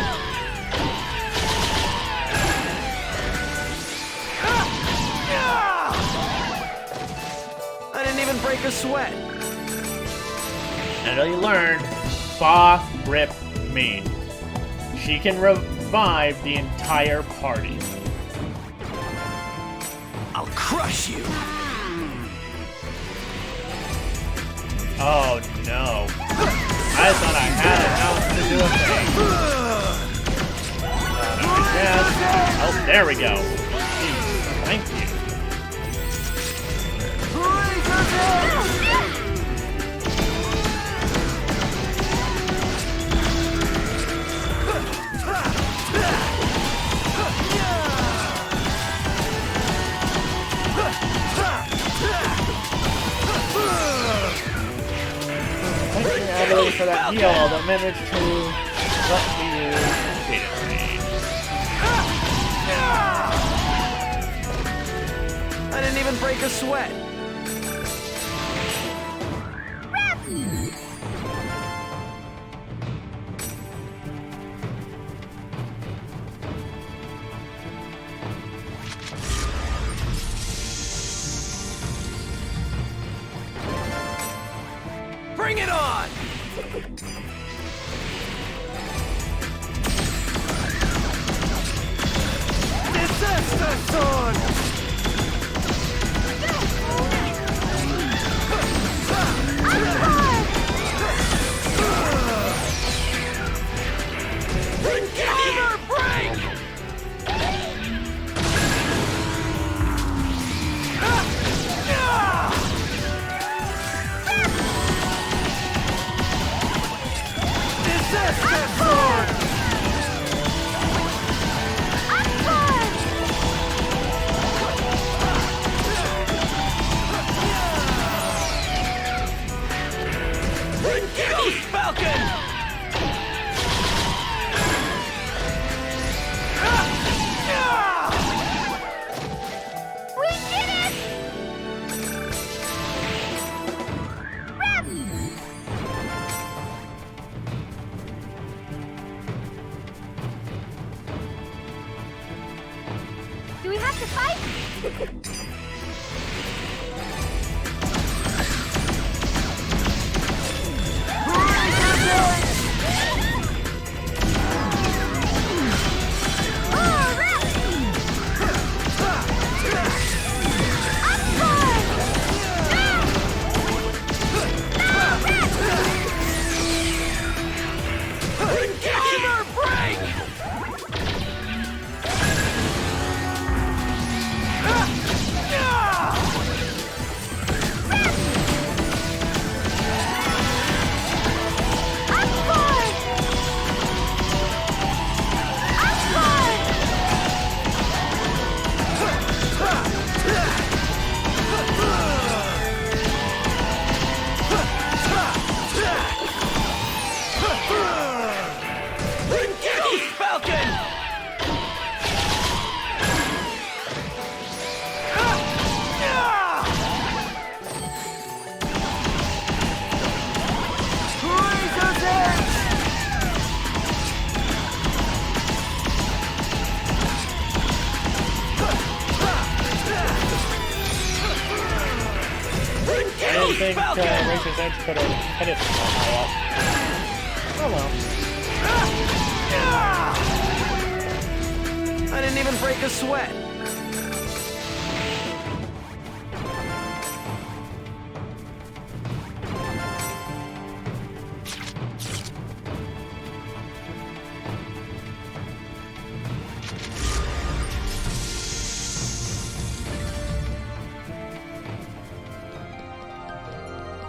I didn't even break a sweat. And you learned Ba Rip Main. She can revive the entire party. I'll crush you. Oh no. I thought I had it else to do a thing. Yes. Oh, there we go. Jeez, thank you. For that heal that managed to let me use Data Train. I didn't even break a sweat. Bring it on! Disaster sword! Armor break! Disaster sword! Ghost Falcon! We did it! Do we have to fight? Armor break! think Razor's Edge could have hit it so high up. Oh well. I didn't even break a sweat.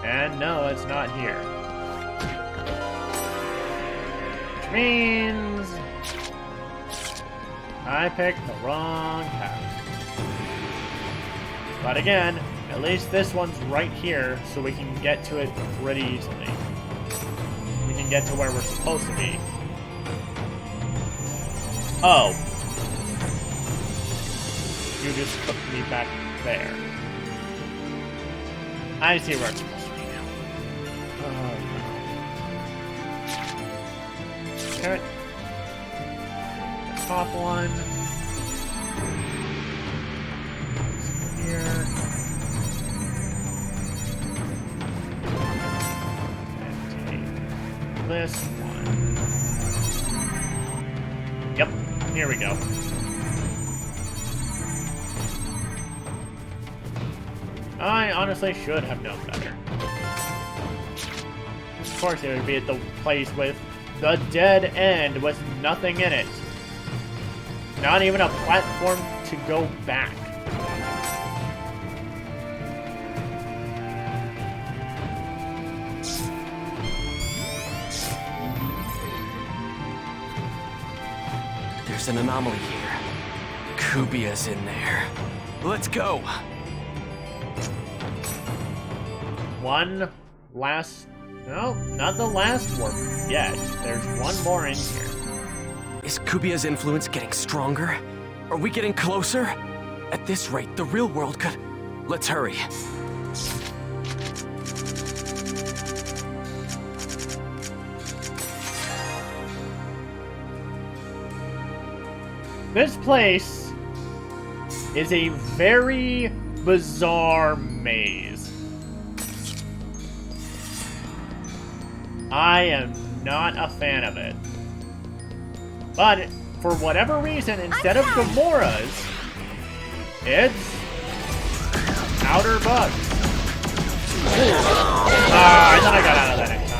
And no, it's not here. Which means I picked the wrong house. But again, at least this one's right here, so we can get to it pretty easily. We can get to where we're supposed to be. Oh. You just put me back there. I see where it's supposed to be now. Okay. The top one. Here. And take this one. Yep, here we go. I honestly should have known better. Of course it would be at the place with the dead end with nothing in it. Not even a platform to go back. There's an anomaly here. Kubia's in there. Let's go! One last... No, not the last warp yet. There's one more in here. Is Kubia's influence getting stronger? Are we getting closer? At this rate, the real world could... Let's hurry. This place is a very bizarre maze. I am not a fan of it. But, for whatever reason, instead of Gamoras, it's outer bugs. I thought I got out of that in time.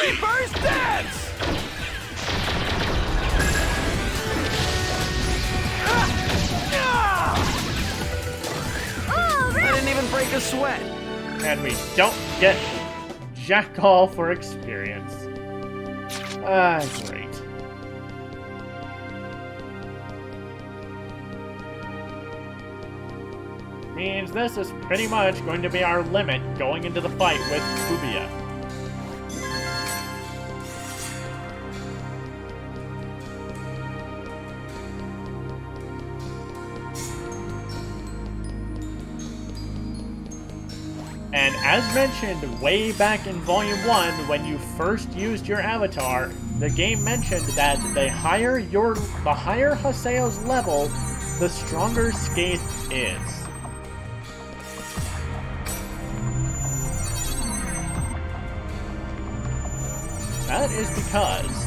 Reverse dance! I didn't even break a sweat. And we don't get jack all for experience. Great. Means this is pretty much going to be our limit going into the fight with Kubia. And as mentioned way back in Volume 1, when you first used your avatar, the game mentioned that the higher Haseo's level, the stronger Skaith is. That is because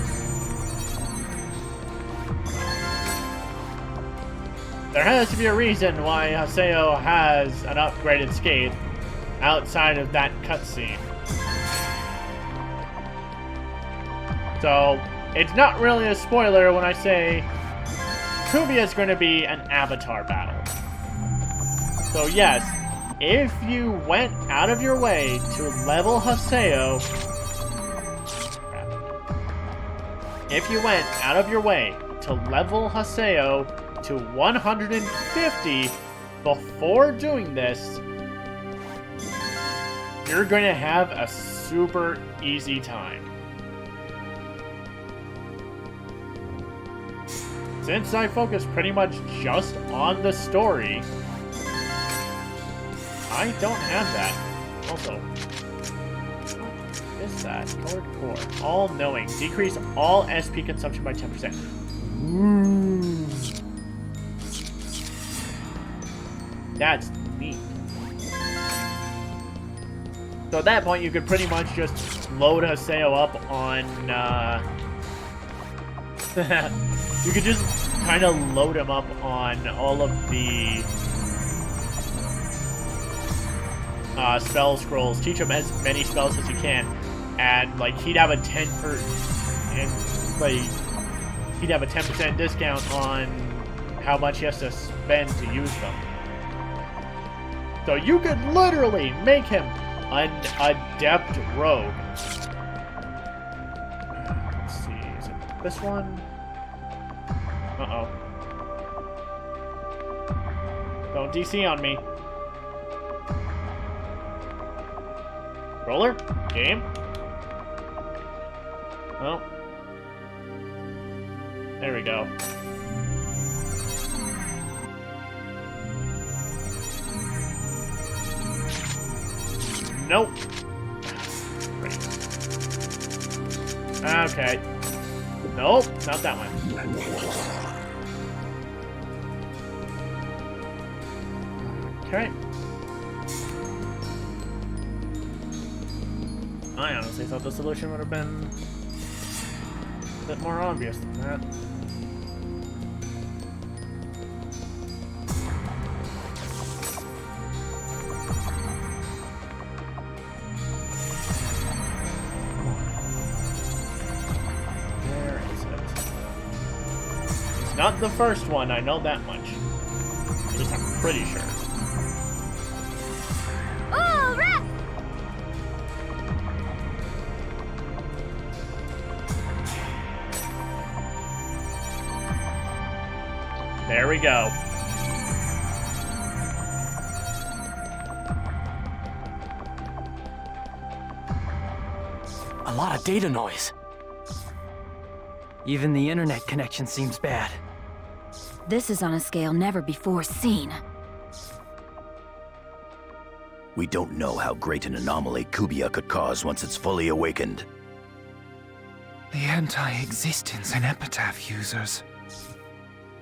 there has to be a reason why Haseo has an upgraded Skaith outside of that cutscene. So, it's not really a spoiler when I say Kubia is going to be an avatar battle. So yes, if you went out of your way to level Haseo, if you went out of your way to level Haseo to 150 before doing this, you're going to have a super easy time. Since I focus pretty much just on the story, I don't have that. Also, what is that? Colored core. All-knowing. Decrease all SP consumption by 10%. Ooh. That's neat. So at that point, you could pretty much just load Haseo up on, you could just kind of load him up on all of the spell scrolls, teach him as many spells as you can, and like he'd have a 10% discount on how much he has to spend to use them. So you could literally make him an adept rogue. Let's see, is it this one? Uh-oh. Don't DC on me. Roller? Game? Oh. There we go. Nope. Great. Okay. Nope, not that one. Okay. I honestly thought the solution would have been a bit more obvious than that. Where is it? It's not the first one, I know that much. At least I'm pretty sure. Oh, rap! There we go. A lot of data noise. Even the internet connection seems bad. This is on a scale never before seen. We don't know how great an anomaly Kubia could cause once it's fully awakened. The anti-existence in Epitaph users.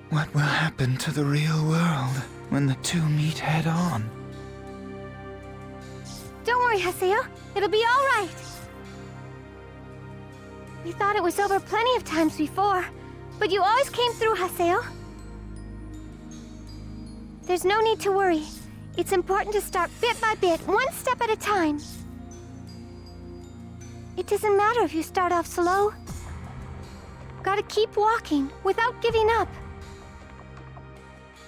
What will happen to the real world when the two meet head-on? Don't worry, Haseo. It'll be all right. We thought it was over plenty of times before, but you always came through, Haseo. There's no need to worry. It's important to start bit by bit, one step at a time. It doesn't matter if you start off slow. Gotta keep walking without giving up.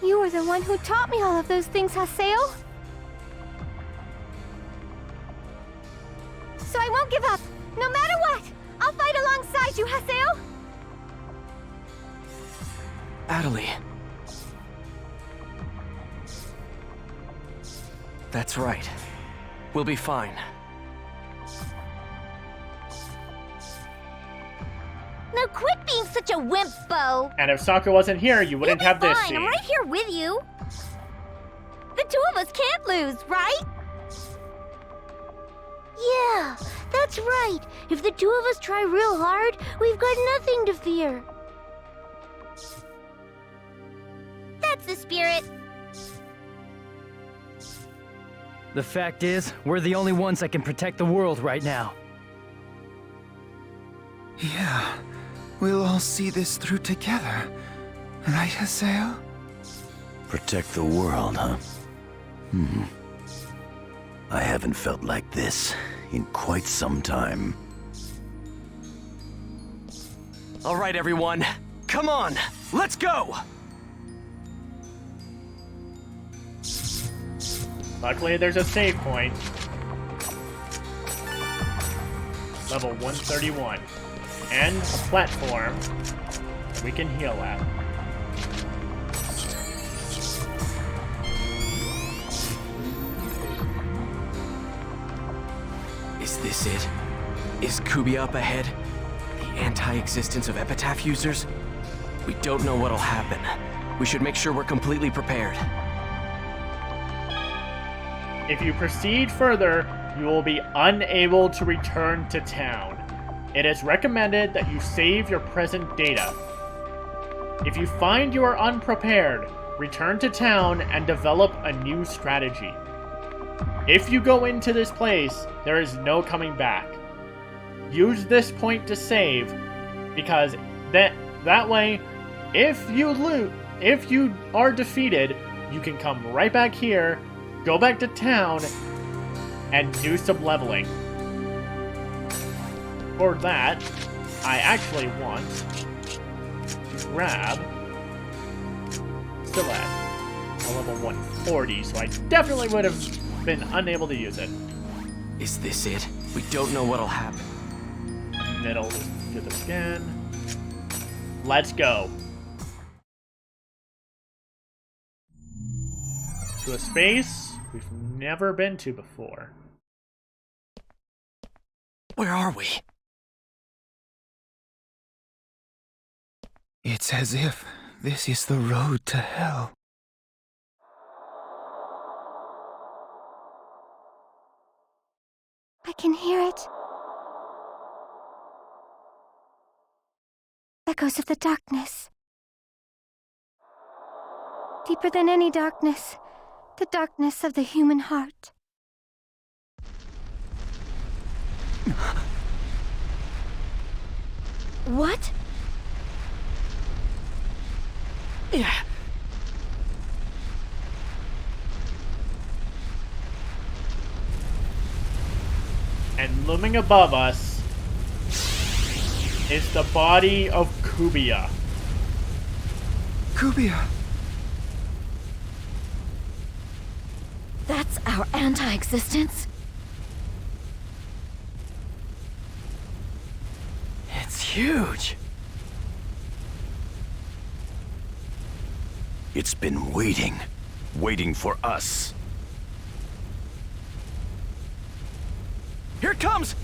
You were the one who taught me all of those things, Haseo. So I won't give up, no matter what! I'll fight alongside you, Haseo! Adelie. That's right. We'll be fine. Now quit being such a wimp, Bo! And if Sokka wasn't here, you wouldn't have this Fine, scene. I'm right here with you. The two of us can't lose, right? Yeah, that's right. If the two of us try real hard, we've got nothing to fear. That's the spirit. The fact is, we're the only ones that can protect the world right now. Yeah, we'll all see this through together. Right, Haseo? Protect the world, huh? I haven't felt like this in quite some time. All right, everyone. Come on, let's go! Luckily, there's a save point. Level 131. And a platform we can heal at. Is this it? Is Kubia up ahead? The anti-existence of Epitaph users? We don't know what'll happen. We should make sure we're completely prepared. If you proceed further, you will be unable to return to town. It is recommended that you save your present data. If you find you are unprepared, return to town and develop a new strategy. If you go into this place, there is no coming back. Use this point to save, because that way, if you are defeated, you can come right back here, go back to town, and do some leveling. For that, I actually want to grab still at a level 140, so I definitely would have been unable to use it. Is this it? We don't know what'll happen. It'll do this again. Let's go. To a space we've never been to before. Where are we? It's as if this is the road to hell. I can hear it. Echoes of the darkness. Deeper than any darkness, the darkness of the human heart. What? Yeah. And looming above us is the body of Kubia. Kubia! That's our anti-existence? It's huge. It's been waiting for us. Here it comes!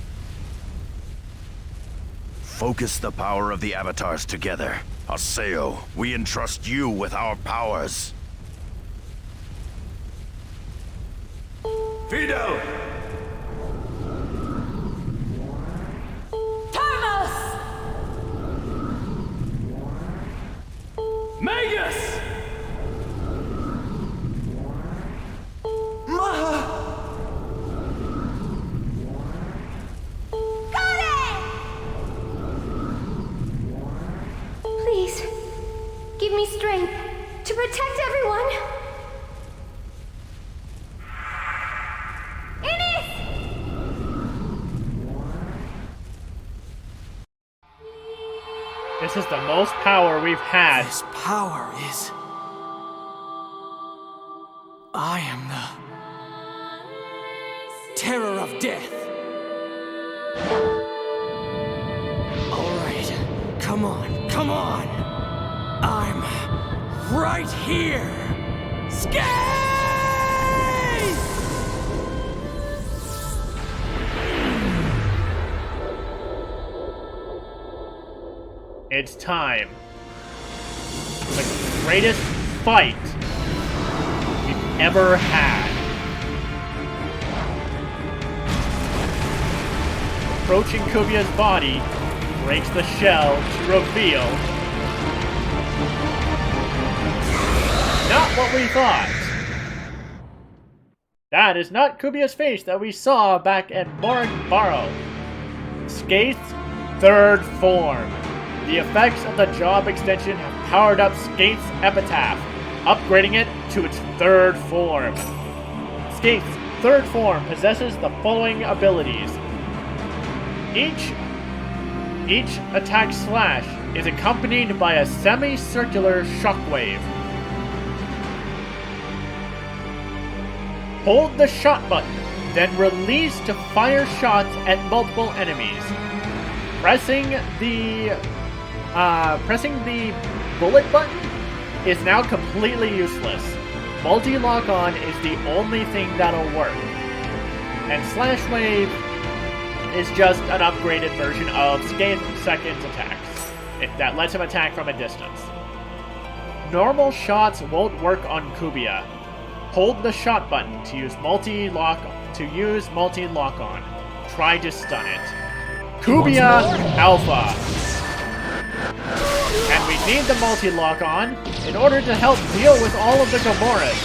Focus the power of the avatars together. Haseo, we entrust you with our powers. Fidel! Thanos! Magus! Please, give me strength to protect everyone. This is the most power we've had. This power is... I am the... terror of death. Alright, come on, come on! I'm right here! Skate! It's time. The greatest fight we've ever had. Approaching Kubia's body, breaks the shell to reveal not what we thought. That is not Kubia's face that we saw back at Morag-Barrow. Skaith's third form. The effects of the job extension have powered up Skaith's epitaph, upgrading it to its third form. Skaith's third form possesses the following abilities. Each attack slash is accompanied by a semicircular shockwave. Hold the shot button, then release to fire shots at multiple enemies. Pressing the bullet button is now completely useless. Multi-lock on is the only thing that'll work. And Slash Wave is just an upgraded version of Skaith's second attacks, that lets him attack from a distance. Normal shots won't work on Kubia. Hold the shot button to use multi-lock to use multi-lock-on. Try to stun it. Kubia Alpha. And we need the multi-lock-on in order to help deal with all of the Gamoras.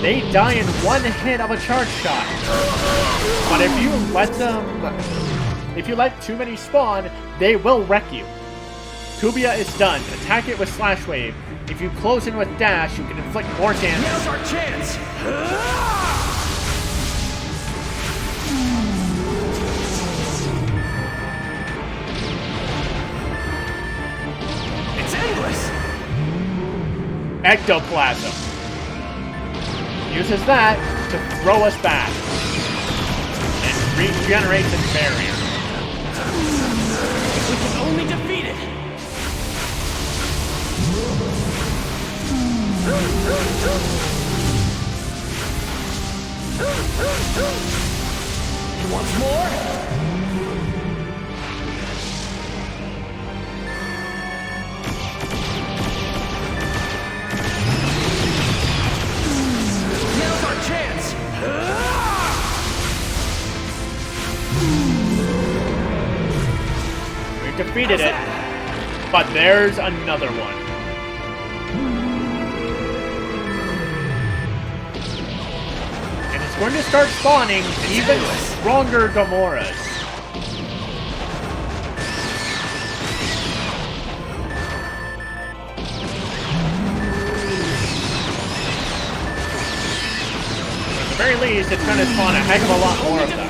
They die in one hit of a charge shot. But if you let too many spawn, they will wreck you. Kubia is done. Attack it with Slash Wave. If you close in with Dash, you can inflict more damage. Now's our chance! It's endless! Ectoplasm. Uses that to throw us back. And regenerates its barrier. We can only defeat it! He wants more? Now's our chance! We defeated it. But there's another one. Going to start spawning even stronger Gamoras. At the very least, it's going to spawn a heck of a lot more of them.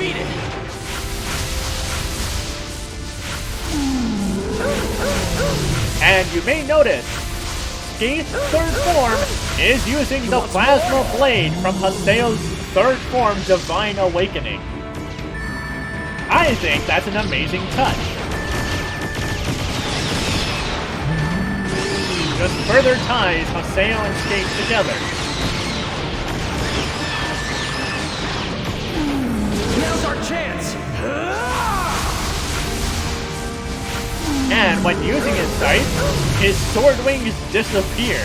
And you may notice, Skeith's third form is using the Plasma Blade from Haseo's third form Divine Awakening. I think that's an amazing touch. Just further ties Haseo and Skate together. Now's our chance! And when using his sight, his sword wings disappear.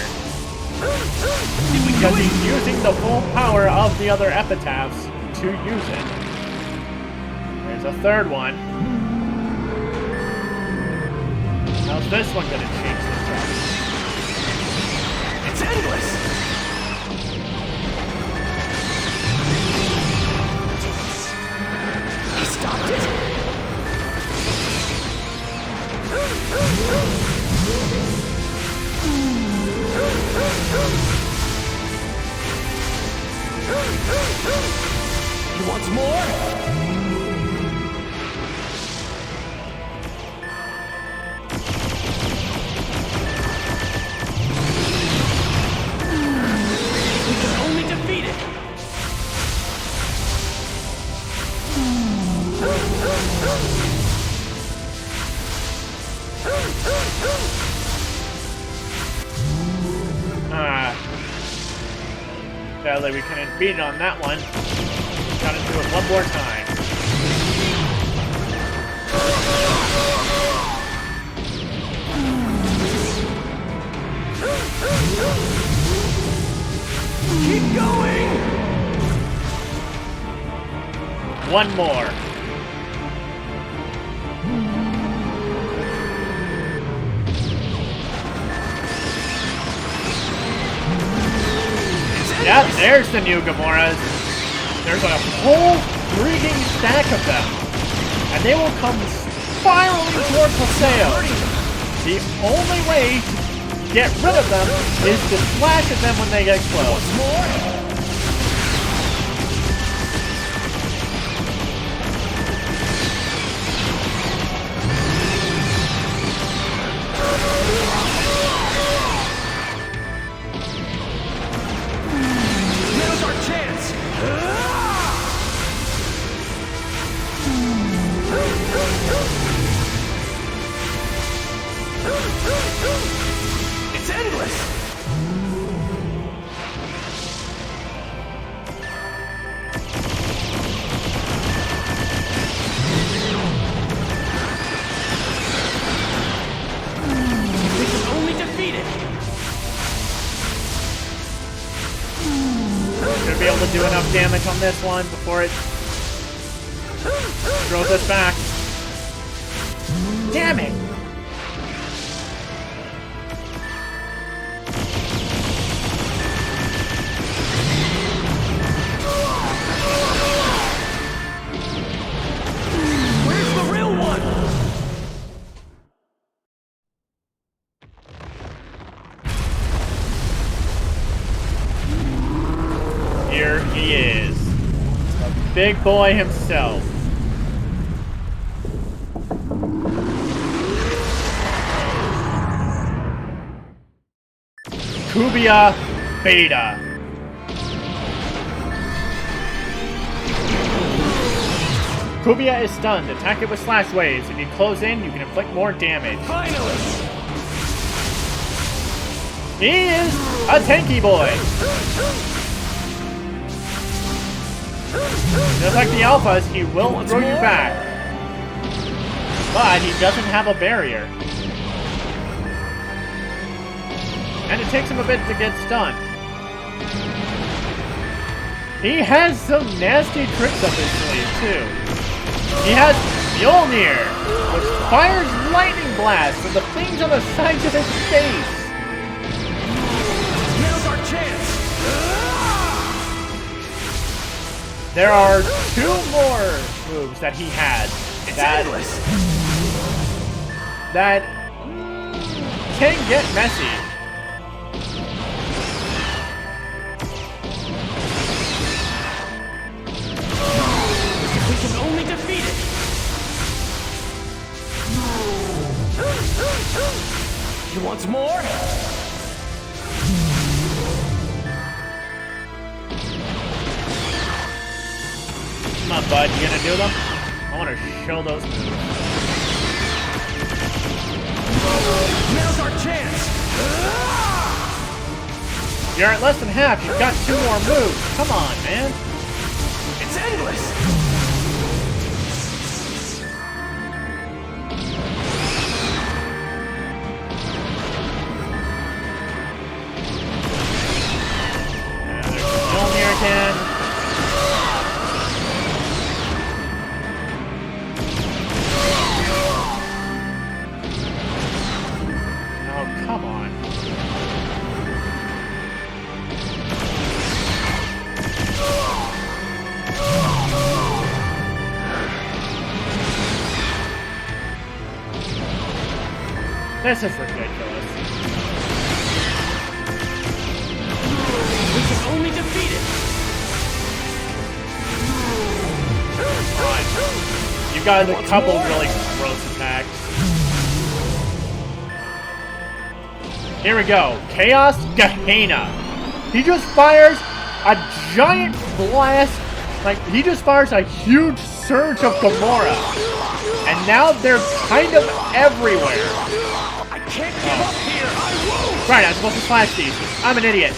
Because he's using the full power of the other epitaphs to use it. There's a third one. How's this one gonna change this up? It's endless! He stopped it! He wants more? We can only defeat it! Sadly, we couldn't beat it on that one. Gotta do it one more time. Keep going! One more. Yep, there's the new Gamoras. There's a whole freaking stack of them. And they will come spiraling towards Haseo. The only way to get rid of them is to slash at them when they get close. Now's our chance! It's endless! We can only defeat it! Should be able to do enough damage on this one before it Throw this back. Damn it! Where's the real one? Here he is. The big boy himself. Kubia Beta. Kubia is stunned. Attack it with slash waves. If you close in, you can inflict more damage. Finally! He is a tanky boy. Just like the alphas, he will throw you back. But he doesn't have a barrier. And it takes him a bit to get stunned. He has some nasty tricks up his sleeve, too. He has Mjolnir, which fires lightning blasts from the things on the sides of his face. Now's our chance! There are 2 more moves that he has that can get messy. We can only defeat it! He wants more? Come on, bud. You gonna do them? I want to show those moves. Now's our chance! You're at less than half. You've got 2 more moves. Come on, man. It's endless! There's Mjolnir again. Oh, come on. This is ridiculous. We can only defeat it! Fine. You got a couple really gross attacks. Here we go. Chaos Gehenna. He just fires a giant blast. Like, he just fires a huge surge of Gamora. And now they're kind of everywhere. I can't give up here! I won't! Right, I'm supposed to slash these. I'm an idiot.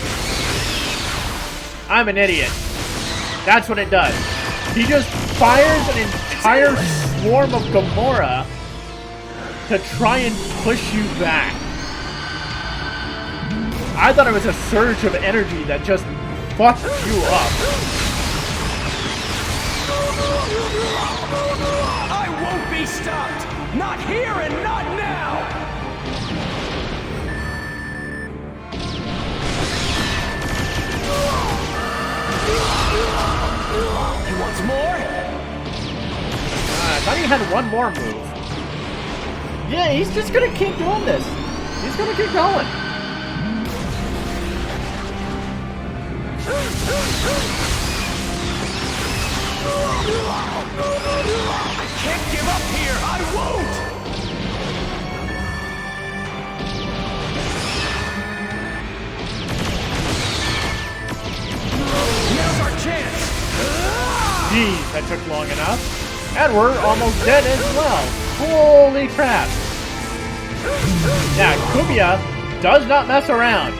I'm an idiot. That's what it does. He just fires an entire swarm of Gamora to try and push you back. I thought it was a surge of energy that just fucked you up. I won't be stopped! Not here and not now! He wants more? I thought he had one more move. Yeah, he's just gonna keep doing this. He's gonna keep going. I can't give up here! I won't! Now's our chance! Jeez, that took long enough. And we're almost dead as well. Holy crap. Yeah, Kubia does not mess around.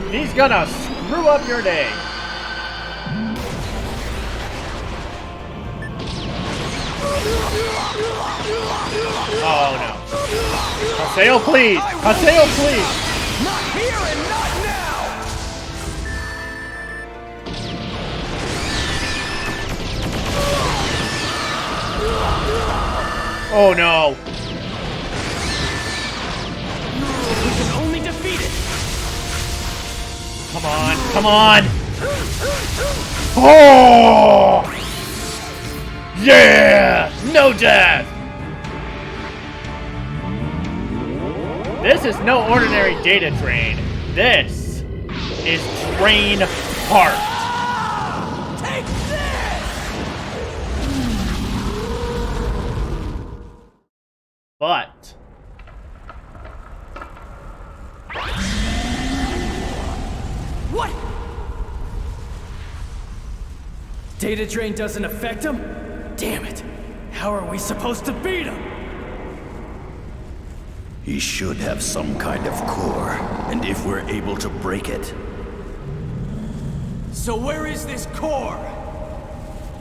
He's gonna screw up your day. Oh no. Haseo, please! Haseo, please! Not here and not now! Oh no! We can only defeat it! Come on, come on! Oh! Yeah! No death! This is no ordinary data drain. This is Drain Heart. Take this! But what? Data drain doesn't affect him? Damn it! How are we supposed to beat him? He should have some kind of core, and if we're able to break it... So where is this core?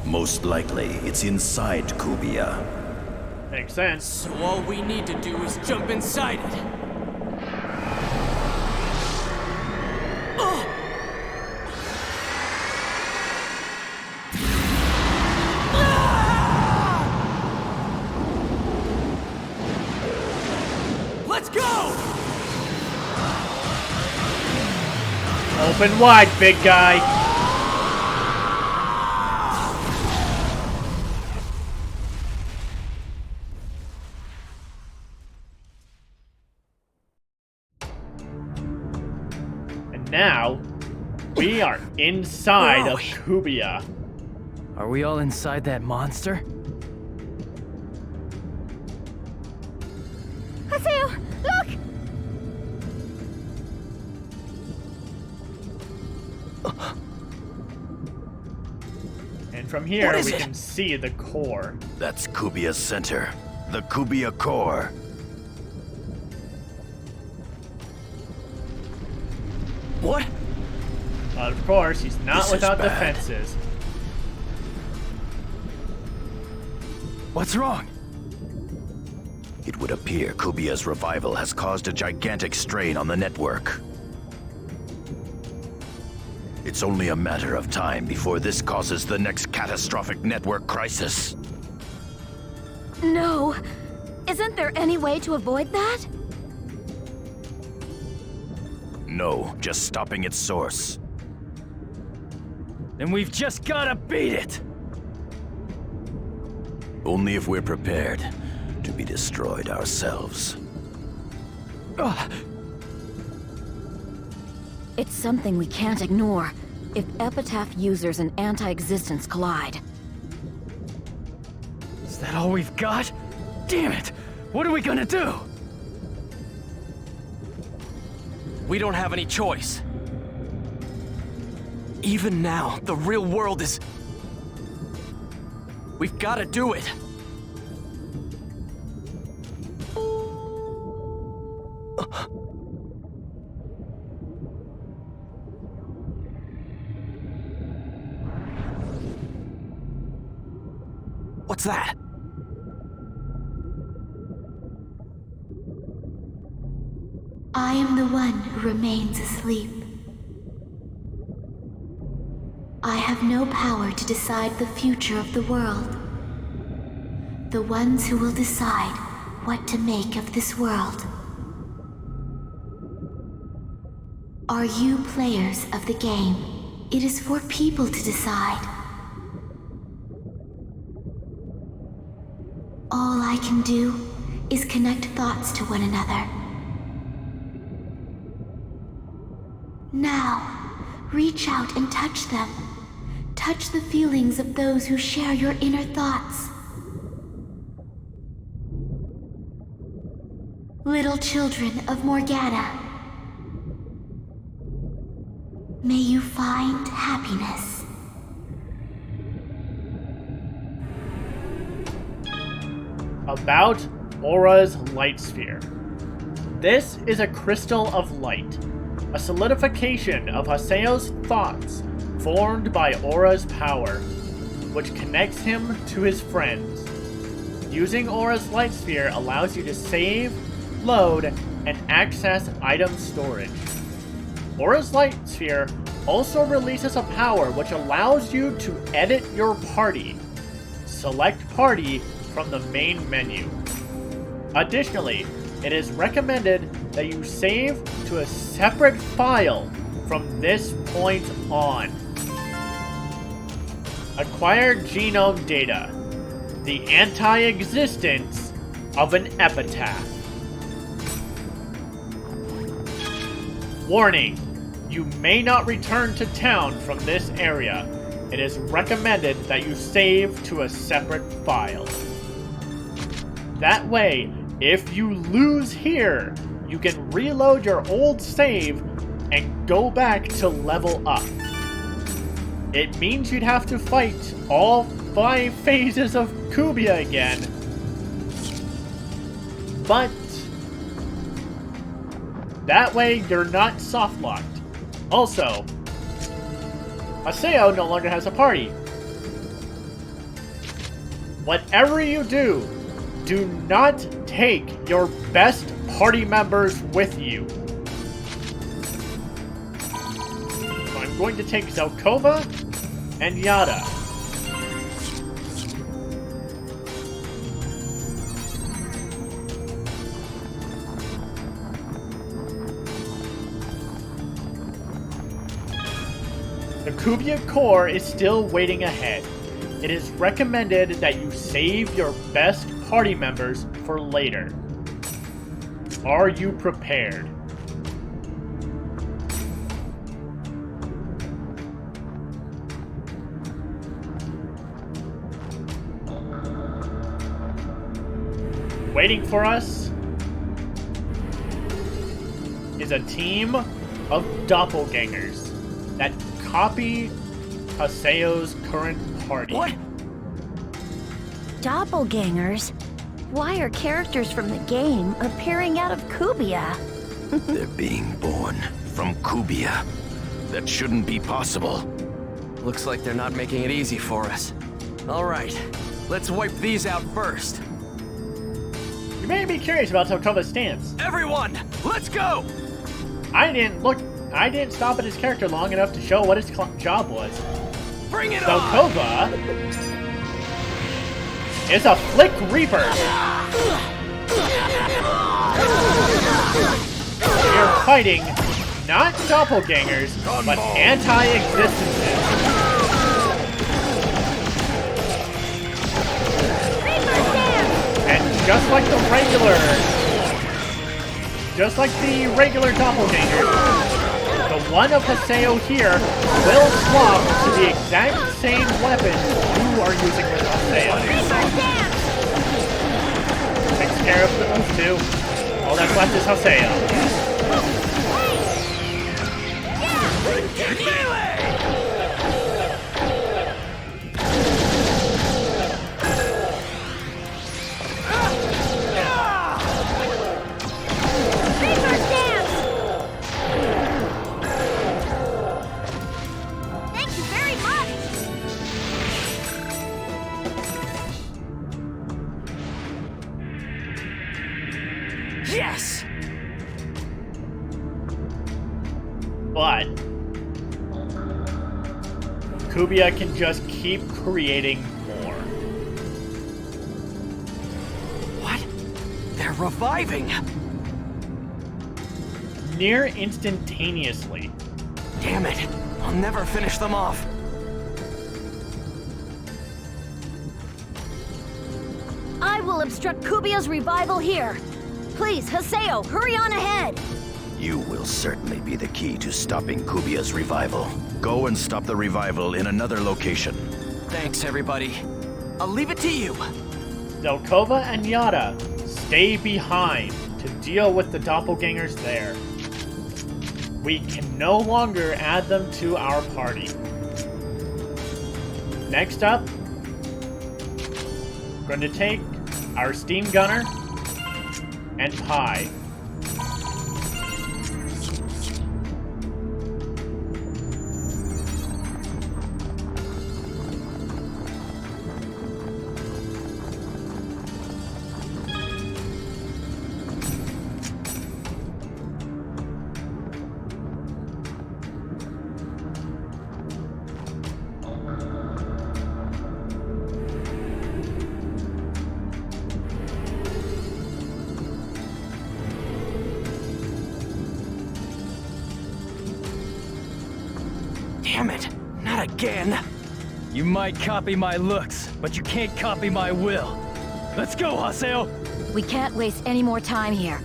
Most likely, it's inside Kubia. makes sense. So all we need to do is jump inside it. Let's go! Open wide, big guy. And now, we are inside of Kubia. Are we all inside that monster? Haseo, look! And from here, we can see the core. That's Kubia's center. The Kubia core. What? Of course, he's not This is without bad. defenses. What's wrong? It would appear Kubia's revival has caused a gigantic strain on the network. It's only a matter of time before this causes the next catastrophic network crisis. No. Isn't there any way to avoid that? No, just stopping its source. Then we've just gotta beat it! Only if we're prepared to be destroyed ourselves. It's something we can't ignore if Epitaph users and anti-existence collide. Is that all we've got? Damn it! What are we gonna do? We don't have any choice. Even now, the real world is... We've gotta do it. What's that? I am the one who remains asleep. I have no power to decide the future of the world. The ones who will decide what to make of this world are you, players of the game. It is for people to decide. All I can do is connect thoughts to one another. Now, reach out and touch them. Touch the feelings of those who share your inner thoughts. Little children of Morgana, may you find happiness. About Aura's light sphere. This is a crystal of light, a solidification of Haseo's thoughts formed by Aura's power, which connects him to his friends. Using Aura's light sphere allows you to save, load, and access item storage. Aura's light sphere also releases a power which allows you to edit your party. Select party from the main menu. Additionally, it is recommended that you save to a separate file from this point on. Acquired genome data. The anti-existence of an epitaph. Warning, you may not return to town from this area. It is recommended that you save to a separate file. That way, if you lose here, you can reload your old save and go back to level up. It means you'd have to fight all 5 phases of Kubia again. But that way you're not soft-locked. Also, Haseo no longer has a party. Whatever you do, do not take your best party members with you. So I'm going to take Zelkova and Yada. The Kubia core is still waiting ahead. It is recommended that you save your best party members for later. Are you prepared? Waiting for us is a team of doppelgangers that copy Haseo's current party. What? Doppelgangers? Why are characters from the game appearing out of Kubia? They're being born from Kubia. That shouldn't be possible. Looks like they're not making it easy for us. Alright, let's wipe these out first. You may be curious about Zelkova's stance. Everyone, let's go! I didn't stop at his character long enough to show what his job was. Bring it Zelkova is a Flick Reaper. You're fighting not doppelgangers, but anti-existences. And just like the regular doppelgangers, the one of Haseo here will swap to the exact same weapon you are using with Haseo. Takes care of those two. All that's left is Haseo. Yes! But Kubia can just keep creating more. What? They're reviving! Near instantaneously. Damn it! I'll never finish them off. I will obstruct Kubia's revival here. Please, Haseo, hurry on ahead! You will certainly be the key to stopping Kubia's revival. Go and stop the revival in another location. Thanks, everybody. I'll leave it to you. Zelkova and Yada stay behind to deal with the doppelgangers there. We can no longer add them to our party. Next up, we're going to take our Steam Gunner and Pi. Damn it, not again. You might copy my looks, but you can't copy my will. Let's go, Haseo! We can't waste any more time here.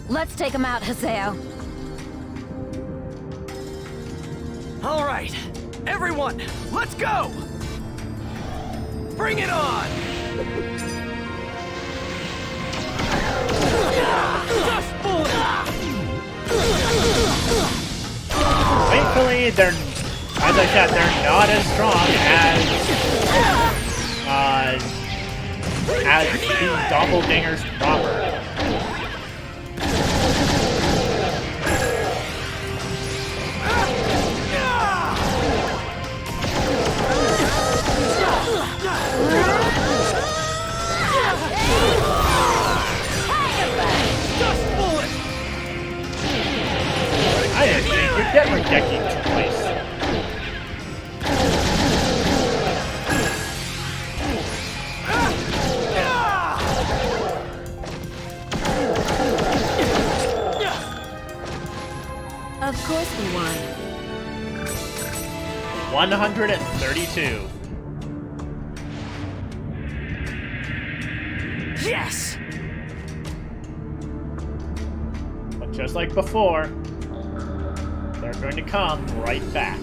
Let's take him out, Haseo. All right, everyone, let's go! Bring it on! Dust bullet! Thankfully, they're, as I said, they're not as strong as the doppelgangers proper. I didn't think you'd get Recode twice. Of course we won. 132. Yes! But just like before, they're going to come right back.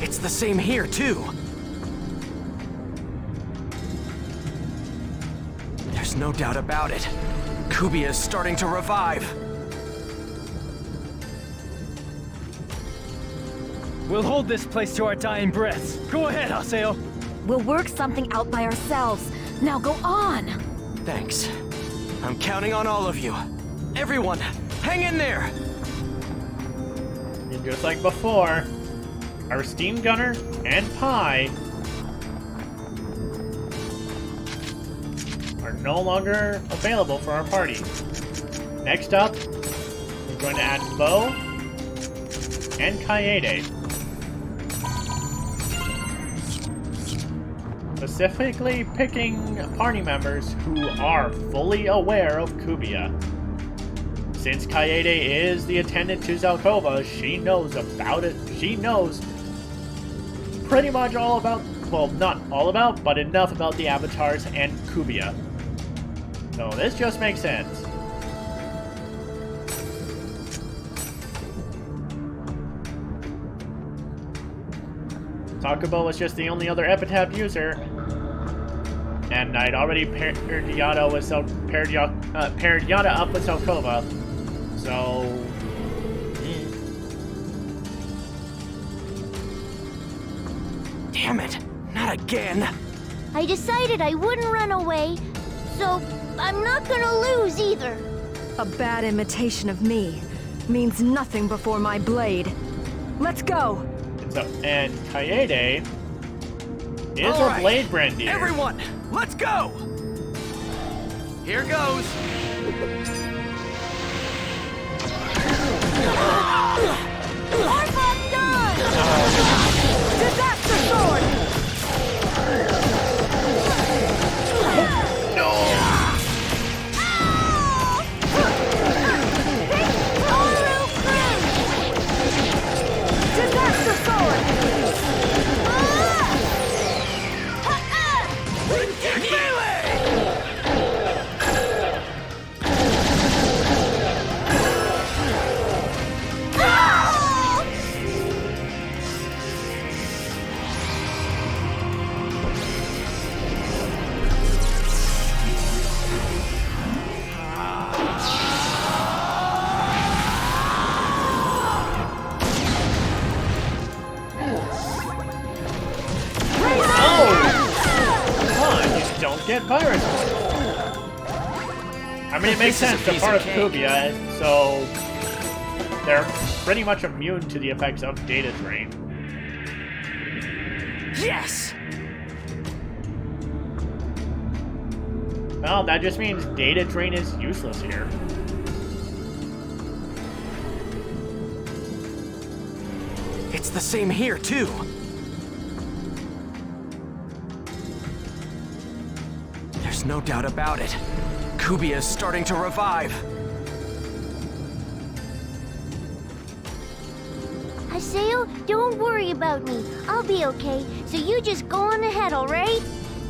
It's the same here, too. There's no doubt about it. Kubia is starting to revive. We'll hold this place to our dying breaths. Go ahead, Haseo. We'll work something out by ourselves. Now go on! Thanks. I'm counting on all of you. Everyone, hang in there! And just like before, our steam gunner and Pi are no longer available for our party. Next up, we're going to add Bo and Kaede. Specifically picking party members who are fully aware of Kubia. Since Kaede is the attendant to Zelkova, she knows about it. She knows pretty much all about, well, not all about, but enough about the avatars and Kubia. So this just makes sense. Takubo was just the only other epitaph user, and I'd already paired Yada up with Zelkova, so... Damn it, not again! I decided I wouldn't run away, so I'm not gonna lose either. A bad imitation of me means nothing before my blade. Let's go! And Kaede is All a right, blade brandier. Everyone, let's go! Here goes! Arbok done! Disaster sword! No! Disaster sword! Get virus. I mean, it makes sense. They're part of Kubia, so they're pretty much immune to the effects of data drain. Yes! Well, that just means data drain is useless here. It's the same here, too. There's no doubt about it. Kubia is starting to revive. Haseo, don't worry about me. I'll be okay, so you just go on ahead, alright?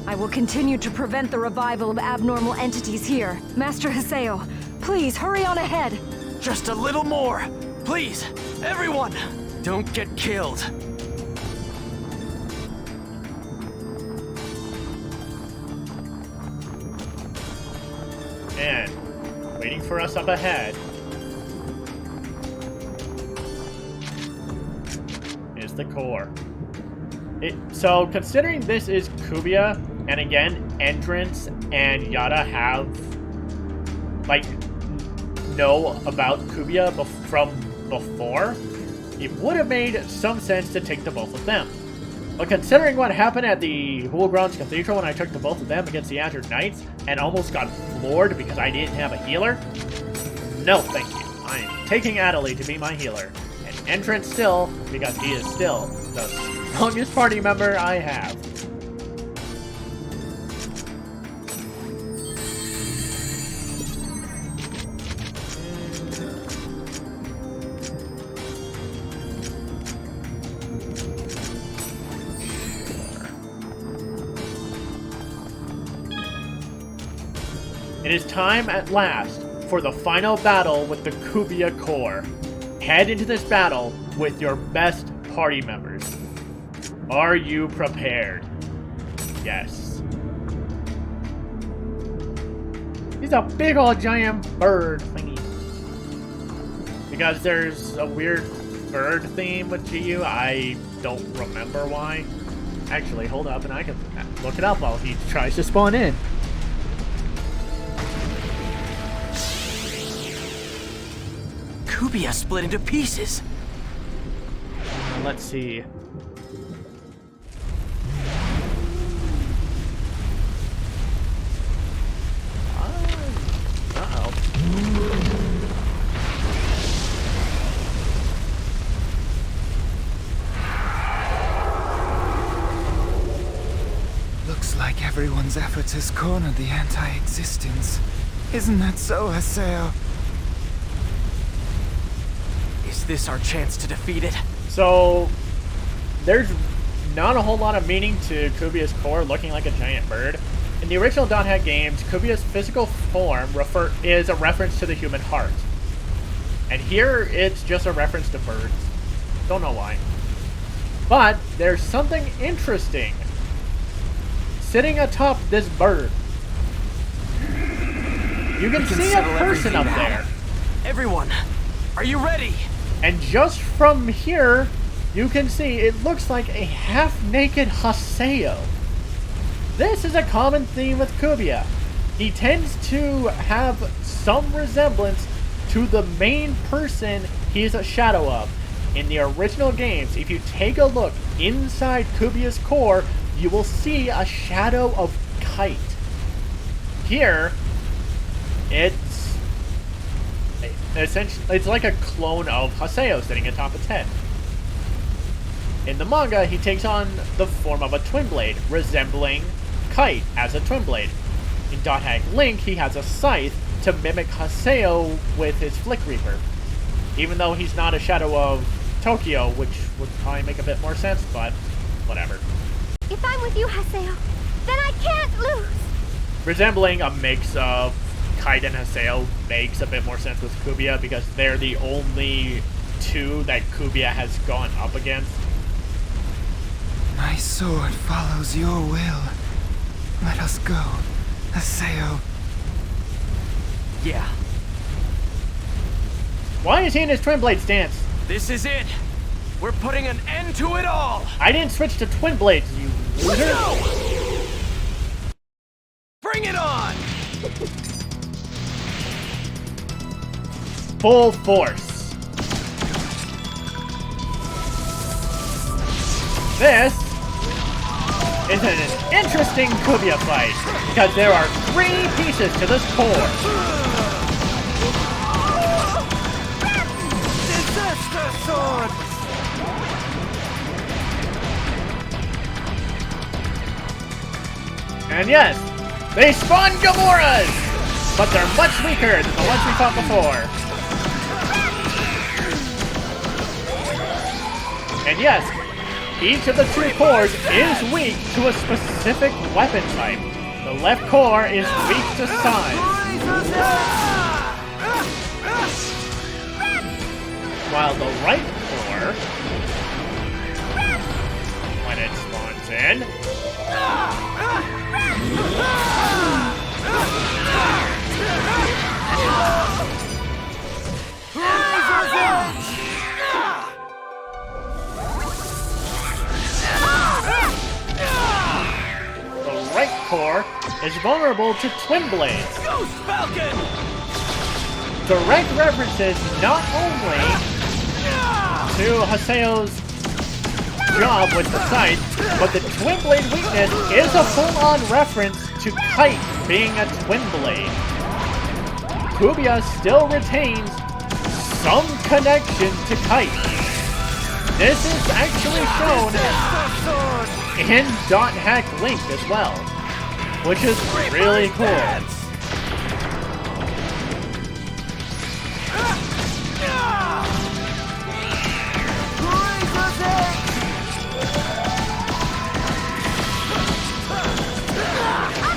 I will continue to prevent the revival of abnormal entities here. Master Haseo, please hurry on ahead. Just a little more. Please, everyone, don't get killed. And waiting for us up ahead is the core. So considering this is Kubia, and again, Entrance and Yada have, like, know about Kubia from before, it would have made some sense to take the both of them. But considering what happened at the Hoolgrounds Cathedral when I took the both of them against the Azure Knights and almost got floored because I didn't have a healer, no thank you. I am taking Adelaide to be my healer. And Entrance still, because he is still the strongest party member I have. It is time at last for the final battle with the Kubia core. Head into this battle with your best party members. Are you prepared? Yes. He's a big old giant bird thingy. Because there's a weird bird theme with GU, I don't remember why. Actually, hold up and I can look it up while he tries to spawn in. Kubia split into pieces. Let's see. Uh-oh. Looks like everyone's efforts has cornered the anti-existence. Isn't that so, Haseo? Is this our chance to defeat it? So, there's not a whole lot of meaning to Kubia's core looking like a giant bird. In the original Dot Hack games, Kubia's physical form is a reference to the human heart. And here, it's just a reference to birds. Don't know why. But, there's something interesting sitting atop this bird. You can see a person up there. Everyone, are you ready? And just from here, you can see it looks like a half-naked Haseo. This is a common theme with Kubia. He tends to have some resemblance to the main person he's a shadow of. In the original games, if you take a look inside Kubia's core, you will see a shadow of Kite. Here, it's essentially, it's like a clone of Haseo sitting atop its head. In the manga, he takes on the form of a twin blade, resembling Kite as a twin blade. In Dot Hack Link, he has a scythe to mimic Haseo with his Flick Reaper. Even though he's not a shadow of Tokyo, which would probably make a bit more sense, but whatever. If I'm with you, Haseo, then I can't lose! Resembling a mix of Kite and Haseo makes a bit more sense with Kubia because they're the only two that Kubia has gone up against. My sword follows your will. Let us go, Haseo. Yeah. Why is he in his twin blade stance? This is it. We're putting an end to it all. I didn't switch to twin blades, you loser. Go! Bring it on! Full force. This is an interesting Kubia fight because there are 3 pieces to this core. Disaster sword! And yes, they spawn Gamoras! But they're much weaker than the ones we fought before. And yes, each of the two cores is weak to a specific weapon type. The left core is weak to size, while the right core, when it spawns in, the right core is vulnerable to Twin Blades. Ghost Falcon! Direct references not only to Haseo's job with the sight, but the Twin Blade weakness is a full-on reference to Kite being a Twin Blade. Kubiya still retains some connection to Kite. This is actually shown in .hack Link as well, which is really cool.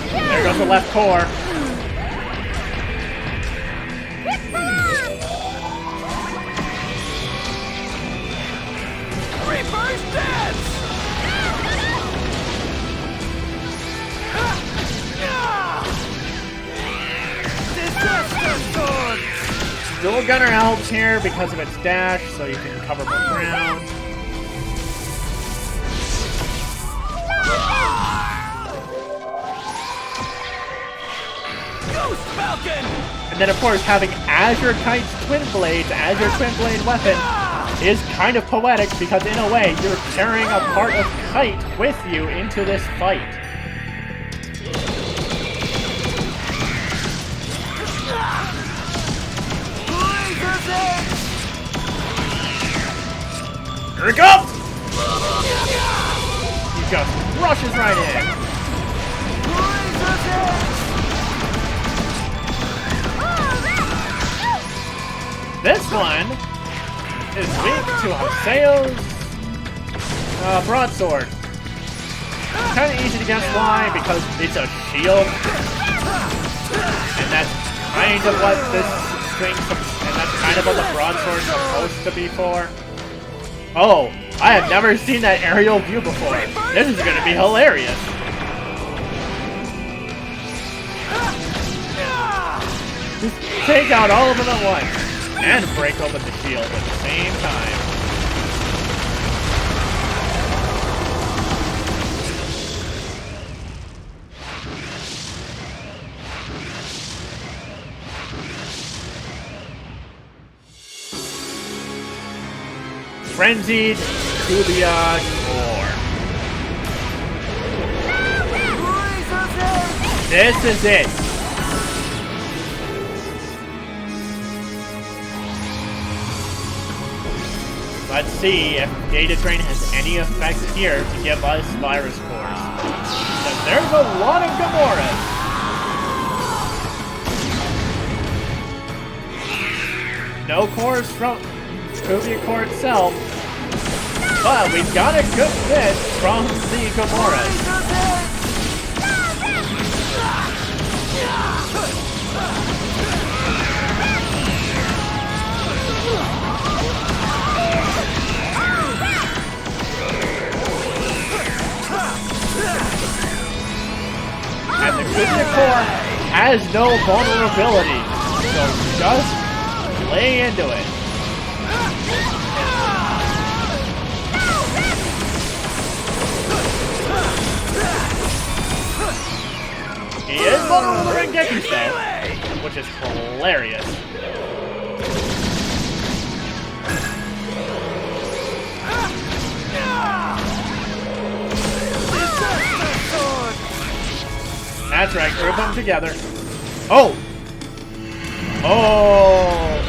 There goes the left core. Reverse dance! Dual Gunner helps here because of its dash, so you can cover more ground. Ghost Falcon! And then, of course, having Azure Kite's Twin Blades as your Twin Blade weapon is kind of poetic because, in a way, you're carrying a part of Kite with you into this fight. Here it comes! He just rushes right in. This one is weak to Haseo's broadsword. Kind of easy to guess why, because it's a shield. And that's kind of what this string, and that's kind of what the broadsword's supposed to be for. Oh, I have never seen that aerial view before. This is gonna be hilarious. Just take out all of them at once. And break open the shield at the same time. Frenzied Kubiya Core. This is it. Let's see if Data Drain has any effect here to give us Virus Cores. Because there's a lot of Gamoras. No cores from Kubiya Core itself, but we've got a good fit from the Gamoras. And the Kubiya Core has no vulnerability, so just lay into it. He is vulnerable to Rengeki though, which is hilarious. That's right, group them together. Oh! Oh!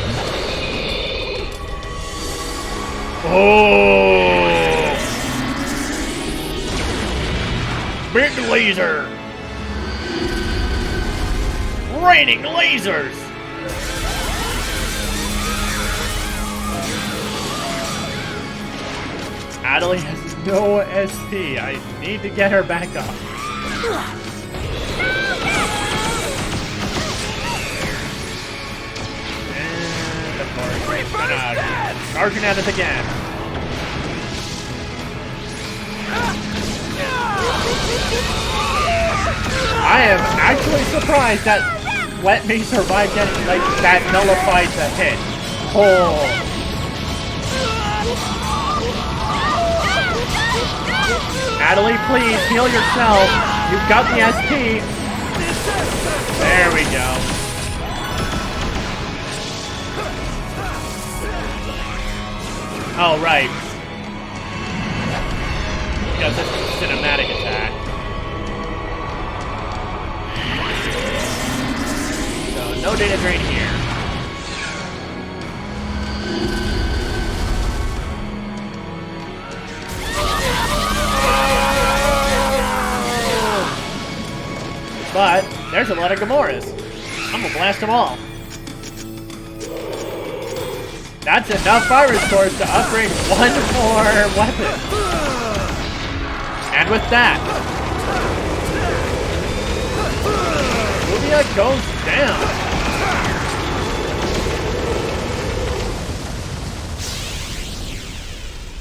Oh! Big laser! Raining lasers! Adelie has no SP. I need to get her back up. And of course, he's gonna charging at us again. I am actually surprised that let me survive getting, like, that nullified the hit. Oh. Adelie, please, heal yourself. You've got the SP. There we go. Oh, right. Because it's a cinematic attack. So, no data drain here. But there's a lot of Gamoras. I'm gonna blast them all. That's enough virus cores to upgrade one more weapon. And with that, Kubia goes down.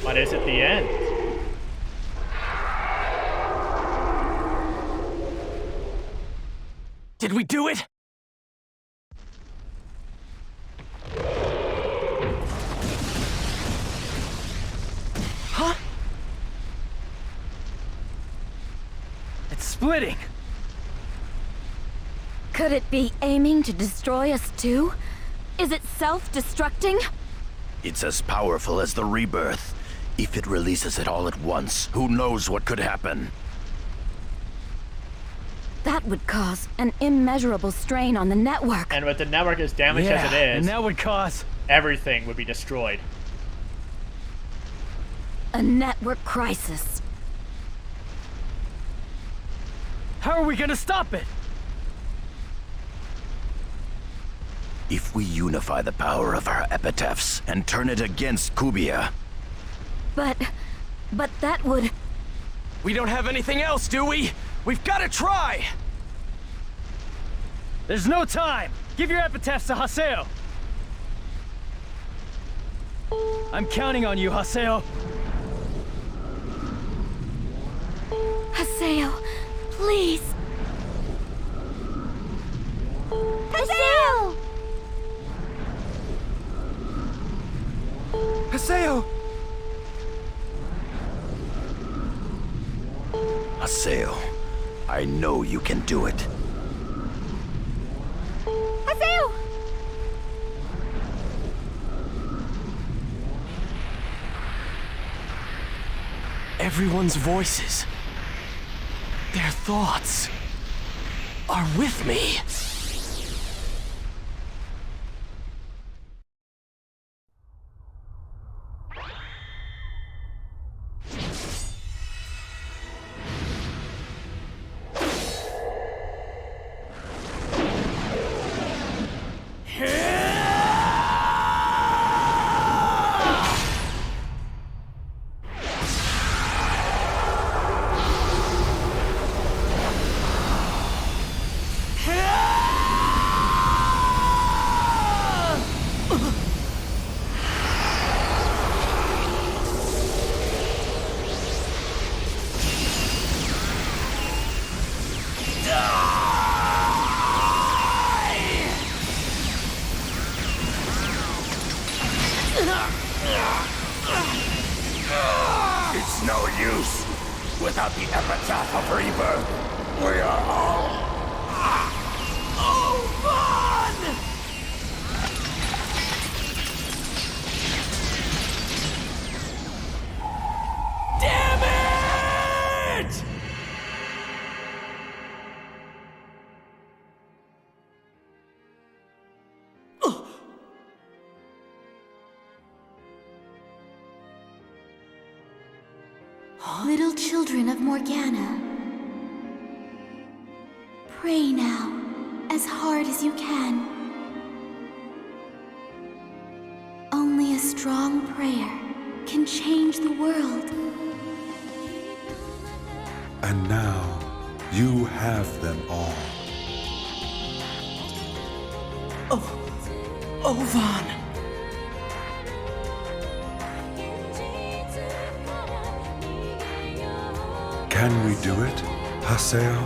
But is it the end? Did we do it? Huh? It's splitting. Could it be aiming to destroy us too? Is it self-destructing? It's as powerful as the rebirth. If it releases it all at once, who knows what could happen? That would cause an immeasurable strain on the network. And with the network as damaged as it is, and that would cause everything would be destroyed. A network crisis. How are we gonna stop it? If we unify the power of our epitaphs and turn it against Kubia. But that would... We don't have anything else, do we? We've gotta try! There's no time! Give your epitaphs to Haseo! I'm counting on you, Haseo! Haseo, please! Haseo! Haseo! Haseo, I know you can do it. Haseo! Everyone's voices, their thoughts, are with me. It's no use. Without the epitaph of rebirth, we are all... Damn it! Little children of Morgana, pray now, as hard as you can. Only a strong prayer can can change the world. And now, you have them all. Ovan! Can we do it, Haseo?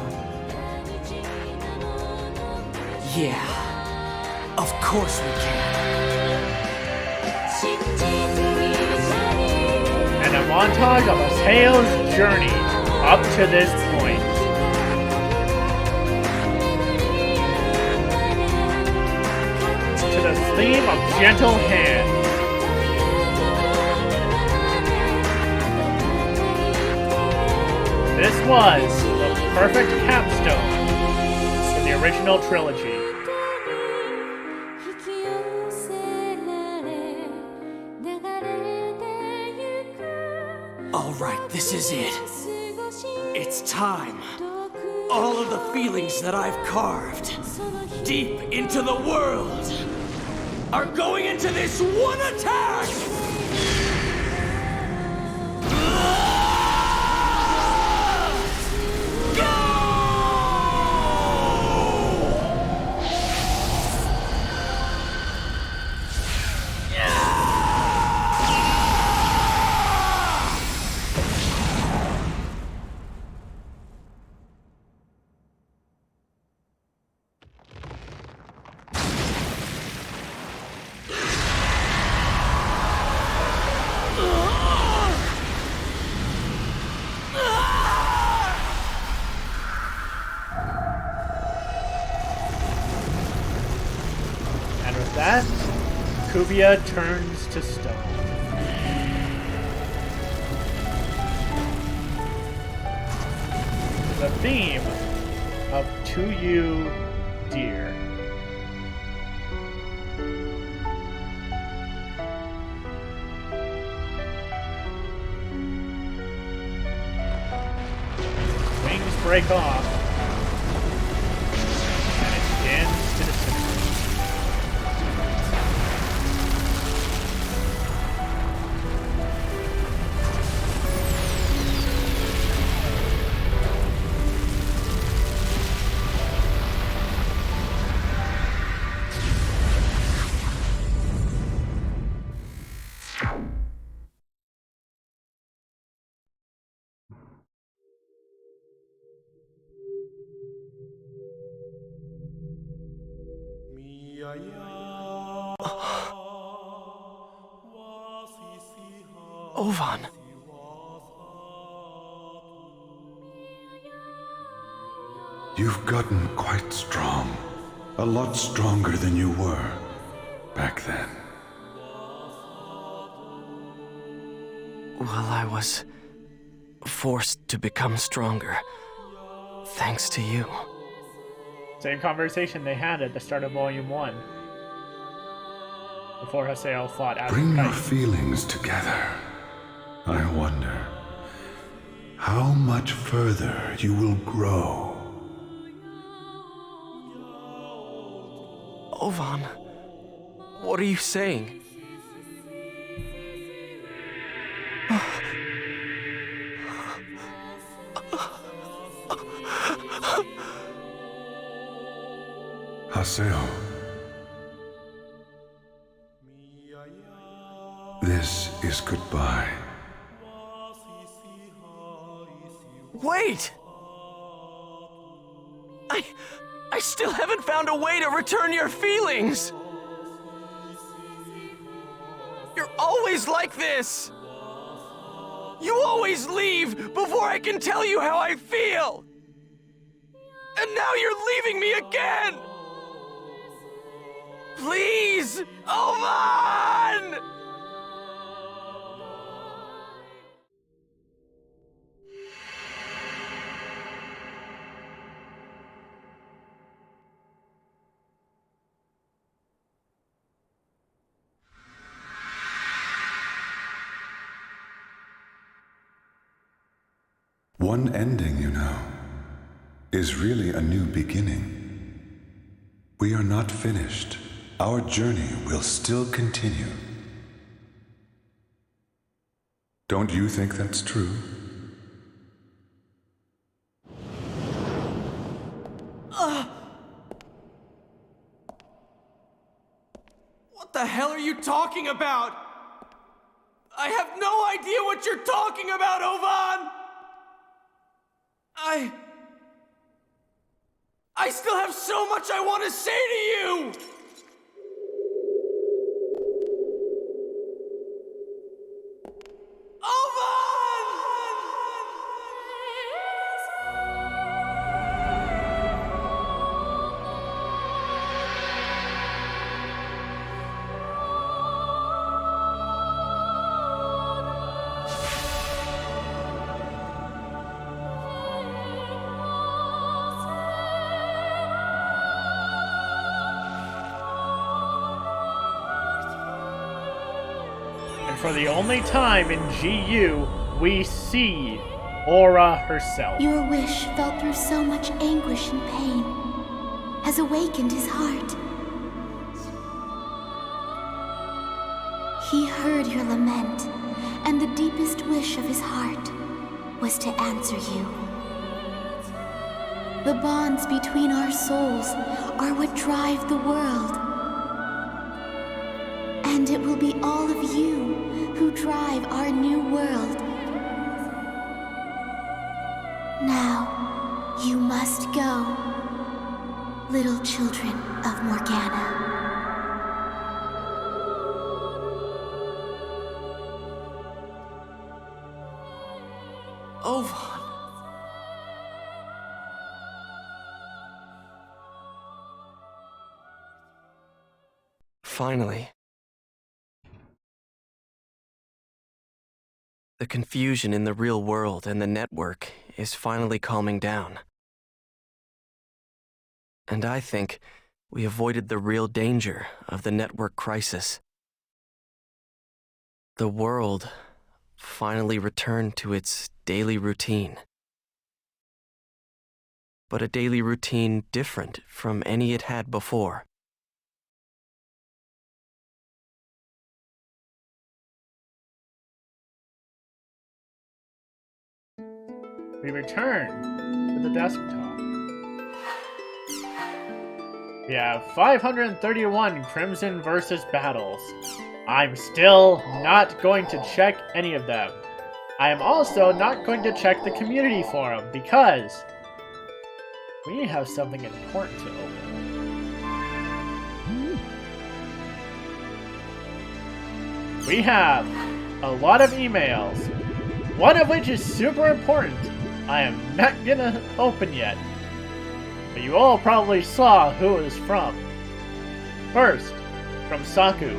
Yeah, of course we can. And a montage of Haseo's journey up to this point. To the theme of Gentle Hand. This was the perfect capstone for the original trilogy. Alright, this is it. It's time. All of the feelings that I've carved deep into the world are going into this one attack! And with that, Kubia turns to stone. The theme of To You, Dear. Wings break off, and it begins to disintegrate. Ovan. You've gotten quite strong. A lot stronger than you were back then. Well, I was forced to become stronger, thanks to you. Same conversation they had at the start of Volume 1. Before Haseo fought out. Bring your feelings together. I wonder how much further you will grow. Ovan, what are you saying? Haseo. This is goodbye. Wait! I still haven't found a way to return your feelings! You're always like this! You always leave before I can tell you how I feel! And now you're leaving me again! Please! Ovan! One ending, you know, is really a new beginning. We are not finished. Our journey will still continue. Don't you think that's true? What the hell are you talking about? I have no idea what you're talking about, Ovan! I still have so much I want to say to you! And for the only time in GU, we see Aura herself. Your wish felt through so much anguish and pain, has awakened his heart. He heard your lament, and the deepest wish of his heart was to answer you. The bonds between our souls are what drive the world. And it will be all of you who drive our new world. Now, you must go, little children of Morgana. Ovan. Finally. The confusion in the real world and the network is finally calming down. And I think we avoided the real danger of the network crisis. The world finally returned to its daily routine. But a daily routine different from any it had before. We return to the desktop. We have 531 Crimson versus battles. I'm still not going to check any of them. I am also not going to check the community forum because we have something important to open. We have a lot of emails, one of which is super important. I am not gonna open yet, but you all probably saw who it was from. First, from Saku.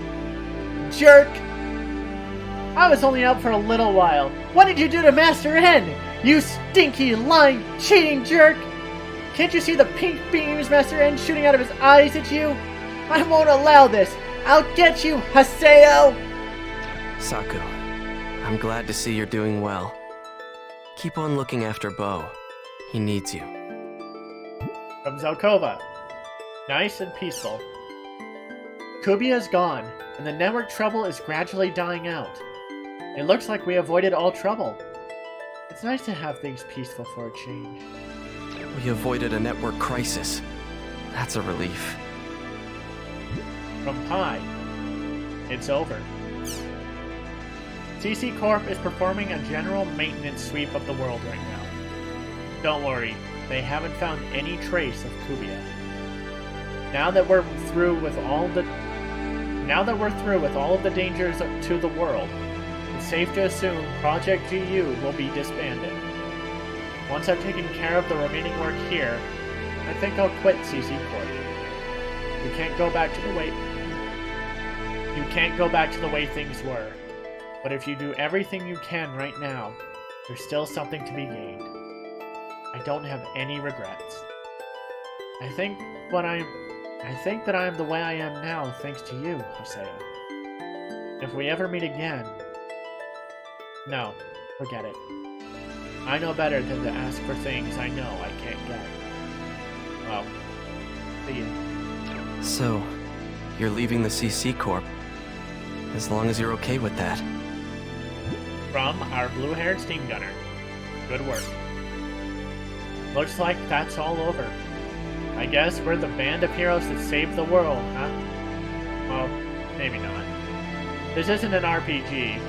Jerk! I was only out for a little while. What did you do to Master N? You stinky, lying, cheating jerk! Can't you see the pink beams Master N shooting out of his eyes at you? I won't allow this! I'll get you, Haseo! Saku, I'm glad to see you're doing well. Keep on looking after Bo. He needs you. From Zelkova. Nice and peaceful. Kubia is gone, and the network trouble is gradually dying out. It looks like we avoided all trouble. It's nice to have things peaceful for a change. We avoided a network crisis. That's a relief. From Pi. It's over. CC Corp is performing a general maintenance sweep of the world right now. Don't worry, they haven't found any trace of Kubia. Now that we're through with all of the dangers to the world, it's safe to assume Project GU will be disbanded. Once I've taken care of the remaining work here, I think I'll quit CC Corp. You can't go back to the way things were. But if you do everything you can right now, there's still something to be gained. I don't have any regrets. I think that I am the way I am now thanks to you, Haseo. If we ever meet again... No, forget it. I know better than to ask for things I know I can't get. Well, see you. So, you're leaving the CC Corp. As long as you're okay with that. From our blue-haired steam gunner. Good work. Looks like that's all over. I guess we're the band of heroes that saved the world, huh? Well, maybe not. This isn't an RPG.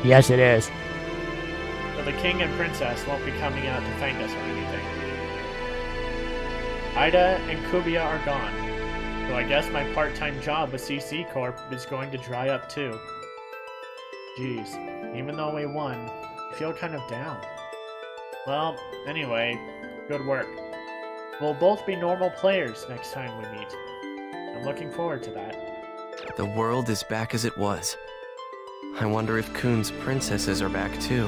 Yes, it is. So the king and princess won't be coming out to thank us or anything. Ida and Kubia are gone. So I guess my part-time job with CC Corp is going to dry up too. Jeez, even though we won, I feel kind of down. Well, anyway, good work. We'll both be normal players next time we meet. I'm looking forward to that. The world is back as it was. I wonder if Kuhn's princesses are back too.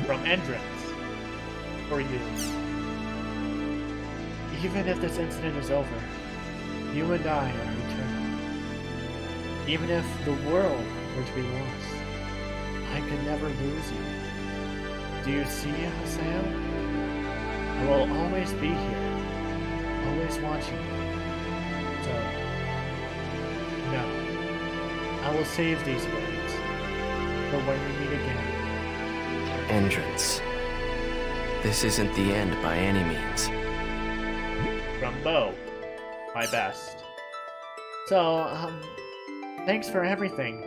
From Endrance. For you. Even if this incident is over, you and I are eternal. Even if the world were to be lost, I could never lose you. Do you see, Haseo? I will always be here, always watching you. So, no. I will save these words for when we meet again. Entrance. This isn't the end by any means. From Bo, my best. So, thanks for everything.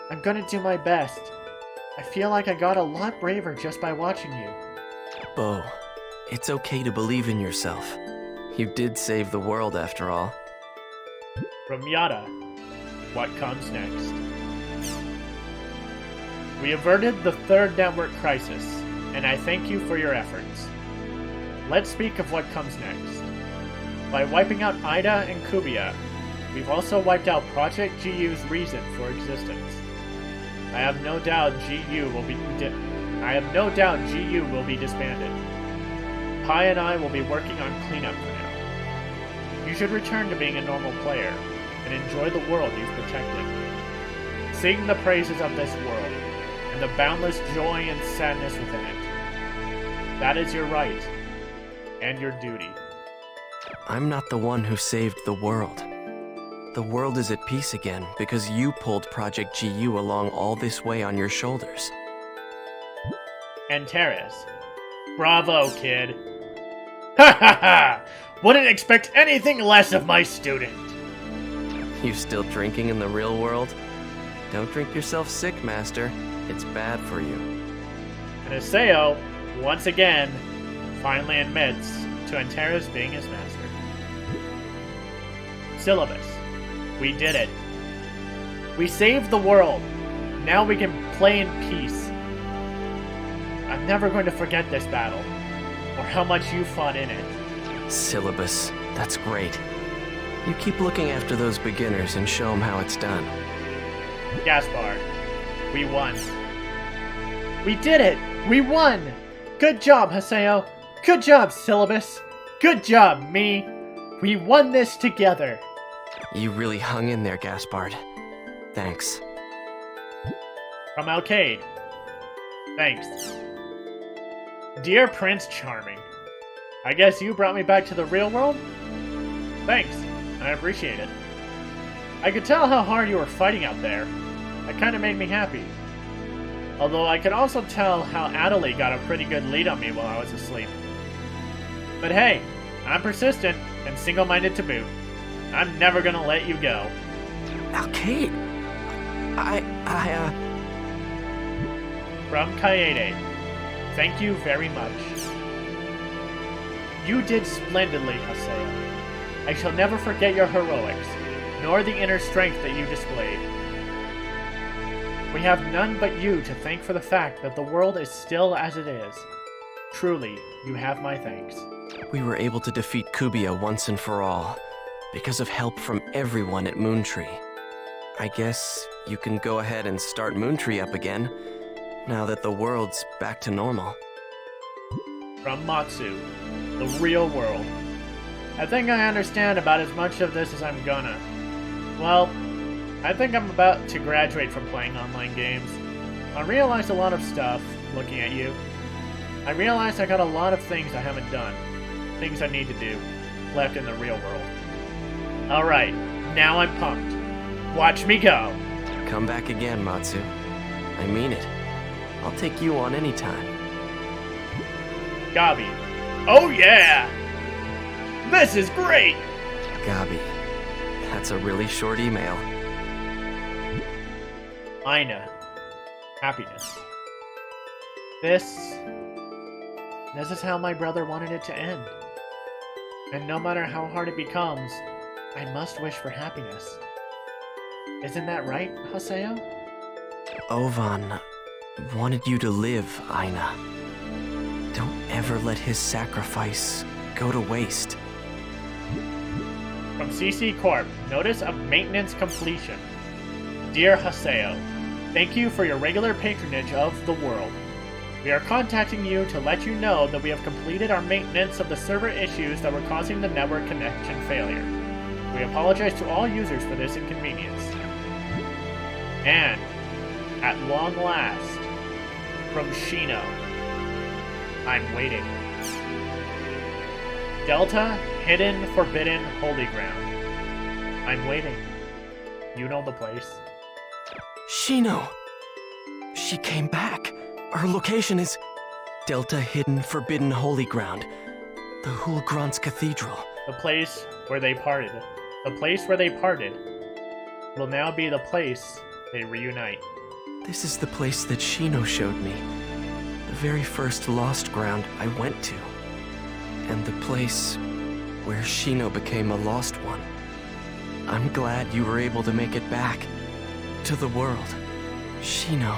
I'm gonna do my best. I feel like I got a lot braver just by watching you. Bo, it's okay to believe in yourself. You did save the world after all. From Yada, what comes next? We averted the third network crisis, and I thank you for your efforts. Let's speak of what comes next. By wiping out Ida and Kubia, we've also wiped out Project GU's reason for existence. I have no doubt GU will be disbanded. Pi and I will be working on cleanup for now. You should return to being a normal player and enjoy the world you've protected. Sing the praises of this world and the boundless joy and sadness within it. That is your right and your duty. I'm not the one who saved the world. The world is at peace again because you pulled Project GU along all this way on your shoulders. And Teres. Bravo, kid. Ha ha ha! Wouldn't expect anything less of my student. You still drinking in the real world? Don't drink yourself sick, Master. It's bad for you. And Haseo, once again, finally admits to Antares being his master. Syllabus. We did it. We saved the world. Now we can play in peace. I'm never going to forget this battle, or how much you fought in it. Syllabus. That's great. You keep looking after those beginners and show them how it's done. Gaspard, we won. We did it! We won! Good job, Haseo. Good job, Syllabus. Good job, me. We won this together. You really hung in there, Gaspard. Thanks. From Alcade. Thanks. Dear Prince Charming, I guess you brought me back to the real world? Thanks, I appreciate it. I could tell how hard you were fighting out there. That kind of made me happy. Although I could also tell how Adelie got a pretty good lead on me while I was asleep. But hey, I'm persistent and single-minded to boot. I'm never gonna let you go. Alcade! From Kaede. Thank you very much. You did splendidly, Haseo. I shall never forget your heroics, nor the inner strength that you displayed. We have none but you to thank for the fact that the world is still as it is. Truly, you have my thanks. We were able to defeat Kubia once and for all, because of help from everyone at Moontree. I guess you can go ahead and start Moontree up again, now that the world's back to normal. From Matsu, the real world. I think I understand about as much of this as I'm gonna. Well, I think I'm about to graduate from playing online games. I realized a lot of stuff, looking at you. I realized I got a lot of things I haven't done. Things I need to do, left in the real world. Alright, now I'm pumped. Watch me go! Come back again, Matsu. I mean it. I'll take you on anytime. Gabi. Oh yeah! This is great! Gabi. That's a really short email. Aina. Happiness. This is how my brother wanted it to end. And no matter how hard it becomes, I must wish for happiness. Isn't that right, Haseo? Ovan wanted you to live, Aina. Don't ever let his sacrifice go to waste. From CC Corp, notice of maintenance completion. Dear Haseo, thank you for your regular patronage of the world. We are contacting you to let you know that we have completed our maintenance of the server issues that were causing the network connection failure. We apologize to all users for this inconvenience. And, at long last, from Shino, I'm waiting. Delta, Hidden, Forbidden, Holy Ground. I'm waiting. You know the place. Shino! She came back. Her location is Delta Hidden Forbidden Holy Ground, the Hulgrons Cathedral. The place where they parted. The place where they parted will now be the place they reunite. This is the place that Shino showed me. The very first lost ground I went to. And the place where Shino became a lost one. I'm glad you were able to make it back to the world. Shino.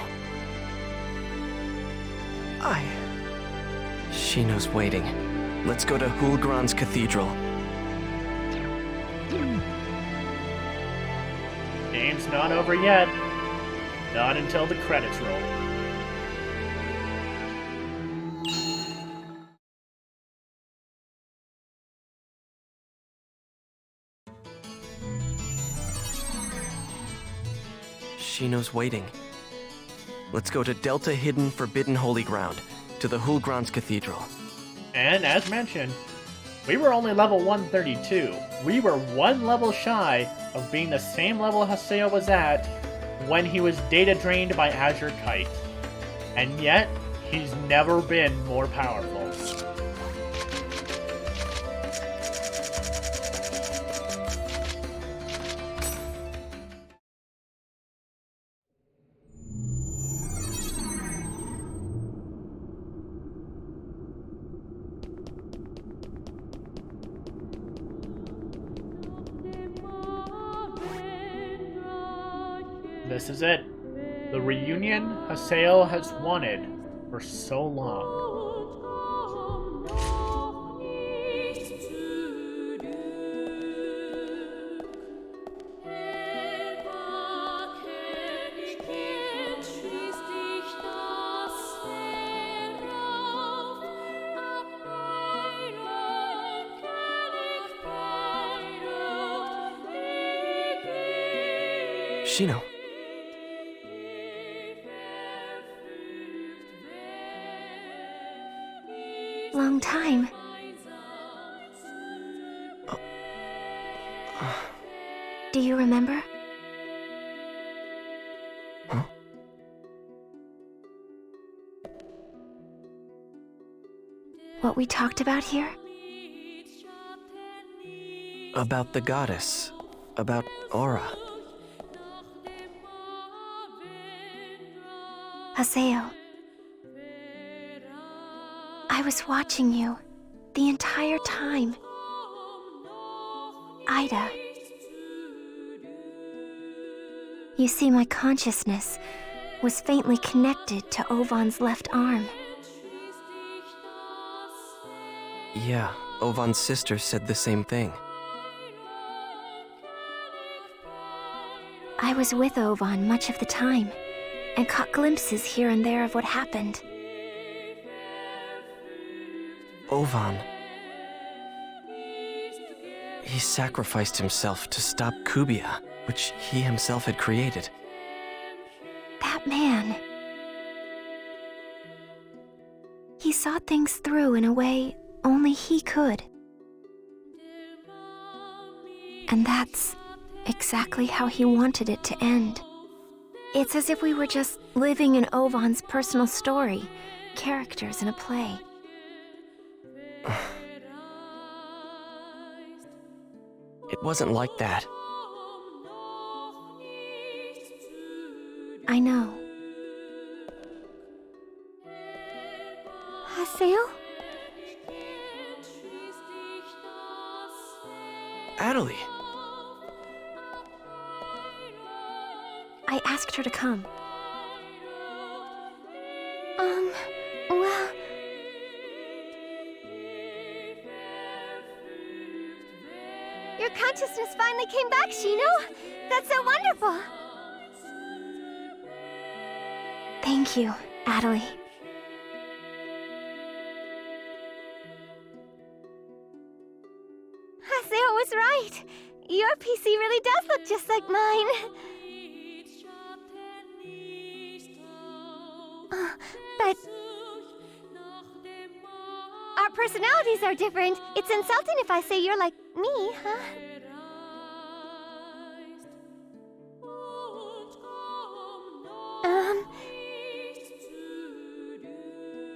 Shino's waiting. Let's go to Hulgrons Cathedral. Game's not over yet. Not until the credits roll. Shino's waiting. Let's go to Delta Hidden Forbidden Holy Ground, to the Hulgrons Cathedral. And as mentioned, we were only level 132. We were one level shy of being the same level Haseo was at when he was data drained by Azure Kite. And yet, he's never been more powerful. This is it. The reunion Haseo has wanted for so long. Shino. Long time. Do you remember? Huh? What we talked about here? About the goddess. About Aura. Haseo. I was watching you the entire time. Ida. You see, my consciousness was faintly connected to Ovan's left arm. Yeah, Ovan's sister said the same thing. I was with Ovan much of the time, and caught glimpses here and there of what happened. Ovan. He sacrificed himself to stop Kubia, which he himself had created. That man. He saw things through in a way only he could. And that's exactly how he wanted it to end. It's as if we were just living in Ovan's personal story, characters in a play. It wasn't like that. I know. Haseo? Adelie. I asked her to come. Well... Your consciousness finally came back, Shino! That's so wonderful! Thank you, Adelie. Haseo was right! Your PC really does look just like mine! But... our personalities are different. It's insulting if I say you're like me, huh?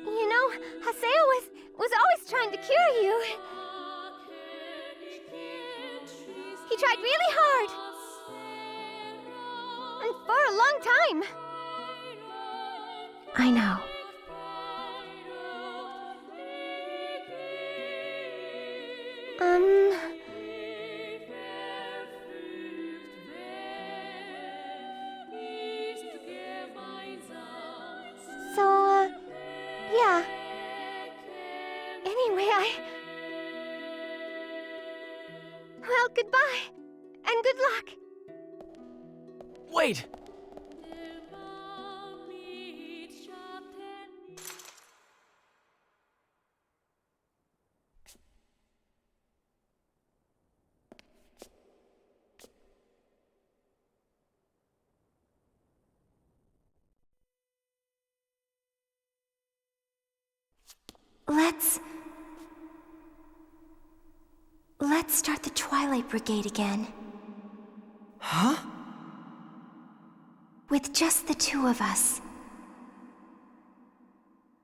You know, Haseo was always trying to cure you. He tried really hard. And for a long time. I know. So, yeah. Anyway, well, goodbye. And good luck. Wait! Let's start the Twilight Brigade again. Huh? With just the two of us.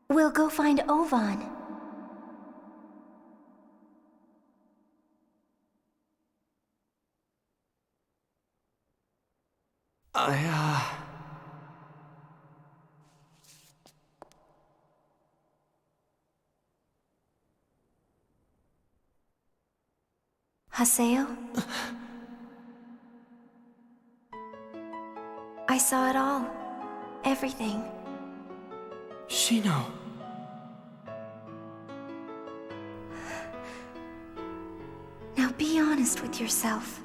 We'll go find Ovan. Haseo? I saw it all. Everything. Shino. Now be honest with yourself.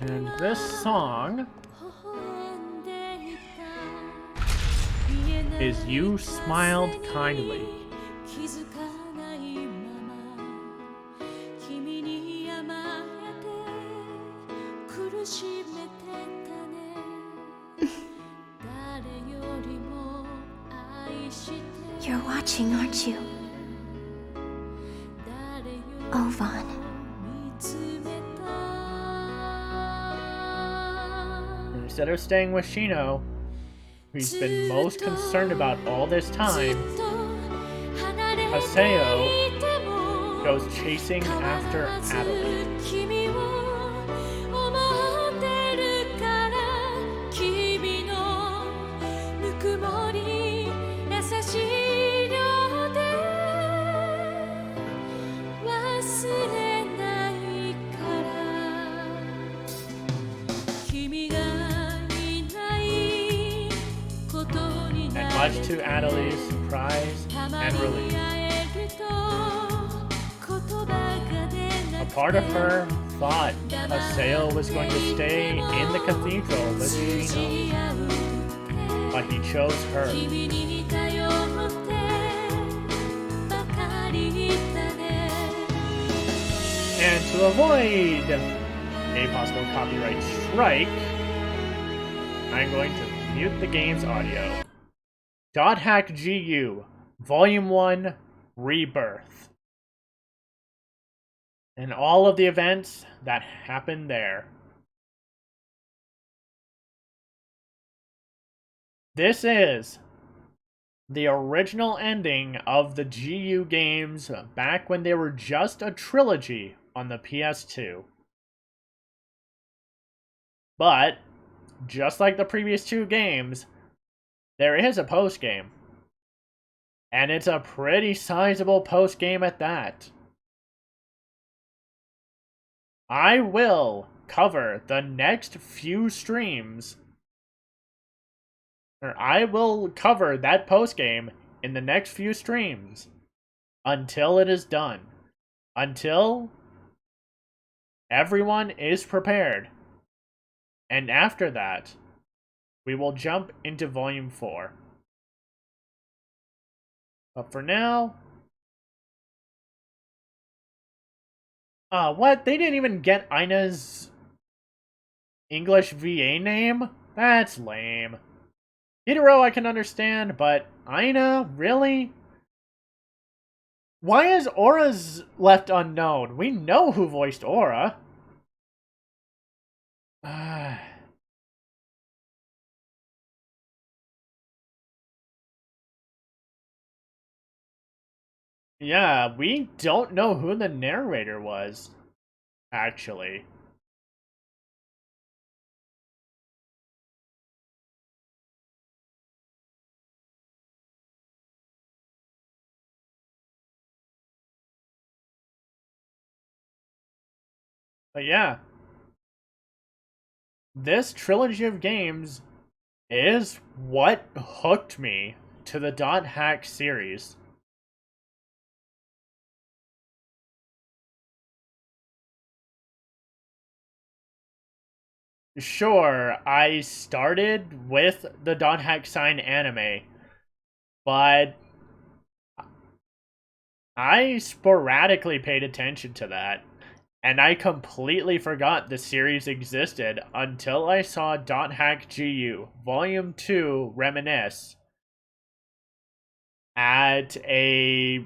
And this song is You Smiled Kindly. You're watching, aren't you? Ovan. Instead of staying with Shino, who's been most concerned about all this time, Haseo goes chasing after Adelie. And much to Adelie's surprise and relief, a part of her thought Haseo was going to stay in the cathedral with Shino, but he chose her. And to avoid a possible copyright strike, I'm going to mute the game's audio. .hack GU, Volume 1, Rebirth. And all of the events that happened there. This is the original ending of the GU games back when they were just a trilogy on the PS2. But, just like the previous two games, there is a post-game. And it's a pretty sizable post-game at that. I will cover the next few streams, or I will cover that post-game in the next few streams until it is done. Until everyone is prepared. And after that, we will jump into Volume 4. But for now... what? They didn't even get Ina's English VA name? That's lame. Hidero I can understand, but Ina? Really? Why is Aura's left unknown? We know who voiced Aura. Yeah, we don't know who the narrator was, actually. But yeah, this trilogy of games is what hooked me to the Dot Hack series. Sure, I started with the Dot Hack Sign anime, but I sporadically paid attention to that, and I completely forgot the series existed until I saw Dot Hack GU Volume 2 Reminisce at a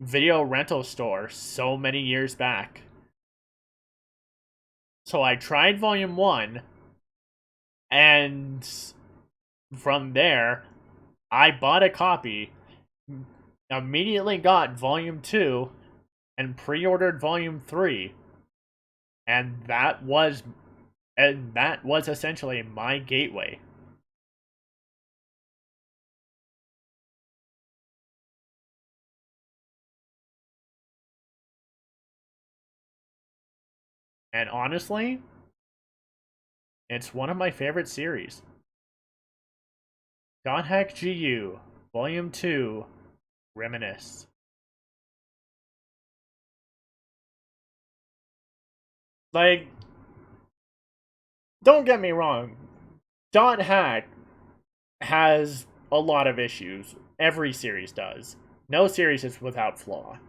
video rental store so many years back. So I tried Volume 1, and from there, I bought a copy, immediately got Volume 2, and pre-ordered Volume 3. And that was essentially my gateway. And honestly, it's one of my favorite series. Dot Hack GU, Volume 2, Reminisce. Like, don't get me wrong, Dot Hack has a lot of issues. Every series does. No series is without flaw.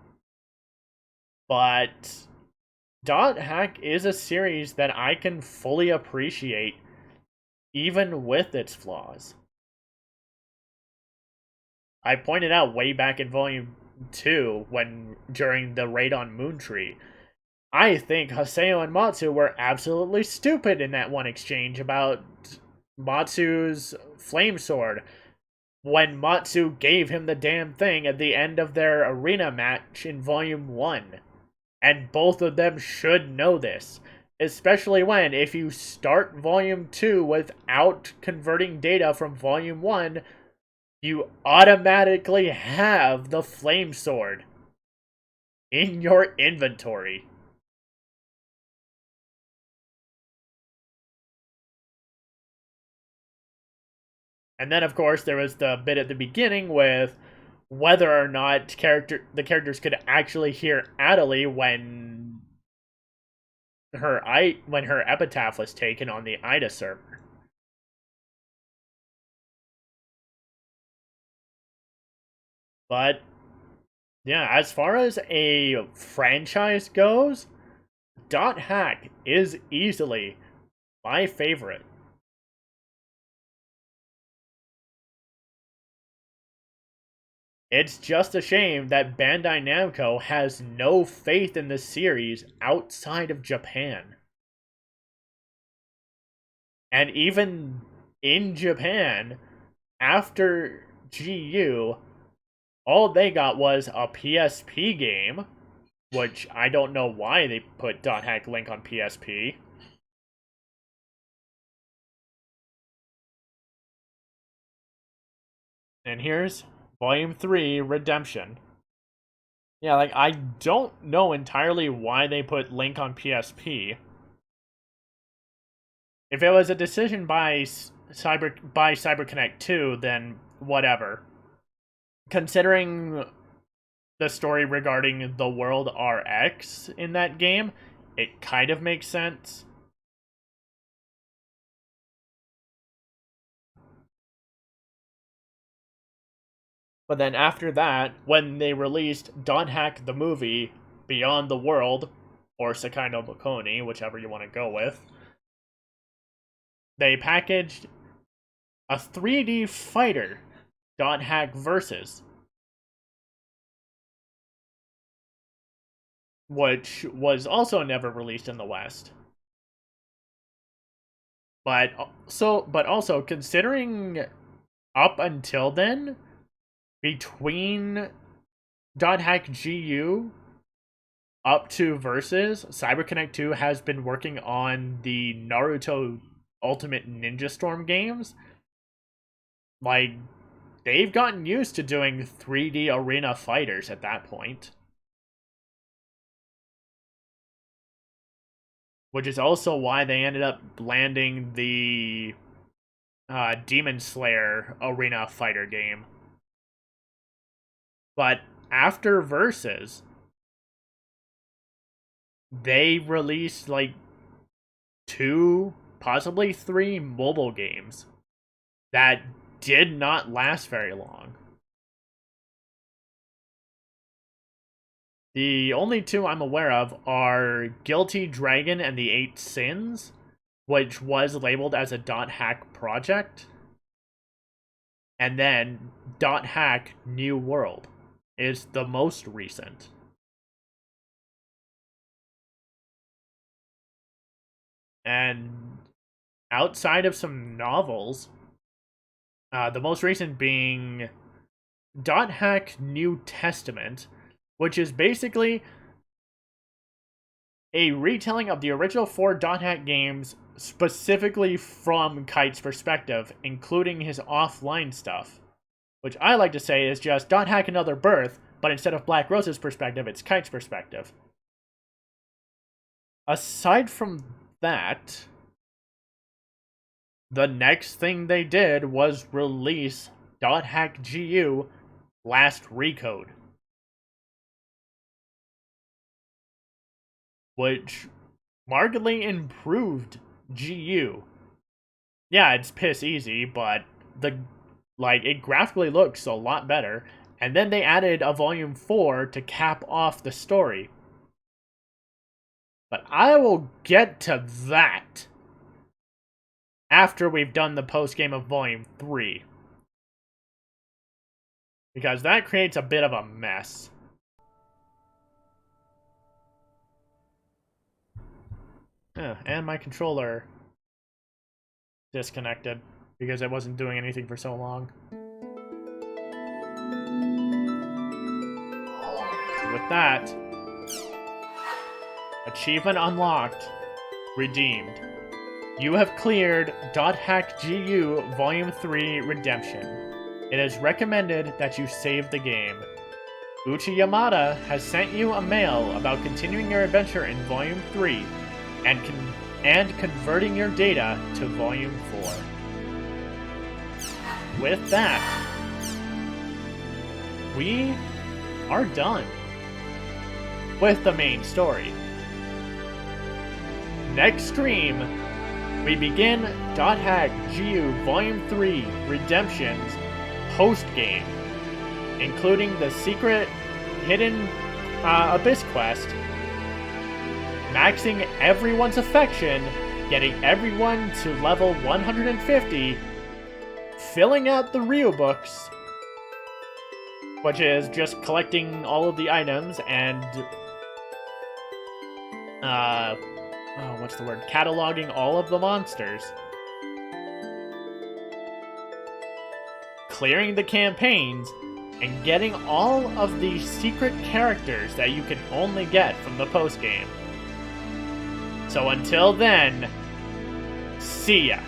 But Dot Hack is a series that I can fully appreciate, even with its flaws. I pointed out way back in Volume 2, during the raid on Moontree, I think Haseo and Matsu were absolutely stupid in that one exchange about Matsu's flame sword, when Matsu gave him the damn thing at the end of their arena match in Volume 1. And both of them should know this. Especially when, if you start Volume 2 without converting data from Volume 1, you automatically have the flame sword in your inventory. And then, of course, there was the bit at the beginning with whether or not the characters could actually hear Adelie when her epitaph was taken on the Ida server. But yeah, as far as a franchise goes, Dot Hack is easily my favorite. It's just a shame that Bandai Namco has no faith in this series outside of Japan. And even in Japan, after GU, all they got was a PSP game, which I don't know why they put Dot Hack Link on PSP. And here's Volume 3, Redemption. Yeah, like, I don't know entirely why they put Link on PSP. If it was a decision by CyberConnect 2, then whatever. Considering the story regarding the World RX in that game, it kind of makes sense. But then after that, when they released Dot Hack the movie, Beyond the World, or Sekai no Bokoni, whichever you want to go with, they packaged a 3D fighter, Dot Hack Versus, which was also never released in the West. But also considering up until then, between Dot Hack GU up to Versus, CyberConnect 2 has been working on the Naruto Ultimate Ninja Storm games. Like, they've gotten used to doing 3D arena fighters at that point. Which is also why they ended up landing the Demon Slayer arena fighter game. But after Versus, they released like 2, possibly 3 mobile games that did not last very long. The only 2 I'm aware of are Guilty Dragon and the 8 Sins, which was labeled as a Dot Hack project, and then Dot Hack New World is the most recent. And outside of some novels, the most recent being Dot Hack New Testament, which is basically a retelling of the original 4 Dot Hack games, specifically from Kite's perspective, including his offline stuff. Which I like to say is just Dot Hack Another Birth, but instead of Black Rose's perspective, it's Kite's perspective. Aside from that, the next thing they did was release Dot Hack GU Last Recode, which markedly improved GU. Yeah, it's piss easy, but it graphically looks a lot better, and then they added a Volume 4 to cap off the story. But I will get to that after we've done the post-game of Volume 3. Because that creates a bit of a mess. And my controller disconnected because it wasn't doing anything for so long. With that, achievement unlocked, redeemed. You have cleared Dot Hack GU Volume 3 Redemption. It is recommended that you save the game. Uchi Yamada has sent you a mail about continuing your adventure in Volume 3 and converting your data to Volume 4. With that, we are done with the main story. Next stream, we begin Dot Hack GU Volume 3 Redemption's post-game, including the secret hidden Abyss quest, maxing everyone's affection, getting everyone to level 150, filling out the Ryu books, which is just collecting all of the items and what's the word? Cataloging all of the monsters. Clearing the campaigns, and getting all of the secret characters that you can only get from the postgame. So until then, see ya!